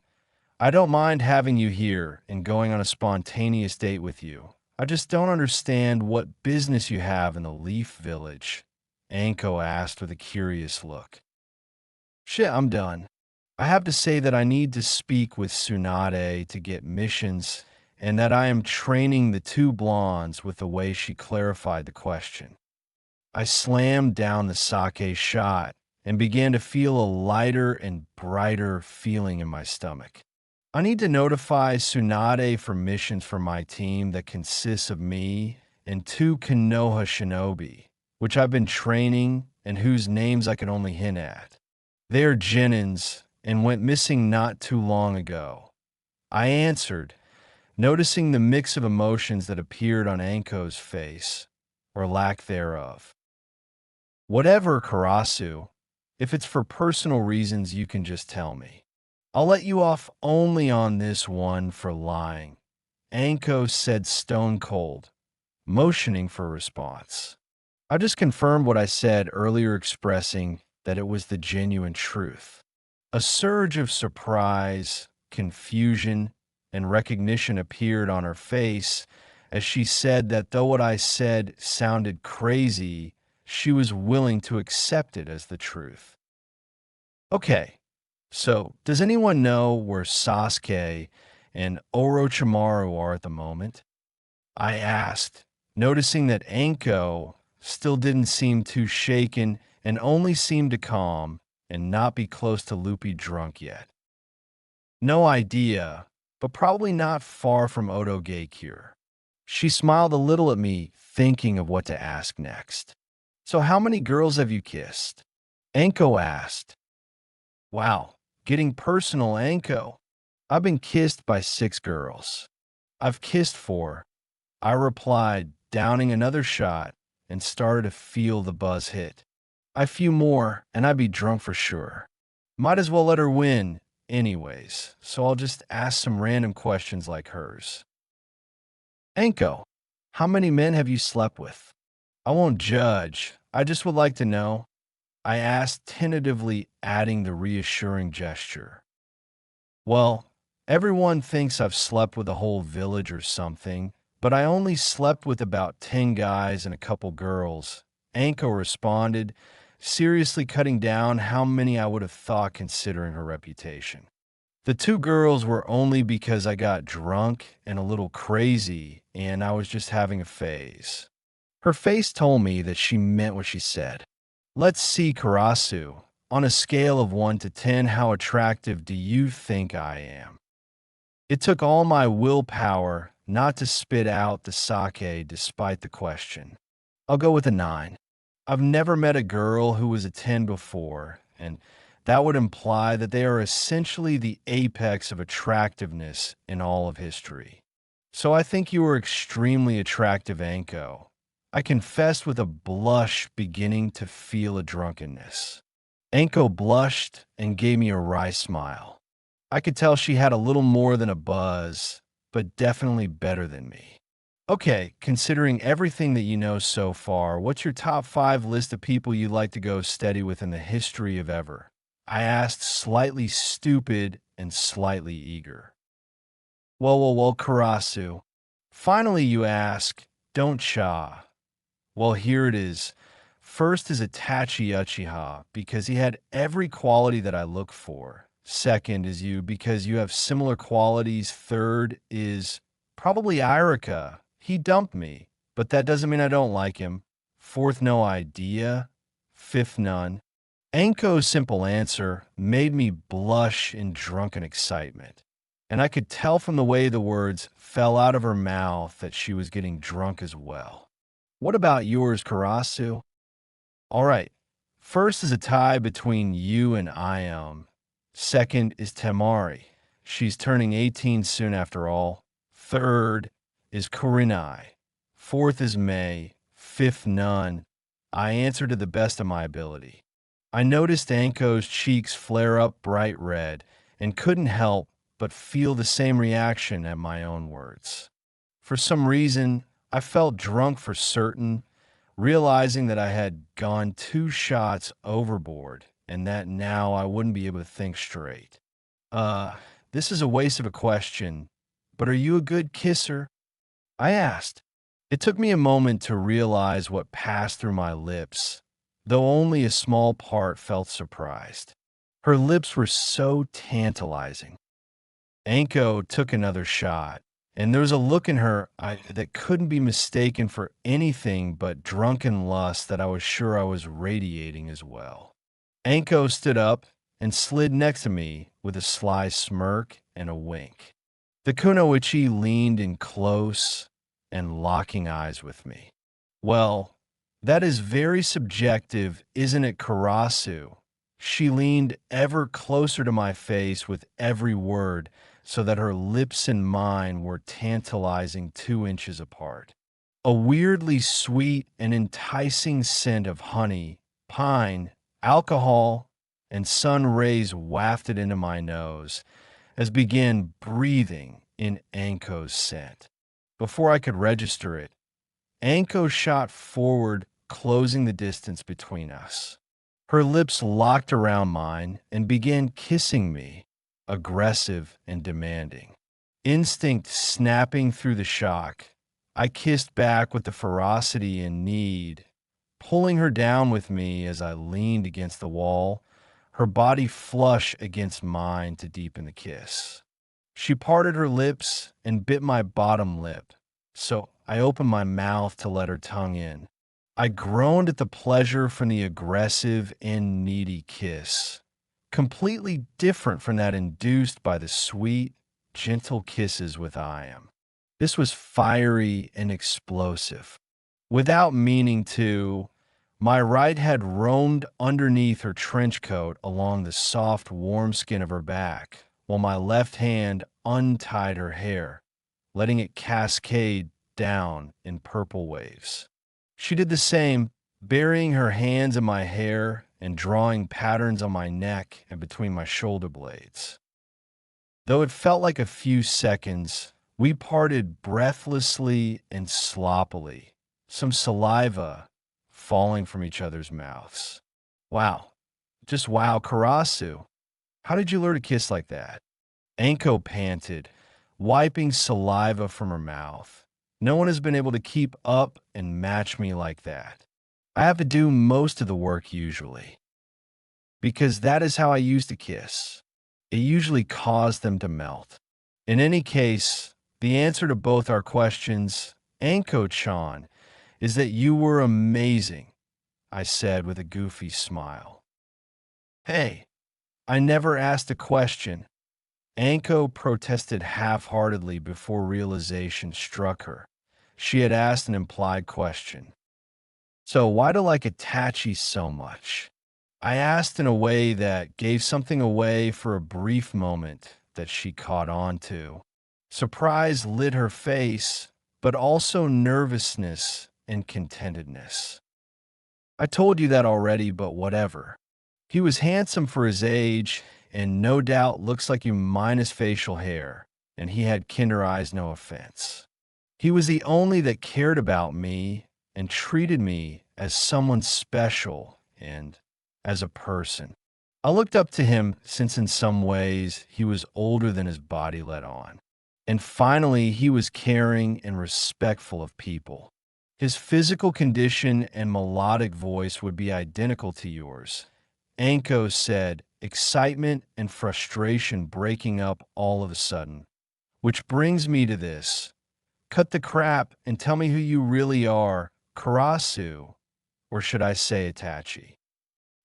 I don't mind having you here and going on a spontaneous date with you. I just don't understand what business you have in the Leaf Village, Anko asked with a curious look. Shit, I'm done. I have to say that I need to speak with Tsunade to get missions and that I am training the 2 blondes with the way she clarified the question. I slammed down the sake shot and began to feel a lighter and brighter feeling in my stomach. I need to notify Tsunade for missions for my team that consists of me and 2 Konoha shinobi, which I've been training and whose names I can only hint at. They are Genins and went missing not too long ago, I answered, noticing the mix of emotions that appeared on Anko's face, or lack thereof. Whatever, Karasu. If it's for personal reasons, you can just tell me. I'll let you off only on this one for lying. Anko said stone cold, motioning for a response. I just confirmed what I said earlier, expressing that it was the genuine truth. A surge of surprise, confusion, and recognition appeared on her face as she said that though what I said sounded crazy, she was willing to accept it as the truth. Okay, so does anyone know where Sasuke and Orochimaru are at the moment? I asked, noticing that Anko still didn't seem too shaken and only seemed to calm and not be close to loopy drunk yet. No idea, but probably not far from Odo Geikure. She smiled a little at me, thinking of what to ask next. So how many girls have you kissed? Anko asked. Wow, getting personal, Anko. I've been kissed by 6 girls. I've kissed 4. I replied, downing another shot, and started to feel the buzz hit. A few more, and I'd be drunk for sure. Might as well let her win, anyways, so I'll just ask some random questions like hers. Anko, how many men have you slept with? I won't judge. I just would like to know. I asked, tentatively adding the reassuring gesture. Well, everyone thinks I've slept with a whole village or something, but I only slept with about 10 guys and a couple girls. Anko responded, seriously cutting down how many I would have thought considering her reputation. The 2 girls were only because I got drunk and a little crazy, and I was just having a phase. Her face told me that she meant what she said. Let's see, Karasu. On a scale of 1 to 10, how attractive do you think I am? It took all my willpower not to spit out the sake despite the question. I'll go with a 9. I've never met a girl who was a 10 before, and that would imply that they are essentially the apex of attractiveness in all of history. So I think you were extremely attractive, Anko. I confessed with a blush, beginning to feel a drunkenness. Anko blushed and gave me a wry smile. I could tell she had a little more than a buzz, but definitely better than me. Okay, considering everything that you know so far, what's your top 5 list of people you'd like to go steady with in the history of ever? I asked, slightly stupid and slightly eager. Well, Karasu. Finally, you ask, don't cha. Well, here it is. First is Itachi Uchiha, because he had every quality that I look for. Second is you, because you have similar qualities. Third is probably Irika. He dumped me, but that doesn't mean I don't like him. Fourth, no idea. Fifth, none. Anko's simple answer made me blush in drunken excitement, and I could tell from the way the words fell out of her mouth that she was getting drunk as well. What about yours, Karasu? All right. First is a tie between you and Iam. Second is Temari. She's turning 18 soon after all. Third is Kurinai. Fourth is May. Fifth, none. I answer to the best of my ability. I noticed Anko's cheeks flare up bright red and couldn't help but feel the same reaction at my own words. For some reason, I felt drunk for certain, realizing that I had gone 2 shots overboard and that now I wouldn't be able to think straight. This is a waste of a question, but are you a good kisser? I asked. It took me a moment to realize what passed through my lips, though only a small part felt surprised. Her lips were so tantalizing. Anko took another shot, and there was a look in her eye that couldn't be mistaken for anything but drunken lust that I was sure I was radiating as well. Anko stood up and slid next to me with a sly smirk and a wink. The kunoichi leaned in close and locking eyes with me. Well, that is very subjective, isn't it, Karasu? She leaned ever closer to my face with every word, so that her lips and mine were tantalizing 2 inches apart. A weirdly sweet and enticing scent of honey, pine, alcohol, and sun rays wafted into my nose as began breathing in Anko's scent. Before I could register it, Anko shot forward, closing the distance between us. Her lips locked around mine and began kissing me, aggressive and demanding. Instinct snapping through the shock, I kissed back with the ferocity and need, pulling her down with me as I leaned against the wall, her body flush against mine to deepen the kiss. She parted her lips and bit my bottom lip, so I opened my mouth to let her tongue in. I groaned at the pleasure from the aggressive and needy kiss, completely different from that induced by the sweet, gentle kisses with I am. This was fiery and explosive. Without meaning to, my right had roamed underneath her trench coat along the soft, warm skin of her back, while my left hand untied her hair, letting it cascade down in purple waves. She did the same, burying her hands in my hair and drawing patterns on my neck and between my shoulder blades. Though it felt like a few seconds, we parted breathlessly and sloppily, some saliva falling from each other's mouths. Wow. Just wow, Karasu. How did you learn to kiss like that? Anko panted, wiping saliva from her mouth. No one has been able to keep up and match me like that. I have to do most of the work usually, because that is how I used to kiss. It usually caused them to melt. In any case, the answer to both our questions, Anko-chan, is that you were amazing, I said with a goofy smile. Hey, I never asked a question. Anko protested half-heartedly before realization struck her. She had asked an implied question. So why do I like Itachi so much? I asked in a way that gave something away for a brief moment that she caught on to. Surprise lit her face, but also nervousness and contentedness. I told you that already, but whatever. He was handsome for his age, and no doubt looks like you minus facial hair, and he had kinder eyes, no offense. He was the only that cared about me and treated me as someone special and as a person. I looked up to him since in some ways he was older than his body let on. And finally, he was caring and respectful of people. His physical condition and melodic voice would be identical to yours. Anko said, excitement and frustration breaking up all of a sudden. Which brings me to this. Cut the crap and tell me who you really are, Karasu, or should I say Itachi?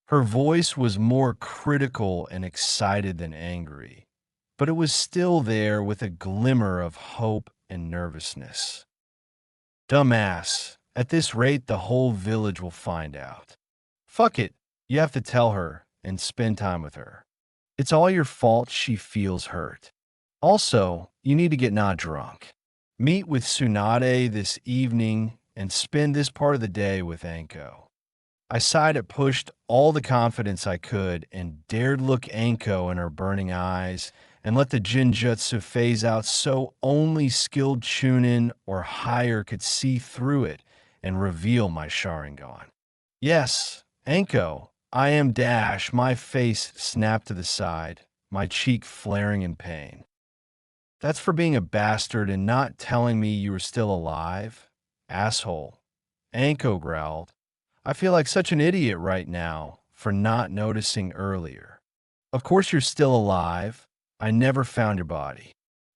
Her voice was more critical and excited than angry, but it was still there with a glimmer of hope and nervousness. Dumbass, at this rate the whole village will find out. Fuck it, you have to tell her and spend time with her. It's all your fault she feels hurt. Also, you need to get not drunk. Meet with Tsunade this evening and spend this part of the day with Anko. I sighed at pushed all the confidence I could and dared look Anko in her burning eyes and let the Jinjutsu phase out so only skilled Chunin or higher could see through it and reveal my Sharingan. Yes, Anko, I am Dash. My face snapped to the side, my cheek flaring in pain. That's for being a bastard and not telling me you were still alive? Asshole. Anko growled. I feel like such an idiot right now for not noticing earlier. Of course you're still alive. I never found your body.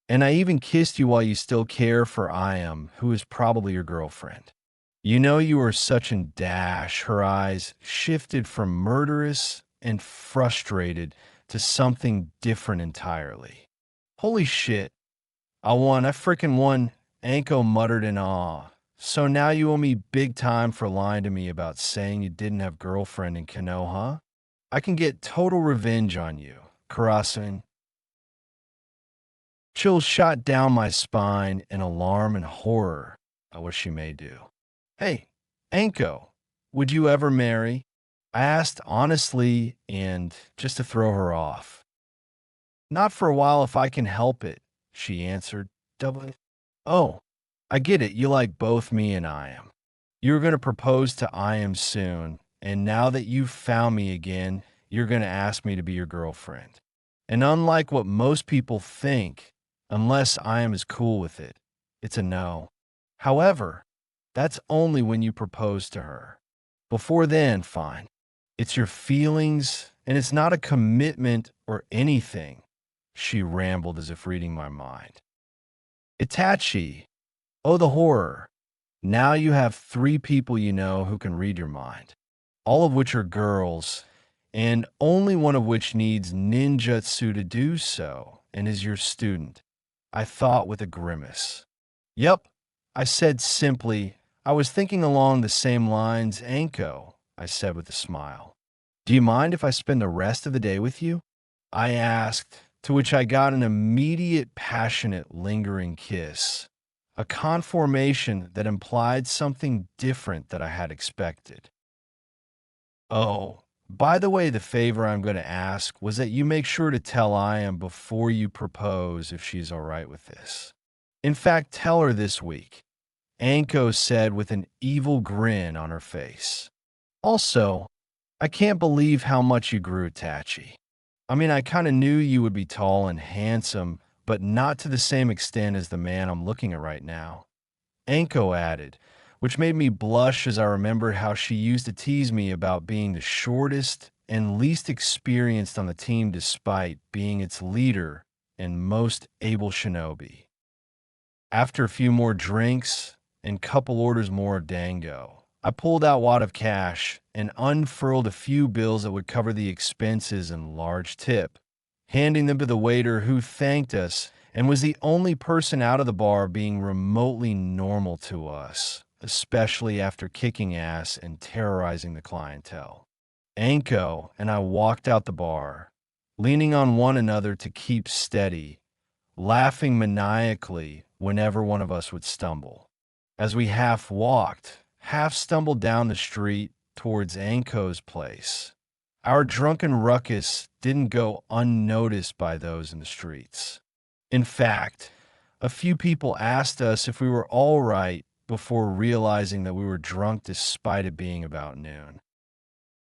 And I even kissed you while you still care for Iam, who is probably your girlfriend. You know you are such an Dash. Her eyes shifted from murderous and frustrated to something different entirely. Holy shit. I frickin' won, Anko muttered in awe. So now you owe me big time for lying to me about saying you didn't have girlfriend in Kano, huh? I can get total revenge on you, Karasun. Chills shot down my spine in alarm and horror at what she may do. Hey, Anko, would you ever marry? I asked honestly and just to throw her off. Not for a while if I can help it, she answered. Double. Oh, I get it. You like both me and I am. You were going to propose to I am soon, and now that you've found me again, you're going to ask me to be your girlfriend. And unlike what most people think, unless I am is cool with it, it's a no. However, that's only when you propose to her. Before then, fine. It's your feelings, and it's not a commitment or anything, she rambled as if reading my mind. Itachi, oh, the horror. Now you have three people you know who can read your mind, all of which are girls, and only one of which needs ninjutsu to do so, and is your student, I thought with a grimace. Yep, I said simply. I was thinking along the same lines, Anko, I said with a smile. Do you mind if I spend the rest of the day with you? I asked, to which I got an immediate, passionate, lingering kiss, a conformation that implied something different that I had expected. Oh, by the way, the favor I'm going to ask was that you make sure to tell Iam before you propose if she's all right with this. In fact, tell her this week, Anko said with an evil grin on her face. Also, I can't believe how much you grew, Tachi. I mean, I kind of knew you would be tall and handsome, but not to the same extent as the man I'm looking at right now. Anko added, which made me blush as I remembered how she used to tease me about being the shortest and least experienced on the team despite being its leader and most able shinobi. After a few more drinks and couple orders more of dango, I pulled out wad of cash and unfurled a few bills that would cover the expenses and large tip, handing them to the waiter who thanked us and was the only person out of the bar being remotely normal to us, especially after kicking ass and terrorizing the clientele. Anko and I walked out the bar, leaning on one another to keep steady, laughing maniacally whenever one of us would stumble. As we half walked, half stumbled down the street towards Anko's place, our drunken ruckus didn't go unnoticed by those in the streets. In fact, a few people asked us if we were all right before realizing that we were drunk despite it being about noon.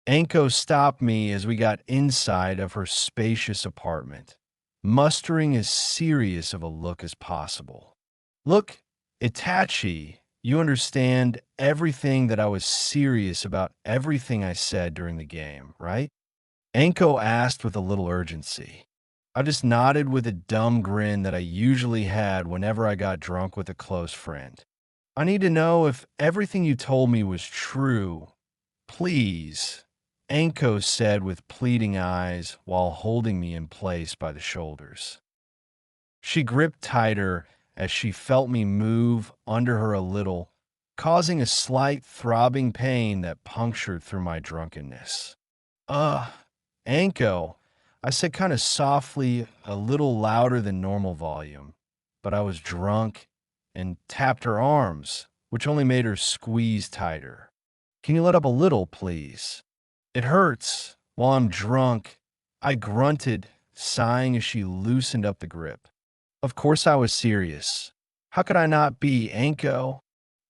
Anko stopped me as we got inside of her spacious apartment, mustering as serious of a look as possible. Look, Itachi, you understand everything that I was serious about everything I said during the game, right? Anko asked with a little urgency. I just nodded with a dumb grin that I usually had whenever I got drunk with a close friend. I need to know if everything you told me was true. Please, Anko said with pleading eyes while holding me in place by the shoulders. She gripped tighter as she felt me move under her a little, causing a slight throbbing pain that punctured through my drunkenness. Anko, I said kind of softly, a little louder than normal volume, but I was drunk and tapped her arms, which only made her squeeze tighter. Can you let up a little, please? It hurts. While I'm drunk, I grunted, sighing as she loosened up the grip. Of course I was serious. How could I not be, Anko?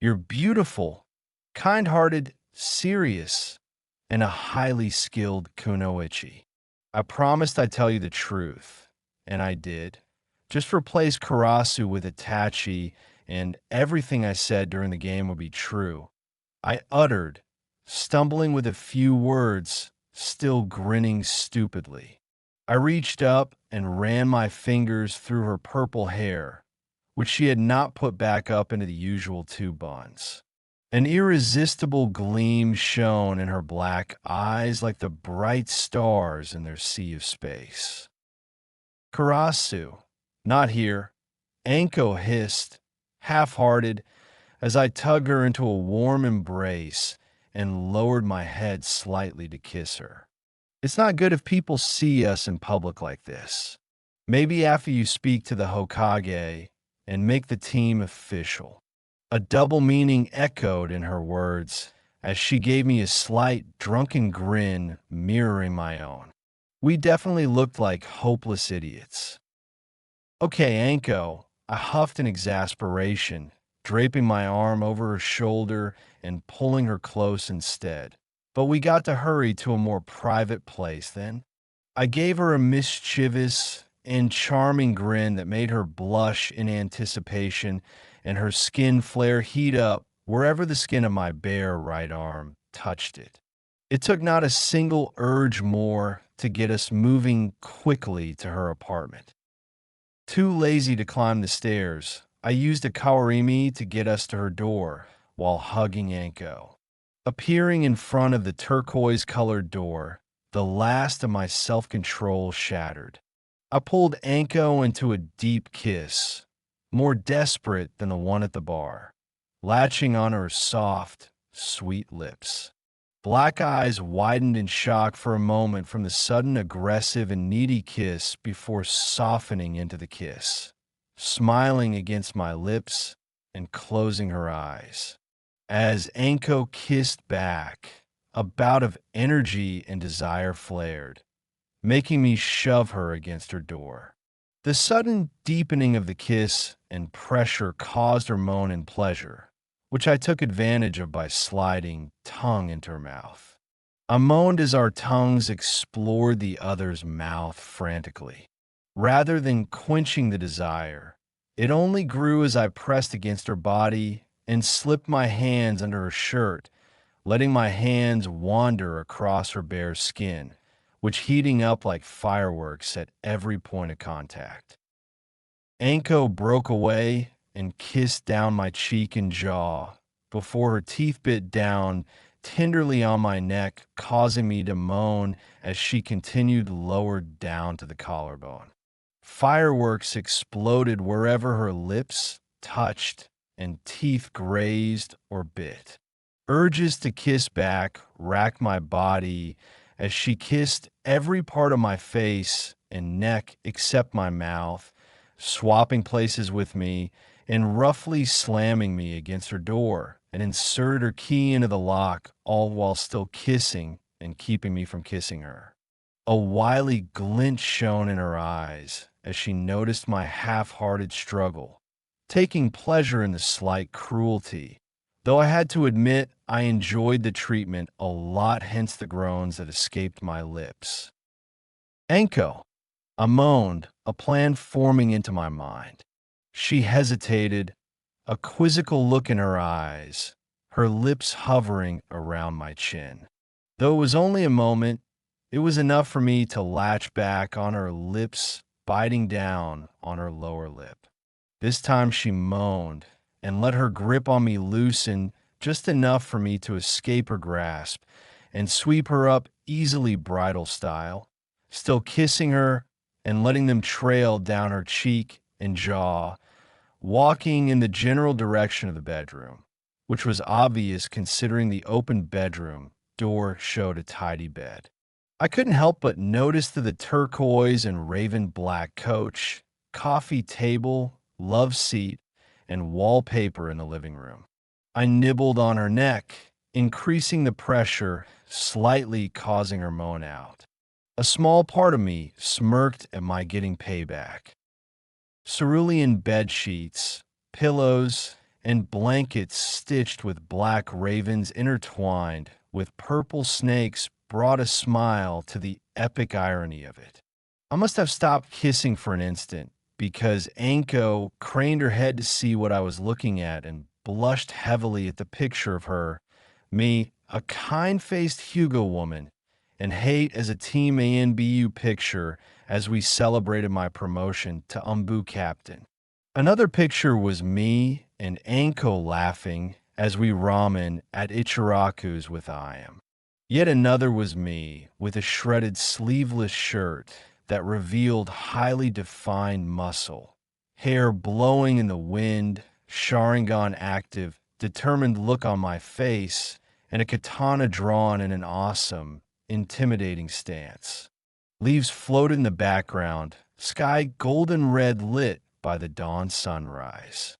You're beautiful, kind-hearted, serious, and a highly skilled kunoichi. I promised I'd tell you the truth, and I did. Just replace Karasu with Itachi, and everything I said during the game would be true. I uttered, stumbling with a few words, still grinning stupidly. I reached up and ran my fingers through her purple hair, which she had not put back up into the usual two buns. An irresistible gleam shone in her black eyes like the bright stars in their sea of space. Karasu, not here, Anko hissed, half-hearted, as I tugged her into a warm embrace and lowered my head slightly to kiss her. It's not good if people see us in public like this. Maybe after you speak to the Hokage and make the team official. A double meaning echoed in her words as she gave me a slight, drunken grin mirroring my own. We definitely looked like hopeless idiots. Okay, Anko, I huffed in exasperation, draping my arm over her shoulder and pulling her close instead. But we got to hurry to a more private place then. I gave her a mischievous and charming grin that made her blush in anticipation and her skin flare heat up wherever the skin of my bare right arm touched it. It took not a single urge more to get us moving quickly to her apartment. Too lazy to climb the stairs, I used a kawarimi to get us to her door while hugging Anko. Appearing in front of the turquoise-colored door, the last of my self-control shattered. I pulled Anko into a deep kiss, more desperate than the one at the bar, latching on her soft, sweet lips. Black eyes widened in shock for a moment from the sudden aggressive and needy kiss before softening into the kiss, smiling against my lips and closing her eyes. As Anko kissed back, a bout of energy and desire flared, making me shove her against her door. The sudden deepening of the kiss and pressure caused her moan in pleasure, which I took advantage of by sliding tongue into her mouth. I moaned as our tongues explored the other's mouth frantically. Rather than quenching the desire, it only grew as I pressed against her body and slipped my hands under her shirt, letting my hands wander across her bare skin, which heating up like fireworks at every point of contact. Anko broke away and kissed down my cheek and jaw before her teeth bit down tenderly on my neck, causing me to moan as she continued lowered down to the collarbone. Fireworks exploded wherever her lips touched and teeth grazed or bit. Urges to kiss back racked my body as she kissed every part of my face and neck except my mouth, swapping places with me and roughly slamming me against her door and inserted her key into the lock, all while still kissing and keeping me from kissing her. A wily glint shone in her eyes as she noticed my half-hearted struggle, taking pleasure in the slight cruelty, though I had to admit I enjoyed the treatment a lot, hence the groans that escaped my lips. Anko, I moaned, a plan forming into my mind. She hesitated, a quizzical look in her eyes, her lips hovering around my chin. Though it was only a moment, it was enough for me to latch back on her lips, biting down on her lower lip. This time she moaned and let her grip on me loosen just enough for me to escape her grasp and sweep her up easily bridal style, still kissing her and letting them trail down her cheek and jaw, walking in the general direction of the bedroom, which was obvious considering the open bedroom door showed a tidy bed. I couldn't help but notice that the turquoise and raven black coach, coffee table, love seat, and wallpaper in the living room. I nibbled on her neck, increasing the pressure, slightly causing her moan out. A small part of me smirked at my getting payback. Cerulean bed sheets, pillows, and blankets stitched with black ravens intertwined with purple snakes brought a smile to the epic irony of it. I must have stopped kissing for an instant because Anko craned her head to see what I was looking at and blushed heavily at the picture of her, me, a kind-faced Hugo woman, and hate as a Team ANBU picture as we celebrated my promotion to Umbu captain. Another picture was me and Anko laughing as we ramen at Ichiraku's with Iam. Yet another was me with a shredded sleeveless shirt that revealed highly defined muscle, hair blowing in the wind, Sharingan active, determined look on my face, and a katana drawn in an awesome, intimidating stance. Leaves floated in the background, sky golden red lit by the dawn sunrise.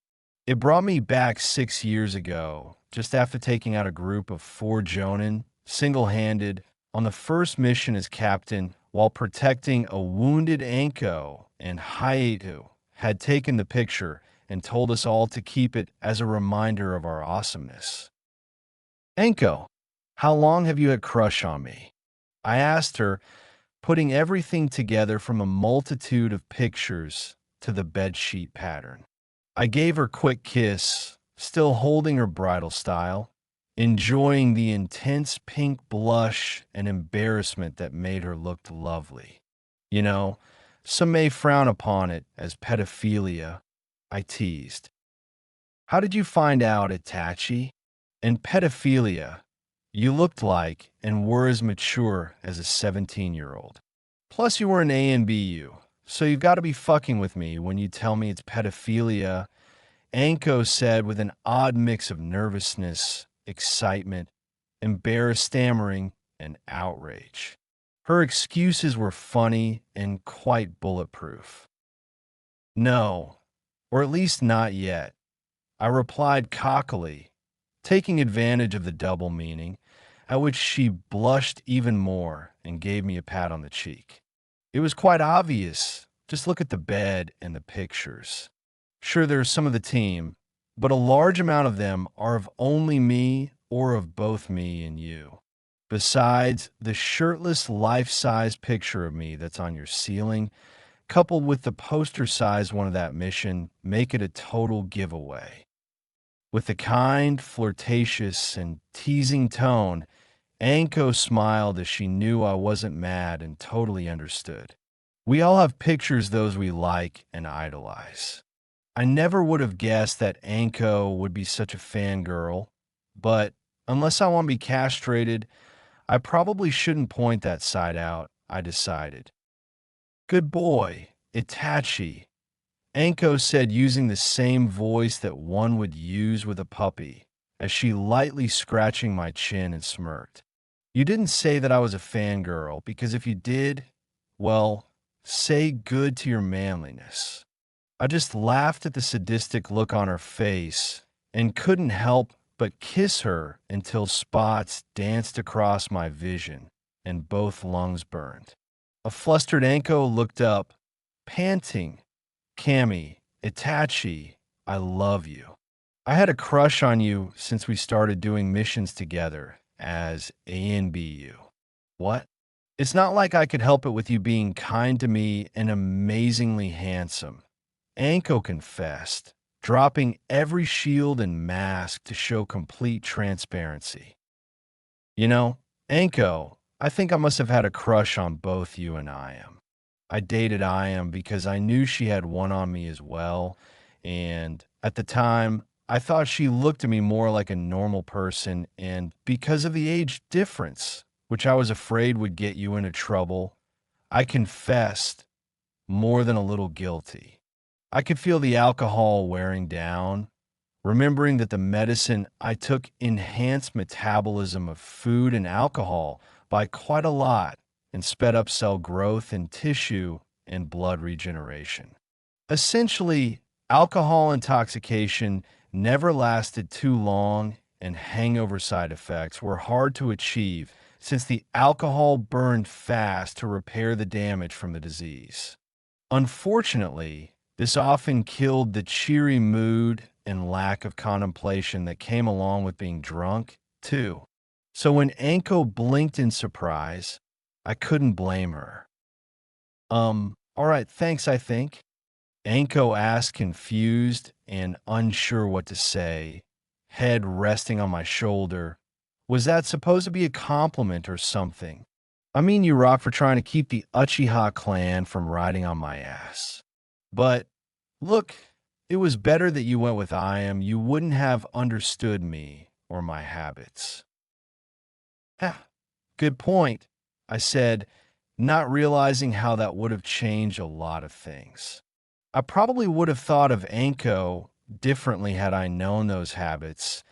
It brought me back 6 years ago, just after taking out a group of 4 Jonin, single-handed, on the first mission as captain while protecting a wounded Anko, and Hayato had taken the picture and told us all to keep it as a reminder of our awesomeness. Anko, how long have you had crush on me? I asked her, putting everything together from a multitude of pictures to the bedsheet pattern. I gave her a quick kiss, still holding her bridal style, enjoying the intense pink blush and embarrassment that made her look lovely. You know, some may frown upon it as pedophilia, I teased. How did you find out, Itachi? In pedophilia, you looked like and were as mature as a 17-year-old. Plus, you were an ANBU, so you've got to be fucking with me when you tell me it's pedophilia, Anko said with an odd mix of nervousness, excitement, embarrassed stammering, and outrage. Her excuses were funny and quite bulletproof. No, or at least not yet, I replied cockily, taking advantage of the double meaning, at which she blushed even more and gave me a pat on the cheek. It was quite obvious. Just look at the bed and the pictures. Sure, there's some of the team, but a large amount of them are of only me or of both me and you. Besides, the shirtless life-size picture of me that's on your ceiling, coupled with the poster-sized one of that mission, make it a total giveaway. With the kind, flirtatious, and teasing tone, Anko smiled as she knew I wasn't mad and totally understood. We all have pictures those we like and idolize. I never would have guessed that Anko would be such a fangirl, but unless I want to be castrated, I probably shouldn't point that side out, I decided. Good boy, Itachi, Anko said using the same voice that one would use with a puppy, as she lightly scratching my chin and smirked. You didn't say that I was a fangirl, because if you did, well, say good to your manliness. I just laughed at the sadistic look on her face and couldn't help but kiss her until spots danced across my vision and both lungs burned. A flustered Anko looked up, panting. Cammy, Itachi, I love you. I had a crush on you since we started doing missions together as ANBU. What? It's not like I could help it with you being kind to me and amazingly handsome. Anko confessed, dropping every shield and mask to show complete transparency. You know, Anko, I think I must have had a crush on both you and I dated Iam because I knew she had one on me as well, and at the time, I thought she looked at me more like a normal person, and because of the age difference, which I was afraid would get you into trouble, I confessed, more than a little guilty. I could feel the alcohol wearing down, remembering that the medicine I took enhanced metabolism of food and alcohol by quite a lot and sped up cell growth in tissue and blood regeneration. Essentially, alcohol intoxication never lasted too long, and hangover side effects were hard to achieve since the alcohol burned fast to repair the damage from the disease. Unfortunately, this often killed the cheery mood and lack of contemplation that came along with being drunk, too. So when Anko blinked in surprise, I couldn't blame her. All right, thanks, I think. Anko asked, confused and unsure what to say, head resting on my shoulder. Was that supposed to be a compliment or something? I mean, you rock for trying to keep the Uchiha clan from riding on my ass. But, look, it was better that you went with Iam. You wouldn't have understood me or my habits. Ah, good point, I said, not realizing how that would have changed a lot of things. I probably would have thought of Anko differently had I known those habits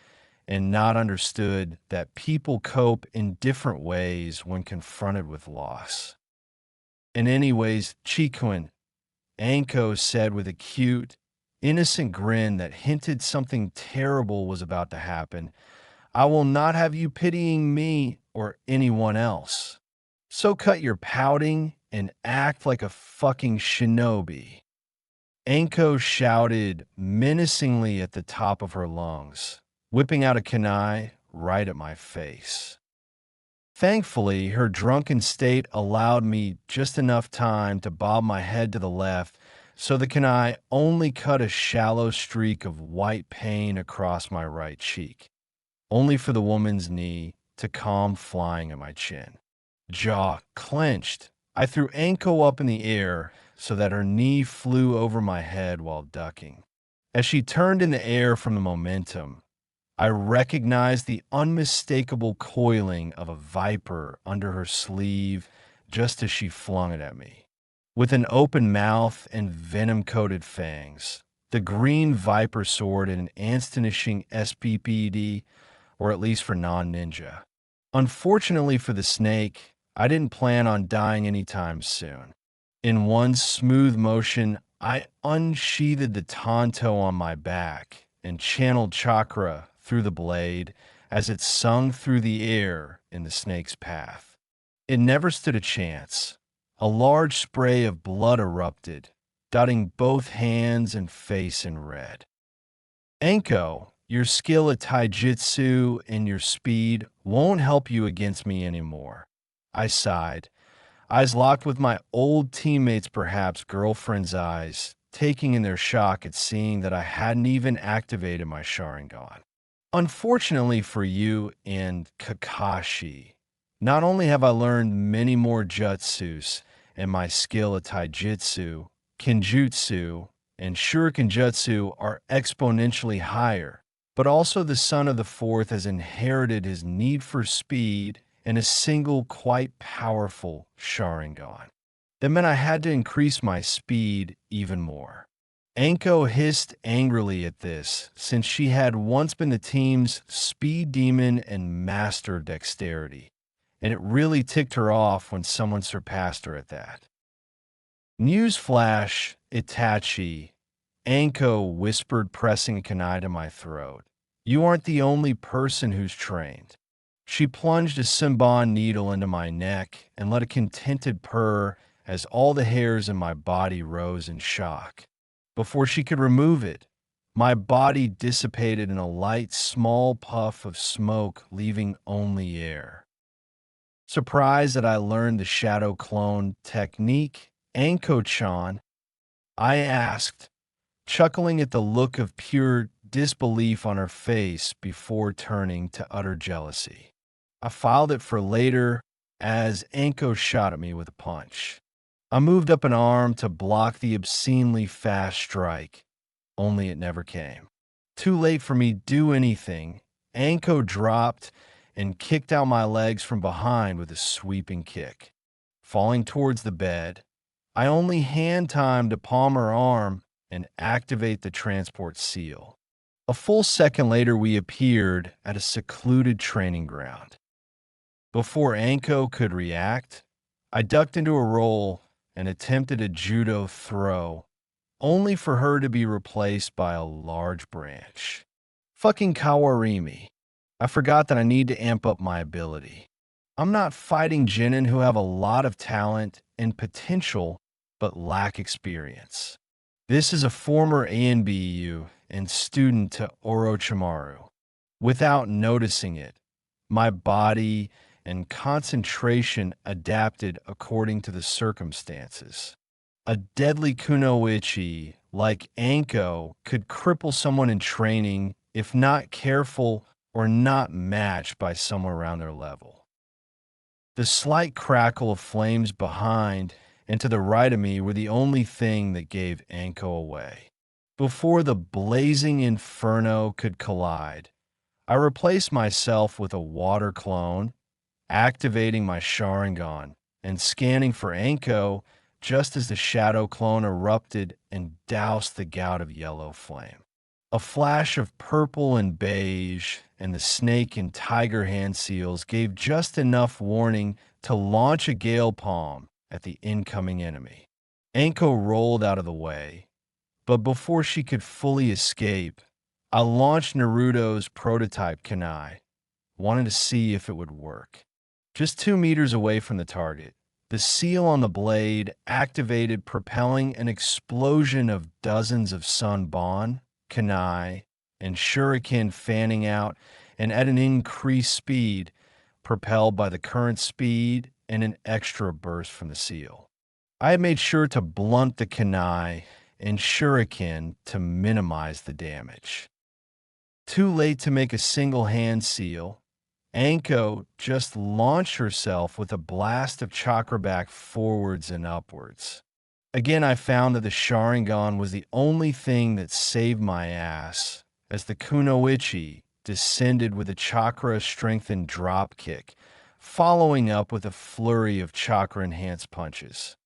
and not understood that people cope in different ways when confronted with loss. And anyways, Chikun, Anko said with a cute, innocent grin that hinted something terrible was about to happen. I will not have you pitying me or anyone else. So cut your pouting and act like a fucking shinobi. Anko shouted menacingly at the top of her lungs, whipping out a kunai right at my face. Thankfully, her drunken state allowed me just enough time to bob my head to the left, so the kunai only cut a shallow streak of white pain across my right cheek, only for the woman's knee to come flying at my chin. Jaw clenched, I threw Anko up in the air so that her knee flew over my head while ducking. As she turned in the air from the momentum, I recognized the unmistakable coiling of a viper under her sleeve just as she flung it at me. With an open mouth and venom-coated fangs, the green viper soared at an astonishing SPPD, or at least for non-ninja. Unfortunately for the snake, I didn't plan on dying anytime soon. In one smooth motion, I unsheathed the tanto on my back and channeled Chakra through the blade as it sung through the air in the snake's path. It never stood a chance. A large spray of blood erupted, dotting both hands and face in red. Anko, your skill at taijutsu and your speed won't help you against me anymore. I sighed, eyes locked with my old teammates' perhaps girlfriend's eyes, taking in their shock at seeing that I hadn't even activated my Sharingan. Unfortunately for you and Kakashi, not only have I learned many more jutsus and my skill at taijutsu, kenjutsu, and shuriken jutsu are exponentially higher, but also the son of the fourth has inherited his need for speed and a single quite powerful Sharingan. That meant I had to increase my speed even more. Anko hissed angrily at this, since she had once been the team's speed demon and master dexterity, and it really ticked her off when someone surpassed her at that. Newsflash, Itachi, Anko whispered, pressing a kunai to my throat. You aren't the only person who's trained. She plunged a Simban needle into my neck and let a contented purr as all the hairs in my body rose in shock. Before she could remove it, my body dissipated in a light, small puff of smoke, leaving only air. Surprised that I learned the shadow clone technique, Anko-chan, I asked, chuckling at the look of pure disbelief on her face before turning to utter jealousy. I filed it for later as Anko shot at me with a punch. I moved up an arm to block the obscenely fast strike, only it never came. Too late for me to do anything, Anko dropped and kicked out my legs from behind with a sweeping kick. Falling towards the bed, I only hand timed to palm her arm and activate the transport seal. A full second later, we appeared at a secluded training ground. Before Anko could react, I ducked into a roll and attempted a judo throw, only for her to be replaced by a large branch. Fucking Kawarimi. I forgot that I need to amp up my ability. I'm not fighting genin who have a lot of talent and potential, but lack experience. This is a former ANBU and student to Orochimaru. Without noticing it, my body and concentration adapted according to the circumstances. A deadly kunoichi like Anko could cripple someone in training if not careful or not matched by someone around their level. The slight crackle of flames behind and to the right of me were the only thing that gave Anko away. Before the blazing inferno could collide, I replaced myself with a water clone, activating my Sharingan and scanning for Anko just as the shadow clone erupted and doused the gout of yellow flame. A flash of purple and beige and the snake and tiger hand seals gave just enough warning to launch a gale palm at the incoming enemy. Anko rolled out of the way, but before she could fully escape, I launched Naruto's prototype kunai, wanting to see if it would work. Just 2 meters away from the target, the seal on the blade activated, propelling an explosion of dozens of Sun Bon, kunai, and shuriken fanning out and at an increased speed, propelled by the current speed and an extra burst from the seal. I had made sure to blunt the kunai and shuriken to minimize the damage. Too late to make a single hand seal, Anko just launched herself with a blast of chakra back forwards and upwards. Again, I found that the Sharingan was the only thing that saved my ass, as the kunoichi descended with a chakra-strengthened drop kick, following up with a flurry of chakra-enhanced punches.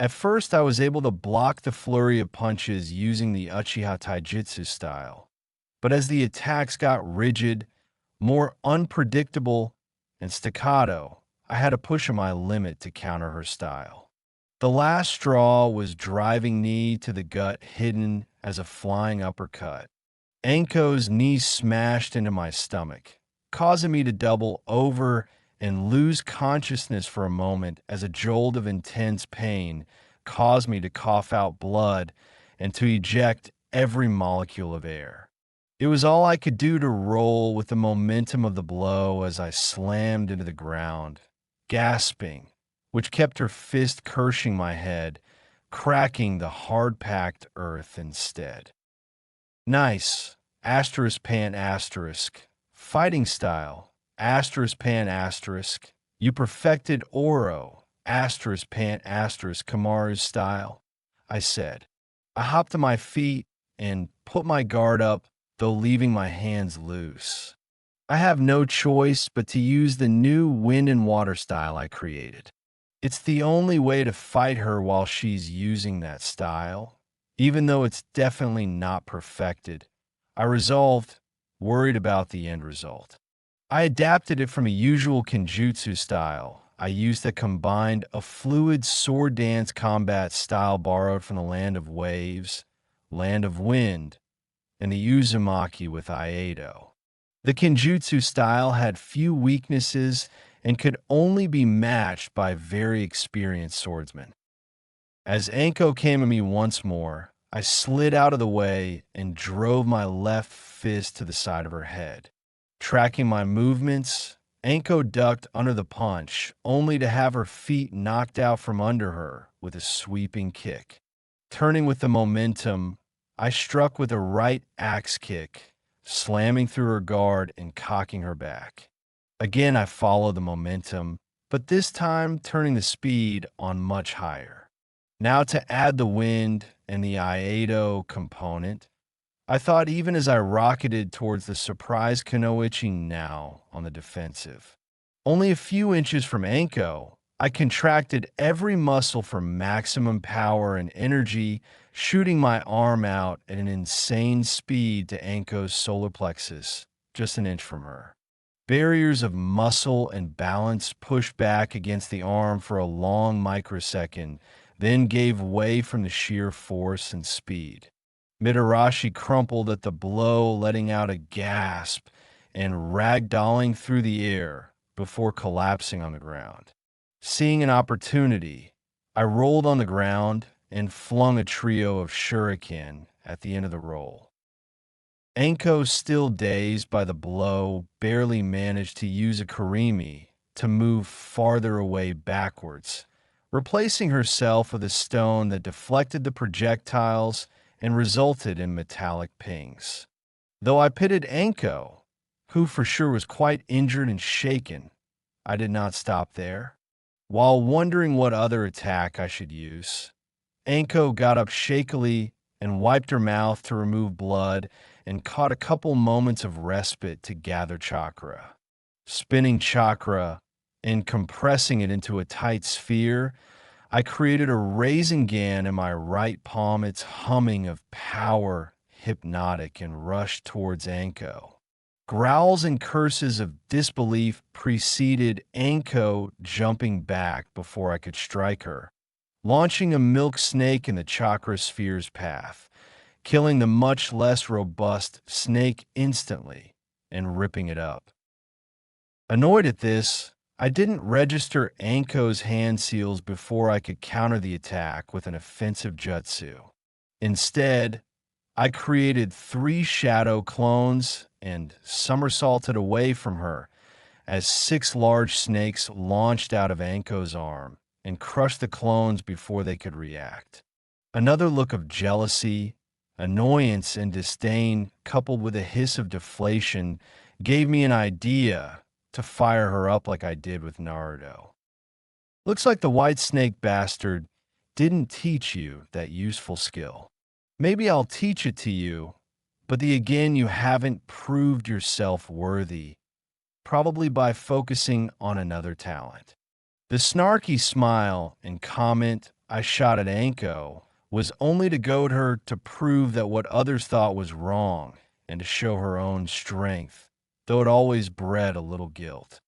At first, I was able to block the flurry of punches using the Uchiha Taijutsu style, but as the attacks got rigid, more unpredictable, and staccato, I had to push my limit to counter her style. The last straw was driving knee to the gut hidden as a flying uppercut. Anko's knee smashed into my stomach, causing me to double over and lose consciousness for a moment as a jolt of intense pain caused me to cough out blood and to eject every molecule of air. It was all I could do to roll with the momentum of the blow as I slammed into the ground, gasping, which kept her fist cursing my head, cracking the hard-packed earth instead. Nice, asterisk pan asterisk, fighting style, asterisk pan asterisk, you perfected Oro, asterisk pan asterisk Kamaru's style, I said. I hopped to my feet and put my guard up, though leaving my hands loose. I have no choice but to use the new wind and water style I created. It's the only way to fight her while she's using that style, even though it's definitely not perfected. I resolved, worried about the end result. I adapted it from a usual Kenjutsu style I used that combined a fluid sword dance combat style borrowed from the Land of Waves, Land of Wind, and the Uzumaki with Aido. The Kenjutsu style had few weaknesses and could only be matched by very experienced swordsmen. As Anko came at me once more, I slid out of the way and drove my left fist to the side of her head. Tracking my movements, Anko ducked under the punch, only to have her feet knocked out from under her with a sweeping kick. Turning with the momentum, I struck with a right axe kick, slamming through her guard and cocking her back. Again, I followed the momentum, but this time turning the speed on much higher. Now to add the wind and the Aido component, I thought even as I rocketed towards the surprise kunoichi now on the defensive. Only a few inches from Anko, I contracted every muscle for maximum power and energy, shooting my arm out at an insane speed to Anko's solar plexus, just an inch from her. Barriers of muscle and balance pushed back against the arm for a long microsecond, then gave way from the sheer force and speed. Mitarashi crumpled at the blow, letting out a gasp and ragdolling through the air before collapsing on the ground. Seeing an opportunity, I rolled on the ground and flung a trio of shuriken at the end of the roll. Anko, still dazed by the blow, barely managed to use a Karimi to move farther away backwards, replacing herself with a stone that deflected the projectiles and resulted in metallic pings. Though I pitted Anko, who for sure was quite injured and shaken, I did not stop there. While wondering what other attack I should use, Anko got up shakily and wiped her mouth to remove blood and caught a couple moments of respite to gather chakra. Spinning chakra and compressing it into a tight sphere, I created a Rasengan in my right palm, its humming of power hypnotic, and rushed towards Anko. Growls and curses of disbelief preceded Anko jumping back before I could strike her, launching a milk snake in the Chakra sphere's path, killing the much less robust snake instantly and ripping it up. Annoyed at this, I didn't register Anko's hand seals before I could counter the attack with an offensive jutsu. Instead, I created 3 shadow clones and somersaulted away from her as 6 large snakes launched out of Anko's arm and crushed the clones before they could react. Another look of jealousy, annoyance, and disdain, coupled with a hiss of deflation, gave me an idea to fire her up like I did with Naruto. Looks like the white snake bastard didn't teach you that useful skill. Maybe I'll teach it to you, but again you haven't proved yourself worthy, probably by focusing on another talent. The snarky smile and comment I shot at Anko was only to goad her to prove that what others thought was wrong and to show her own strength, though it always bred a little guilt.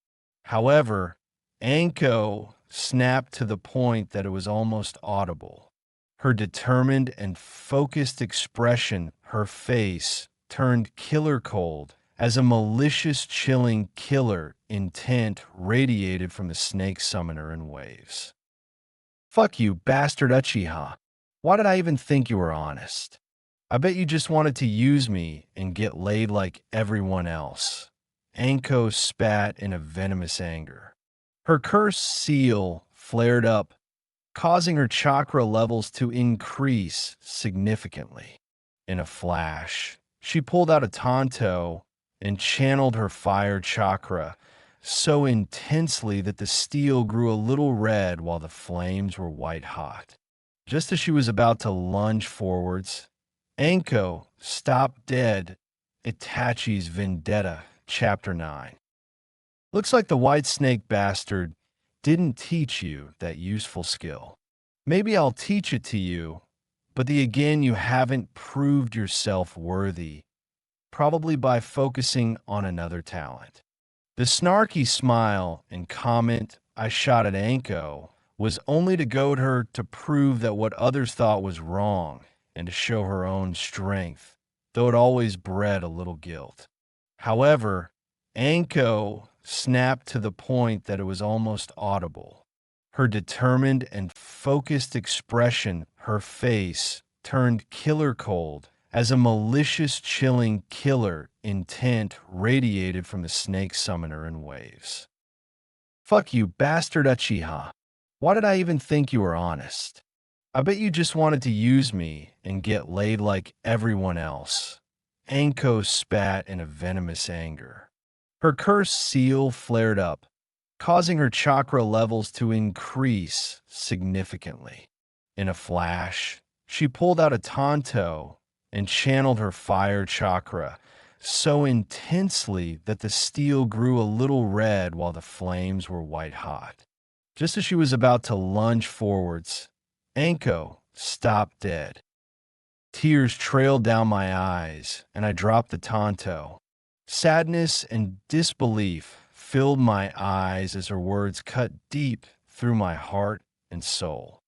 However, Anko snapped to the point that it was almost audible. Her determined and focused expression, her face, turned killer cold as a malicious, chilling killer intent radiated from the snake summoner in waves. Fuck you, bastard Uchiha. Why did I even think you were honest? I bet you just wanted to use me and get laid like everyone else. Anko spat in a venomous anger. Her cursed seal flared up, causing her chakra levels to increase significantly. In a flash, she pulled out a tanto and channeled her fire chakra so intensely that the steel grew a little red while the flames were white hot. Just as she was about to lunge forwards, Anko stopped dead. Itachi's Vendetta, Chapter 9. Looks like the white snake bastard didn't teach you that useful skill. Maybe I'll teach it to you, but again you haven't proved yourself worthy, probably by focusing on another talent. The snarky smile and comment I shot at Anko was only to goad her to prove that what others thought was wrong and to show her own strength, though it always bred a little guilt. However, Anko snapped to the point that it was almost audible. Her determined and focused expression, her face, turned killer cold as a malicious, chilling killer intent radiated from the snake summoner in waves. Fuck you, bastard Uchiha. Why did I even think you were honest? I bet you just wanted to use me and get laid like everyone else. Anko spat in a venomous anger. Her cursed seal flared up, causing her chakra levels to increase significantly. In a flash, she pulled out a tanto and channeled her fire chakra so intensely that the steel grew a little red while the flames were white hot. Just as she was about to lunge forwards, Anko stopped dead. Tears trailed down my eyes, and I dropped the tanto. Sadness and disbelief filled my eyes as her words cut deep through my heart and soul.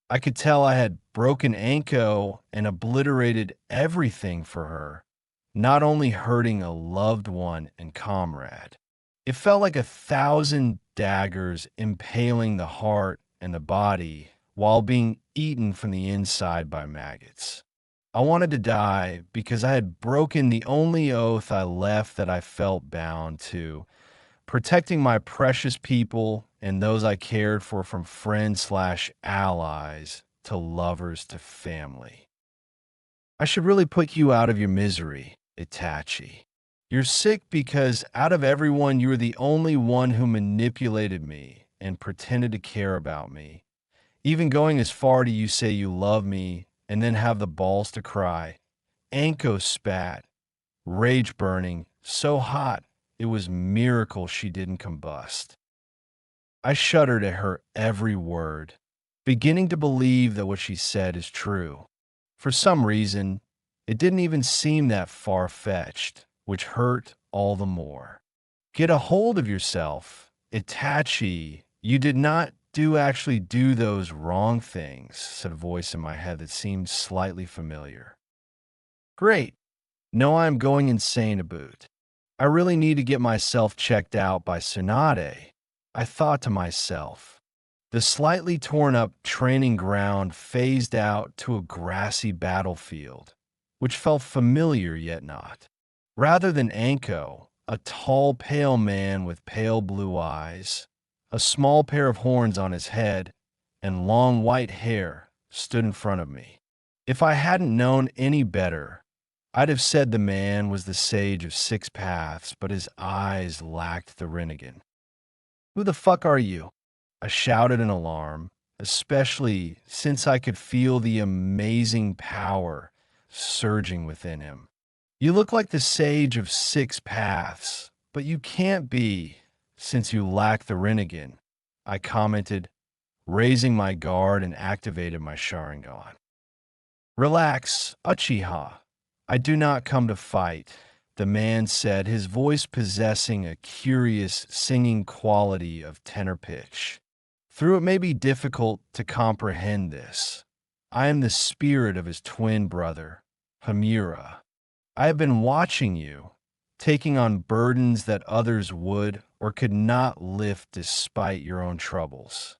I could tell I had broken Anko and obliterated everything for her, not only hurting a loved one and comrade. It felt like 1,000 daggers impaling the heart and the body while being eaten from the inside by maggots. I wanted to die because I had broken the only oath I left that I felt bound to, protecting my precious people and those I cared for from friends/allies to lovers to family. I should really put you out of your misery, Itachi. You're sick because out of everyone, you were the only one who manipulated me and pretended to care about me, even going as far to you say you love me and then have the balls to cry. Anko spat, rage burning, so hot it was miracle she didn't combust. I shuddered at her every word, beginning to believe that what she said is true. For some reason, it didn't even seem that far-fetched, which hurt all the more. Get a hold of yourself. Itachi, you did not do actually do those wrong things, said a voice in my head that seemed slightly familiar. Great. No, I'm going insane to boot. I really need to get myself checked out by Tsunade, I thought to myself. The slightly torn up training ground phased out to a grassy battlefield, which felt familiar yet not. Rather than Anko, a tall, pale man with pale blue eyes, a small pair of horns on his head, and long white hair stood in front of me. If I hadn't known any better, I'd have said the man was the sage of six paths, but his eyes lacked the Rinnegan. Who the fuck are you? I shouted in alarm, especially since I could feel the amazing power surging within him. You look like the sage of six paths, but you can't be, since you lack the Rinnegan, I commented, raising my guard and activated my Sharingan. Relax, Uchiha. I do not come to fight, the man said, his voice possessing a curious singing quality of tenor pitch. Though it may be difficult to comprehend this, I am the spirit of his twin brother, Hamura. I have been watching you, taking on burdens that others would or could not lift despite your own troubles.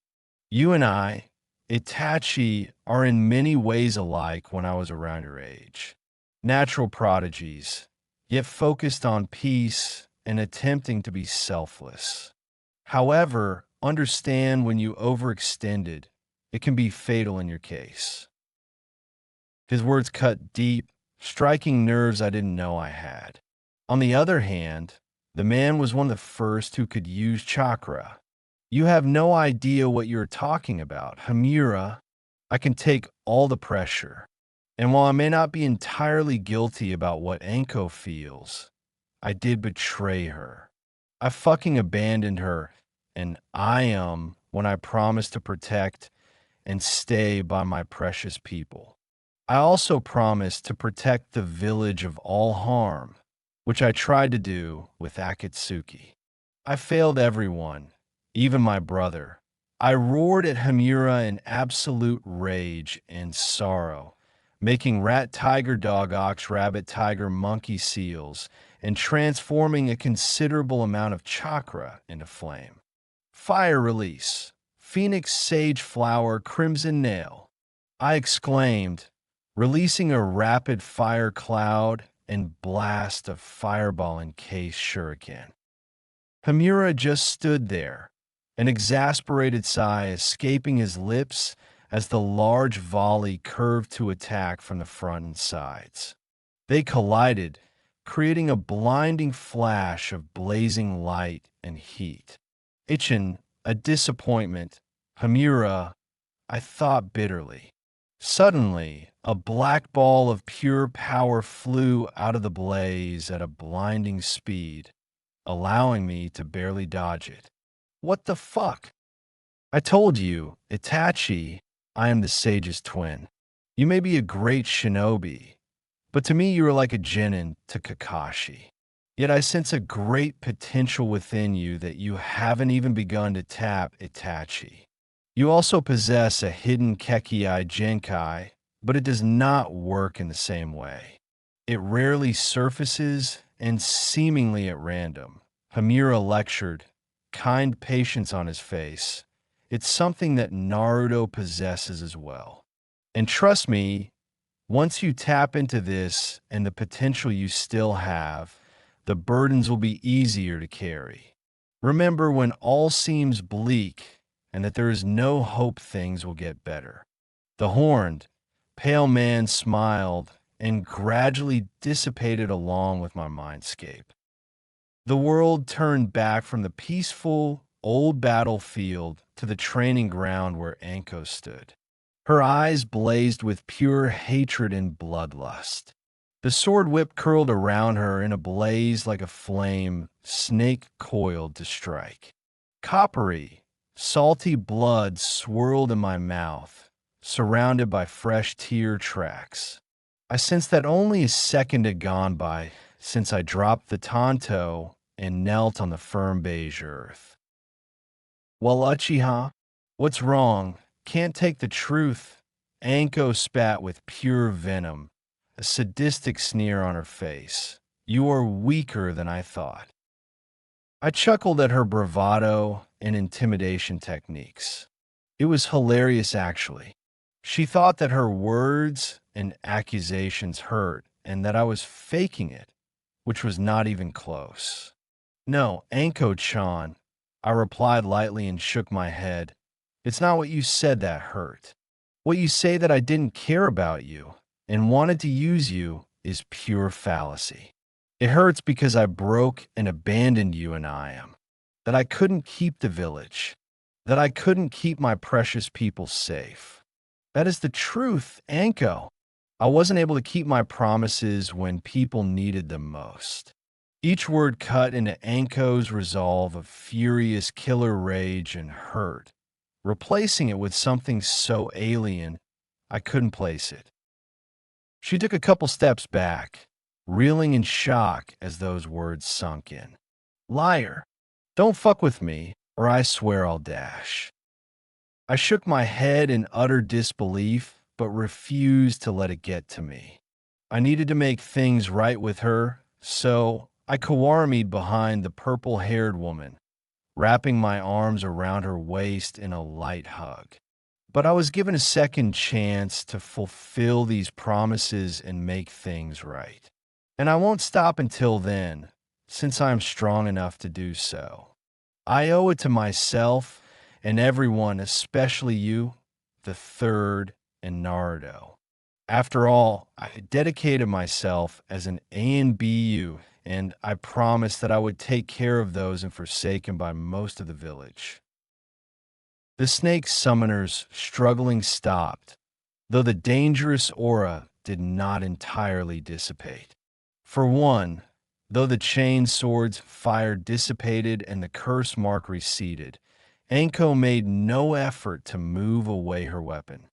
You and I, Itachi, are in many ways alike when I was around your age. Natural prodigies, yet focused on peace and attempting to be selfless. However, understand when you overextended, it can be fatal in your case. His words cut deep, striking nerves I didn't know I had. On the other hand, the man was one of the first who could use chakra. You have no idea what you're talking about, Hamura. I can take all the pressure. And while I may not be entirely guilty about what Anko feels, I did betray her. I fucking abandoned her, and I am when I promised to protect and stay by my precious people. I also promised to protect the village of all harm, which I tried to do with Akatsuki. I failed everyone, even my brother. I roared at Hamura in absolute rage and sorrow, making rat, tiger, dog, ox, rabbit, tiger, monkey, seals, and transforming a considerable amount of chakra into flame. Fire release, phoenix, sage flower, crimson nail, I exclaimed, releasing a rapid fire cloud and blast of fireball encased shuriken. Hamura just stood there, an exasperated sigh escaping his lips as the large volley curved to attack from the front and sides. They collided, creating a blinding flash of blazing light and heat. Ichin, a disappointment, Hamura, I thought bitterly. Suddenly, a black ball of pure power flew out of the blaze at a blinding speed, allowing me to barely dodge it. What the fuck? I told you, Itachi, I am the sage's twin. You may be a great shinobi, but to me you are like a genin to Kakashi. Yet I sense a great potential within you that you haven't even begun to tap, Itachi. You also possess a hidden Kekkei Genkai, but it does not work in the same way. It rarely surfaces and seemingly at random. Hamura lectured, kind patience on his face. It's something that Naruto possesses as well. And trust me, once you tap into this and the potential you still have, the burdens will be easier to carry. Remember when all seems bleak and that there is no hope things will get better. The horned, pale man smiled and gradually dissipated along with my mindscape. The world turned back from the peaceful, old battlefield to the training ground where Anko stood. Her eyes blazed with pure hatred and bloodlust. The sword whip curled around her in a blaze like a flame, snake coiled to strike. Coppery, salty blood swirled in my mouth, surrounded by fresh tear tracks. I sensed that only a second had gone by since I dropped the tanto and knelt on the firm beige earth. Well, Uchiha, What's wrong? Can't take the truth. Anko spat with pure venom, a sadistic sneer on her face. You are weaker than I thought. I chuckled at her bravado and intimidation techniques. It was hilarious, actually. She thought that her words and accusations hurt and that I was faking it, which was not even close. No, Anko-chan, I replied lightly and shook my head. It's not what you said that hurt. What you say that I didn't care about you and wanted to use you is pure fallacy. It hurts because I broke and abandoned you and I am. That I couldn't keep the village. That I couldn't keep my precious people safe. That is the truth, Anko. I wasn't able to keep my promises when people needed them most. Each word cut into Anko's resolve of furious killer rage and hurt, replacing it with something so alien I couldn't place it. She took a couple steps back, reeling in shock as those words sunk in. Liar! Don't fuck with me, or I swear I'll dash. I shook my head in utter disbelief, but refused to let it get to me. I needed to make things right with her, so I kawarmied behind the purple-haired woman, wrapping my arms around her waist in a light hug. But I was given a second chance to fulfill these promises and make things right. And I won't stop until then, since I am strong enough to do so. I owe it to myself and everyone, especially you, the Third, and Naruto. After all, I dedicated myself as an ANBU, and I promised that I would take care of those and forsaken by most of the village. The snake summoner's struggling stopped, though the dangerous aura did not entirely dissipate. For one, though the chain sword's fire dissipated and the curse mark receded, Anko made no effort to move away her weapon.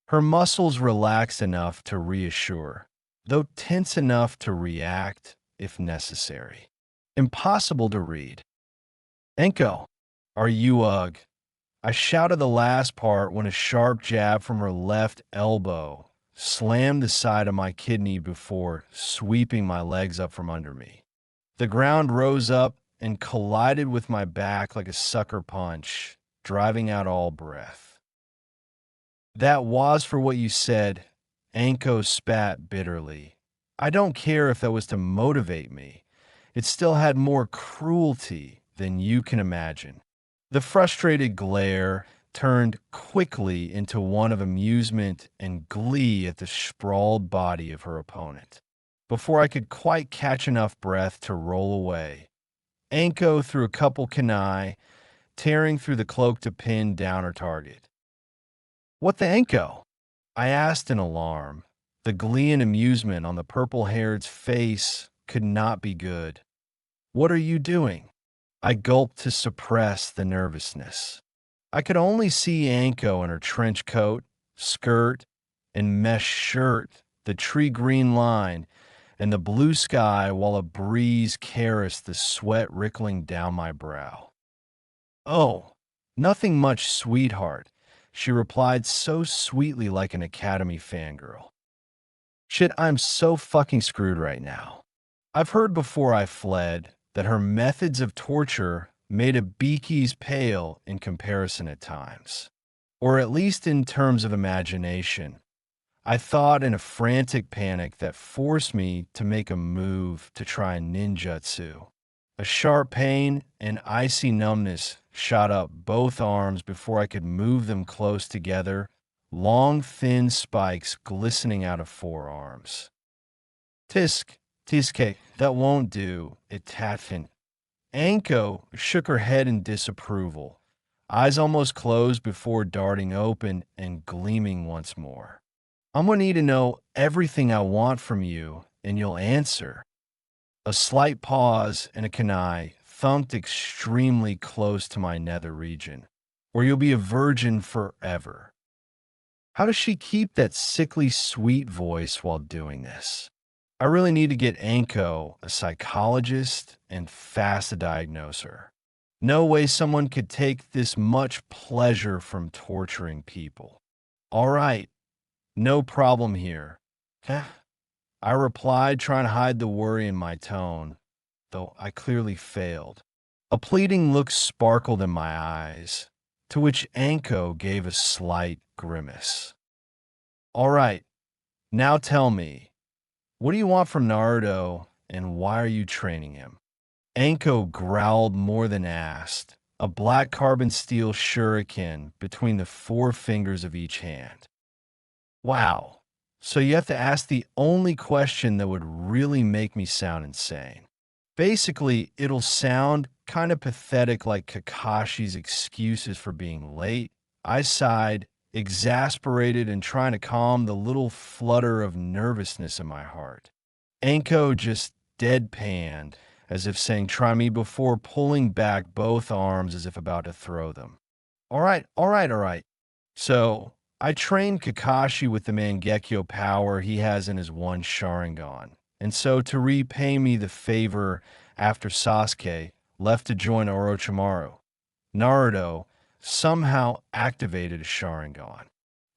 Her muscles relaxed enough to reassure, though tense enough to react if necessary. Impossible to read. Anko, are you ugh? I shouted the last part when a sharp jab from her left elbow slammed the side of my kidney before sweeping my legs up from under me. The ground rose up and collided with my back like a sucker punch, driving out all breath. That was for what you said, Anko spat bitterly. I don't care if that was to motivate me. It still had more cruelty than you can imagine. The frustrated glare turned quickly into one of amusement and glee at the sprawled body of her opponent. Before I could quite catch enough breath to roll away, Anko threw a couple kunai, tearing through the cloak to pin down her target. What the Anko? I asked in alarm. The glee and amusement on the purple-haired's face could not be good. What are you doing? I gulped to suppress the nervousness. I could only see Anko in her trench coat, skirt, and mesh shirt, the tree-green line, and the blue sky while a breeze caressed the sweat rippling down my brow. Oh, nothing much, sweetheart, she replied so sweetly like an Academy fangirl. Shit, I'm so fucking screwed right now. I've heard before I fled that her methods of torture made a beaky's pale in comparison at times, or at least in terms of imagination. I thought in a frantic panic that forced me to make a move to try ninjutsu. A sharp pain and icy numbness shot up both arms before I could move them close together, long, thin spikes glistening out of forearms. Tiske, that won't do, it taffin. Anko shook her head in disapproval, eyes almost closed before darting open and gleaming once more. I'm going to need to know everything I want from you, and you'll answer. A slight pause and a kunai thumped extremely close to my nether region, or you'll be a virgin forever. How does she keep that sickly sweet voice while doing this? I really need to get Anko a psychologist and fast to diagnose her. No way someone could take this much pleasure from torturing people. All right, no problem here. I replied, trying to hide the worry in my tone, though I clearly failed. A pleading look sparkled in my eyes, to which Anko gave a slight grimace. All right, now tell me, what do you want from Naruto, and why are you training him? Anko growled more than asked, a black carbon steel shuriken between the four fingers of each hand. Wow, so you have to ask the only question that would really make me sound insane. Basically, it'll sound kind of pathetic like Kakashi's excuses for being late. I sighed, exasperated and trying to calm the little flutter of nervousness in my heart. Anko just deadpanned, as if saying, try me, before pulling back both arms as if about to throw them. All right, all right, all right. So, I trained Kakashi with the Mangekyo power he has in his one Sharingan. And so, to repay me the favor after Sasuke left to join Orochimaru, Naruto somehow activated a Sharingan.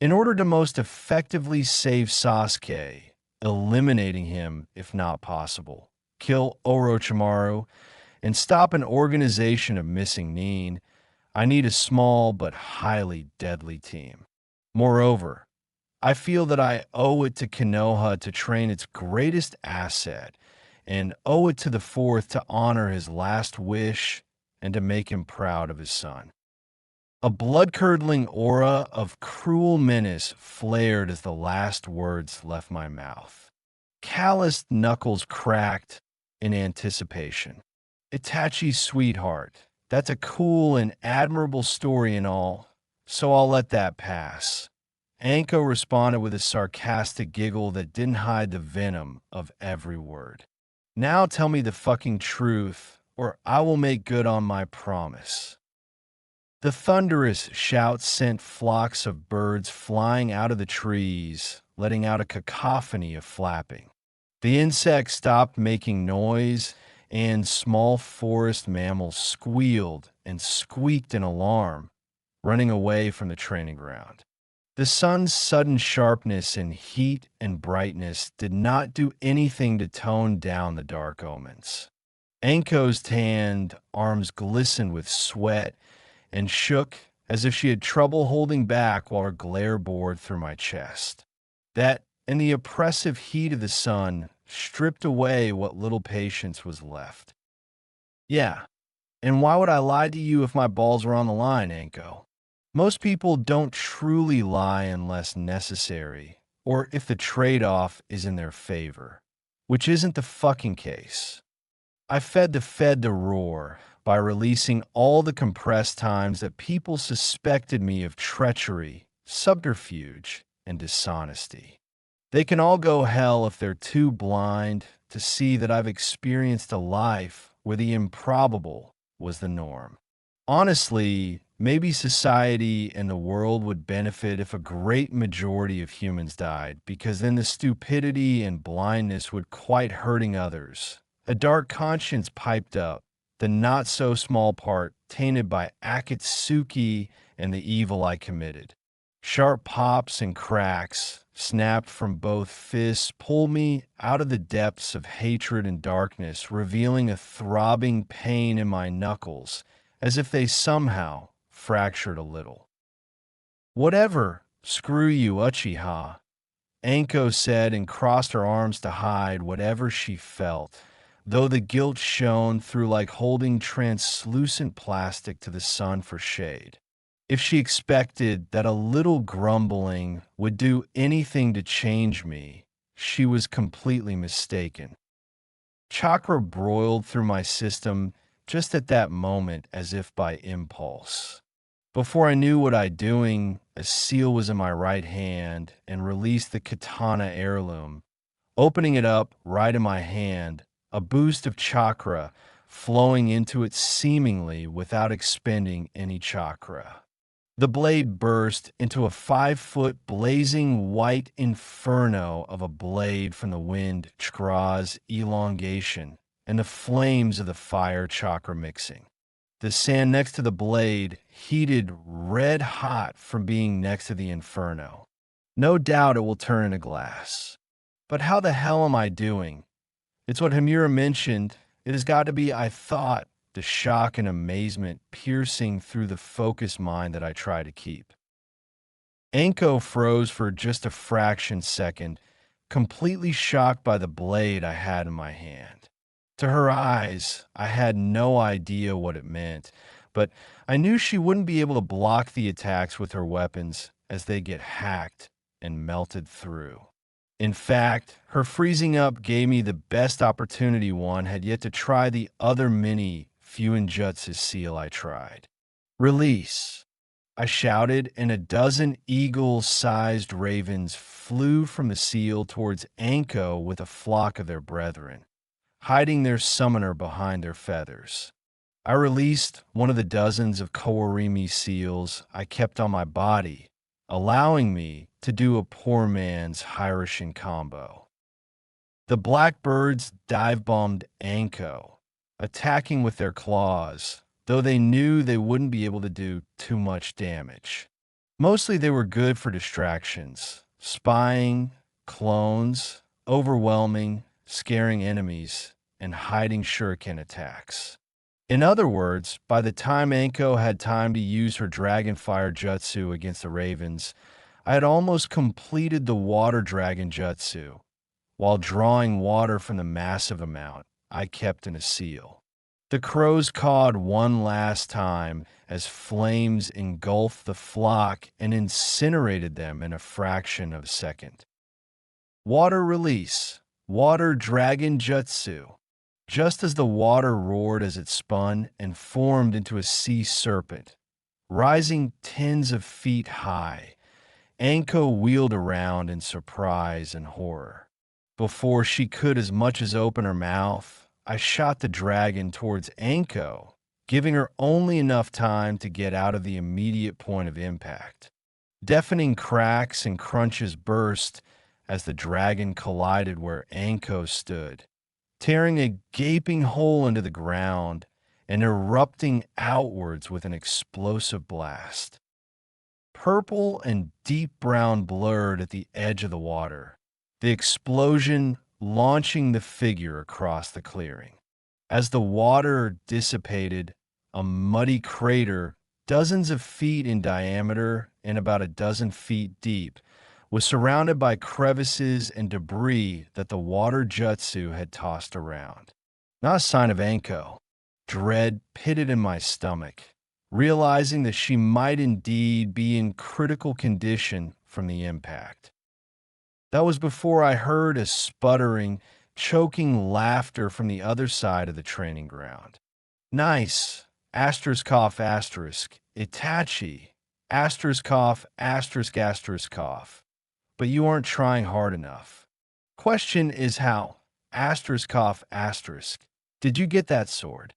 In order to most effectively save Sasuke, eliminating him if not possible, kill Orochimaru, and stop an organization of missing Nin, I need a small but highly deadly team. Moreover, I feel that I owe it to Konoha to train its greatest asset, and owe it to the fourth to honor his last wish and to make him proud of his son. A blood-curdling aura of cruel menace flared as the last words left my mouth. Calloused knuckles cracked in anticipation. Itachi's sweetheart. That's a cool and admirable story and all, so I'll let that pass. Anko responded with a sarcastic giggle that didn't hide the venom of every word. Now tell me the fucking truth, or I will make good on my promise. The thunderous shout sent flocks of birds flying out of the trees, letting out a cacophony of flapping. The insects stopped making noise, and small forest mammals squealed and squeaked in alarm, running away from the training ground. The sun's sudden sharpness and heat and brightness did not do anything to tone down the dark omens. Anko's tanned arms glistened with sweat and shook as if she had trouble holding back while her glare bored through my chest. That and the oppressive heat of the sun stripped away what little patience was left. Yeah, and why would I lie to you if my balls were on the line, Anko? Most people don't truly lie unless necessary, or if the trade-off is in their favor, which isn't the fucking case. I fed the roar by releasing all the compressed times that people suspected me of treachery, subterfuge, and dishonesty. They can all go hell if they're too blind to see that I've experienced a life where the improbable was the norm. Honestly, maybe society and the world would benefit if a great majority of humans died, because then the stupidity and blindness would quite hurting others. A dark conscience piped up, the not-so-small part tainted by Akatsuki and the evil I committed. Sharp pops and cracks, snapped from both fists, pulled me out of the depths of hatred and darkness, revealing a throbbing pain in my knuckles, as if they somehow fractured a little. Whatever, screw you, Uchiha, Anko said and crossed her arms to hide whatever she felt, though the guilt shone through like holding translucent plastic to the sun for shade. If she expected that a little grumbling would do anything to change me, she was completely mistaken. Chakra broiled through my system just at that moment as if by impulse. Before I knew what I'd doing, a seal was in my right hand and released the katana heirloom. Opening it up right in my hand, a boost of chakra flowing into it seemingly without expending any chakra. The blade burst into a 5-foot blazing white inferno of a blade from the wind, Chakra's elongation, and the flames of the fire chakra mixing. The sand next to the blade heated red hot from being next to the inferno. No doubt it will turn into glass. But how the hell am I doing? It's what Hamura mentioned. It has got to be, I thought, the shock and amazement piercing through the focused mind that I try to keep. Anko froze for just a fraction second, completely shocked by the blade I had in my hand. To her eyes, I had no idea what it meant, but I knew she wouldn't be able to block the attacks with her weapons as they get hacked and melted through. In fact, her freezing up gave me the best opportunity one had yet to try the other mini Fuinjutsu seal I tried. Release, I shouted, and a dozen eagle-sized ravens flew from the seal towards Anko with a flock of their brethren, hiding their summoner behind their feathers. I released one of the dozens of Kawarimi seals I kept on my body, allowing me to do a poor man's Hiroshin combo. The blackbirds dive-bombed Anko, attacking with their claws, though they knew they wouldn't be able to do too much damage. Mostly they were good for distractions, spying, clones, overwhelming, scaring enemies, and hiding shuriken attacks. In other words, by the time Anko had time to use her dragon fire jutsu against the ravens, I had almost completed the water dragon jutsu, while drawing water from the massive amount I kept in a seal. The crows cawed one last time as flames engulfed the flock and incinerated them in a fraction of a second. Water release, water dragon jutsu. Just as the water roared as it spun and formed into a sea serpent, rising tens of feet high, Anko wheeled around in surprise and horror. Before she could as much as open her mouth, I shot the dragon towards Anko, giving her only enough time to get out of the immediate point of impact. Deafening cracks and crunches burst as the dragon collided where Anko stood, tearing a gaping hole into the ground and erupting outwards with an explosive blast. Purple and deep brown blurred at the edge of the water, the explosion launching the figure across the clearing. As the water dissipated, a muddy crater, dozens of feet in diameter and about a dozen feet deep, was surrounded by crevices and debris that the water jutsu had tossed around. Not a sign of Anko. Dread pitted in my stomach, realizing that she might indeed be in critical condition from the impact. That was before I heard a sputtering, choking laughter from the other side of the training ground. Nice. Asterisk, asterisk. Itachi. Asterisk. But you aren't trying hard enough. Question is how, asterisk, did you get that sword?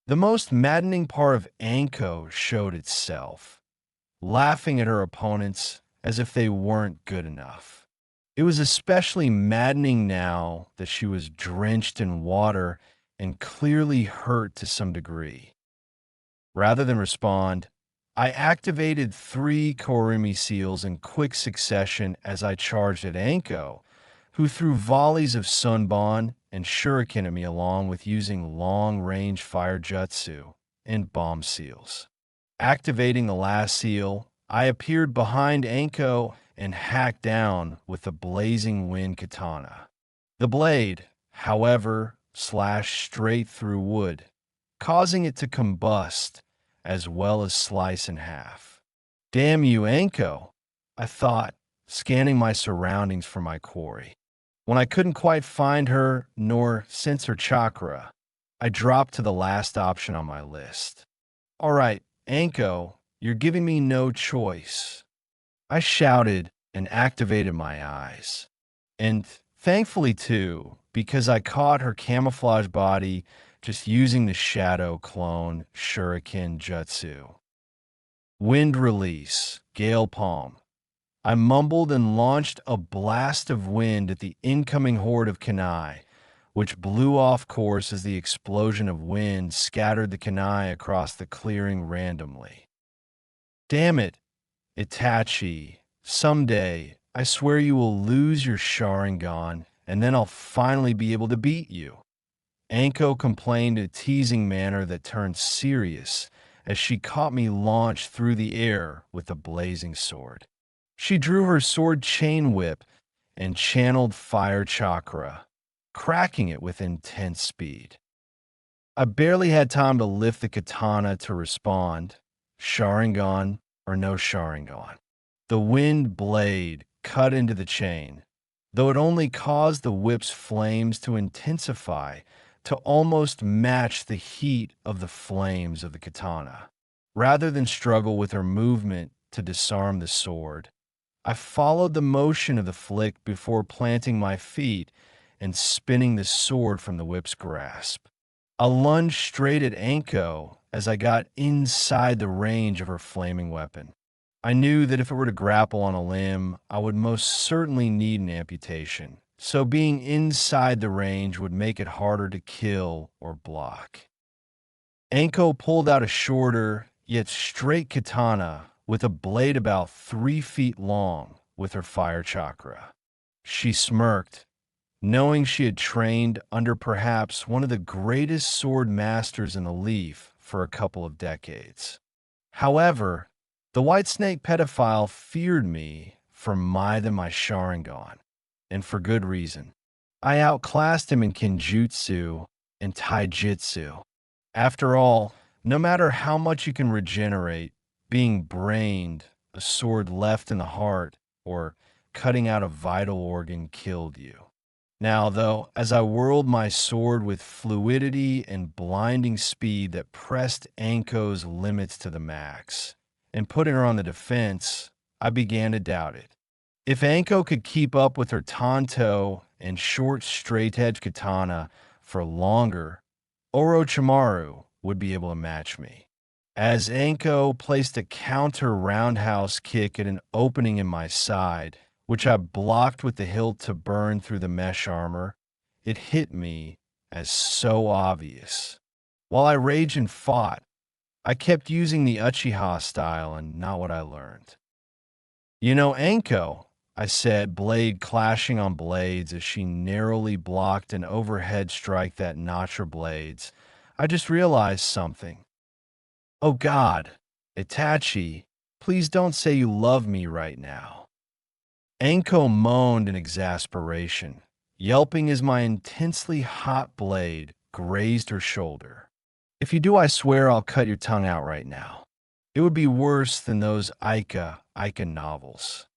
The most maddening part of Anko showed itself, laughing at her opponents as if they weren't good enough. It was especially maddening now that she was drenched in water and clearly hurt to some degree. Rather than respond, I activated 3 Korimi seals in quick succession as I charged at Anko, who threw volleys of Sunbon and shuriken at me along with using long-range fire jutsu and bomb seals. Activating the last seal, I appeared behind Anko and hacked down with the blazing wind katana. The blade, however, slashed straight through wood, causing it to combust as well as slice in half. Damn you, Anko, I thought, scanning my surroundings for my quarry. When I couldn't quite find her nor sense her chakra, I dropped to the last option on my list. All right, Anko, you're giving me no choice. I shouted and activated my eyes. And thankfully, too, because I caught her camouflage body just using the shadow clone shuriken jutsu. Wind release, gale palm. I mumbled and launched a blast of wind at the incoming horde of Kanai, which blew off course as the explosion of wind scattered the kunai across the clearing randomly. Damn it, Itachi. Someday, I swear you will lose your Sharingan, and then I'll finally be able to beat you. Anko complained in a teasing manner that turned serious as she caught me launched through the air with a blazing sword. She drew her sword chain whip and channeled fire chakra, cracking it with intense speed. I barely had time to lift the katana to respond, Sharingan or no Sharingan. The wind blade cut into the chain, though it only caused the whip's flames to intensify to almost match the heat of the flames of the katana. Rather than struggle with her movement to disarm the sword, I followed the motion of the flick before planting my feet and spinning the sword from the whip's grasp. I lunged straight at Anko as I got inside the range of her flaming weapon. I knew that if it were to grapple on a limb, I would most certainly need an amputation, so being inside the range would make it harder to kill or block. Anko pulled out a shorter, yet straight katana with a blade about 3 feet long with her fire chakra. She smirked, knowing she had trained under perhaps one of the greatest sword masters in the Leaf for a couple of decades. However, the Whitesnake pedophile feared me for my Sharingan, and for good reason. I outclassed him in Kenjutsu and Taijutsu. After all, no matter how much you can regenerate, being brained, a sword left in the heart, or cutting out a vital organ killed you. Now, though, as I whirled my sword with fluidity and blinding speed that pressed Anko's limits to the max, and putting her on the defense, I began to doubt it. If Anko could keep up with her tanto and short straight-edge katana for longer, Orochimaru would be able to match me. As Anko placed a counter roundhouse kick at an opening in my side, which I blocked with the hilt to burn through the mesh armor, it hit me as so obvious. While I raged and fought, I kept using the Uchiha style and not what I learned. You know, Anko, I said, blade clashing on blades as she narrowly blocked an overhead strike that notched her blades. I just realized something. Oh God, Itachi, please don't say you love me right now. Anko moaned in exasperation, yelping as my intensely hot blade grazed her shoulder. If you do, I swear I'll cut your tongue out right now. It would be worse than those Ika novels.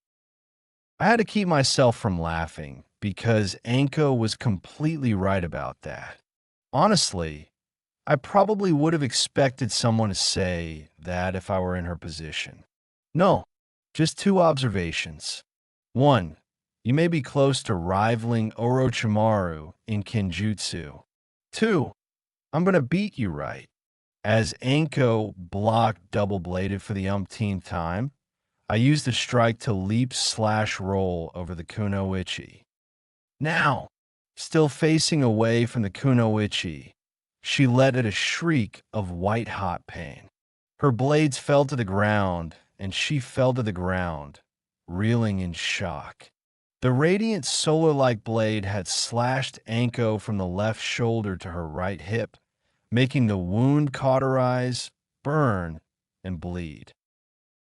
I had to keep myself from laughing because Anko was completely right about that. Honestly, I probably would have expected someone to say that if I were in her position. No, just 2 observations. 1, you may be close to rivaling Orochimaru in Kenjutsu. 2, I'm going to beat you right. As Anko blocked double-bladed for the umpteenth time, I used the strike to leap/roll over the kunoichi. Now, still facing away from the kunoichi, she let out a shriek of white-hot pain. Her blades fell to the ground, and she fell to the ground, reeling in shock. The radiant solar-like blade had slashed Anko from the left shoulder to her right hip, making the wound cauterize, burn, and bleed.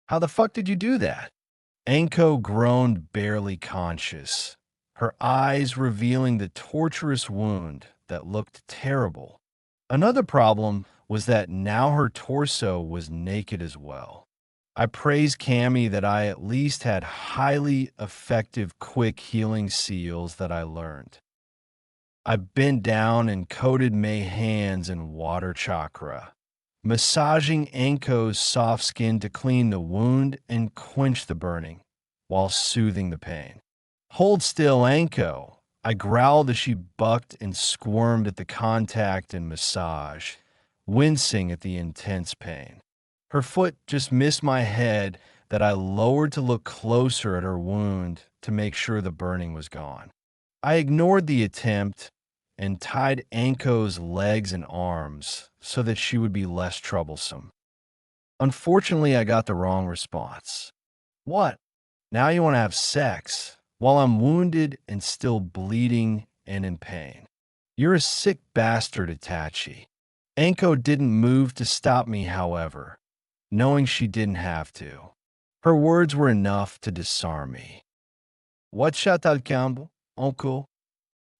How the fuck did you do that? Anko groaned, barely conscious, her eyes revealing the torturous wound that looked terrible. Another problem was that now her torso was naked as well. I praised Cammy that I at least had highly effective quick healing seals that I learned. I bent down and coated May's hands in water chakra, massaging Anko's soft skin to clean the wound and quench the burning, while soothing the pain. Hold still, Anko, I growled as she bucked and squirmed at the contact and massage, wincing at the intense pain. Her foot just missed my head that I lowered to look closer at her wound to make sure the burning was gone. I ignored the attempt and tied Anko's legs and arms so that she would be less troublesome. Unfortunately, I got the wrong response. What? Now you want to have sex while I'm wounded and still bleeding and in pain? You're a sick bastard, Itachi. Anko didn't move to stop me, however, knowing she didn't have to. Her words were enough to disarm me. What shot al campo, Anko?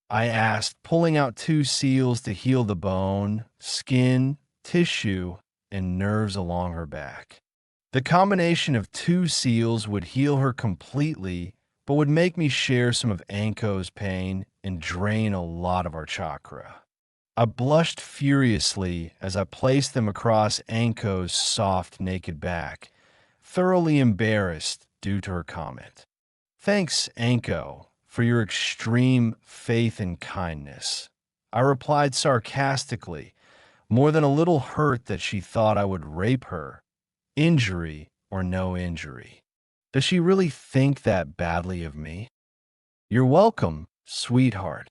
I asked, pulling out 2 seals to heal the bone, skin, tissue, and nerves along her back. The combination of 2 seals would heal her completely, but would make me share some of Anko's pain and drain a lot of our chakra. I blushed furiously as I placed them across Anko's soft, naked back, thoroughly embarrassed due to her comment. Thanks, Anko, for your extreme faith and kindness. I replied sarcastically, more than a little hurt that she thought I would rape her, injury or no injury. Does she really think that badly of me? You're welcome, sweetheart.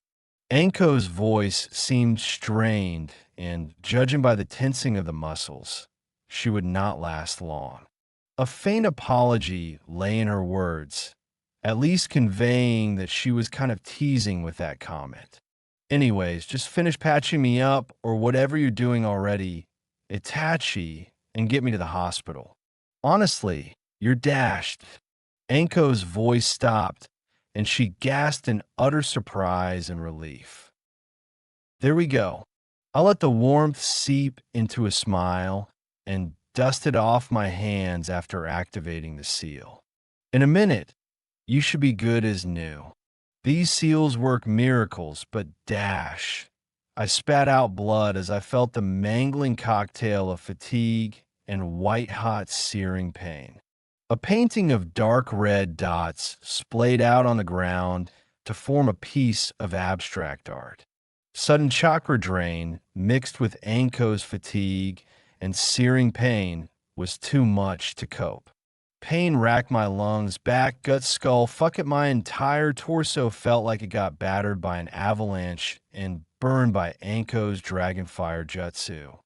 Anko's voice seemed strained, and judging by the tensing of the muscles, she would not last long. A faint apology lay in her words, at least conveying that she was kind of teasing with that comment. Anyways, just finish patching me up or whatever you're doing already, Itachi, and get me to the hospital. Honestly, you're dashed. Anko's voice stopped, and she gasped in utter surprise and relief. There we go. I let the warmth seep into a smile and dusted off my hands after activating the seal. In a minute, you should be good as new. These seals work miracles, but dash. I spat out blood as I felt the mangling cocktail of fatigue and white-hot searing pain. A painting of dark red dots splayed out on the ground to form a piece of abstract art. Sudden chakra drain mixed with Anko's fatigue and searing pain was too much to cope. Pain racked my lungs, back, gut, skull, fuck it, my entire torso felt like it got battered by an avalanche and burned by Anko's dragonfire jutsu.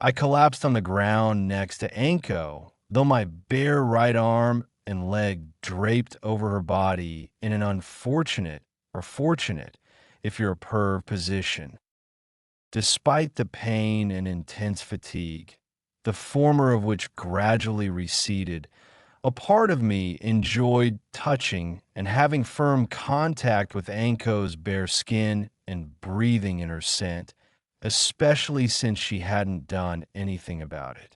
I collapsed on the ground next to Anko, though my bare right arm and leg draped over her body in an unfortunate, or fortunate, if you're a perv, position. Despite the pain and intense fatigue, the former of which gradually receded, a part of me enjoyed touching and having firm contact with Anko's bare skin and breathing in her scent, especially since she hadn't done anything about it.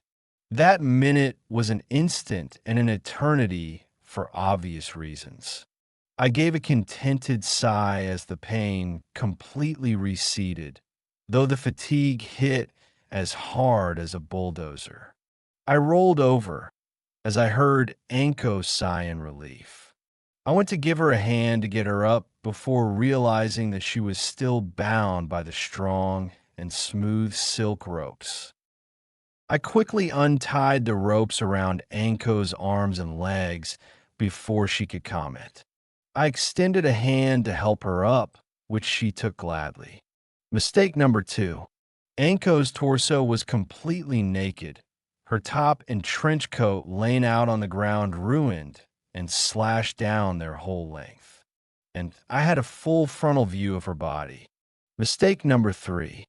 That minute was an instant and an eternity for obvious reasons. I gave a contented sigh as the pain completely receded, though the fatigue hit as hard as a bulldozer. I rolled over as I heard Anko sigh in relief. I went to give her a hand to get her up before realizing that she was still bound by the strong and smooth silk ropes. I quickly untied the ropes around Anko's arms and legs before she could comment. I extended a hand to help her up, which she took gladly. Mistake number 2. Anko's torso was completely naked, her top and trench coat laying out on the ground ruined and slashed down their whole length. And I had a full frontal view of her body. Mistake number 3.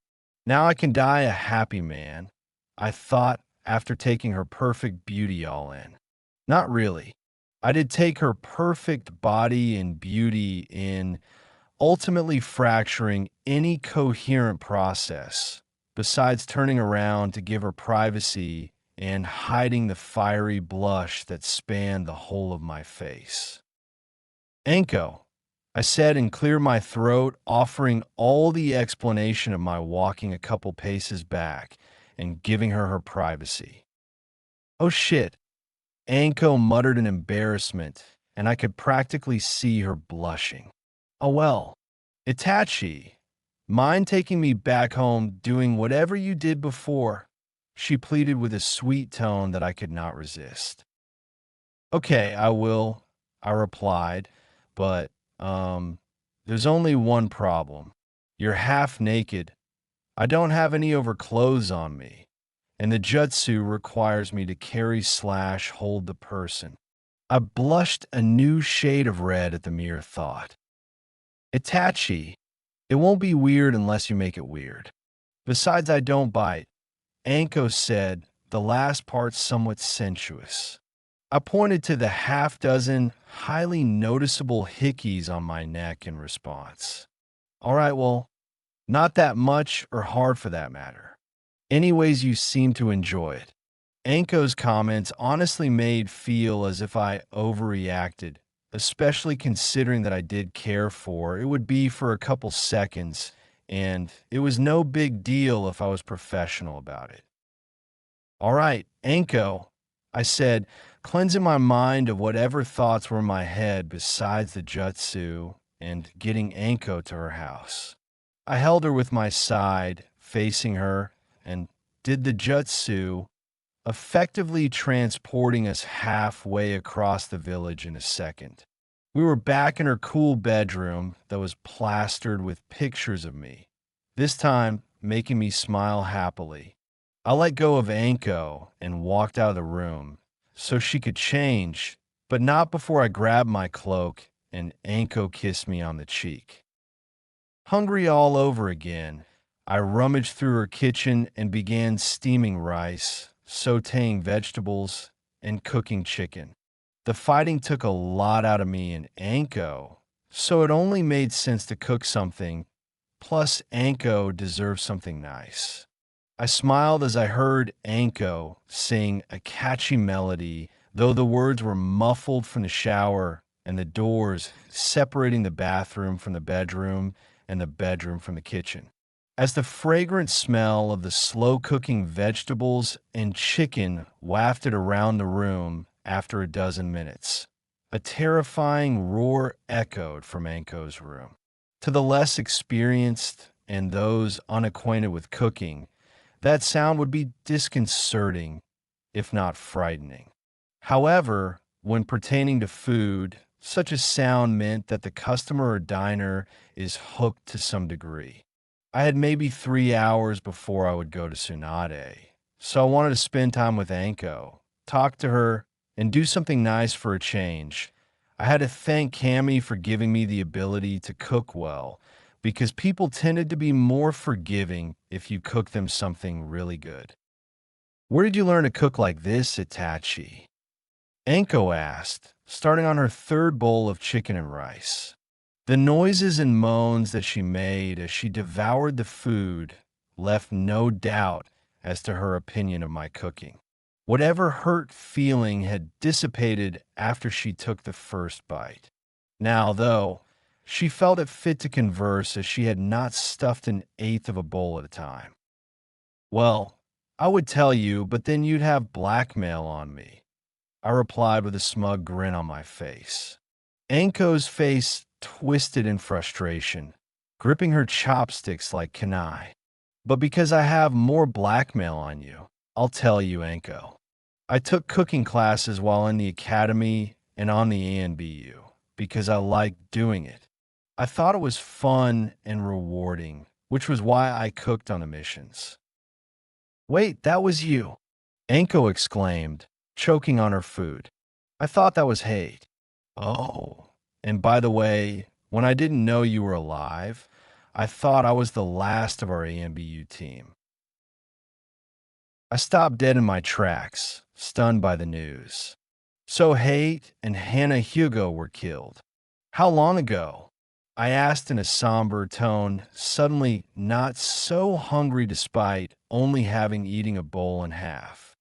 Now I can die a happy man, I thought after taking her perfect beauty all in. Not really. I did take her perfect body and beauty in, ultimately fracturing any coherent process, besides turning around to give her privacy and hiding the fiery blush that spanned the whole of my face. Anko, I said and cleared my throat, offering all the explanation of my walking a couple paces back and giving her her privacy. Oh shit, Anko muttered in embarrassment, and I could practically see her blushing. Oh well, Itachi, mind taking me back home doing whatever you did before? She pleaded with a sweet tone that I could not resist. Okay, I will, I replied, but, there's only one problem. You're half naked. I don't have any overclothes on me, and the jutsu requires me to carry/hold the person. I blushed a new shade of red at the mere thought. Itachi, it won't be weird unless you make it weird. Besides, I don't bite. Anko said, the last part somewhat sensuous. I pointed to the half-dozen highly noticeable hickeys on my neck in response. All right, well, not that much or hard for that matter. Anyways, you seem to enjoy it. Anko's comments honestly made feel as if I overreacted, especially considering that I did care for it would be for a couple seconds, and it was no big deal if I was professional about it. All right, Anko, I said, cleansing my mind of whatever thoughts were in my head besides the jutsu and getting Anko to her house. I held her with my side, facing her, and did the jutsu, effectively transporting us halfway across the village in a second. We were back in her cool bedroom that was plastered with pictures of me, this time making me smile happily. I let go of Anko and walked out of the room so she could change, but not before I grabbed my cloak and Anko kissed me on the cheek. Hungry all over again, I rummaged through her kitchen and began steaming rice, sautéing vegetables, and cooking chicken. The fighting took a lot out of me and Anko, so it only made sense to cook something, plus Anko deserved something nice. I smiled as I heard Anko sing a catchy melody, though the words were muffled from the shower and the doors separating the bathroom from the bedroom and the bedroom from the kitchen. As the fragrant smell of the slow-cooking vegetables and chicken wafted around the room after a dozen minutes, a terrifying roar echoed from Anko's room. To the less experienced and those unacquainted with cooking, that sound would be disconcerting, if not frightening. However, when pertaining to food, such a sound meant that the customer or diner is hooked to some degree. I had maybe 3 hours before I would go to Tsunade, so I wanted to spend time with Anko, talk to her, and do something nice for a change. I had to thank Cammy for giving me the ability to cook well, because people tended to be more forgiving if you cook them something really good. Where did you learn to cook like this, Itachi? Anko asked, starting on her third bowl of chicken and rice. The noises and moans that she made as she devoured the food left no doubt as to her opinion of my cooking. Whatever hurt feeling had dissipated after she took the first bite. Now, though, she felt it fit to converse as she had not stuffed an eighth of a bowl at a time. Well, I would tell you, but then you'd have blackmail on me, I replied with a smug grin on my face. Anko's face twisted in frustration, gripping her chopsticks like kunai. But because I have more blackmail on you, I'll tell you, Anko. I took cooking classes while in the academy and on the ANBU because I liked doing it. I thought it was fun and rewarding, which was why I cooked on the missions. Wait, that was you, Anko exclaimed, choking on her food. I thought that was hate. Oh, and by the way, when I didn't know you were alive, I thought I was the last of our AMBU team. I stopped dead in my tracks, stunned by the news. So Hate and Hannah Hugo were killed. How long ago? I asked in a somber tone, suddenly not so hungry despite only having eaten a bowl and a half.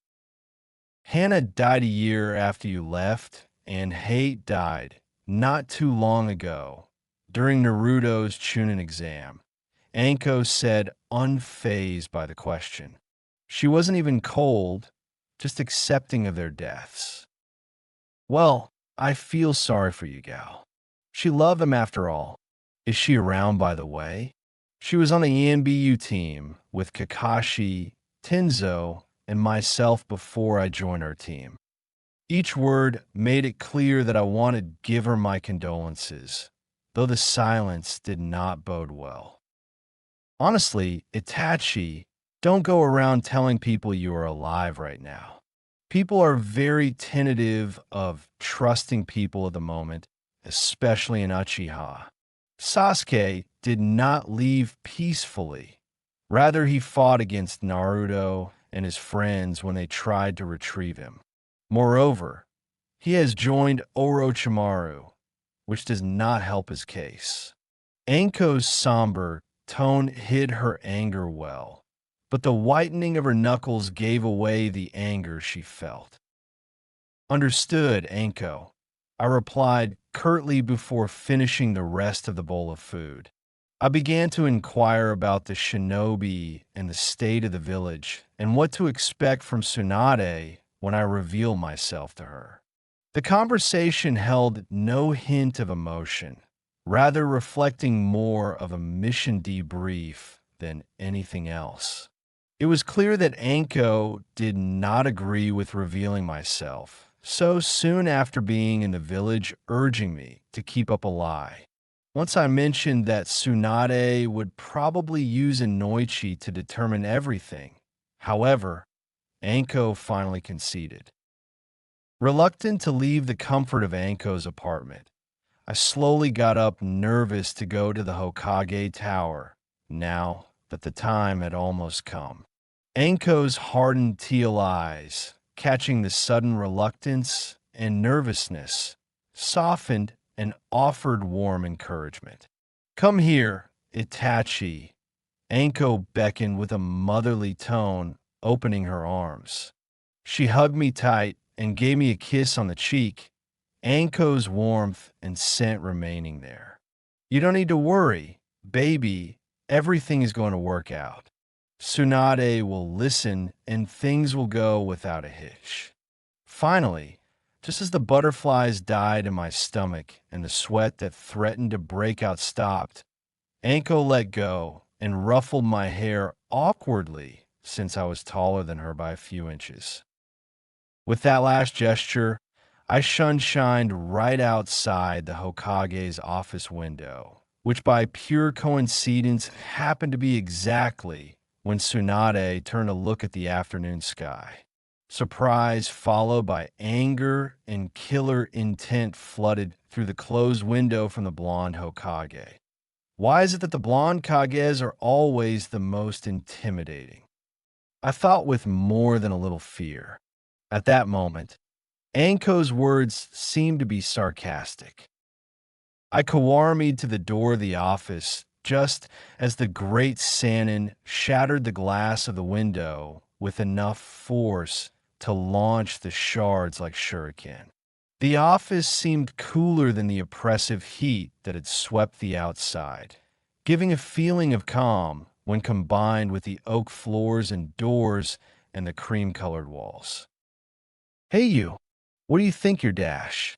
Hannah died a year after you left, and Hate died not too long ago during Naruto's Chunin exam. Anko said, unfazed by the question. She wasn't even cold, just accepting of their deaths. Well, I feel sorry for you, gal. She loved him after all. Is she around, by the way? She was on the ENBU team with Kakashi, Tenzo, and myself before I joined our team. Each word made it clear that I wanted to give her my condolences, though the silence did not bode well. Honestly, Itachi, don't go around telling people you are alive right now. People are very tentative of trusting people at the moment, especially in Uchiha. Sasuke did not leave peacefully. Rather, he fought against Naruto and his friends when they tried to retrieve him. Moreover, he has joined Orochimaru, which does not help his case. Anko's somber tone hid her anger well, but the whitening of her knuckles gave away the anger she felt. Understood, Anko, I replied curtly before finishing the rest of the bowl of food. I began to inquire about the shinobi and the state of the village and what to expect from Tsunade when I reveal myself to her. The conversation held no hint of emotion, rather reflecting more of a mission debrief than anything else. It was clear that Anko did not agree with revealing myself, so soon after being in the village urging me to keep up a lie. Once I mentioned that Tsunade would probably use Inoichi to determine everything. However, Anko finally conceded. Reluctant to leave the comfort of Anko's apartment, I slowly got up, nervous to go to the Hokage Tower, now that the time had almost come. Anko's hardened teal eyes, catching the sudden reluctance and nervousness, softened and offered warm encouragement. Come here, Itachi. Anko beckoned with a motherly tone, opening her arms. She hugged me tight and gave me a kiss on the cheek, Anko's warmth and scent remaining there. You don't need to worry, baby. Everything is going to work out. Tsunade will listen and things will go without a hitch. Finally, just as the butterflies died in my stomach and the sweat that threatened to break out stopped, Anko let go and ruffled my hair awkwardly since I was taller than her by a few inches. With that last gesture, I shined right outside the Hokage's office window, which by pure coincidence happened to be exactly when Tsunade turned to look at the afternoon sky. Surprise followed by anger and killer intent flooded through the closed window from the blonde Hokage. Why is it that the blonde Kages are always the most intimidating? I thought with more than a little fear. At that moment, Anko's words seemed to be sarcastic. I kawarmied to the door of the office just as the great Sannin shattered the glass of the window with enough force to launch the shards like shuriken. The office seemed cooler than the oppressive heat that had swept the outside, giving a feeling of calm when combined with the oak floors and doors and the cream-colored walls. Hey you, what do you think, your dash?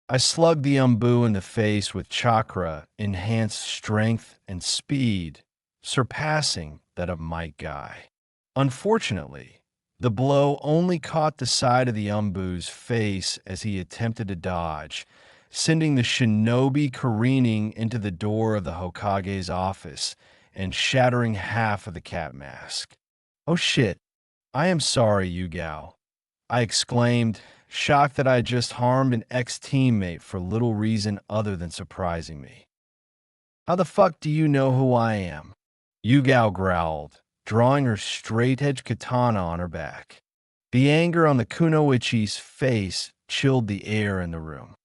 I slugged the umbu in the face with chakra, enhanced strength and speed, surpassing that of Might Guy. Unfortunately, the blow only caught the side of the umbu's face as he attempted to dodge, sending the shinobi careening into the door of the Hokage's office and shattering half of the cat mask. Oh shit, I am sorry, Yugao, I exclaimed, shocked that I had just harmed an ex-teammate for little reason other than surprising me. How the fuck do you know who I am? Yugao growled, drawing her straight-edged katana on her back. The anger on the kunoichi's face chilled the air in the room.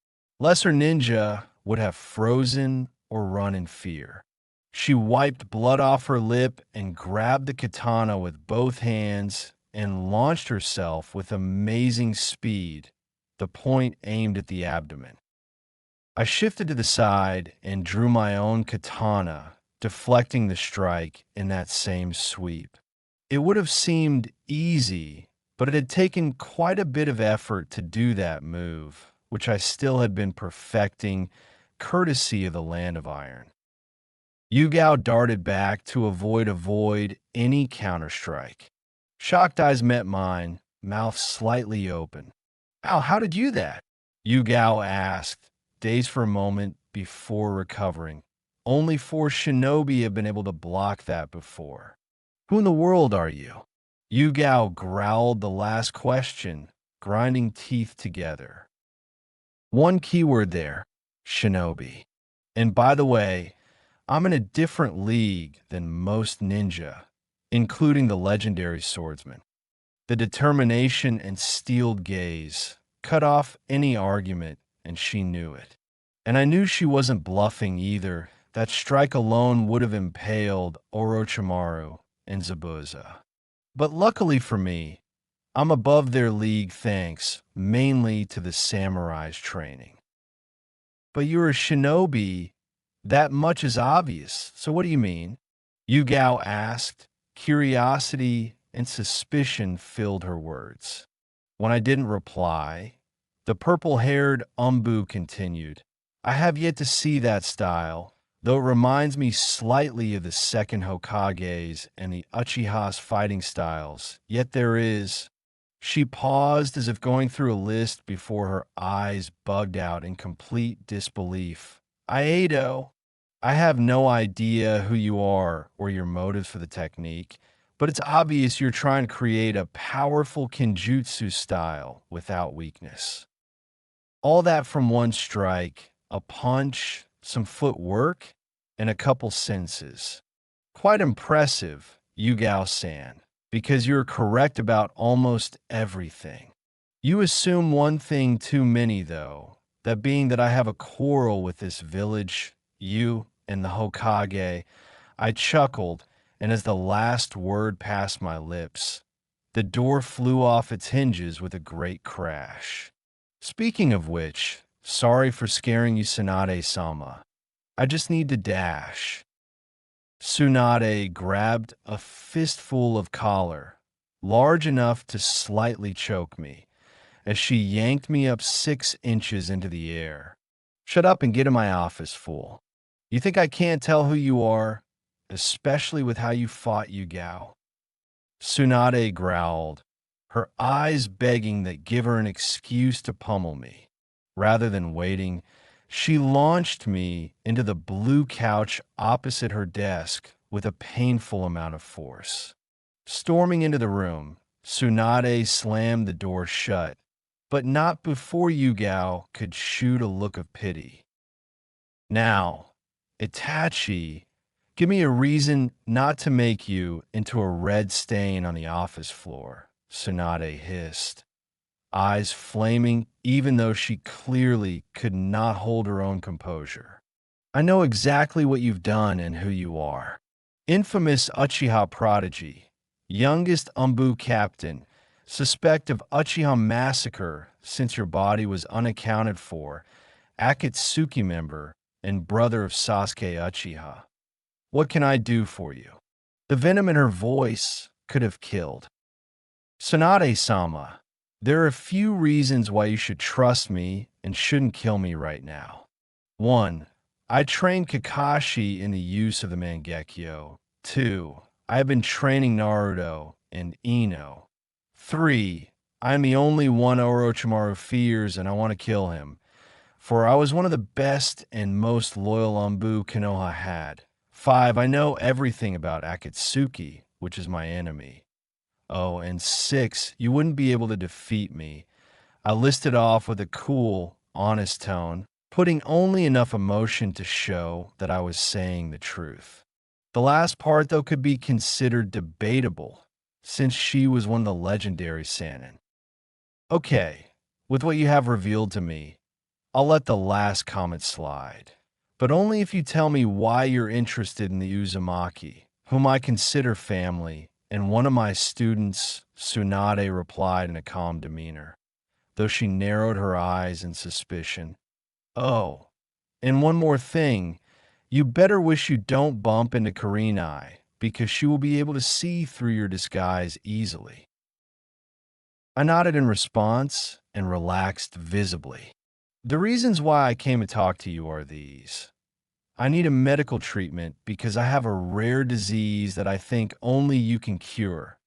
Lesser ninja would have frozen or run in fear. She wiped blood off her lip and grabbed the katana with both hands and launched herself with amazing speed, the point aimed at the abdomen. I shifted to the side and drew my own katana, deflecting the strike in that same sweep. It would have seemed easy, but it had taken quite a bit of effort to do that move, which I still had been perfecting, courtesy of the Land of Iron. Yugao darted back to avoid any counterstrike. Shocked eyes met mine, mouth slightly open. Ow, how did you that? Yugao asked, dazed for a moment before recovering. Only 4 shinobi have been able to block that before. Who in the world are you? Yugao growled the last question, grinding teeth together. One keyword there, shinobi. And by the way, I'm in a different league than most ninja, including the legendary swordsman. The determination and steeled gaze cut off any argument, and she knew it. And I knew she wasn't bluffing either. That strike alone would have impaled Orochimaru and Zabuza. But luckily for me, I'm above their league thanks mainly to the samurai's training. But you're a shinobi. That much is obvious. So what do you mean? Yugao asked. Curiosity and suspicion filled her words. When I didn't reply, the purple-haired Umbu continued. I have yet to see that style, though it reminds me slightly of the second Hokage's and the Uchiha's fighting styles. Yet there is... She paused as if going through a list before her eyes bugged out in complete disbelief. Aido, I have no idea who you are or your motives for the technique, but it's obvious you're trying to create a powerful Kenjutsu style without weakness. All that from one strike, a punch, some footwork, and a couple senses. Quite impressive, Yugao-san, because you're correct about almost everything. You assume one thing too many, though, that being that I have a quarrel with this village, you, and the Hokage. I chuckled, and as the last word passed my lips, the door flew off its hinges with a great crash. Speaking of which, sorry for scaring you, Tsunade-sama. I just need to dash. Tsunade grabbed a fistful of collar, large enough to slightly choke me, as she yanked me up 6 inches into the air. Shut up and get in my office, fool. You think I can't tell who you are, especially with how you fought Yugao? Tsunade growled, her eyes begging that give her an excuse to pummel me. Rather than waiting, she launched me into the blue couch opposite her desk with a painful amount of force. Storming into the room, Tsunade slammed the door shut, but not before Yugao could shoot a look of pity. Now, Itachi, give me a reason not to make you into a red stain on the office floor, Tsunade hissed, eyes flaming even though she clearly could not hold her own composure. I know exactly what you've done and who you are. Infamous Uchiha prodigy, youngest Umbu captain, suspect of Uchiha massacre since your body was unaccounted for, Akatsuki member, and brother of Sasuke Uchiha. What can I do for you? The venom in her voice could have killed. Tsunade-sama, there are a few reasons why you should trust me and shouldn't kill me right now. 1. I trained Kakashi in the use of the Mangekyo. 2. I have been training Naruto and Ino. 3. I am the only one Orochimaru fears and I want to kill him, for I was one of the best and most loyal Umbu Konoha had. 5. I know everything about Akatsuki, which is my enemy. Oh, and 6. You wouldn't be able to defeat me. I listed off with a cool, honest tone, putting only enough emotion to show that I was saying the truth. The last part, though, could be considered debatable, since she was one of the legendary Sannin. Okay, with what you have revealed to me, I'll let the last comment slide, but only if you tell me why you're interested in the Uzumaki, whom I consider family, and one of my students, Tsunade replied in a calm demeanor, though she narrowed her eyes in suspicion. Oh, and one more thing, you better wish you don't bump into Kurenai, because she will be able to see through your disguise easily. I nodded in response and relaxed visibly. The reasons why I came to talk to you are these. I need a medical treatment because I have a rare disease that I think only you can cure.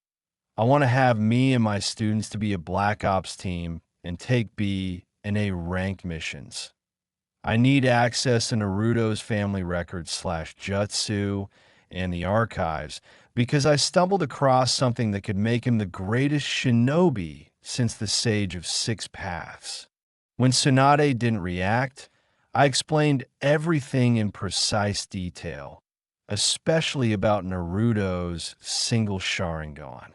I want to have me and my students to be a Black Ops team and take B and A ranked missions. I need access to Naruto's family records slash jutsu and the archives because I stumbled across something that could make him the greatest shinobi since the Sage of Six Paths. When Tsunade didn't react, I explained everything in precise detail, especially about Naruto's single Sharingan.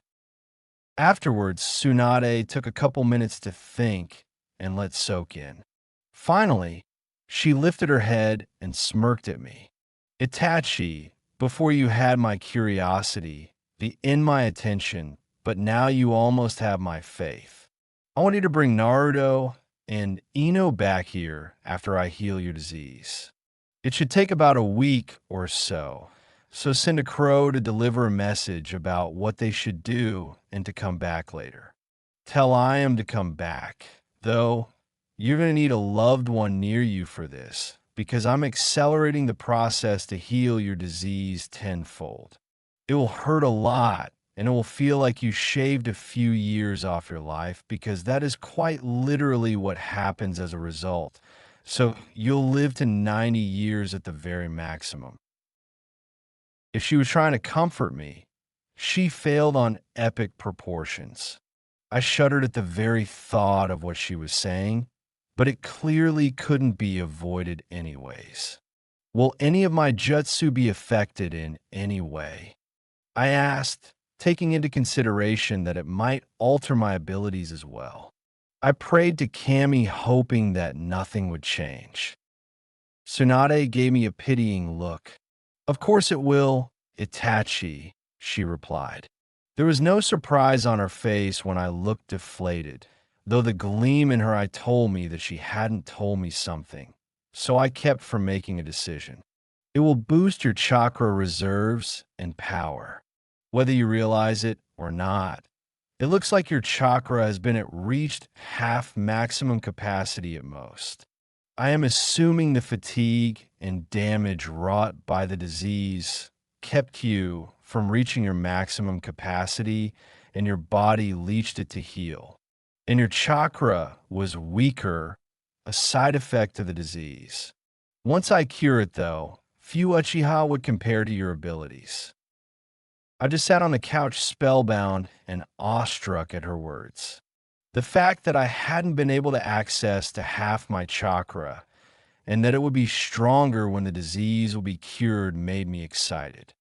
Afterwards, Tsunade took a couple minutes to think and let soak in. Finally, she lifted her head and smirked at me. Itachi, before you had my curiosity, my attention, but now you almost have my faith. I want you to bring Naruto and Ino back here after I heal your disease. It should take about a week or so, so send a crow to deliver a message about what they should do and to come back later. Tell I am to come back, though you're going to need a loved one near you for this, because I'm accelerating the process to heal your disease tenfold. It will hurt a lot, and it will feel like you shaved a few years off your life, because that is quite literally what happens as a result. So you'll live to 90 years at the very maximum. If she was trying to comfort me, she failed on epic proportions. I shuddered at the very thought of what she was saying, but it clearly couldn't be avoided anyways. Will any of my jutsu be affected in any way? I asked, taking into consideration that it might alter my abilities as well. I prayed to Kami, hoping that nothing would change. Tsunade gave me a pitying look. Of course it will, Itachi, she replied. There was no surprise on her face when I looked deflated, though the gleam in her eye told me that she hadn't told me something, so I kept from making a decision. It will boost your chakra reserves and power, whether you realize it or not. It looks like your chakra has been at reached half maximum capacity at most. I am assuming the fatigue and damage wrought by the disease kept you from reaching your maximum capacity, and your body leached it to heal. And your chakra was weaker, a side effect of the disease. Once I cure it, though, few Uchiha would compare to your abilities. I just sat on the couch spellbound and awestruck at her words. The fact that I hadn't been able to access to half my chakra and that it would be stronger when the disease will be cured made me excited.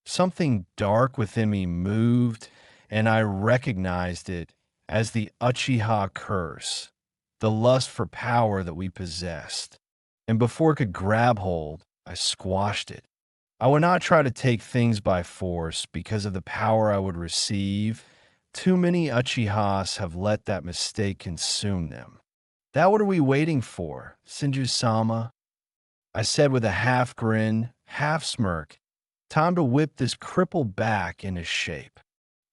Something dark within me moved, and I recognized it as the Uchiha curse, the lust for power that we possessed. And before it could grab hold, I squashed it. I would not try to take things by force because of the power I would receive. Too many Uchihas have let that mistake consume them. That what are we waiting for, Senju-sama? I said with a half grin, half smirk. Time to whip this cripple back into shape.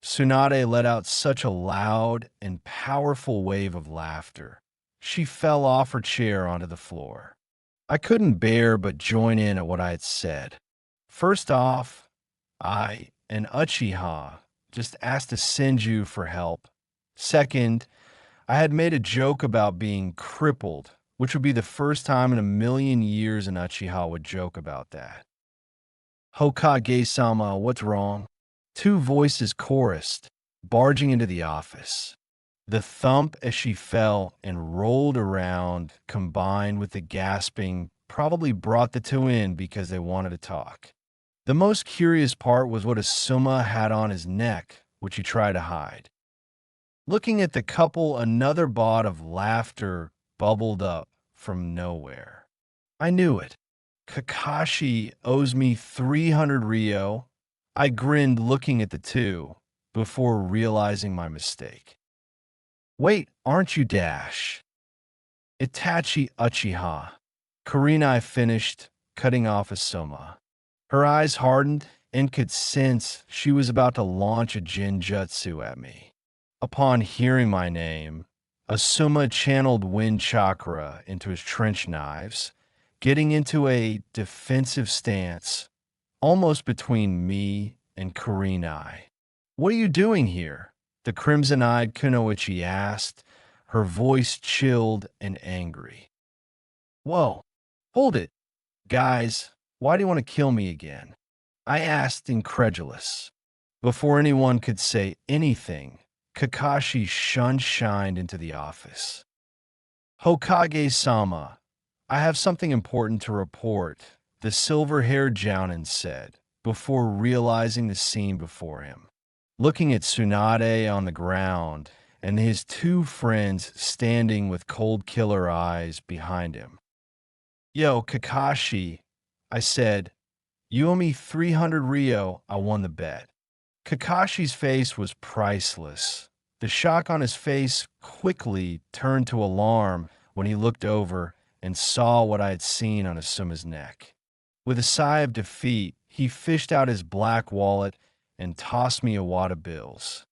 Tsunade let out such a loud and powerful wave of laughter. She fell off her chair onto the floor. I couldn't bear but join in at what I had said. First off, I, an Uchiha, just asked a Senju for help. Second, I had made a joke about being crippled, which would be the first time in a million years an Uchiha would joke about that. Hokage-sama, what's wrong? Two voices chorused, barging into the office. The thump as she fell and rolled around, combined with the gasping, probably brought the two in because they wanted to talk. The most curious part was what Asuma had on his neck, which he tried to hide. Looking at the couple, another bout of laughter bubbled up from nowhere. I knew it. Kakashi owes me 300 Ryo. I grinned looking at the two before realizing my mistake. Wait, aren't you Dash? Itachi Uchiha. Kurenai finished, cutting off Asuma. Her eyes hardened and could sense she was about to launch a Jinjutsu at me. Upon hearing my name, Asuma channeled wind chakra into his trench knives, getting into a defensive stance, almost between me and Kurenai. What are you doing here? The crimson-eyed Kunoichi asked, her voice chilled and angry. Whoa, Hold it, guys. Why do you want to kill me again? I asked, incredulous. Before anyone could say anything, Kakashi shined into the office. Hokage-sama, I have something important to report, the silver-haired Jounin said, before realizing the scene before him. Looking at Tsunade on the ground and his two friends standing with cold killer eyes behind him. Yo, Kakashi, I said, you owe me 300 Rio, I won the bet. Kakashi's face was priceless. The shock on his face quickly turned to alarm when he looked over and saw what I had seen on Asuma's neck. With a sigh of defeat, he fished out his black wallet and tossed me a wad of bills.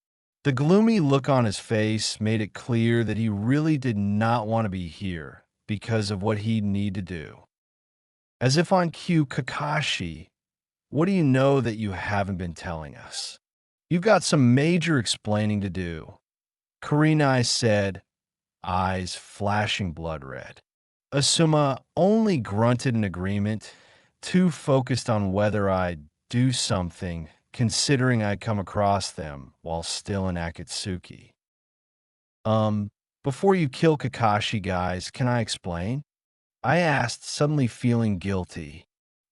The gloomy look on his face made it clear that he really did not want to be here because of what he'd need to do. As if on cue, Kakashi, what do you know that you haven't been telling us? You've got some major explaining to do, Kurenai said, eyes flashing blood red. Asuma only grunted in agreement, too focused on whether I'd do something, considering I'd come across them while still in Akatsuki. Before you kill Kakashi, guys, can I explain? I asked, suddenly feeling guilty.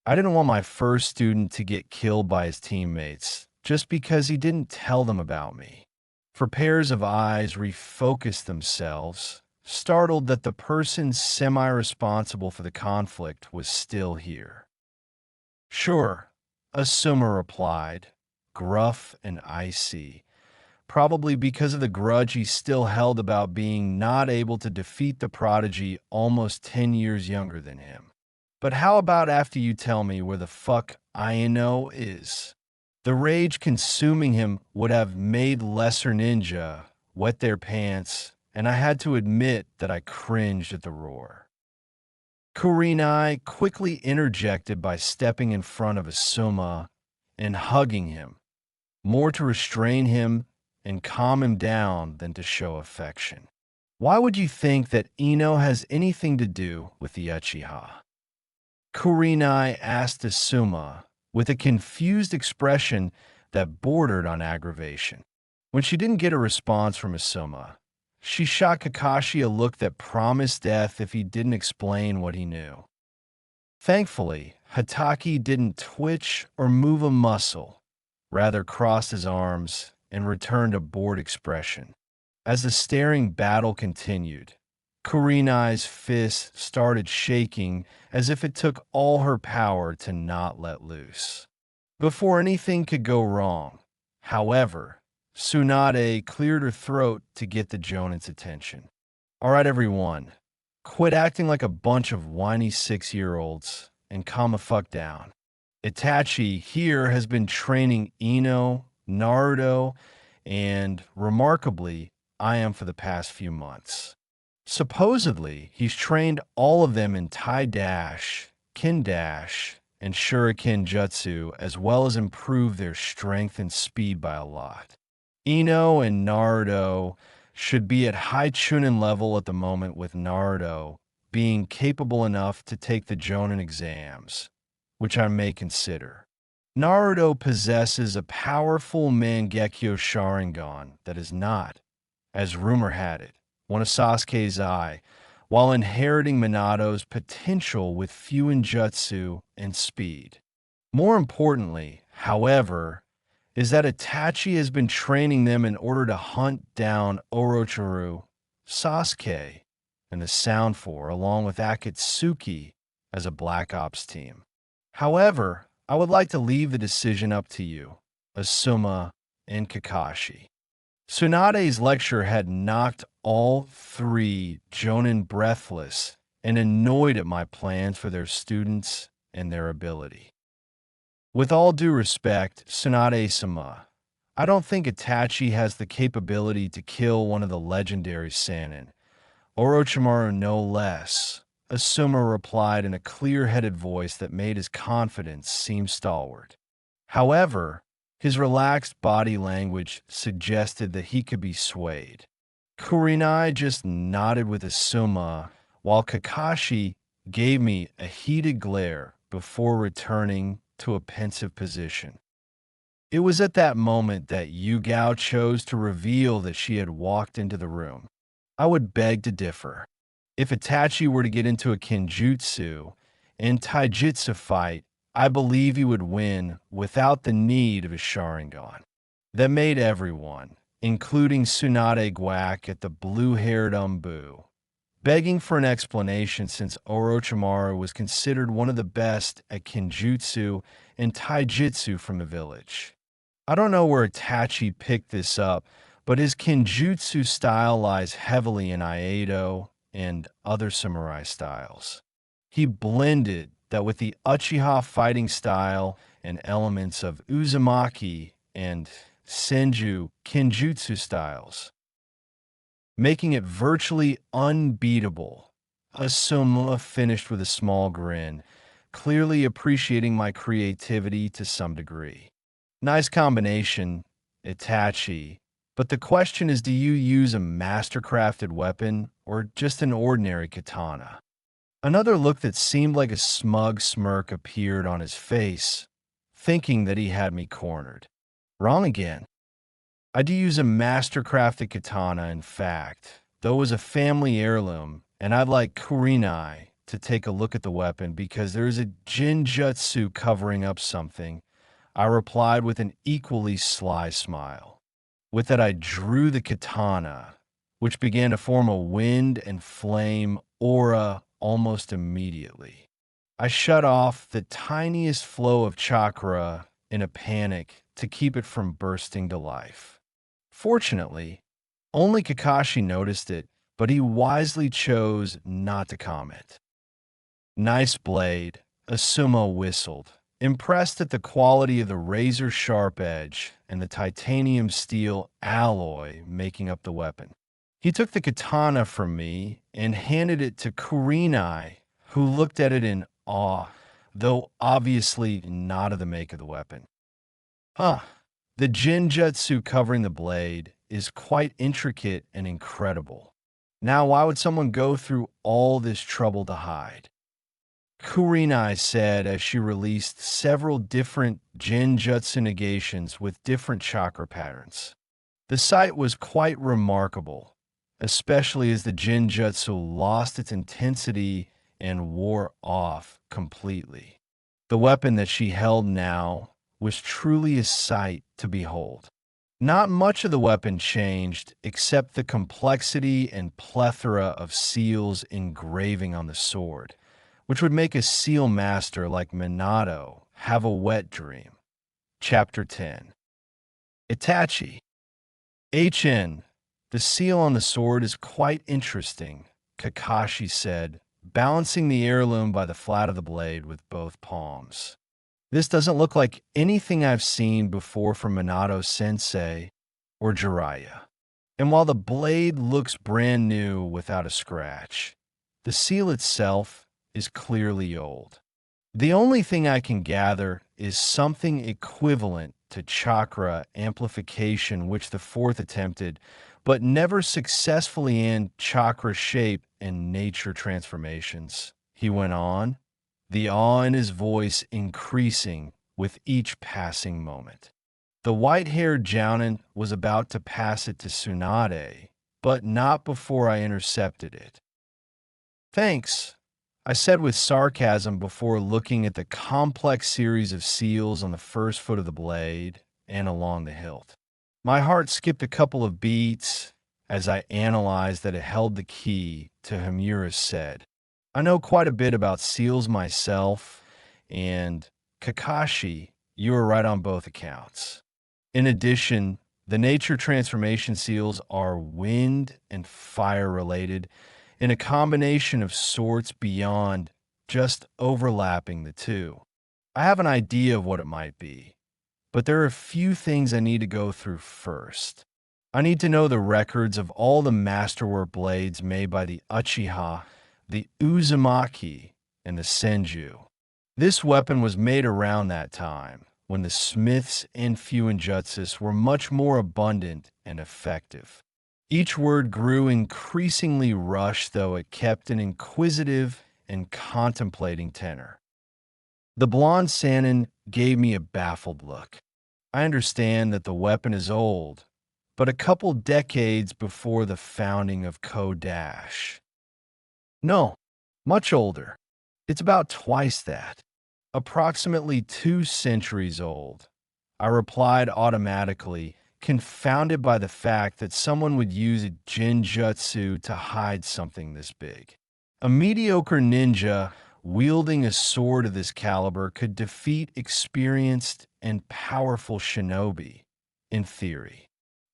I didn't want my first student to get killed by his teammates just because he didn't tell them about me. For pairs of eyes refocused themselves, startled that the person semi-responsible for the conflict was still here. Sure, Asuma replied, gruff and icy, probably because of the grudge he still held about being not able to defeat the prodigy almost 10 years younger than him. But how about after you tell me where the fuck Aino is? The rage consuming him would have made lesser ninja wet their pants, and I had to admit that I cringed at the roar. Kurenai quickly interjected by stepping in front of Asuma and hugging him, more to restrain him and calm him down than to show affection. Why would you think that Ino has anything to do with the Uchiha? Kurenai asked Asuma with a confused expression that bordered on aggravation. When she didn't get a response from Asuma, she shot Kakashi a look that promised death if he didn't explain what he knew. Thankfully, Hatake didn't twitch or move a muscle, rather crossed his arms and returned a bored expression. As the staring battle continued, Kurenai's fist started shaking as if it took all her power to not let loose. Before anything could go wrong, however, Tsunade cleared her throat to get the Jonin's attention. All right, everyone, quit acting like a bunch of whiny 6-year-olds and calm the fuck down. Itachi here has been training Ino, Naruto, and, remarkably, I am for the past few months. Supposedly, he's trained all of them in Tai Dash, Kin Dash, and Shuriken Jutsu, as well as improved their strength and speed by a lot. Ino and Naruto should be at high Chunin level at the moment, with Naruto being capable enough to take the Jonin exams, which I may consider. Naruto possesses a powerful Mangekyo Sharingan that is not, as rumor had it, one of Sasuke's eye, while inheriting Minato's potential with Fuinjutsu and speed. More importantly, however, is that Itachi has been training them in order to hunt down Orochimaru, Sasuke, and the Sound Four, along with Akatsuki as a Black Ops team. However, I would like to leave the decision up to you, Asuma and Kakashi. Tsunade's lecture had knocked all three Jonin breathless and annoyed at my plans for their students and their ability. With all due respect, Tsunade-sama, I don't think Itachi has the capability to kill one of the legendary Sannin, Orochimaru no less, Asuma replied in a clear-headed voice that made his confidence seem stalwart. However, his relaxed body language suggested that he could be swayed. Kurenai just nodded with Asuma, while Kakashi gave me a heated glare before returning to a pensive position. It was at that moment that Yugao chose to reveal that she had walked into the room. I would beg to differ. If Itachi were to get into a Kenjutsu and Taijutsu fight, I believe he would win without the need of a Sharingan. That made everyone, including Tsunade Guac at the blue-haired Umbu, begging for an explanation since Orochimaru was considered one of the best at Kenjutsu and Taijutsu from the village. I don't know where Itachi picked this up, but his Kenjutsu style lies heavily in Aido and other samurai styles. He blended that with the Uchiha fighting style and elements of Uzumaki and Senju Kenjutsu styles, making it virtually unbeatable. Asuma finished with a small grin, clearly appreciating my creativity to some degree. Nice combination, Itachi. But the question is, do you use a master-crafted weapon or just an ordinary katana? Another look that seemed like a smug smirk appeared on his face, thinking that he had me cornered. Wrong again. I do use a master-crafted katana, in fact, though it was a family heirloom, and I'd like Kurenai to take a look at the weapon because there is a Jinjutsu covering up something. I replied with an equally sly smile. With that, I drew the katana, which began to form a wind and flame aura almost immediately. I shut off the tiniest flow of chakra in a panic to keep it from bursting to life. Fortunately, only Kakashi noticed it, but he wisely chose not to comment. Nice blade, Asuma whistled, impressed at the quality of the razor-sharp edge and the titanium steel alloy making up the weapon. He took the katana from me and handed it to Kurenai, who looked at it in awe, though obviously not of the make of the weapon. Huh. The Jinjutsu covering the blade is quite intricate and incredible. Now, why would someone go through all this trouble to hide? Kurenai said as she released several different Jinjutsu negations with different chakra patterns. The sight was quite remarkable, especially as the Jinjutsu lost its intensity and wore off completely. The weapon that she held now was truly a sight to behold. Not much of the weapon changed except the complexity and plethora of seals engraving on the sword, which would make a seal master like Minato have a wet dream. Chapter 10. Itachi. HN. The seal on the sword is quite interesting, Kakashi said, balancing the heirloom by the flat of the blade with both palms. This doesn't look like anything I've seen before from Minato-sensei or Jiraiya. And while the blade looks brand new without a scratch, the seal itself is clearly old. The only thing I can gather is something equivalent to chakra amplification, which the fourth attempted, but never successfully in chakra shape and nature transformations. He went on, the awe in his voice increasing with each passing moment. The white-haired Jounin was about to pass it to Tsunade, but not before I intercepted it. Thanks, I said with sarcasm before looking at the complex series of seals on the first foot of the blade and along the hilt. My heart skipped a couple of beats as I analyzed that it held the key to Hamura's said. I know quite a bit about seals myself, and Kakashi, you were right on both accounts. In addition, the nature transformation seals are wind and fire related in a combination of sorts beyond just overlapping the two. I have an idea of what it might be, but there are a few things I need to go through first. I need to know the records of all the masterwork blades made by the Uchiha, the Uzumaki, and the Senju. This weapon was made around that time, when the smiths and Fuinjutsus were much more abundant and effective. Each word grew increasingly rushed, though it kept an inquisitive and contemplating tenor. The blonde Sannin gave me a baffled look. I understand that the weapon is old, but a couple decades before the founding of Kodash. No, much older. It's about twice that. Approximately 2 centuries old. I replied automatically, confounded by the fact that someone would use a jinjutsu to hide something this big. A mediocre ninja wielding a sword of this caliber could defeat experienced and powerful shinobi, in theory.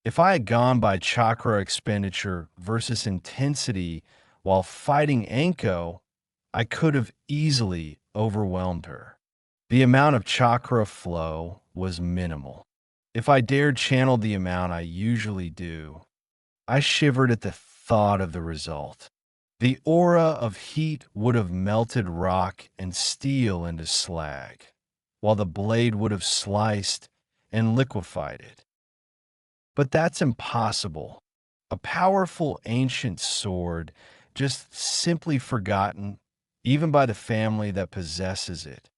If I had gone by chakra expenditure versus intensity while fighting Anko, I could have easily overwhelmed her. The amount of chakra flow was minimal. If I dared channel the amount I usually do, I shivered at the thought of the result. The aura of heat would have melted rock and steel into slag, while the blade would have sliced and liquefied it. But that's impossible. A powerful ancient sword, just simply forgotten, even by the family that possesses it.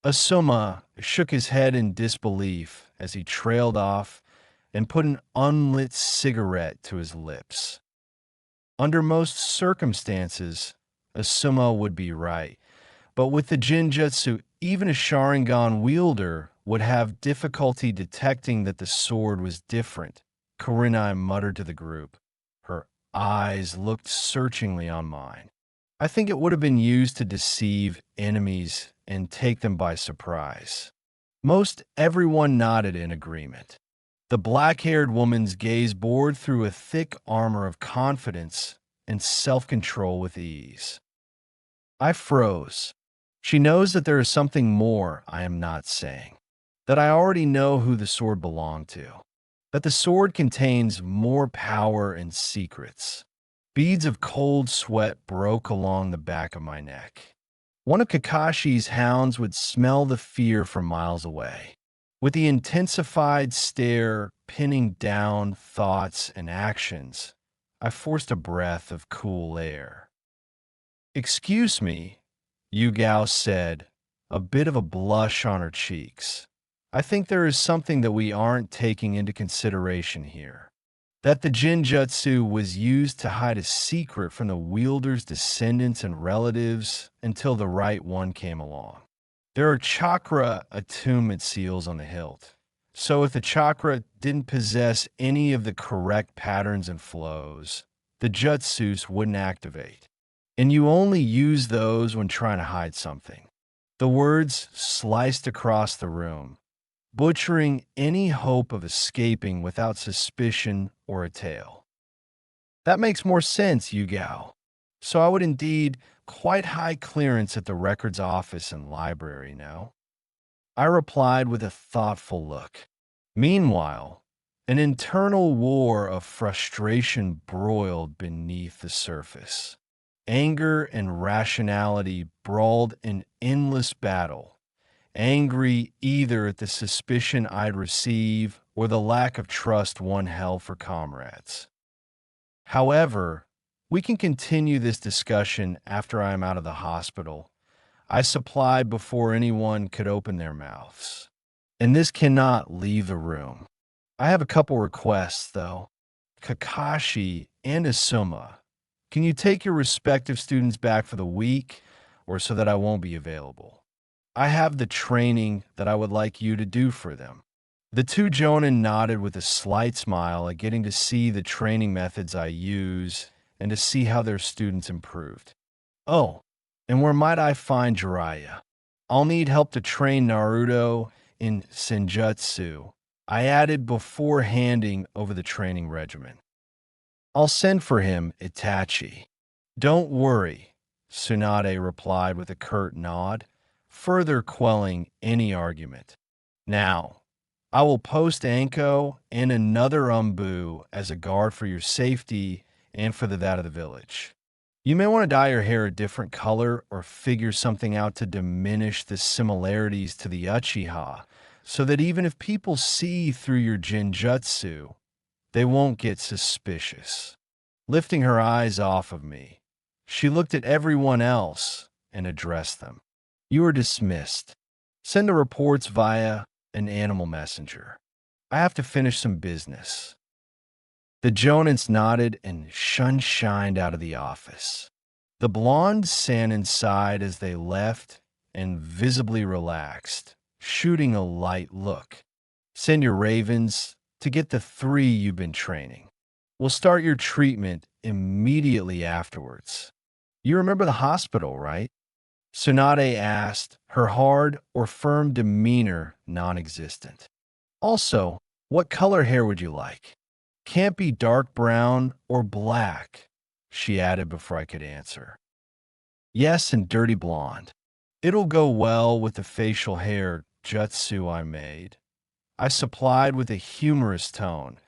Asuma shook his head in disbelief as he trailed off and put an unlit cigarette to his lips. Under most circumstances, Asuma would be right, but with the Jinjutsu, even a Sharingan wielder would have difficulty detecting that the sword was different. Kurenai muttered to the group. Her eyes looked searchingly on mine. I think it would have been used to deceive enemies and take them by surprise. Most everyone nodded in agreement. The black-haired woman's gaze bored through a thick armor of confidence and self-control with ease. I froze. She knows that there is something more I am not saying. That I already know who the sword belonged to. That the sword contains more power and secrets. Beads of cold sweat broke along the back of my neck. One of Kakashi's hounds would smell the fear from miles away. With the intensified stare pinning down thoughts and actions, I forced a breath of cool air. "Excuse me," Yugao said, a bit of a blush on her cheeks. "I think there is something that we aren't taking into consideration here. That the Jinjutsu was used to hide a secret from the wielder's descendants and relatives until the right one came along. There are chakra attunement seals on the hilt. So if the chakra didn't possess any of the correct patterns and flows, the jutsus wouldn't activate. And you only use those when trying to hide something." The words sliced across the room, butchering any hope of escaping without suspicion or a tail. "That makes more sense, Yugao. So I would indeed quite high clearance at the records office and library now," I replied with a thoughtful look. Meanwhile, an internal war of frustration broiled beneath the surface. Anger and rationality brawled in endless battle, angry either at the suspicion I'd receive or the lack of trust one held for comrades. However, we can continue this discussion after I am out of the hospital. I supplied before anyone could open their mouths. And this cannot leave the room. I have a couple requests, though. Kakashi and Asuma, can you take your respective students back for the week, or so that I won't be available? I have the training that I would like you to do for them. The two Jonin nodded with a slight smile at getting to see the training methods I use and to see how their students improved. "Oh, and where might I find Jiraiya? I'll need help to train Naruto in Senjutsu," I added before handing over the training regimen. "I'll send for him, Itachi." "Don't worry," Tsunade replied with a curt nod, further quelling any argument. "Now, I will post Anko and another Umbu as a guard for your safety and for that of the village. You may want to dye your hair a different color or figure something out to diminish the similarities to the Uchiha, so that even if people see through your Jinjutsu, they won't get suspicious." Lifting her eyes off of me, she looked at everyone else and address them. You are dismissed. Send the reports via an animal messenger. I have to finish some business. The Jonans nodded and shunshined out of the office. The blonde Sanin sighed as they left and visibly relaxed, shooting a light look. Send your ravens to get the 3 you've been training. We'll start your treatment immediately afterwards. You remember the hospital, right? Tsunade asked, her hard or firm demeanor non-existent. Also, what color hair would you like? Can't be dark brown or black, she added before I could answer. Yes, and dirty blonde. It'll go well with the facial hair jutsu I made. I supplied with a humorous tone,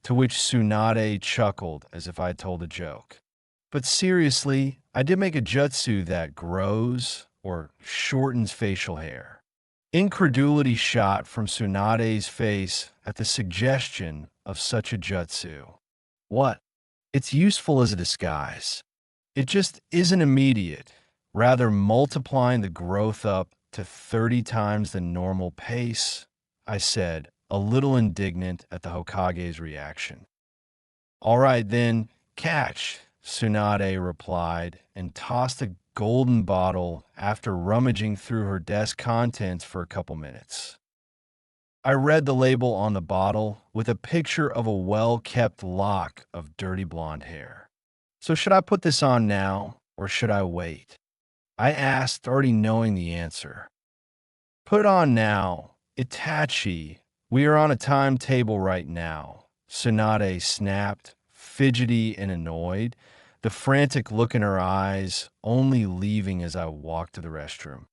to which Tsunade chuckled as if I had told a joke. But seriously, I did make a jutsu that grows or shortens facial hair. Incredulity shot from Tsunade's face at the suggestion of such a jutsu. What? It's useful as a disguise. It just isn't immediate, rather multiplying the growth up to 30 times the normal pace, I said, a little indignant at the Hokage's reaction. All right, then, catch, Tsunade replied, and tossed a golden bottle after rummaging through her desk contents for a couple minutes. I read the label on the bottle with a picture of a well-kept lock of dirty blonde hair. So should I put this on now, or should I wait? I asked, already knowing the answer. Put it on now. Itachi, we are on a timetable right now, Tsunade snapped, fidgety and annoyed, the frantic look in her eyes only leaving as I walked to the restroom.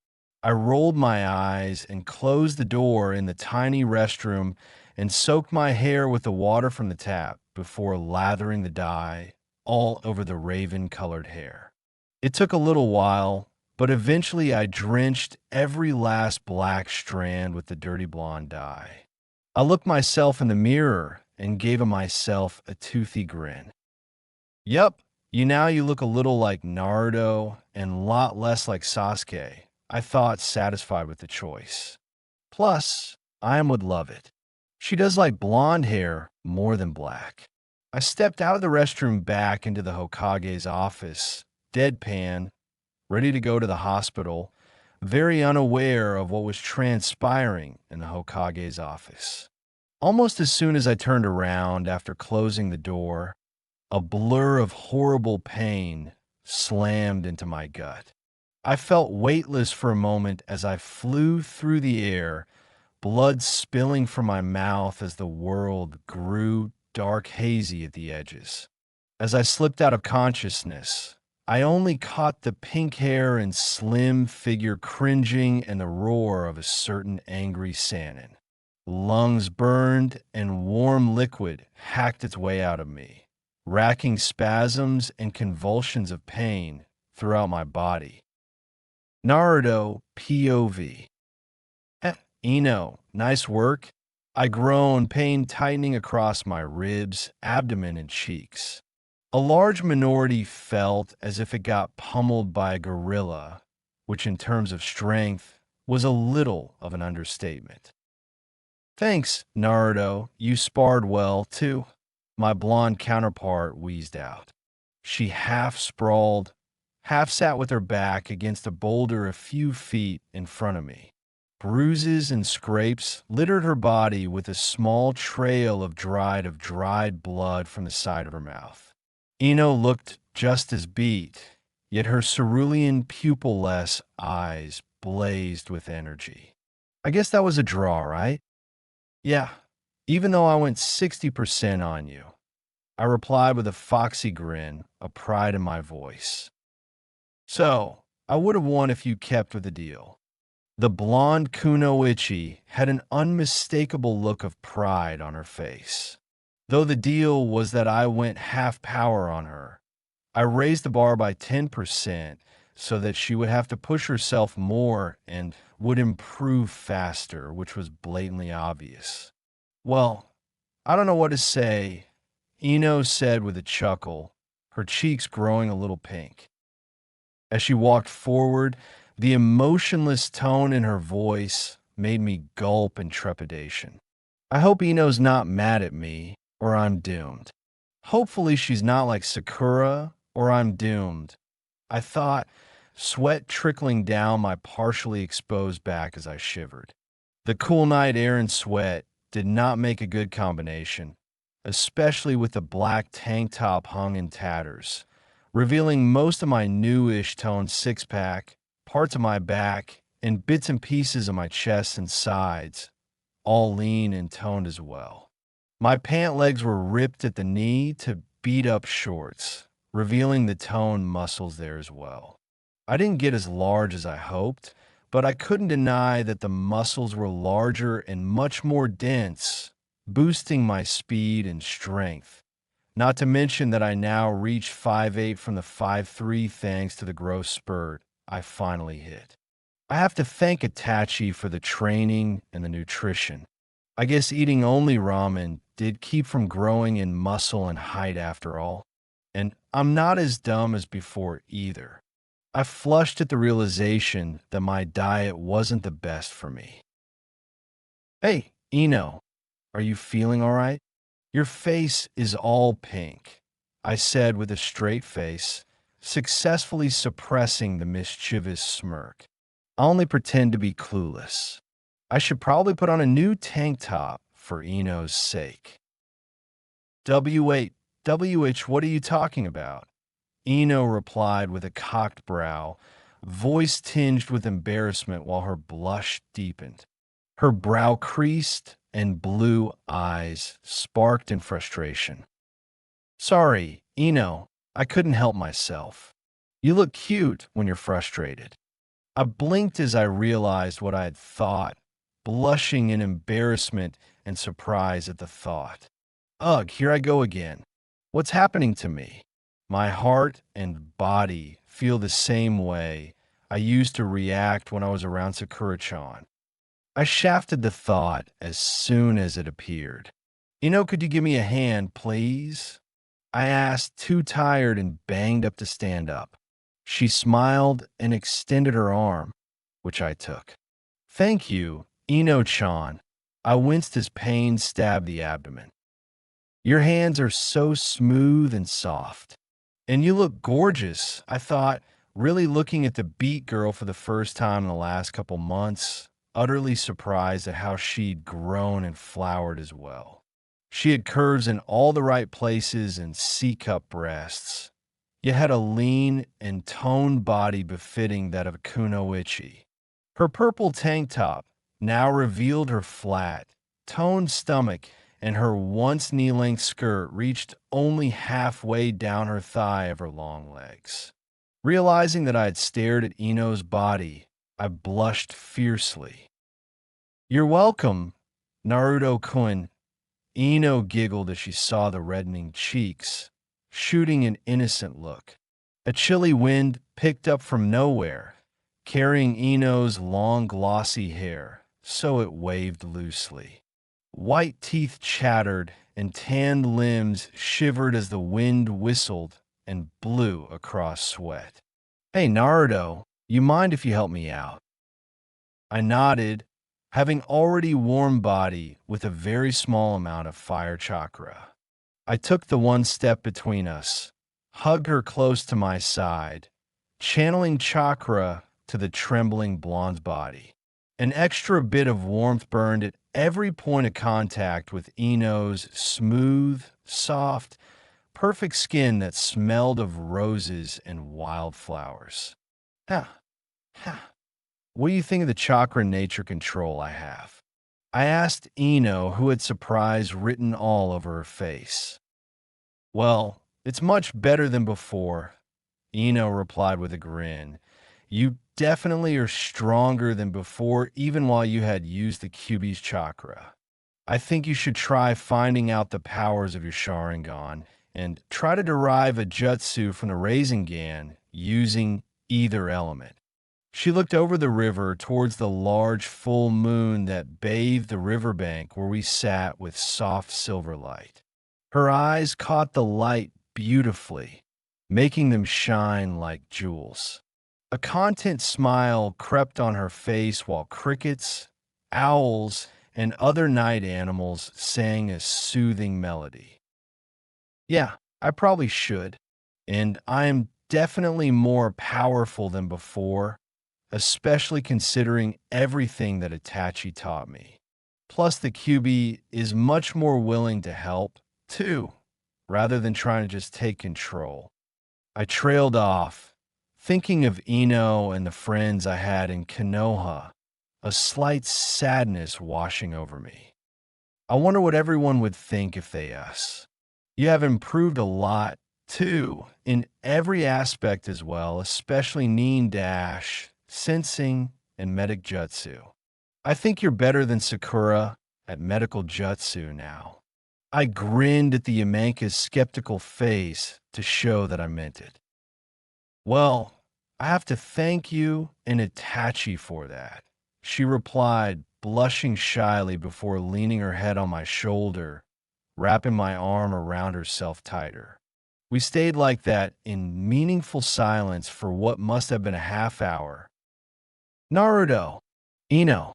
I rolled my eyes and closed the door in the tiny restroom and soaked my hair with the water from the tap before lathering the dye all over the raven-colored hair. It took a little while, but eventually I drenched every last black strand with the dirty blonde dye. I looked myself in the mirror and gave myself a toothy grin. Yup, you look a little like Naruto and a lot less like Sasuke, I thought, satisfied with the choice. Plus, Ayam would love it. She does like blonde hair more than black. I stepped out of the restroom back into the Hokage's office, deadpan, ready to go to the hospital, very unaware of what was transpiring in the Hokage's office. Almost as soon as I turned around after closing the door, a blur of horrible pain slammed into my gut. I felt weightless for a moment as I flew through the air, blood spilling from my mouth as the world grew dark hazy at the edges. As I slipped out of consciousness, I only caught the pink hair and slim figure cringing and the roar of a certain angry Sanin. Lungs burned and warm liquid hacked its way out of me, racking spasms and convulsions of pain throughout my body. Naruto POV. Ino, nice work. I groaned, pain tightening across my ribs, abdomen, and cheeks. A large minority felt as if it got pummeled by a gorilla, which in terms of strength was a little of an understatement. Thanks, Naruto, you sparred well, too, my blonde counterpart wheezed out. She half sprawled, half sat with her back against a boulder a few feet in front of me. Bruises and scrapes littered her body with a small trail of dried blood from the side of her mouth. Ino looked just as beat, yet her cerulean pupil-less eyes blazed with energy. I guess that was a draw, right? Yeah, even though I went 60% on you, I replied with a foxy grin, a pride in my voice. So, I would have won if you kept with the deal. The blonde kunoichi had an unmistakable look of pride on her face. Though the deal was that I went half power on her, I raised the bar by 10% so that she would have to push herself more and would improve faster, which was blatantly obvious. Well, I don't know what to say, Ino said with a chuckle, her cheeks growing a little pink. As she walked forward, the emotionless tone in her voice made me gulp in trepidation. I hope Ino's not mad at me, or I'm doomed. Hopefully she's not like Sakura, or I'm doomed. I thought, sweat trickling down my partially exposed back as I shivered. The cool night air and sweat did not make a good combination, especially with the black tank top hung in tatters, revealing most of my newish toned six pack, parts of my back, and bits and pieces of my chest and sides, all lean and toned as well. My pant legs were ripped at the knee to beat up shorts, revealing the toned muscles there as well. I didn't get as large as I hoped, but I couldn't deny that the muscles were larger and much more dense, boosting my speed and strength. Not to mention that I now reached 5'8" from the 5'3" thanks to the growth spurt I finally hit. I have to thank Itachi for the training and the nutrition. I guess eating only ramen did keep from growing in muscle and height after all. And I'm not as dumb as before either. I flushed at the realization that my diet wasn't the best for me. Hey, Ino, are you feeling all right? Your face is all pink, I said with a straight face, successfully suppressing the mischievous smirk. I only pretend to be clueless. I should probably put on a new tank top for Ino's sake. WH, what are you talking about? Ino replied with a cocked brow, voice tinged with embarrassment while her blush deepened. Her brow creased and blue eyes sparked in frustration. Sorry, Ino, I couldn't help myself. You look cute when you're frustrated. I blinked as I realized what I had thought, blushing in embarrassment and surprise at the thought. Ugh, here I go again. What's happening to me? My heart and body feel the same way I used to react when I was around Sakura-chan. I shafted the thought as soon as it appeared. Could you give me a hand, please? I asked, too tired and banged up to stand up. She smiled and extended her arm, which I took. Thank you, Ino-chan. I winced as pain stabbed the abdomen. Your hands are so smooth and soft. And you look gorgeous, I thought, really looking at the beat girl for the first time in the last couple months, utterly surprised at how she'd grown and flowered as well. She had curves in all the right places and C-cup breasts, yet had a lean and toned body befitting that of a kunoichi. Her purple tank top now revealed her flat, toned stomach, and her once knee-length skirt reached only halfway down her thigh of her long legs. Realizing that I had stared at Ino's body, I blushed fiercely. You're welcome, Naruto-kun. Ino giggled as she saw the reddening cheeks, shooting an innocent look. A chilly wind picked up from nowhere, carrying Ino's long glossy hair, so it waved loosely. White teeth chattered and tanned limbs shivered as the wind whistled and blew across sweat. Hey, Naruto, you mind if you help me out? I nodded, having already warm body with a very small amount of fire chakra. I took the one step between us, hugged her close to my side, channeling chakra to the trembling blonde's body. An extra bit of warmth burned at every point of contact with Ino's smooth, soft, perfect skin that smelled of roses and wildflowers. Ha, ha. What do you think of the chakra nature control I have? I asked Ino, who had surprise written all over her face. Well, it's much better than before, Ino replied with a grin. You definitely are stronger than before, even while you had used the Kyuubi's chakra. I think you should try finding out the powers of your Sharingan and try to derive a jutsu from the Rasengan using either element. She looked over the river towards the large full moon that bathed the riverbank where we sat with soft silver light. Her eyes caught the light beautifully, making them shine like jewels. A content smile crept on her face while crickets, owls, and other night animals sang a soothing melody. Yeah, I probably should. And I am definitely more powerful than before, especially considering everything that Itachi taught me. Plus, the QB is much more willing to help, too, rather than trying to just take control. I trailed off, thinking of Ino and the friends I had in Konoha, a slight sadness washing over me. I wonder what everyone would think if they asked. You have improved a lot, too, in every aspect as well, especially Nin Dash, Sensing, and Medic Jutsu. I think you're better than Sakura at Medical Jutsu now. I grinned at the Yamanka's skeptical face to show that I meant it. Well, I have to thank you and Itachi for that, she replied, blushing shyly before leaning her head on my shoulder, wrapping my arm around herself tighter. We stayed like that in meaningful silence for what must have been a half hour. Naruto, Ino,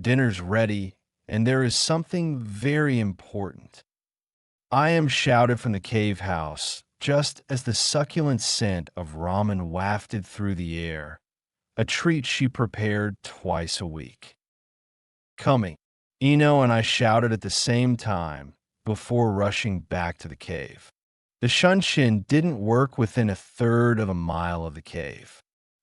dinner's ready, and there is something very important. I am shouted from the cave house, just as the succulent scent of ramen wafted through the air, a treat she prepared twice a week. Coming, Ino and I shouted at the same time before rushing back to the cave. The shunshin didn't work within a third of a mile of the cave.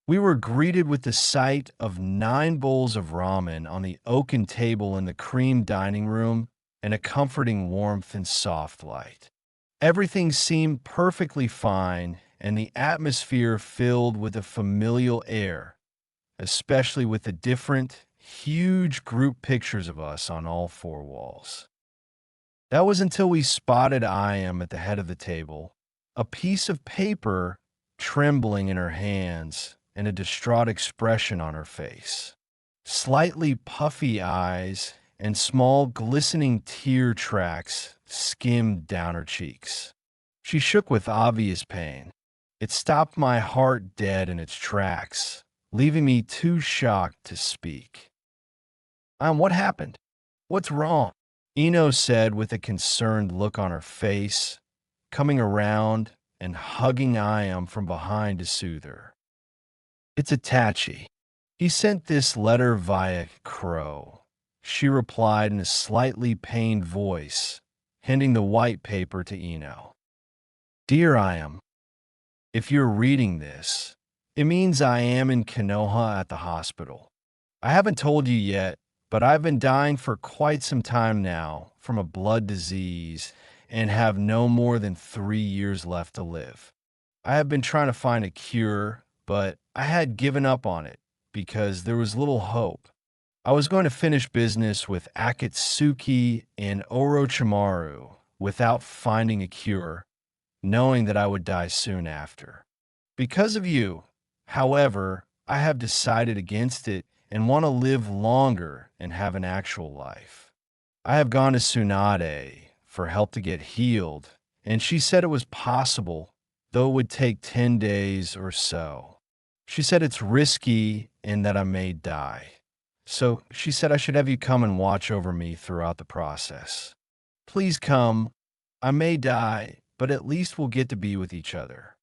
We were greeted with the sight of 9 bowls of ramen on the oaken table in the cream dining room and a comforting warmth and soft light. Everything seemed perfectly fine and the atmosphere filled with a familial air, especially with the different, huge group pictures of us on all 4 walls. That was until we spotted Iam at the head of the table, a piece of paper trembling in her hands and a distraught expression on her face. Slightly puffy eyes and small glistening tear tracks skimmed down her cheeks. She shook with obvious pain. It stopped my heart dead in its tracks, leaving me too shocked to speak. What happened? What's wrong? Ino said with a concerned look on her face, coming around and hugging Iam from behind to soothe her. It's Itachi. He sent this letter via Crow, she replied in a slightly pained voice, handing the white paper to Ino. Dear Iam, if you're reading this, it means I am in Konoha at the hospital. I haven't told you yet, but I've been dying for quite some time now from a blood disease and have no more than 3 years left to live. I have been trying to find a cure, but I had given up on it because there was little hope. I was going to finish business with Akatsuki and Orochimaru without finding a cure, knowing that I would die soon after. Because of you, however, I have decided against it and want to live longer and have an actual life. I have gone to Tsunade for help to get healed, and she said it was possible, though it would take 10 days or so. She said it's risky and that I may die. So she said I should have you come and watch over me throughout the process. Please come. I may die, but at least we'll get to be with each other.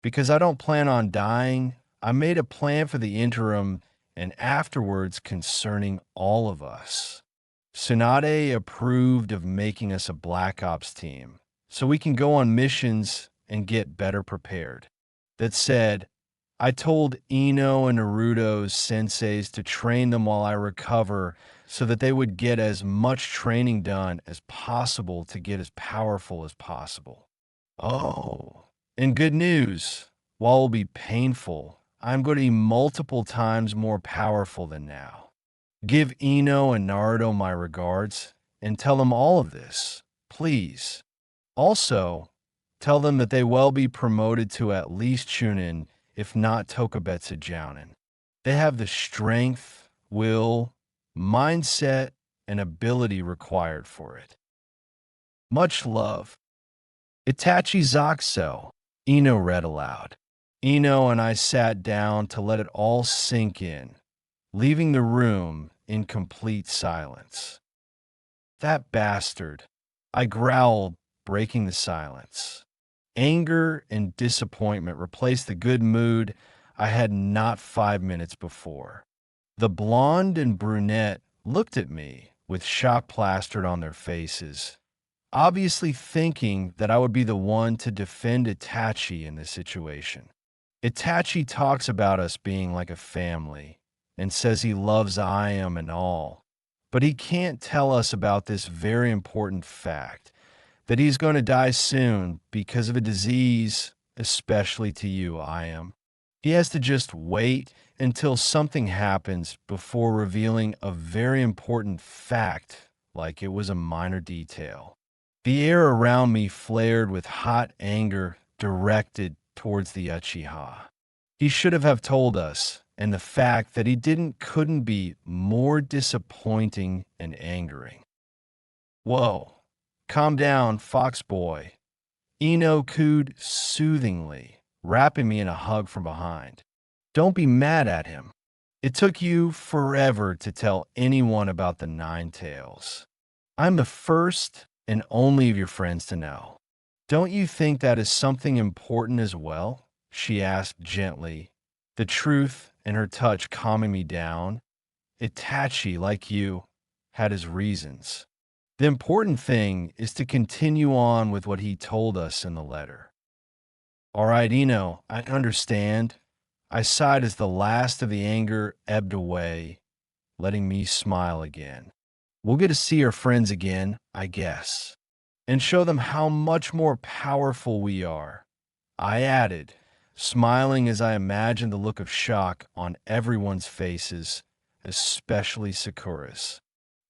Because I don't plan on dying, I made a plan for the interim and afterwards concerning all of us. Tsunade approved of making us a Black Ops team, so we can go on missions and get better prepared. That said, I told Ino and Naruto's senseis to train them while I recover so that they would get as much training done as possible to get as powerful as possible. Oh, and good news, while it will be painful, I'm going to be multiple times more powerful than now. Give Ino and Naruto my regards and tell them all of this, please. Also, tell them that they will be promoted to at least Chunin, if not Tokubetsu Jounin. They have the strength, will, mindset, and ability required for it. Much love. Itachi Zakuso, Ino read aloud. Ino and I sat down to let it all sink in, leaving the room in complete silence. That bastard, I growled, breaking the silence. Anger and disappointment replaced the good mood I had not 5 minutes before. The blonde and brunette looked at me with shock plastered on their faces, obviously thinking that I would be the one to defend Itachi in this situation. Itachi talks about us being like a family and says he loves Iam and all, but he can't tell us about this very important fact that he's going to die soon because of a disease, especially to you, Iam. He has to just wait until something happens before revealing a very important fact like it was a minor detail. The air around me flared with hot anger directed towards the Uchiha. He should have told us, and the fact that he didn't couldn't be more disappointing and angering. Whoa, calm down, fox boy. Ino cooed soothingly, wrapping me in a hug from behind. Don't be mad at him. It took you forever to tell anyone about the Nine Tails. I'm the first and only of your friends to know. Don't you think that is something important as well? She asked gently, the truth in her touch calming me down. Itachi, like you, had his reasons. The important thing is to continue on with what he told us in the letter. All right, Ino, I understand. I sighed as the last of the anger ebbed away, letting me smile again. We'll get to see our friends again, I guess, and show them how much more powerful we are. I added, smiling as I imagined the look of shock on everyone's faces, especially Sakura's.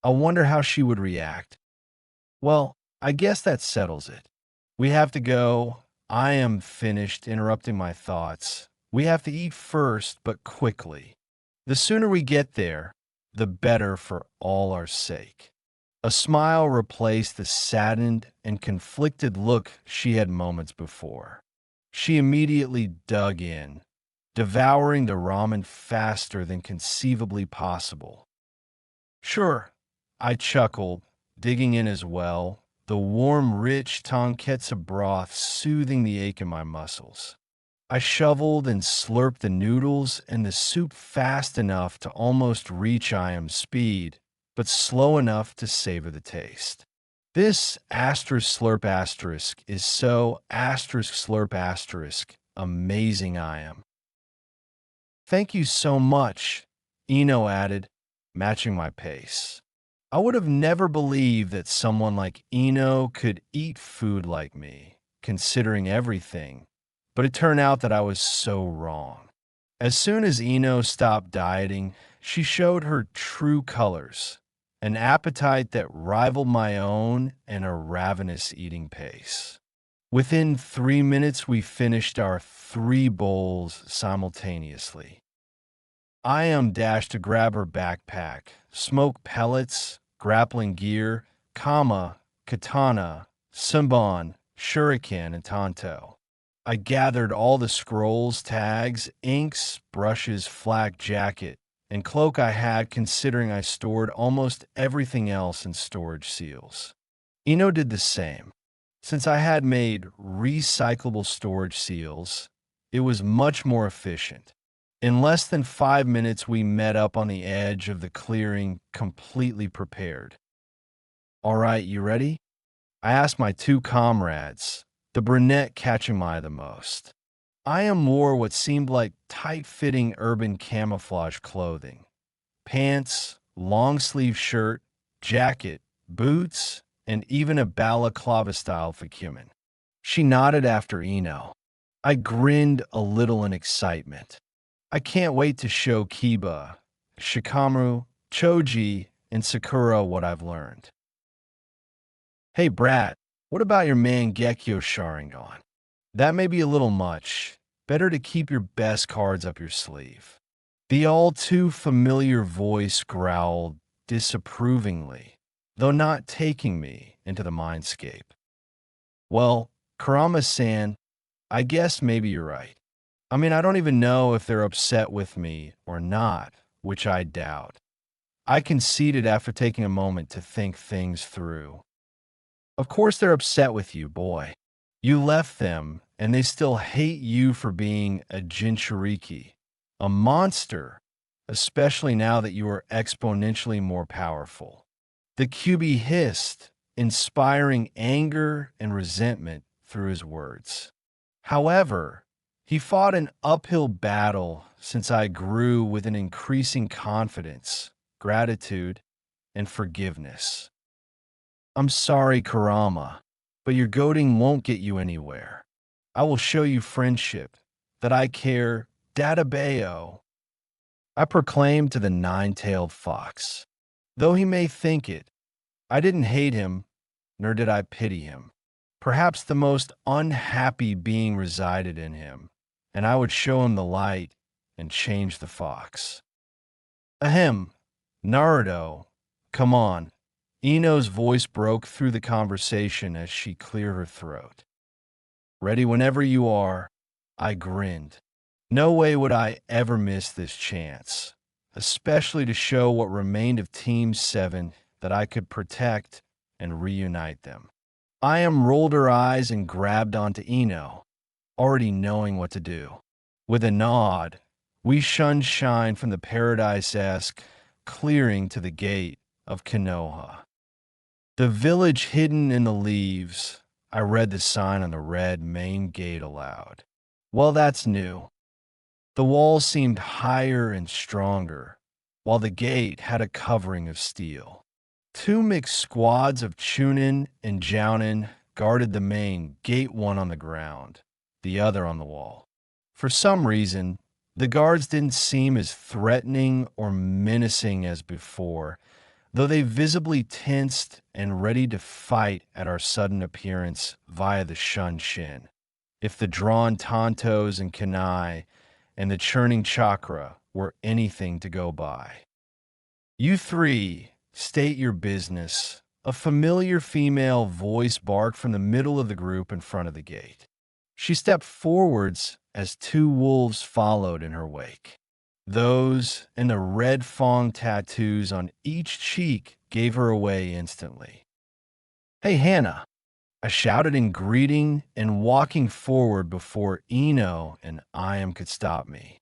I wonder how she would react. Well, I guess that settles it. We have to go. I am finished interrupting my thoughts. We have to eat first, but quickly. The sooner we get there, the better for all our sake. A smile replaced the saddened and conflicted look she had moments before. She immediately dug in, devouring the ramen faster than conceivably possible. Sure, I chuckled, digging in as well, the warm, rich tonketsu broth soothing the ache in my muscles. I shoveled and slurped the noodles and the soup fast enough to almost reach Iam's speed, but slow enough to savor the taste. This asterisk slurp asterisk is so asterisk slurp asterisk amazing, Iam. Thank you so much, Ino added, matching my pace. I would have never believed that someone like Ino could eat food like me, considering everything, but it turned out that I was so wrong. As soon as Ino stopped dieting, she showed her true colors, an appetite that rivaled my own and a ravenous eating pace. Within 3 minutes, we finished our 3 bowls simultaneously. Iam dashed to grab her backpack, smoke pellets, grappling gear, katana, simbon, shuriken, and tanto. I gathered all the scrolls, tags, inks, brushes, flak jacket, and cloak I had, considering I stored almost everything else in storage seals. Ino did the same. Since I had made recyclable storage seals, it was much more efficient. In less than 5 minutes, we met up on the edge of the clearing, completely prepared. All right, you ready? I asked my 2 comrades, the brunette catching my eye the most. Iam wore what seemed like tight-fitting urban camouflage clothing. Pants, long-sleeve shirt, jacket, boots, and even a balaclava-style facumen. She nodded after Ino. I grinned a little in excitement. I can't wait to show Kiba, Shikamaru, Choji, and Sakura what I've learned. Hey, Brat, what about your Mangekyo Sharingan? That may be a little much. Better to keep your best cards up your sleeve. The all too familiar voice growled disapprovingly, though not taking me into the mindscape. Well, Kurama-san, I guess maybe you're right. I mean, I don't even know if they're upset with me or not, which I doubt. I conceded after taking a moment to think things through. Of course they're upset with you, boy. You left them, and they still hate you for being a Jinchuriki, a monster, especially now that you are exponentially more powerful. The QB hissed, inspiring anger and resentment through his words. However, he fought an uphill battle since I grew with an increasing confidence, gratitude, and forgiveness. I'm sorry, Karama, but your goading won't get you anywhere. I will show you friendship, that I care, Databeo. I proclaimed to the nine-tailed fox. Though he may think it, I didn't hate him, nor did I pity him. Perhaps the most unhappy being resided in him, and I would show him the light and change the fox. Ahem, Naruto, come on. Ino's voice broke through the conversation as she cleared her throat. Ready whenever you are, I grinned. No way would I ever miss this chance, especially to show what remained of Team 7 that I could protect and reunite them. Am rolled her eyes and grabbed onto Ino, already knowing what to do. With a nod, we shunned shine from the paradise-esque clearing to the gate of Konoha. The village hidden in the leaves, I read the sign on the red main gate aloud. Well, that's new. The walls seemed higher and stronger, while the gate had a covering of steel. Two mixed squads of Chunin and Jounin guarded the main gate, one on the ground, the other on the wall. For some reason, the guards didn't seem as threatening or menacing as before, though they visibly tensed and ready to fight at our sudden appearance via the Shunshin. If the drawn Tontos and Kanai and the churning Chakra were anything to go by. You three, state your business. A familiar female voice barked from the middle of the group in front of the gate. She stepped forwards as two wolves followed in her wake. Those and the red fong tattoos on each cheek gave her away instantly. Hey, Hannah, I shouted in greeting and walking forward before Ino and Iam could stop me.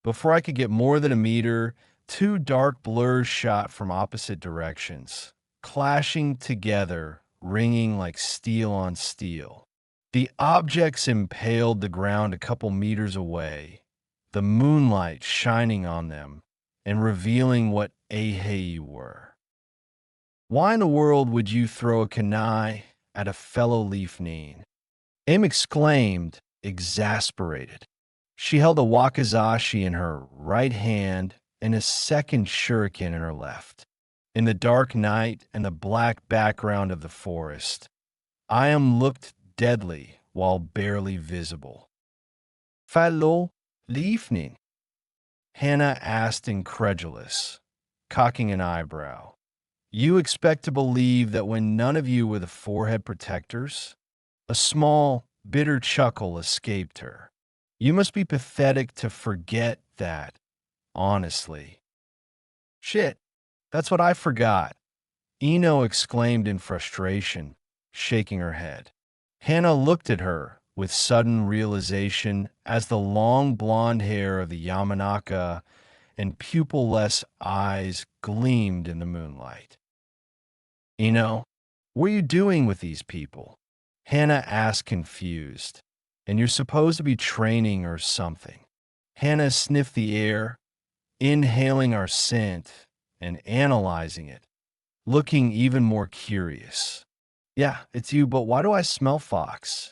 Before I could get more than a meter, two dark blurs shot from opposite directions, clashing together, ringing like steel on steel. The objects impaled the ground a couple meters away, the moonlight shining on them and revealing what Eihei you were. Why in the world would you throw a kunai at a fellow leaf neen? Aim exclaimed, exasperated. She held a wakizashi in her right hand and a second shuriken in her left. In the dark night and the black background of the forest, Iam looked deadly while barely visible. Fellow leafning? Hannah asked incredulous, cocking an eyebrow. You expect to believe that when none of you were the forehead protectors? A small, bitter chuckle escaped her. You must be pathetic to forget that, honestly. Shit, that's what I forgot, Ino exclaimed in frustration, shaking her head. Hannah looked at her with sudden realization as the long blonde hair of the Yamanaka and pupil-less eyes gleamed in the moonlight. Ino, what are you doing with these people? Hannah asked, confused. And you're supposed to be training or something. Hannah sniffed the air, inhaling our scent and analyzing it, looking even more curious. Yeah, it's you, but why do I smell fox?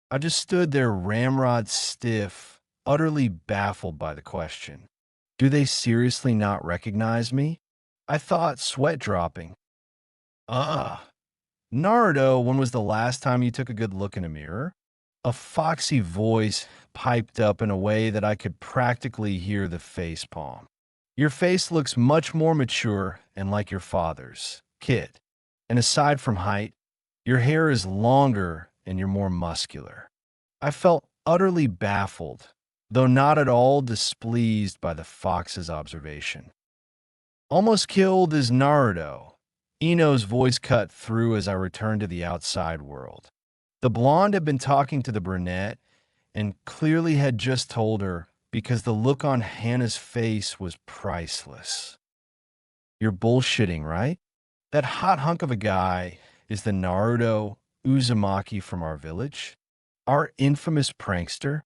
I just stood there ramrod stiff, utterly baffled by the question. Do they seriously not recognize me? I thought, sweat dropping. Naruto, when was the last time you took a good look in a mirror? A foxy voice piped up in a way that I could practically hear the facepalm. Your face looks much more mature and like your father's, kid. And aside from height, your hair is longer and you're more muscular. I felt utterly baffled, though not at all displeased by the fox's observation. Almost killed is Naruto. Ino's voice cut through as I returned to the outside world. The blonde had been talking to the brunette and clearly had just told her because the look on Hannah's face was priceless. You're bullshitting, right? That hot hunk of a guy is the Naruto Uzumaki from our village? Our infamous prankster?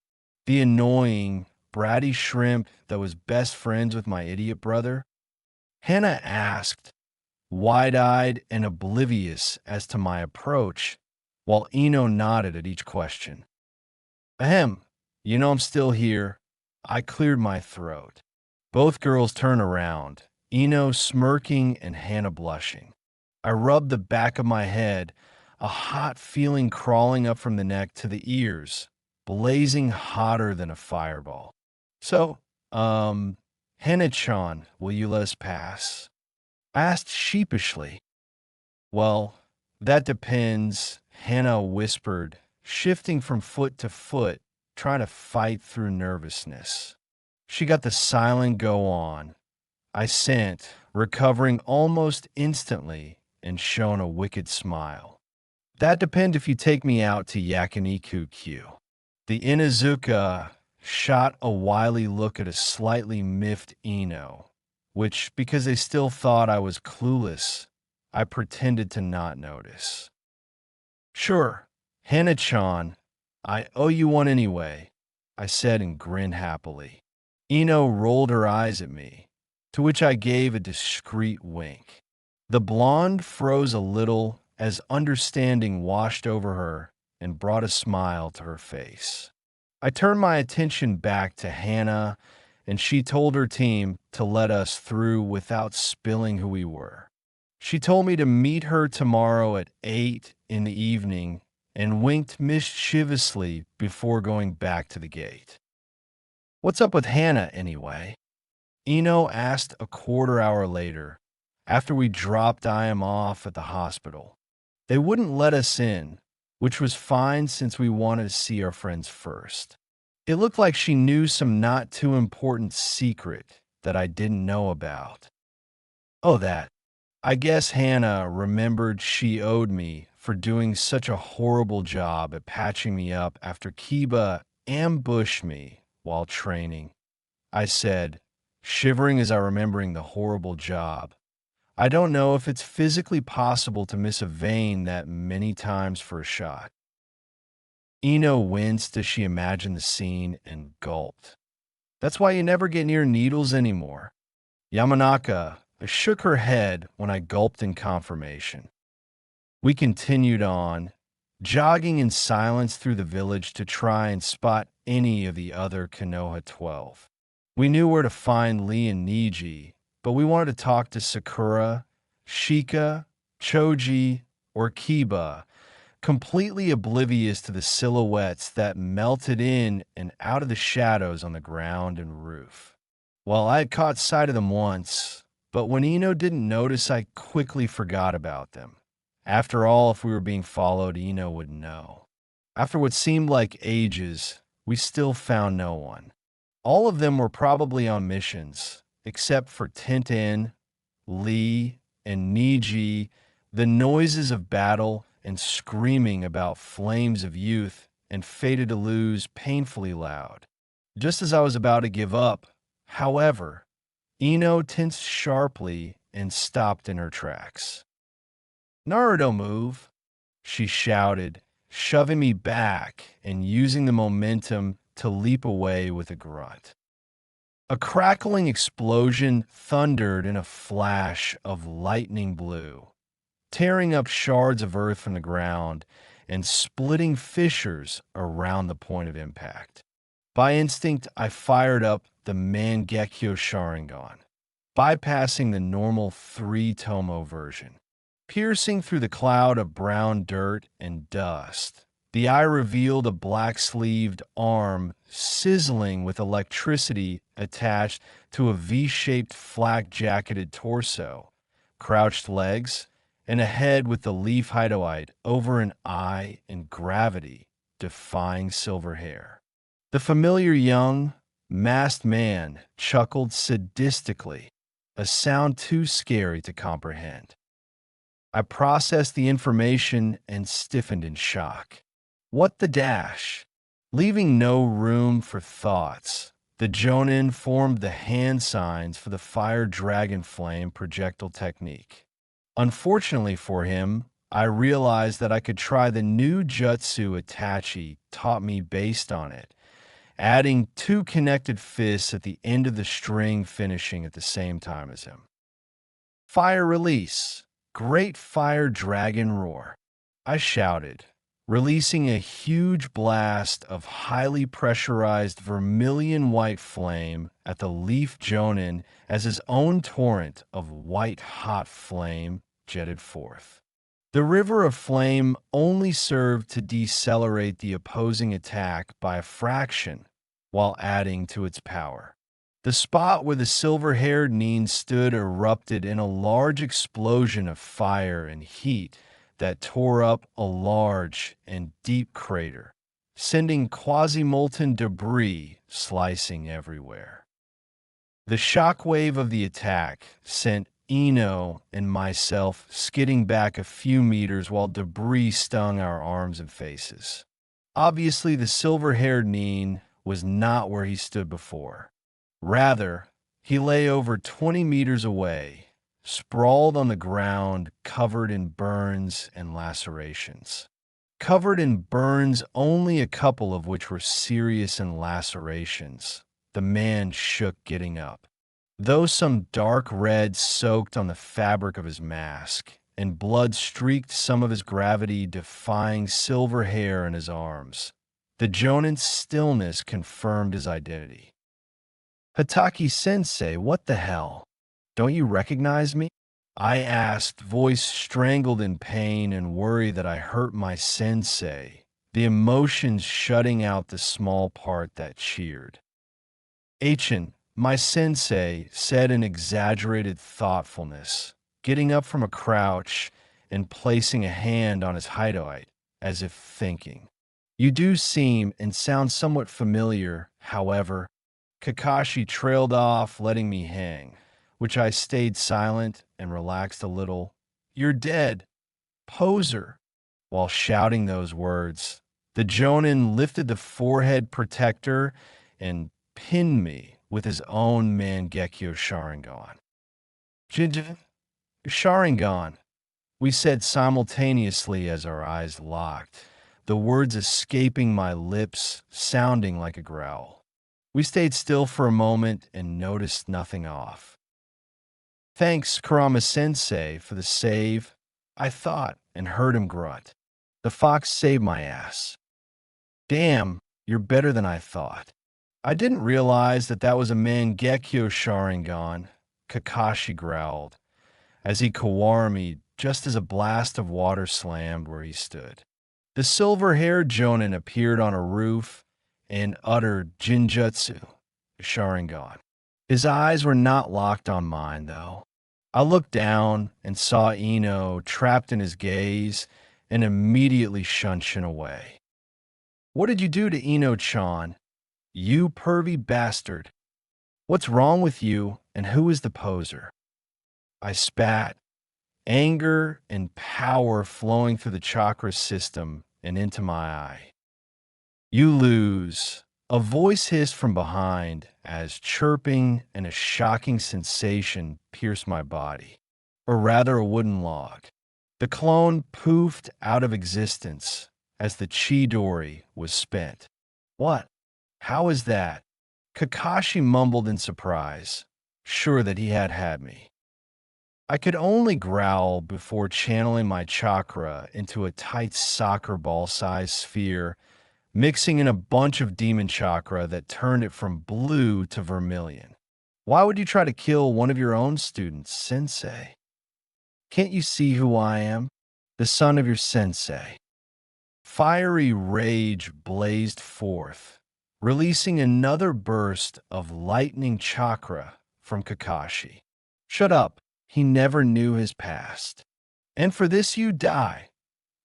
The annoying, bratty shrimp that was best friends with my idiot brother? Hannah asked, wide-eyed and oblivious as to my approach, while Ino nodded at each question. Ahem, you know I'm still here. I cleared my throat. Both girls turned around, Ino smirking and Hannah blushing. I rubbed the back of my head, a hot feeling crawling up from the neck to the ears, blazing hotter than a fireball. So, Hannah-chan, will you let us pass? I asked sheepishly. Well, that depends, Hannah whispered, shifting from foot to foot, trying to fight through nervousness. She got the silent go on. I sent, recovering almost instantly and showing a wicked smile. That depends if you take me out to Yakiniku-Q. The Inuzuka shot a wily look at a slightly miffed Ino, which, because they still thought I was clueless, I pretended to not notice. Sure, Hannah-chan, I owe you one anyway, I said and grinned happily. Ino rolled her eyes at me, to which I gave a discreet wink. The blonde froze a little as understanding washed over her and brought a smile to her face. I turned my attention back to Hannah, and she told her team to let us through without spilling who we were. She told me to meet her tomorrow at 8 in the evening and winked mischievously before going back to the gate. What's up with Hannah, anyway? Ino asked a quarter hour later, after we dropped Iam off at the hospital. They wouldn't let us in, which was fine since we wanted to see our friends first. It looked like she knew some not too important secret that I didn't know about. Oh, that. I guess Hannah remembered she owed me for doing such a horrible job at patching me up after Kiba ambushed me while training. I said, shivering as I remembering the horrible job. I don't know if it's physically possible to miss a vein that many times for a shot. Ino winced as she imagined the scene and gulped. That's why you never get near needles anymore. Yamanaka shook her head when I gulped in confirmation. We continued on, jogging in silence through the village to try and spot any of the other Konoha 12. We knew where to find Lee and Niji, but we wanted to talk to Sakura, Shika, Choji, or Kiba, completely oblivious to the silhouettes that melted in and out of the shadows on the ground and roof. Well, I had caught sight of them once, but when Ino didn't notice, I quickly forgot about them. After all, if we were being followed, Ino would know. After what seemed like ages, we still found no one. All of them were probably on missions, except for Tenten, Lee, and Niji. The noises of battle and screaming about flames of youth and fated to lose painfully loud. Just as I was about to give up, however, Ino tensed sharply and stopped in her tracks. Naruto move, she shouted, shoving me back and using the momentum to leap away with a grunt. A crackling explosion thundered in a flash of lightning blue, tearing up shards of earth from the ground and splitting fissures around the point of impact. By instinct, I fired up the Mangekyo Sharingan, bypassing the normal 3-tomo version. Piercing through the cloud of brown dirt and dust, the eye revealed a black-sleeved arm sizzling with electricity attached to a V-shaped flak-jacketed torso, crouched legs, and a head with the leaf hideout over an eye and gravity, defying silver hair. The familiar young, masked man chuckled sadistically, a sound too scary to comprehend. I processed the information and stiffened in shock. What the dash? Leaving no room for thoughts, the Jonin formed the hand signs for the fire dragon flame projectile technique. Unfortunately for him, I realized that I could try the new jutsu Itachi taught me based on it, adding two connected fists at the end of the string finishing at the same time as him. Fire release. Great fire dragon roar. I shouted, releasing a huge blast of highly pressurized vermilion white flame at the Leaf Jonin as his own torrent of white hot flame jetted forth. The river of flame only served to decelerate the opposing attack by a fraction while adding to its power. The spot where the silver-haired Nin stood erupted in a large explosion of fire and heat that tore up a large and deep crater, sending quasi-molten debris slicing everywhere. The shockwave of the attack sent Ino and myself skidding back a few meters while debris stung our arms and faces. Obviously, the silver-haired Nin was not where he stood before. Rather, he lay over 20 meters away, sprawled on the ground, covered in burns and lacerations. Covered in burns, only a couple of which were serious and lacerations. The man shook getting up. Though some dark red soaked on the fabric of his mask, and blood streaked some of his gravity-defying silver hair in his arms, the Jonin's stillness confirmed his identity. Hataki-sensei, what the hell? Don't you recognize me? I asked, voice strangled in pain and worry that I hurt my sensei, the emotions shutting out the small part that cheered. Achin, my sensei, said in exaggerated thoughtfulness, getting up from a crouch and placing a hand on his hideout, as if thinking. You do seem and sound somewhat familiar, however. Kakashi trailed off, letting me hang, which I stayed silent and relaxed a little. You're dead, poser. While shouting those words, the Jonin lifted the forehead protector and pinned me with his own Mangekyo Sharingan. Jinja, Sharingan, we said simultaneously as our eyes locked, the words escaping my lips, sounding like a growl. We stayed still for a moment and noticed nothing off. Thanks, Kurama-sensei, for the save, I thought, and heard him grunt. The fox saved my ass. Damn, you're better than I thought. I didn't realize that was a Mangekyo Sharingan, Kakashi growled, as he kawaramied just as a blast of water slammed where he stood. The silver-haired Jonin appeared on a roof and uttered Jinjutsu, Sharingan. His eyes were not locked on mine, though. I looked down and saw Ino trapped in his gaze and immediately shunshin away. What did you do to Ino-chan? You pervy bastard. What's wrong with you, and who is the poser? I spat, anger and power flowing through the chakra system and into my eye. You lose. A voice hissed from behind as chirping and a shocking sensation pierced my body, or rather a wooden log. The clone poofed out of existence as the Chidori was spent. What? How is that? Kakashi mumbled in surprise, sure that he had me. I could only growl before channeling my chakra into a tight soccer ball-sized sphere, mixing in a bunch of demon chakra that turned it from blue to vermilion. Why would you try to kill one of your own students, sensei? Can't you see who I am? The son of your sensei. Fiery rage blazed forth, releasing another burst of lightning chakra from Kakashi. Shut up, he never knew his past. And for this you die,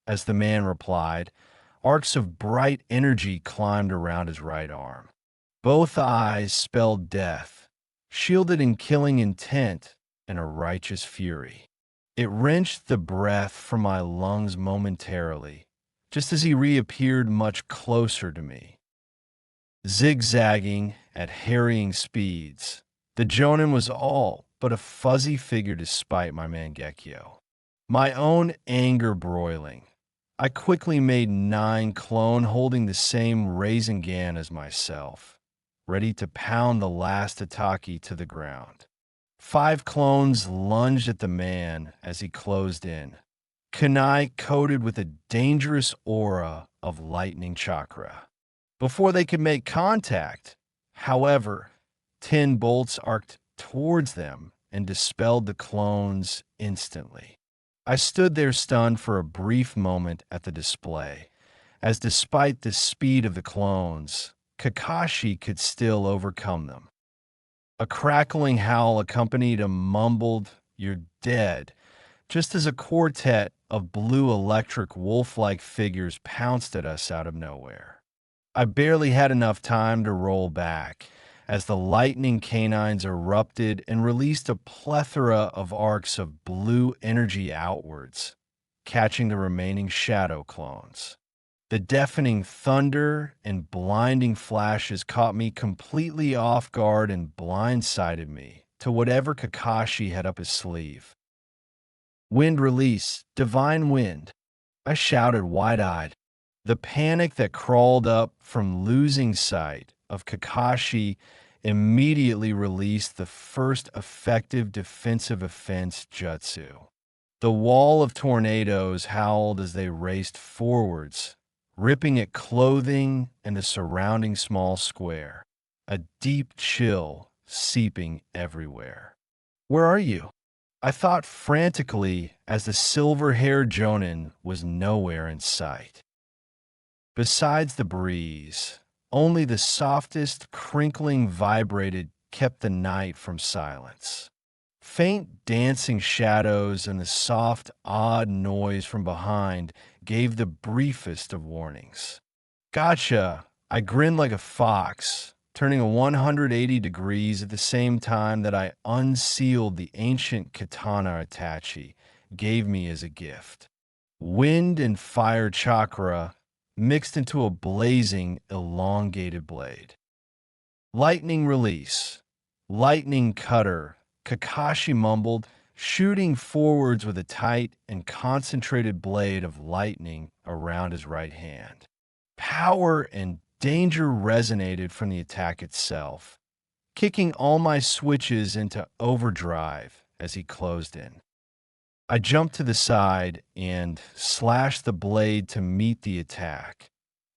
as the man replied, Arcs of bright energy climbed around his right arm. Both eyes spelled death, shielded in killing intent and a righteous fury. It wrenched the breath from my lungs momentarily, just as he reappeared much closer to me. Zigzagging at harrying speeds, the Jonin was all but a fuzzy figure despite my Mangekyo. My own anger broiling, I quickly made 9 clone holding the same Rasengan as myself, ready to pound the last Itachi to the ground. 5 clones lunged at the man as he closed in, kunai coated with a dangerous aura of lightning chakra. Before they could make contact, however, 10 bolts arced towards them and dispelled the clones instantly. I stood there stunned for a brief moment at the display, as despite the speed of the clones, Kakashi could still overcome them. A crackling howl accompanied a mumbled, "You're dead," just as a quartet of blue electric wolf-like figures pounced at us out of nowhere. I barely had enough time to roll back, as the lightning canines erupted and released a plethora of arcs of blue energy outwards, catching the remaining shadow clones. The deafening thunder and blinding flashes caught me completely off guard and blindsided me to whatever Kakashi had up his sleeve. "Wind release, divine wind," I shouted wide-eyed. The panic that crawled up from losing sight of Kakashi immediately released the first effective defensive offense jutsu. The wall of tornadoes howled as they raced forwards, ripping at clothing and the surrounding small square, a deep chill seeping everywhere. "Where are you?" I thought frantically as the silver-haired Jonin was nowhere in sight. Besides the breeze, only the softest crinkling vibrated kept the night from silence. Faint dancing shadows and the soft, odd noise from behind gave the briefest of warnings. "Gotcha!" I grinned like a fox, turning a 180 degrees at the same time that I unsealed the ancient katana Itachi gave me as a gift. Wind and fire chakra mixed into a blazing, elongated blade. "Lightning release. Lightning cutter," Kakashi mumbled, shooting forwards with a tight and concentrated blade of lightning around his right hand. Power and danger resonated from the attack itself, kicking all my switches into overdrive as he closed in. I jumped to the side and slashed the blade to meet the attack,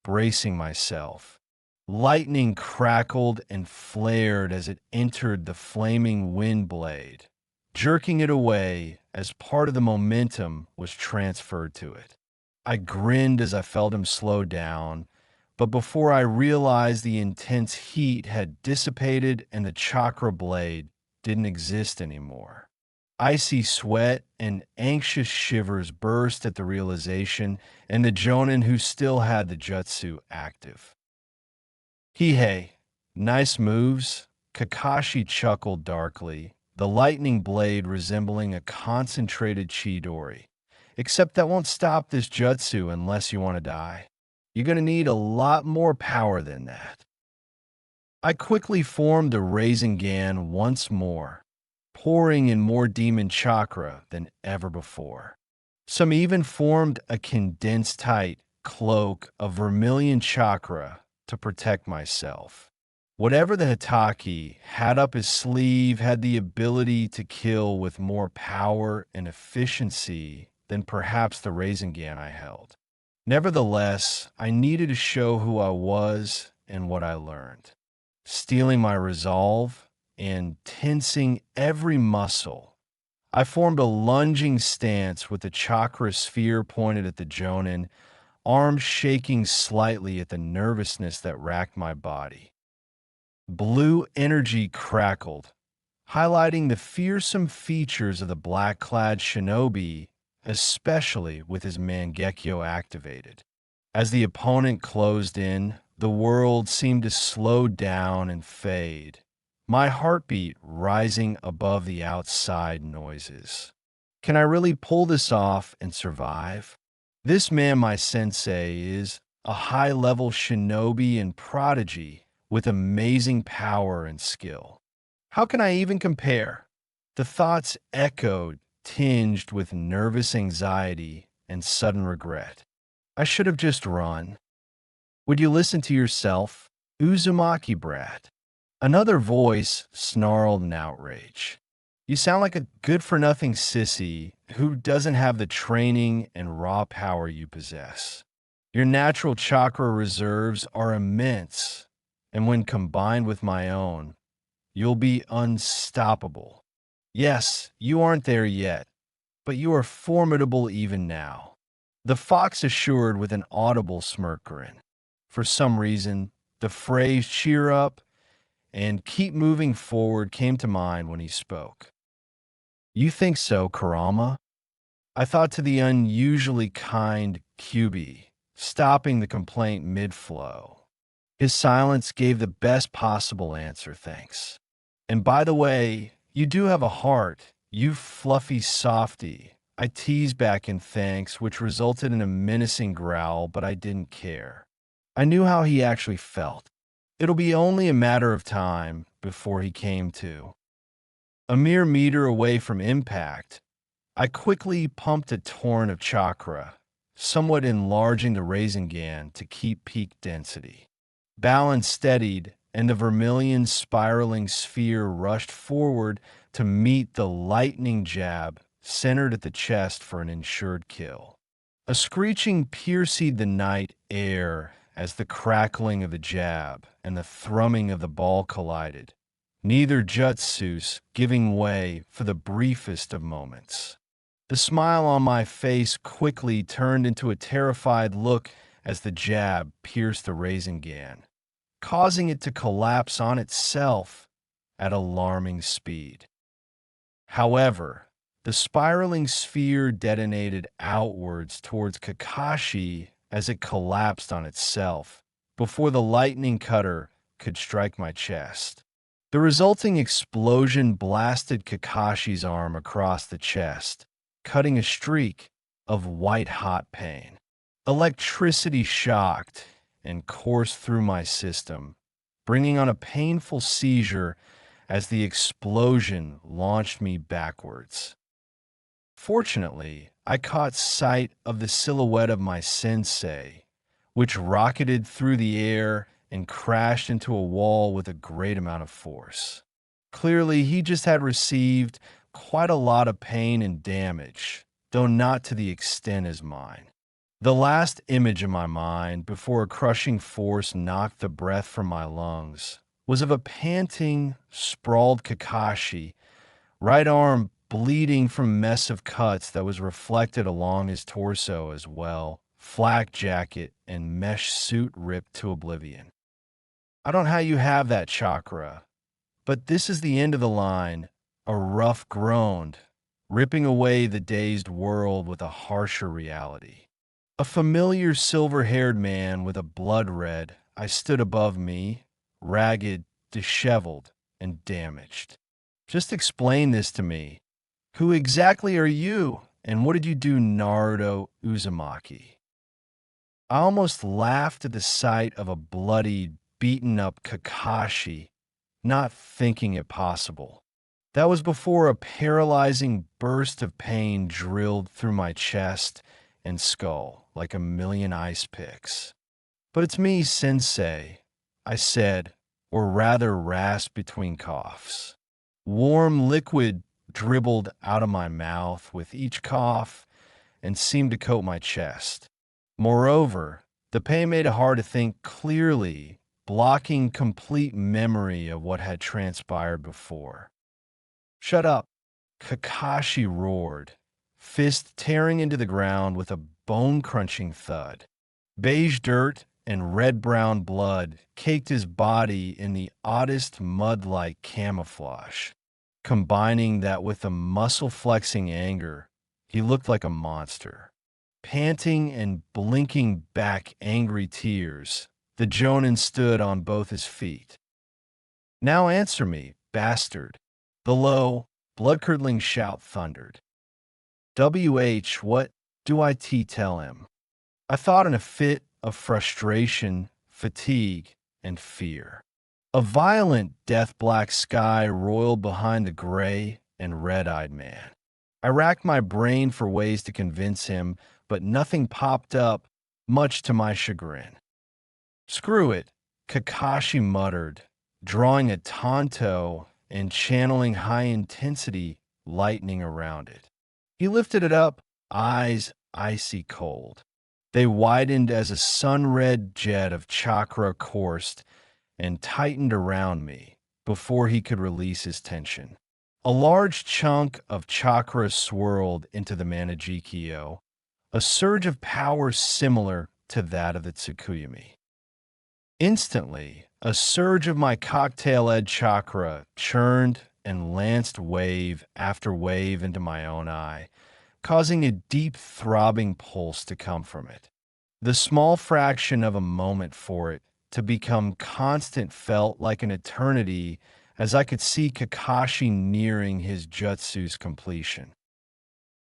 bracing myself. Lightning crackled and flared as it entered the flaming wind blade, jerking it away as part of the momentum was transferred to it. I grinned as I felt him slow down, but before I realized the intense heat had dissipated and the chakra blade didn't exist anymore. Icy sweat and anxious shivers burst at the realization, and the Jonin who still had the jutsu active. "Hey, nice moves," Kakashi chuckled darkly, the lightning blade resembling a concentrated Chidori. "Except that won't stop this jutsu unless you want to die. You're going to need a lot more power than that." I quickly formed the Rasengan once more, pouring in more demon chakra than ever before. Some even formed a condensed tight cloak of vermilion chakra to protect myself. Whatever the Hitaki had up his sleeve had the ability to kill with more power and efficiency than perhaps the Rasengan I held. Nevertheless, I needed to show who I was and what I learned. Steeling my resolve and tensing every muscle, I formed a lunging stance with the chakra sphere pointed at the Jonin, arms shaking slightly at the nervousness that racked my body. Blue energy crackled, highlighting the fearsome features of the black-clad shinobi, especially with his Mangekyo activated. As the opponent closed in, the world seemed to slow down and fade, my heartbeat rising above the outside noises. Can I really pull this off and survive? This man, my sensei, is a high-level shinobi and prodigy with amazing power and skill. How can I even compare? The thoughts echoed, tinged with nervous anxiety and sudden regret. I should have just run. Would you listen to yourself? Uzumaki brat. Another voice snarled in outrage. You sound like a good-for-nothing sissy who doesn't have the training and raw power you possess. Your natural chakra reserves are immense, and when combined with my own, you'll be unstoppable. Yes, you aren't there yet, but you are formidable even now. The fox assured with an audible smirk grin. For some reason, the phrase cheer up and keep moving forward came to mind when he spoke. You think so, Kurama? I thought to the unusually kind Kyubi, stopping the complaint mid-flow. His silence gave the best possible answer, thanks. And by the way, you do have a heart, you fluffy softy. I teased back in thanks, which resulted in a menacing growl, but I didn't care. I knew how he actually felt. It'll be only a matter of time before he came to. A mere meter away from impact, I quickly pumped a torrent of chakra, somewhat enlarging the Rasengan to keep peak density. Balance steadied, and the vermilion spiraling sphere rushed forward to meet the lightning jab centered at the chest for an ensured kill. A screeching pierced the night air as the crackling of the jab and the thrumming of the ball collided, neither jutsus giving way for the briefest of moments. The smile on my face quickly turned into a terrified look as the jab pierced the Rasengan, causing it to collapse on itself at alarming speed. However, the spiraling sphere detonated outwards towards Kakashi as it collapsed on itself before the lightning cutter could strike my chest. The resulting explosion blasted Kakashi's arm across the chest, cutting a streak of white-hot pain. Electricity shocked and coursed through my system, bringing on a painful seizure as the explosion launched me backwards. Fortunately, I caught sight of the silhouette of my sensei, which rocketed through the air and crashed into a wall with a great amount of force. Clearly, he just had received quite a lot of pain and damage, though not to the extent as mine. The last image in my mind, before a crushing force knocked the breath from my lungs, was of a panting, sprawled Kakashi, right arm bleeding from a mess of cuts that was reflected along his torso as well, flak jacket and mesh suit ripped to oblivion. I don't know how you have that, Chakra, but this is the end of the line, a rough groaned, ripping away the dazed world with a harsher reality. A familiar silver-haired man with a blood red, I stood above me, ragged, disheveled, and damaged. Just explain this to me. Who exactly are you, and what did you do, Naruto Uzumaki? I almost laughed at the sight of a bloodied, beaten-up Kakashi, not thinking it possible. That was before a paralyzing burst of pain drilled through my chest and skull like a million ice picks. But it's me, Sensei, I said, or rather rasped between coughs. Warm liquid dribbled out of my mouth with each cough and seemed to coat my chest. Moreover, the pain made it hard to think clearly, blocking complete memory of what had transpired before. Shut up, Kakashi roared, fist tearing into the ground with a bone-crunching thud. Beige dirt and red-brown blood caked his body in the oddest mud-like camouflage. Combining that with a muscle-flexing anger, he looked like a monster. Panting and blinking back angry tears, the Jonin stood on both his feet. "Now answer me, bastard," the low, blood-curdling shout thundered. What do I tell him? I thought in a fit of frustration, fatigue, and fear. A violent death-black sky roiled behind the gray and red-eyed man. I racked my brain for ways to convince him, but nothing popped up, much to my chagrin. "Screw it," Kakashi muttered, drawing a tanto and channeling high-intensity lightning around it. He lifted it up, eyes icy cold. They widened as a sun-red jet of chakra coursed and tightened around me before he could release his tension. A large chunk of chakra swirled into the Manajikyo, a surge of power similar to that of the Tsukuyumi. Instantly, a surge of my cocktail-ed chakra churned and lanced wave after wave into my own eye, causing a deep throbbing pulse to come from it. The small fraction of a moment for it to become constant felt like an eternity as I could see Kakashi nearing his jutsu's completion.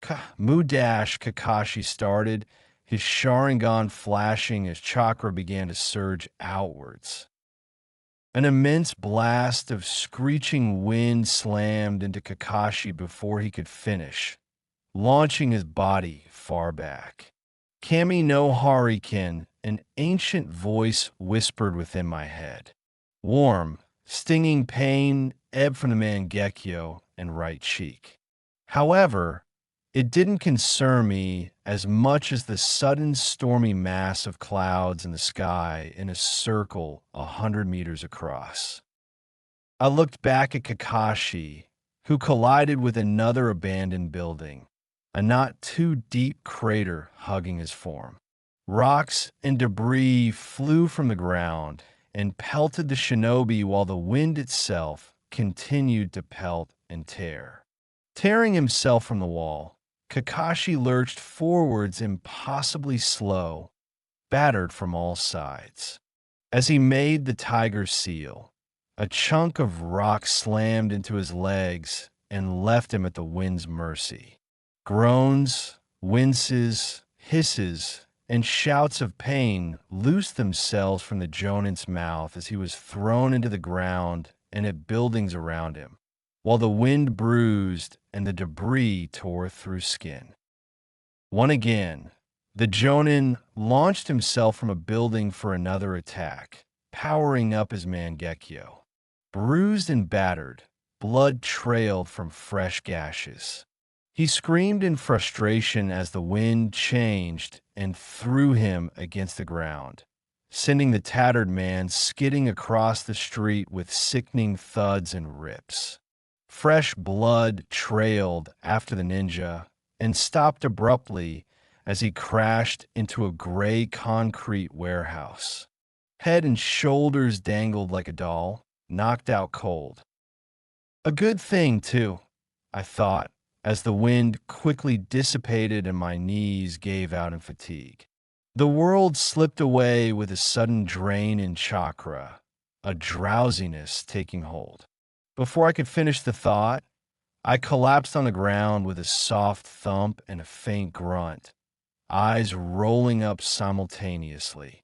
Kakashi started, his Sharingan flashing as chakra began to surge outwards. An immense blast of screeching wind slammed into Kakashi before he could finish, launching his body far back. "Kami no Hariken," an ancient voice whispered within my head. Warm, stinging pain ebbed from the Mangekyo and right cheek. However, it didn't concern me as much as the sudden stormy mass of clouds in the sky in a circle 100 meters across. I looked back at Kakashi, who collided with another abandoned building, a not too deep crater hugging his form. Rocks and debris flew from the ground and pelted the shinobi while the wind itself continued to pelt and tear. Tearing himself from the wall, Kakashi lurched forwards impossibly slow, battered from all sides. As he made the tiger seal, a chunk of rock slammed into his legs and left him at the wind's mercy. Groans, winces, hisses, and shouts of pain loosed themselves from the Jonin's mouth as he was thrown into the ground and at buildings around him, while the wind bruised and the debris tore through skin. One again, the Jonin launched himself from a building for another attack, powering up his Mangekyo. Bruised and battered, blood trailed from fresh gashes. He screamed in frustration as the wind changed and threw him against the ground, sending the tattered man skidding across the street with sickening thuds and rips. Fresh blood trailed after the ninja and stopped abruptly as he crashed into a gray concrete warehouse. Head and shoulders dangled like a doll, knocked out cold. A good thing, too, I thought, as the wind quickly dissipated and my knees gave out in fatigue. The world slipped away with a sudden drain in chakra, a drowsiness taking hold. Before I could finish the thought, I collapsed on the ground with a soft thump and a faint grunt, eyes rolling up simultaneously.